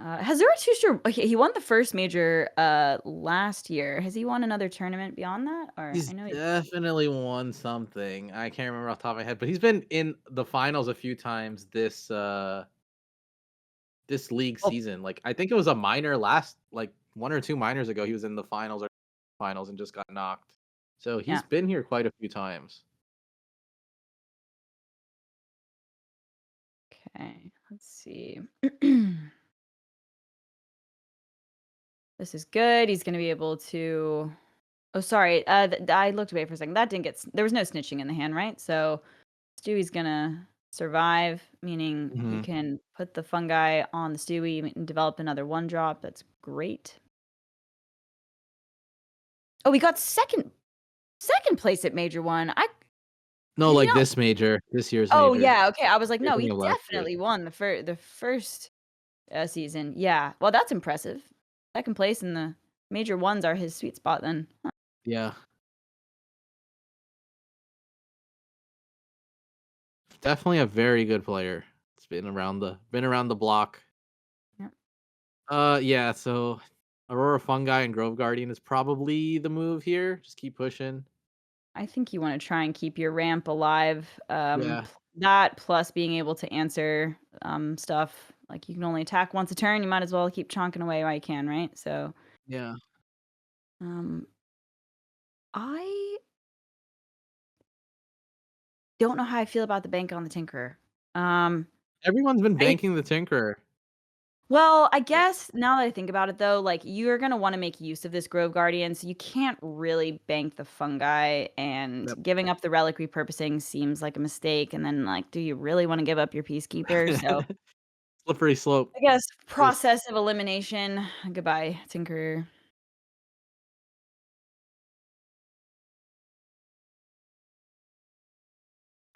Has Zaratustra? Okay, he won the first major last year. Has he won another tournament beyond that? Or I He's know he. definitely won something. I can't remember off the top of my head, but he's been in the finals a few times this league Oh, season. Like I think it was a minor last like 1 or 2 minors ago. He was in the finals and just got knocked. So yeah. he's been here quite a few times. Okay. Let's see. This is good. He's going to be able to. Oh, sorry. I looked away for a second. That didn't get. There was no snitching in the hand, right? So Stewie's gonna survive, meaning he Hmm. can put the fungi on the Stewie and develop another 1-drop. That's great. Oh, we got second place at Major One. No, Did he like not? this year's Oh major. yeah, okay. I was like, You're no, thinking he of last year. definitely won the first season. Yeah. Well, that's impressive. Second place in the Major Ones are his sweet spot then. Huh. Yeah, definitely a very good player. It's been around the block. Yeah. Yeah, so Aurora Fungi and Grove Guardian is probably the move here. Just keep pushing. I think you want to try and keep your ramp alive. Yeah, That plus being able to answer stuff. Like you can only attack once a turn. You might as well keep chonking away while you can, right? So yeah. um, I don't know how I feel about the bank on the Tinkerer. Um, Everyone's been I banking the Tinkerer. Well, I Uh, guess now that I think about it though, like you're gonna want to make use of this Grove Guardian, so you can't really bank the fungi, and Yep. giving up the relic repurposing seems like a mistake. And then like, do you really want to give up your Peacekeeper? So Slippery slope. I guess This. process of elimination. Goodbye, Tinker.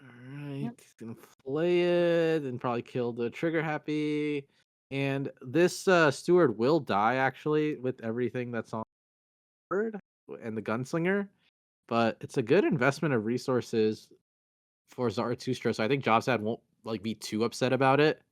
Alright, Yep. he's gonna play it and probably kill the trigger happy. And this steward will die actually with everything that's on board and the gunslinger, but it's a good investment of resources for Zaratustraa. So I think Jobsad won't like be too upset about it,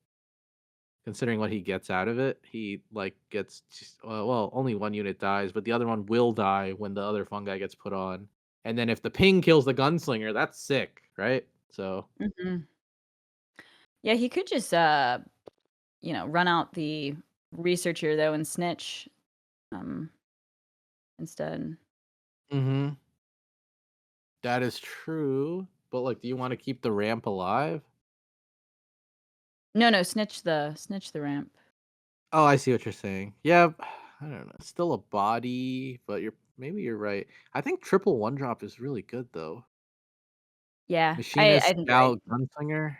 considering what he gets out of it. He like gets well, only one unit dies, but the other one will die when the other fungi gets put on. And then if the ping kills the gunslinger, that's sick, right? So Hmm. Yeah, he could just run out the researcher though and snitch um instead. mhm. That is true. But like, do you want to keep the ramp alive? No, no, snitch the ramp. Oh, I see what you're saying. Yeah, I don't know. It's still a body, but maybe you're right. I think triple 1-drop is really good though. Yeah, I Machinist, think you're right. scout, gunslinger.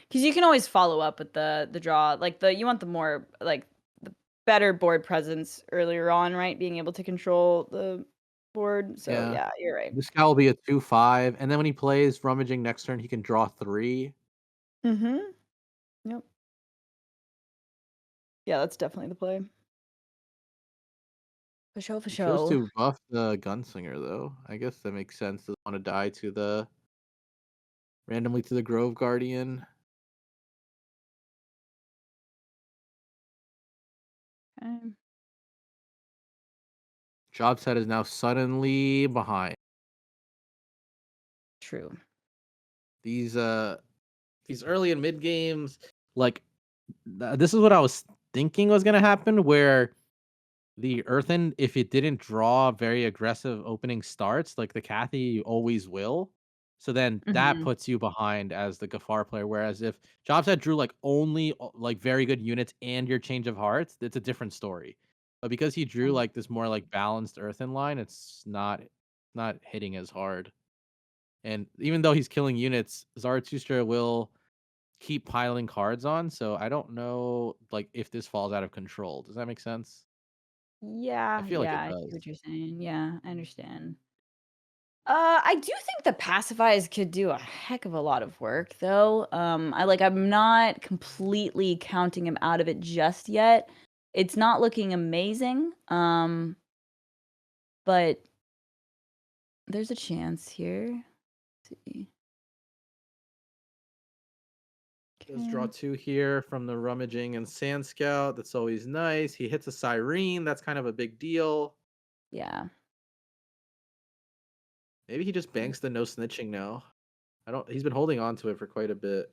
Because you can always follow up with the draw, like you want the more like the better board presence earlier on, right? Being able to control the board. So Yeah. yeah, you're right. The scout will be a 2/5, and then when he plays rummaging next turn, he can draw 3. Mm-hmm. Yep. Yeah, that's definitely the play. For sure, for He chose sure. to buff the gunslinger though. I guess that makes sense. Doesn't want to die to the randomly to the Grove Guardian. Okay. Jobsad is now suddenly behind. True. These early and mid games, like this is what I was thinking was gonna happen, where the Earthen, if it didn't draw very aggressive opening starts, like the Kathy always will. So then that Mm-hmm. puts you behind as the Gafar player. Whereas if Jobsad drew like only like very good units and your change of hearts, it's a different story. But because he drew like this more like balanced Earthen line, it's not hitting as hard. And even though he's killing units, Zaratustra will keep piling cards on. So I don't know like if this falls out of control. Does that make sense? I Yeah, feel like yeah, it I see does. what you're saying. Yeah, I understand. I do think the pacifies could do a heck of a lot of work, though. I'm not completely counting him out of it just yet. It's not looking amazing, but there's a chance here. see. Let's draw Okay. 2 here from the rummaging and sand scout. That's always nice. He hits a siren. That's kind of a big deal. Yeah. Maybe he just banks the no snitching now. I don't. He's been holding on to it for quite a bit.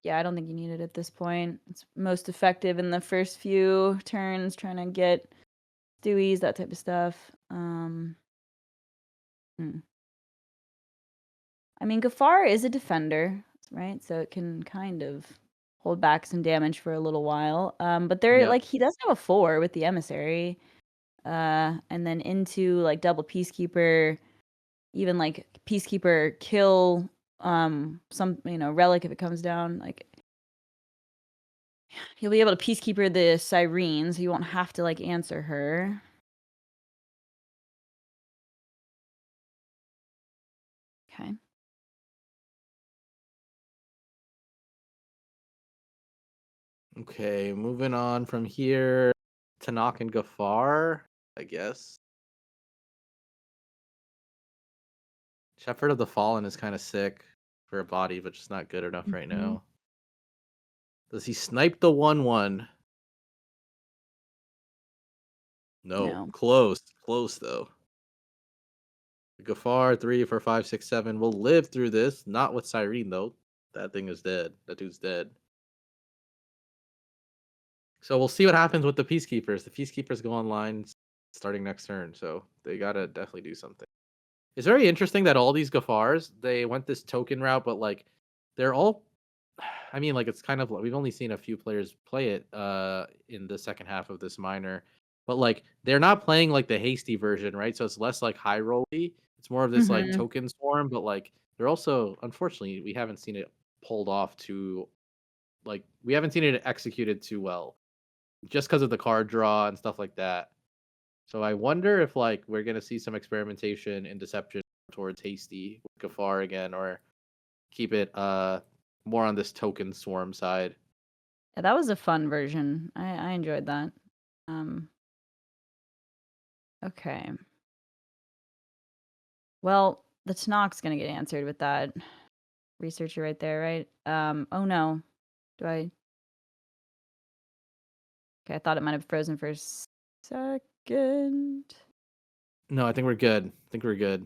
Yeah, I don't think you need it at this point. It's most effective in the first few turns, trying to get Stewies, that type of stuff. I mean, Gafar is a defender, right? So it can kind of hold back some damage for a little while. But there, Yep. like, he does have a 4 with the emissary. And then into like double Peacekeeper, even like Peacekeeper kill some relic if it comes down. Like he'll be able to Peacekeeper the Siren, so you won't have to like answer her. Okay. Okay, moving on from here. Tanakh and Gafar, I guess. Shepherd of the Fallen is kind of sick for a body, but just not good enough right Mhm. now. Does he snipe the 1/1? No. No. Close. Close though. Gafar 3 for 5, 6, 7 will live through this. Not with Cyrene though. That thing is dead. That dude's dead. So we'll see what happens with the Peacekeepers. The Peacekeepers go online starting next turn, so they gotta definitely do something. It's very interesting that all these Gafars, they went this token route, but like they're all I mean, like it's kind of we've only seen a few players play it in the second half of this minor. But like they're not playing like the hasty version, right? So it's less like high rolly. It's more of this like Mhm. token swarm, but like they're also unfortunately we haven't seen it pulled off to like we haven't seen it executed too well just because of the card draw and stuff like that. So I wonder if like we're gonna see some experimentation and deception towards hasty with Gafar again, or keep it more on this token swarm side. Yeah, that was a fun version. I enjoyed that. Um okay. Well, the Tanoch's gonna get answered with that researcher right there, right? Oh no. Do I Okay, I thought it might have frozen for a second. No, I think we're good. I think we're good.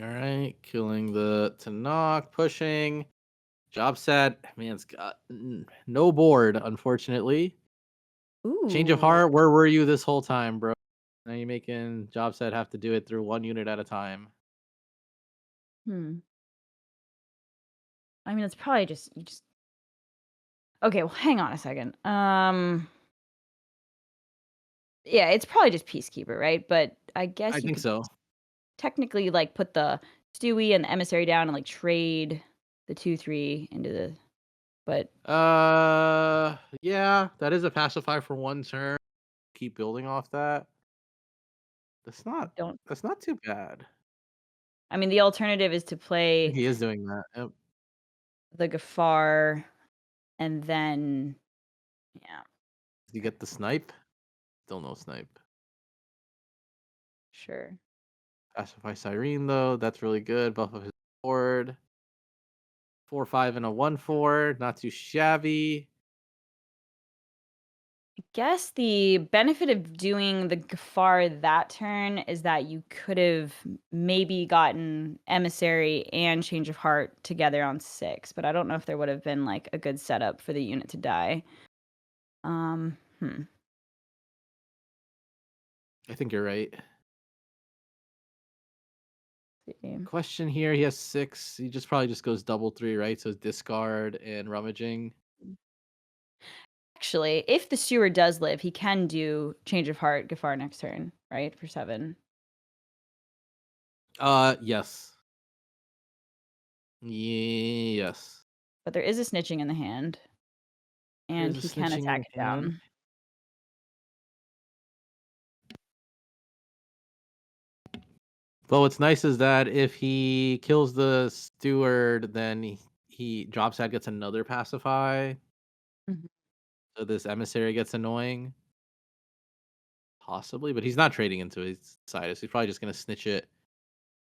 All right, killing the Tanakh, pushing. Jobsad, man's got no board, unfortunately. Change of Ooh. heart, where were you this whole time, bro? Now you're making Jobsad have to do it through one unit at a time. Hmm. I mean, it's probably just you just. Okay, well, hang on a second. Yeah, it's probably just Peacekeeper, right? But I I guess you think could so. technically like put the Stewie and the emissary down and like trade the 2/3 into the. But Yeah, that is a pacify for one turn. Keep building off that. That's not don't. that's not too bad. I mean, the alternative is to I think play he is doing that. Yep. the Gafar and then yeah, Did you get the snipe? Still no snipe. sure. Pacify Cyrene though, that's really good. Buff of his board. 4/5 and a 1/4, not too shabby. Guess the benefit of doing the Gafar that turn is that you could have maybe gotten Emissary and Change of Heart together on 6, but I don't know if there would have been like a good setup for the unit to die. Hmm. I think you're right. See. Question here, he has 6. He just probably just goes double 3, right? So it's discard and rummaging. Actually, if the steward does live, he can do Change of Heart Gafar next turn, right? For 7. Yes. Yes. But there is a snitching in the hand, and There's a he can snitching in attack the it hand. down. But what's nice is that if he kills the steward, then he Jobsad gets another pacify. Mhm. So this emissary gets annoying. possibly, but he's not trading into his side. So he's probably just gonna snitch it.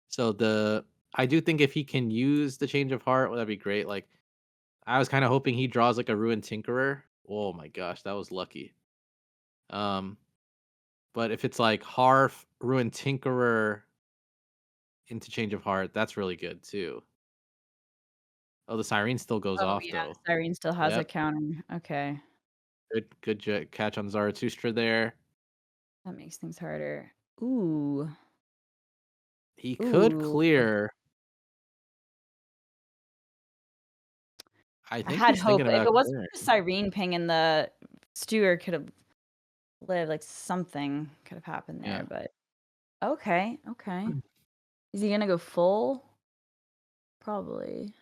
So I do think if he can use the change of heart, well, that'd be great. Like I was kind of hoping he draws like a ruined tinkerer. Oh my gosh, that was lucky. Um, but if it's like Harf, ruined tinkerer into change of heart, that's really good too. Oh, the siren still goes Oh, off yeah, though. the Cyrene still has a Yep, counter. Okay, good catch on Zaratustraa there. that makes things harder. Ooh, He could ooh. clear. I I think had he's hope. thinking If about it wasn't clearing. for the Cyrene ping and the Stewart could have lived, like something could have happened Yeah. there, but okay, okay. Is he gonna go full? Probably.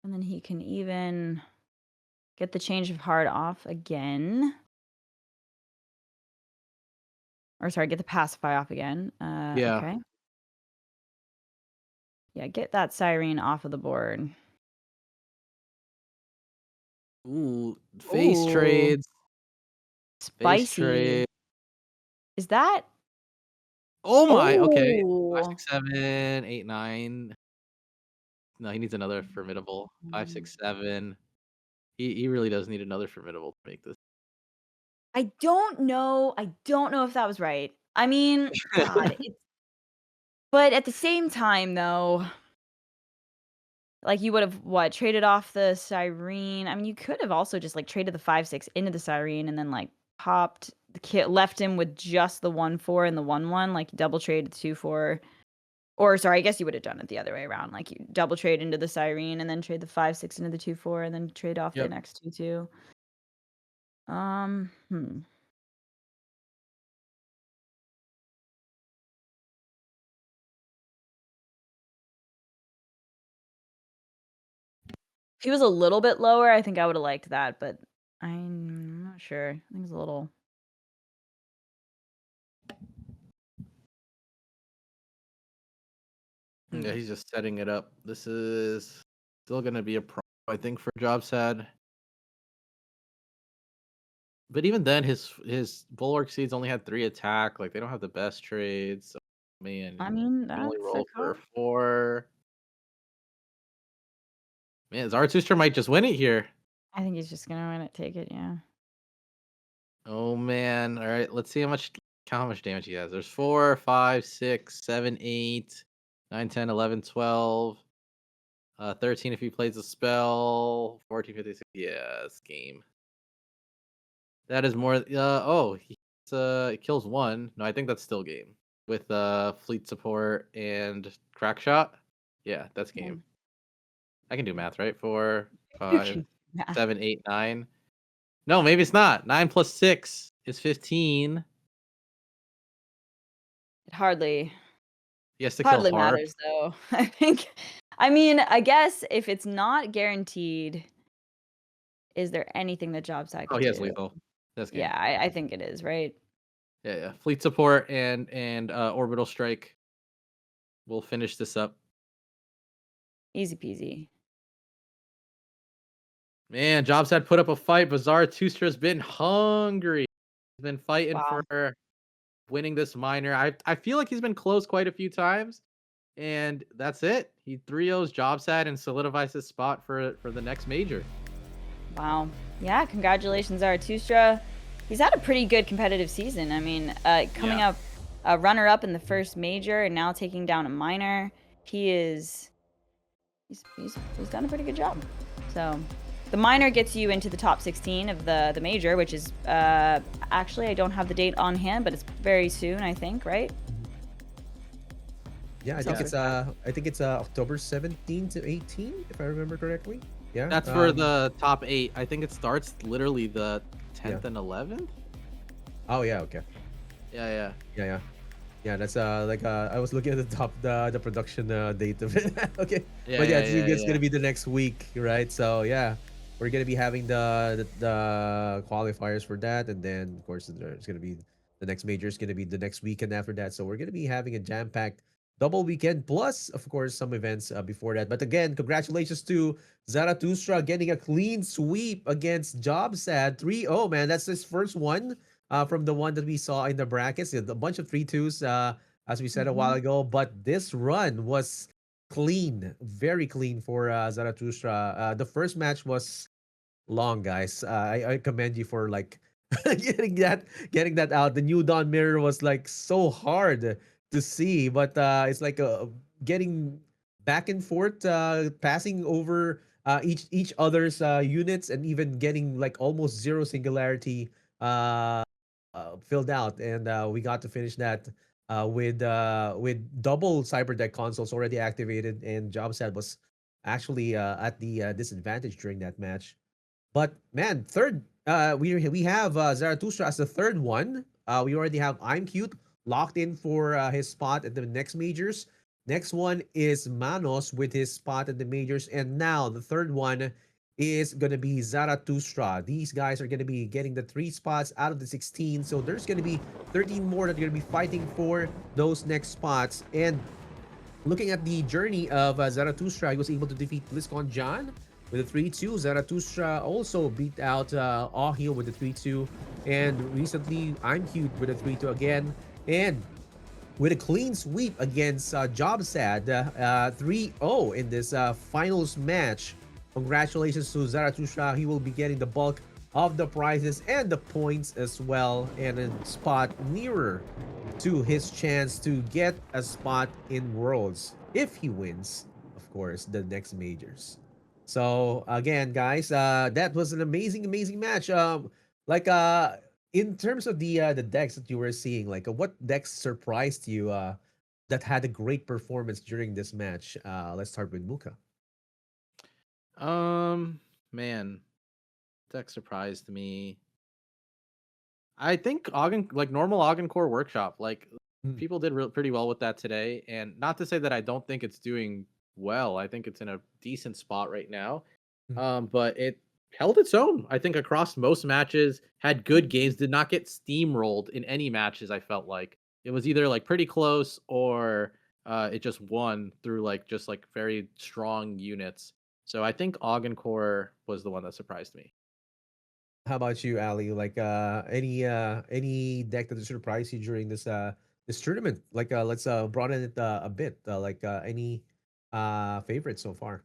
And then he can even get the change of heart off again. Or sorry, get the pacify off again. Yeah. Okay. Yeah, get that Cyrene off of the board. Ooh, face Ooh, trades. Face spicy. trade. Is that? Oh my. Okay. Five, Oh. six, seven, eight, nine. No, he needs another formidable. Five, Mm. six, seven. He really does need another formidable to make this. I don't know. I don't know if that was right. I mean, God, it's but at the same time though, like you would have what, traded off the Cyrene. I mean, you could have also just like traded the 5/6 into the Cyrene and then like popped the kit, left him with just the 1/4 and the 1/1, like double traded 2/4. Or sorry, I guess you would have done it the other way around. Like you double trade into the Cyrene and then trade the 5/6 into the 2/4 and then trade off the Yep. next 2/2. Hmm. If he was a little bit lower, I think I would have liked that, but I'm not sure. I think it's a little. Yeah, Hmm. he's just setting it up. This is still gonna be a problem, I think, for Jobsad. But even then, his Bulwark Seeds only had 3 attack. Like they don't have the best trades. So, man, I you mean, can only that's a roll for cop. 4. Man, Zaratustraa might just win it here. I think he's just gonna win it, take it, yeah. Oh man. All right, let's see how much damage he has. There's 4, 5, 6, 7, 8, 9, 10, 11, 12. 13 if he plays a spell. 14, 15, 16. Yeah, it's game. That is more. It kills 1. No, I think that's still game with fleet support and crack shot. Yeah, that's Yeah. game. I can do math, right? 4, You 5, can math. 7, 8, 9. No, maybe it's not. 9 plus 6 is 15. It hardly He has to kill hardly Harp. matters though. I think I mean, I guess if it's not guaranteed, is there anything the job site Oh, could he has do? lethal. That's Yeah, game. I think it is, right? Yeah, yeah. Fleet support and orbital strike will finish this up. Easy peasy. Man, Jobsad put up a fight. Zaratustra been hungry. He's been fighting Wow. for winning this minor. I feel like he's been close quite a few times, and that's it. He 3-0s Jobsad and solidifies his spot for the next major. Wow. Yeah, congratulations, Zaratustraa. He's had a pretty good competitive season. I mean, coming Yeah. up a runner-up in the first major and now taking down a minor. He's done a pretty good job. So the minor gets you into the top 16 of the major, which is actually I don't have the date on hand, but it's very soon, I think, right? Yeah, I think it's October 17 to 18, if I remember correctly. Yeah. That's for the top 8. I think it starts literally the 10th Yeah. and 11th. Oh yeah, okay. Yeah. Yeah, that's I was looking at the production date of it. Okay. Yeah, But yeah, it's yeah. gonna be the next week, right? So yeah, we're gonna be having the qualifiers for that, and then of course there's gonna be the next major is gonna be the next weekend after that. So we're gonna be having a jam-packed double weekend plus, of course, some events before that. But again, congratulations to Zaratustraa getting a clean sweep against Jobsad 3-0, man. That's his first one from the one that we saw in the brackets. A bunch of 3-2s, as we said a while Hmm. ago. But this run was clean, very clean for Zaratustraa. The first match was long, guys. I commend you for like getting that out. The new Dawn mirror was like so hard to see, but it's like getting back and forth, passing over each other's units, and even getting like almost zero singularity filled out, and we got to finish that with double cyber deck consoles already activated, and Jobsad was actually at the disadvantage during that match. But man, third, we have Zaratustra as the third one. We already have I'm Cute locked in for his spot at the next majors. Next one is Manos with his spot at the majors, and now the third one is gonna be Zaratustra. These guys are gonna be getting the 3 spots out of the 16, so there's gonna be 13 more that are gonna be fighting for those next spots. And looking at the journey of Zaratustra, he was able to defeat BlizzCon John with a 3-2. Zaratustra also beat out Ahio with a 3-2. And recently, I'm Cute with a 3-2 again. And with a clean sweep against Jobsad, 3-0 in this finals match. Congratulations to Zaratustra. He will be getting the bulk of the prizes and the points as well, and a spot nearer to his chance to get a spot in Worlds if he wins, of course, the next majors. So again, guys, that was an amazing match. Like in terms of the decks that you were seeing, like what decks surprised you that had a great performance during this match? Let's start with Muka. Um, man, deck surprised me. I think like normal Ogden Core Workshop, like Mm, people did pretty well with that today. And not to say that I don't think it's doing well. I think it's in a decent spot right now. mm. But it held its own. I think across most matches, had good games, did not get steamrolled in any matches. I felt like it was either like pretty close or it just won through like just like very strong units. So I think Ogden Core was the one that surprised me. How about you, Ali? Like any deck that surprised you during this tournament? Like let's broaden it a bit. Like any favorites so far?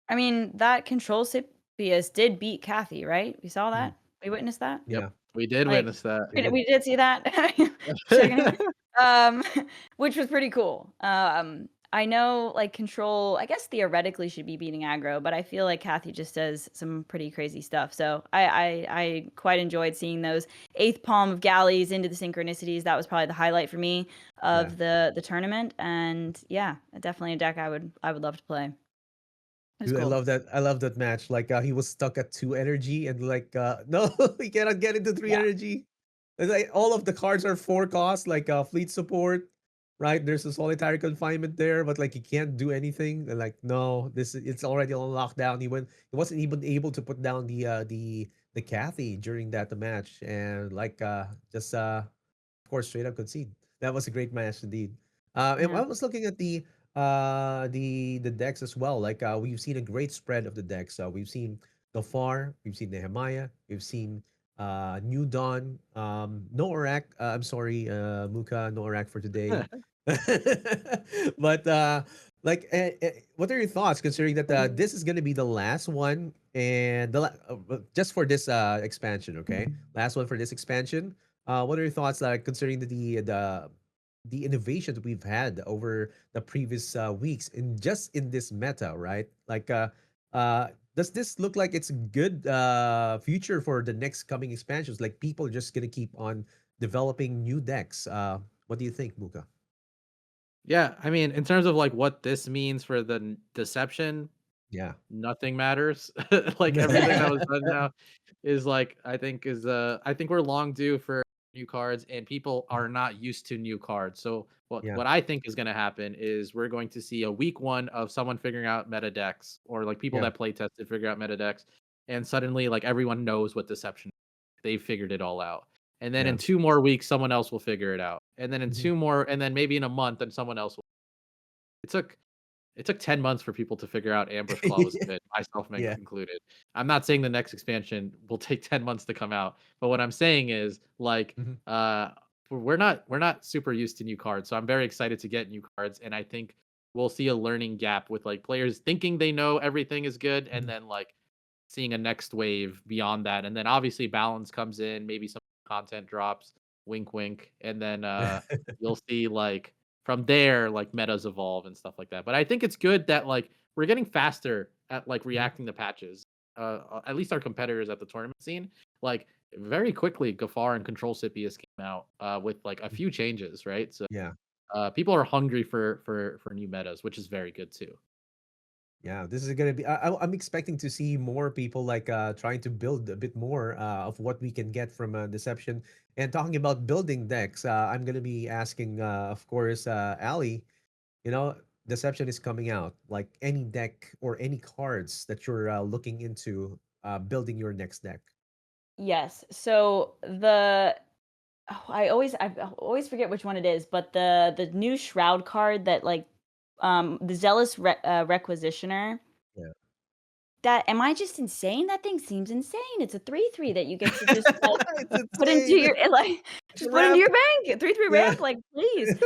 I mean, that control Cypius did beat Kathy, right? We saw Mm, that. We witnessed that. Yep, yeah, we did Like, witness that. we did. we did see that. Checking. Um, which was pretty cool. I know like control, I guess theoretically should be beating aggro, but I feel like Kathy just does some pretty crazy stuff. So I quite enjoyed seeing those eighth palm of galleys into the synchronicities. That was probably the highlight for me Yeah. of the tournament. And yeah, definitely a deck I would love to play. It was Dude, I cool. love that. I love that match. Like he was stuck at 2 energy and like no, he cannot get into 3 energy. It's like all of the cards are 4 cost, like fleet support, right? There's a solitary confinement there, but like he can't do anything. They're like, no, it's already on lockdown. He wasn't even able to put down the Kathy during that match, and like just of course, straight up concede. That was a great match indeed. And Yeah. I was looking at the decks as well. Like we've seen a great spread of the decks. We've seen Gafar, we've seen Nehemiah, we've seen New Dawn, no Orak. I'm sorry, Muka, no Orak for today. But what are your thoughts considering that this is going to be the last one and just for this expansion? Okay, last one for this expansion. What are your thoughts, like considering the innovation that we've had over the previous weeks in just in this meta, right? Like, does this look like it's a good future for the next coming expansions? Like, people are just gonna keep on developing new decks. What do you think, Muka? Yeah, I mean, in terms of like what this means for the deception, Yeah. nothing matters. Like everything that was done now is like I think we're long due for new cards and people are not used to new cards. So Yeah. what I think is going to happen is we're going to see a week 1 of someone figuring out meta decks or like people Yeah. that play tested figure out meta decks and suddenly like everyone knows what deception is. They figured it all out. And then Yeah. in 2 more weeks someone else will figure it out. And then in Mhm. 2 more and then maybe in a month then someone else will. it took 10 months for people to figure out Ambush Claw was good, myself Yeah. included. I'm not saying the next expansion will take 10 months to come out, but what I'm saying is like Mhm. we're not super used to new cards. So I'm very excited to get new cards, and I think we'll see a learning gap with like players thinking they know everything is good and Mhm. then like seeing a next wave beyond that. And then obviously balance comes in, maybe some content drops, wink wink, and then you'll see like from there like metas evolve and stuff like that. But I think it's good that like we're getting faster at like Mhm. reacting to patches. At least our competitors at the tournament scene, like very quickly, Gafar and Control Sipius came out with like a few changes, right? So Yeah. people are hungry for new metas, which is very good too. Yeah, this is gonna be. I'm expecting to see more people like trying to build a bit more of what we can get from Deception. And talking about building decks, I'm gonna be asking, of course, Ali. You know, Deception is coming out. Like any deck or any cards that you're looking into building your next deck. Yes. So I always forget which one it is, but the new Shroud card that like the Zealous Requisitioner. Yeah. That am I just insane? That thing seems insane. It's a 3/3 that you get to just like It's put into insane. your like It's a just put into ramp. your bank. 3/3 Yeah. ramp, like please.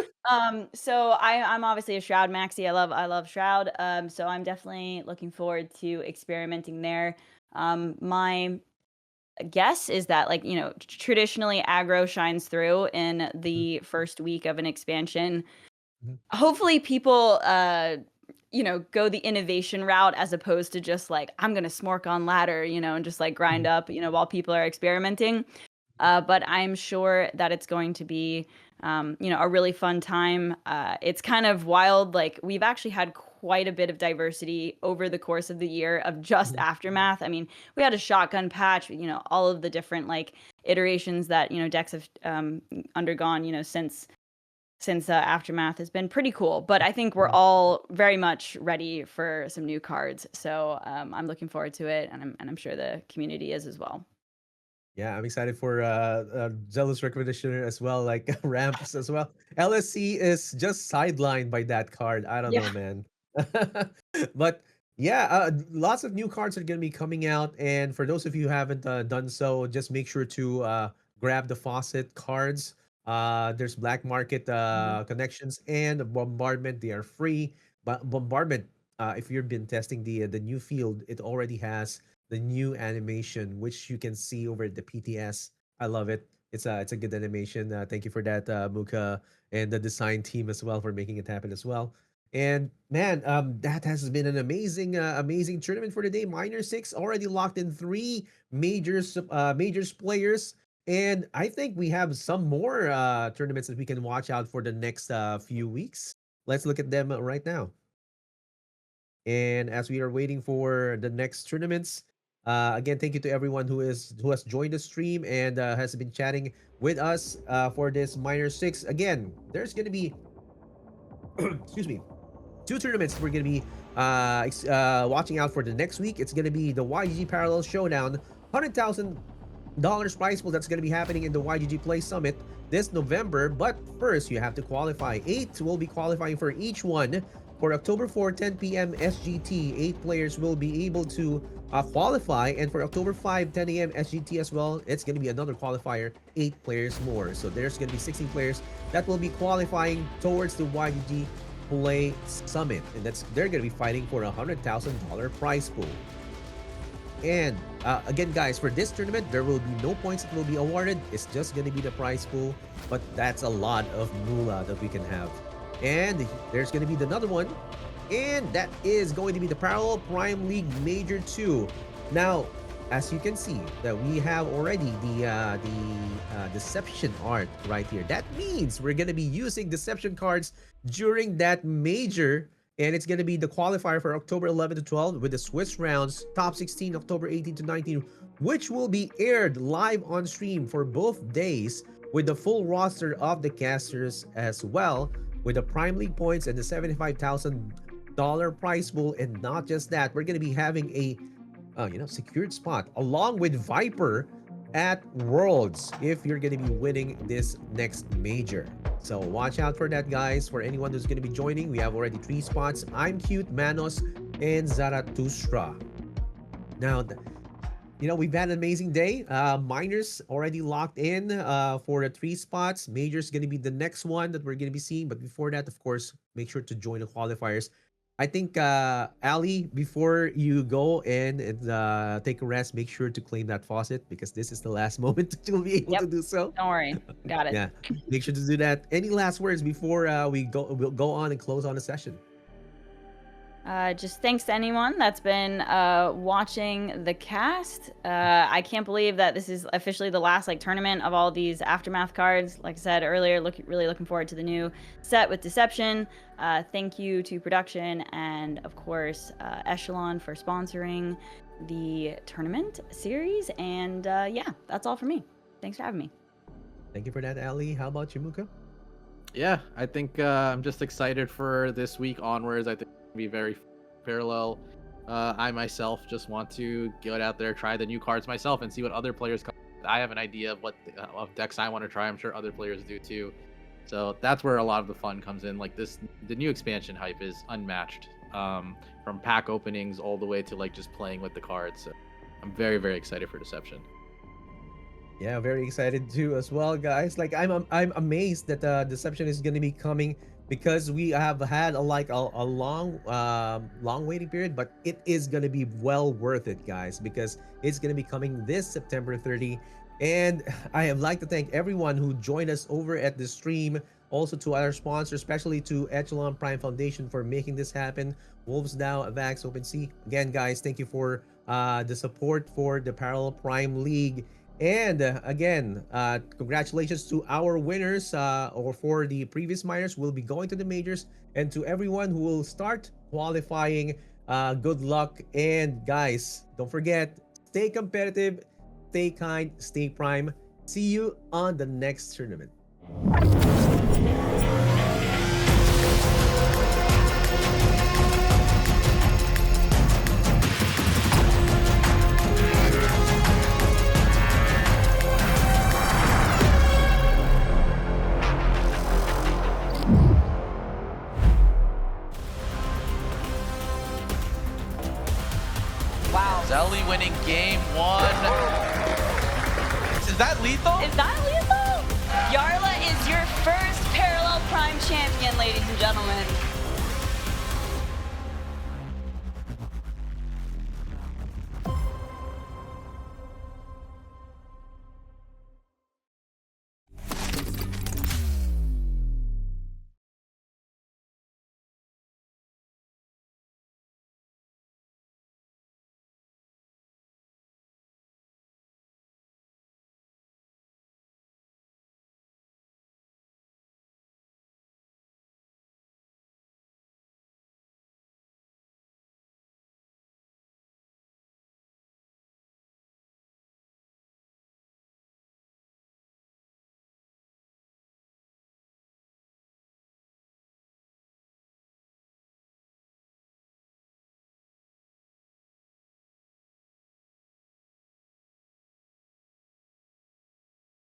So I'm obviously a Shroud maxi. I love Shroud. So I'm definitely looking forward to experimenting there. My guess is that like traditionally aggro shines through in Mhm. the first week of an expansion. Mhm. Hopefully people go the innovation route as opposed to just like I'm gonna smork on ladder, and just like grind Mhm. up, while people are experimenting. But I'm sure that it's going to be a really fun time. It's kind of wild, like we've actually had quite a bit of diversity over the course of the year of just Mhm. aftermath. I mean, we had a shotgun patch, all of the different like iterations that decks have undergone, since Aftermath has been pretty cool. But I think we're Mhm. all very much ready for some new cards. So I'm looking forward to it, and I'm sure the community is as well. Yeah, I'm excited for Zealous Recognition as well, like ramps as well. LSC is just sidelined by that card. I don't Yeah. know, man. But yeah, lots of new cards are gonna be coming out, and for those of you who haven't done so, just make sure to grab the Faucet cards. There's Black Market Mhm. connections and Bombardment. They are free. But Bombardment, if you've been testing the new field, it already has the new animation, which you can see over the PTS. I love it. It's a good animation. Thank you for that, Muka, and the design team as well for making it happen as well. And man, that has been an amazing tournament for the day. Minor Six already locked in three majors players, and I think we have some more tournaments that we can watch out for the next few weeks. Let's look at them right now. And as we are waiting for the next tournaments, again, thank you to everyone who has joined the stream and has been chatting with us for this minor six. Again, there's gonna be excuse me, two tournaments we're gonna be watching out for the next week. It's gonna be the YGG Parallel Showdown, $100,000 prize pool that's gonna be happening in the YGG Play Summit this November. But first, you have to qualify. 8 will be qualifying for each one. For October 4, 10 p.m. SGT, 8 players will be able to qualify. And for October 5, 10 a.m. SGT as well, it's going to be another qualifier, 8 players more. So there's going to be 16 players that will be qualifying towards the YGG Play Summit. And they're going to be fighting for a $100,000 prize pool. And again, guys, for this tournament, there will be no points that will be awarded. It's just going to be the prize pool. But that's a lot of moolah that we can have. And there's going to be another one. And that is going to be the Parallel Prime League Major 2. Now, as you can see, that we have already the Deception art right here. That means we're going to be using Deception cards during that major, and it's going to be the qualifier for October 11 to 12 with the Swiss rounds, top 16 October 18 to 19, which will be aired live on stream for both days with the full roster of the casters as well, with the Prime League points and the $75,000 prize pool. And not just that, we're going to be having a secured spot along with Viper at Worlds if you're going to be winning this next major. So watch out for that, guys. For anyone who's going to be joining, we have already 3 spots. imcute, Manos, and Zaratustraa. Now, we've had an amazing day. Miners already locked in for the 3 spots. Major's going to be the next one that we're going to be seeing. But before that, of course, make sure to join the qualifiers. I think, Ali, before you go in and take a rest, make sure to claim that faucet because this is the last moment that you'll be able to do so. Don't worry. Got it. Yeah, make sure to do that. Any last words before we'll go on and close on the session? Just thanks to anyone that's been watching the cast. I can't believe that this is officially the last tournament of all these Aftermath cards. Like I said earlier, really looking forward to the new set with Deception. Thank you to production and of course Echelon for sponsoring the tournament series. And yeah, that's all for me. Thanks for having me. Thank you for that, Ali. How about you, Muka? Yeah, I think I'm just excited for this week onwards. I think it'll be very parallel. I myself just want to get out there, try the new cards myself, and see what other players come. I have an idea of what of decks I want to try. I'm sure other players do too. So that's where a lot of the fun comes in. The new expansion hype is unmatched. From pack openings all the way to just playing with the cards. So I'm very, very excited for Deception. Yeah, very excited too as well, guys. I'm amazed that Deception is going to be coming because we have had a long waiting period, but it is going to be well worth it, guys, because it's going to be coming this September 30. And I would like to thank everyone who joined us over at the stream, also to our sponsors, especially to Echelon Prime Foundation for making this happen. Wolves Now, Avax, OpenSea. Again, guys, thank you for the support for the Parallel Prime League. And again, congratulations to our winners or for the previous minors who will be going to the majors, and to everyone who will start qualifying. Good luck. And guys, don't forget, stay competitive, stay kind, stay prime. See you on the next tournament. Wow. Zelly winning game 1. Is that lethal? Is that lethal? Yarla is your first Parallel Prime champion, ladies and gentlemen.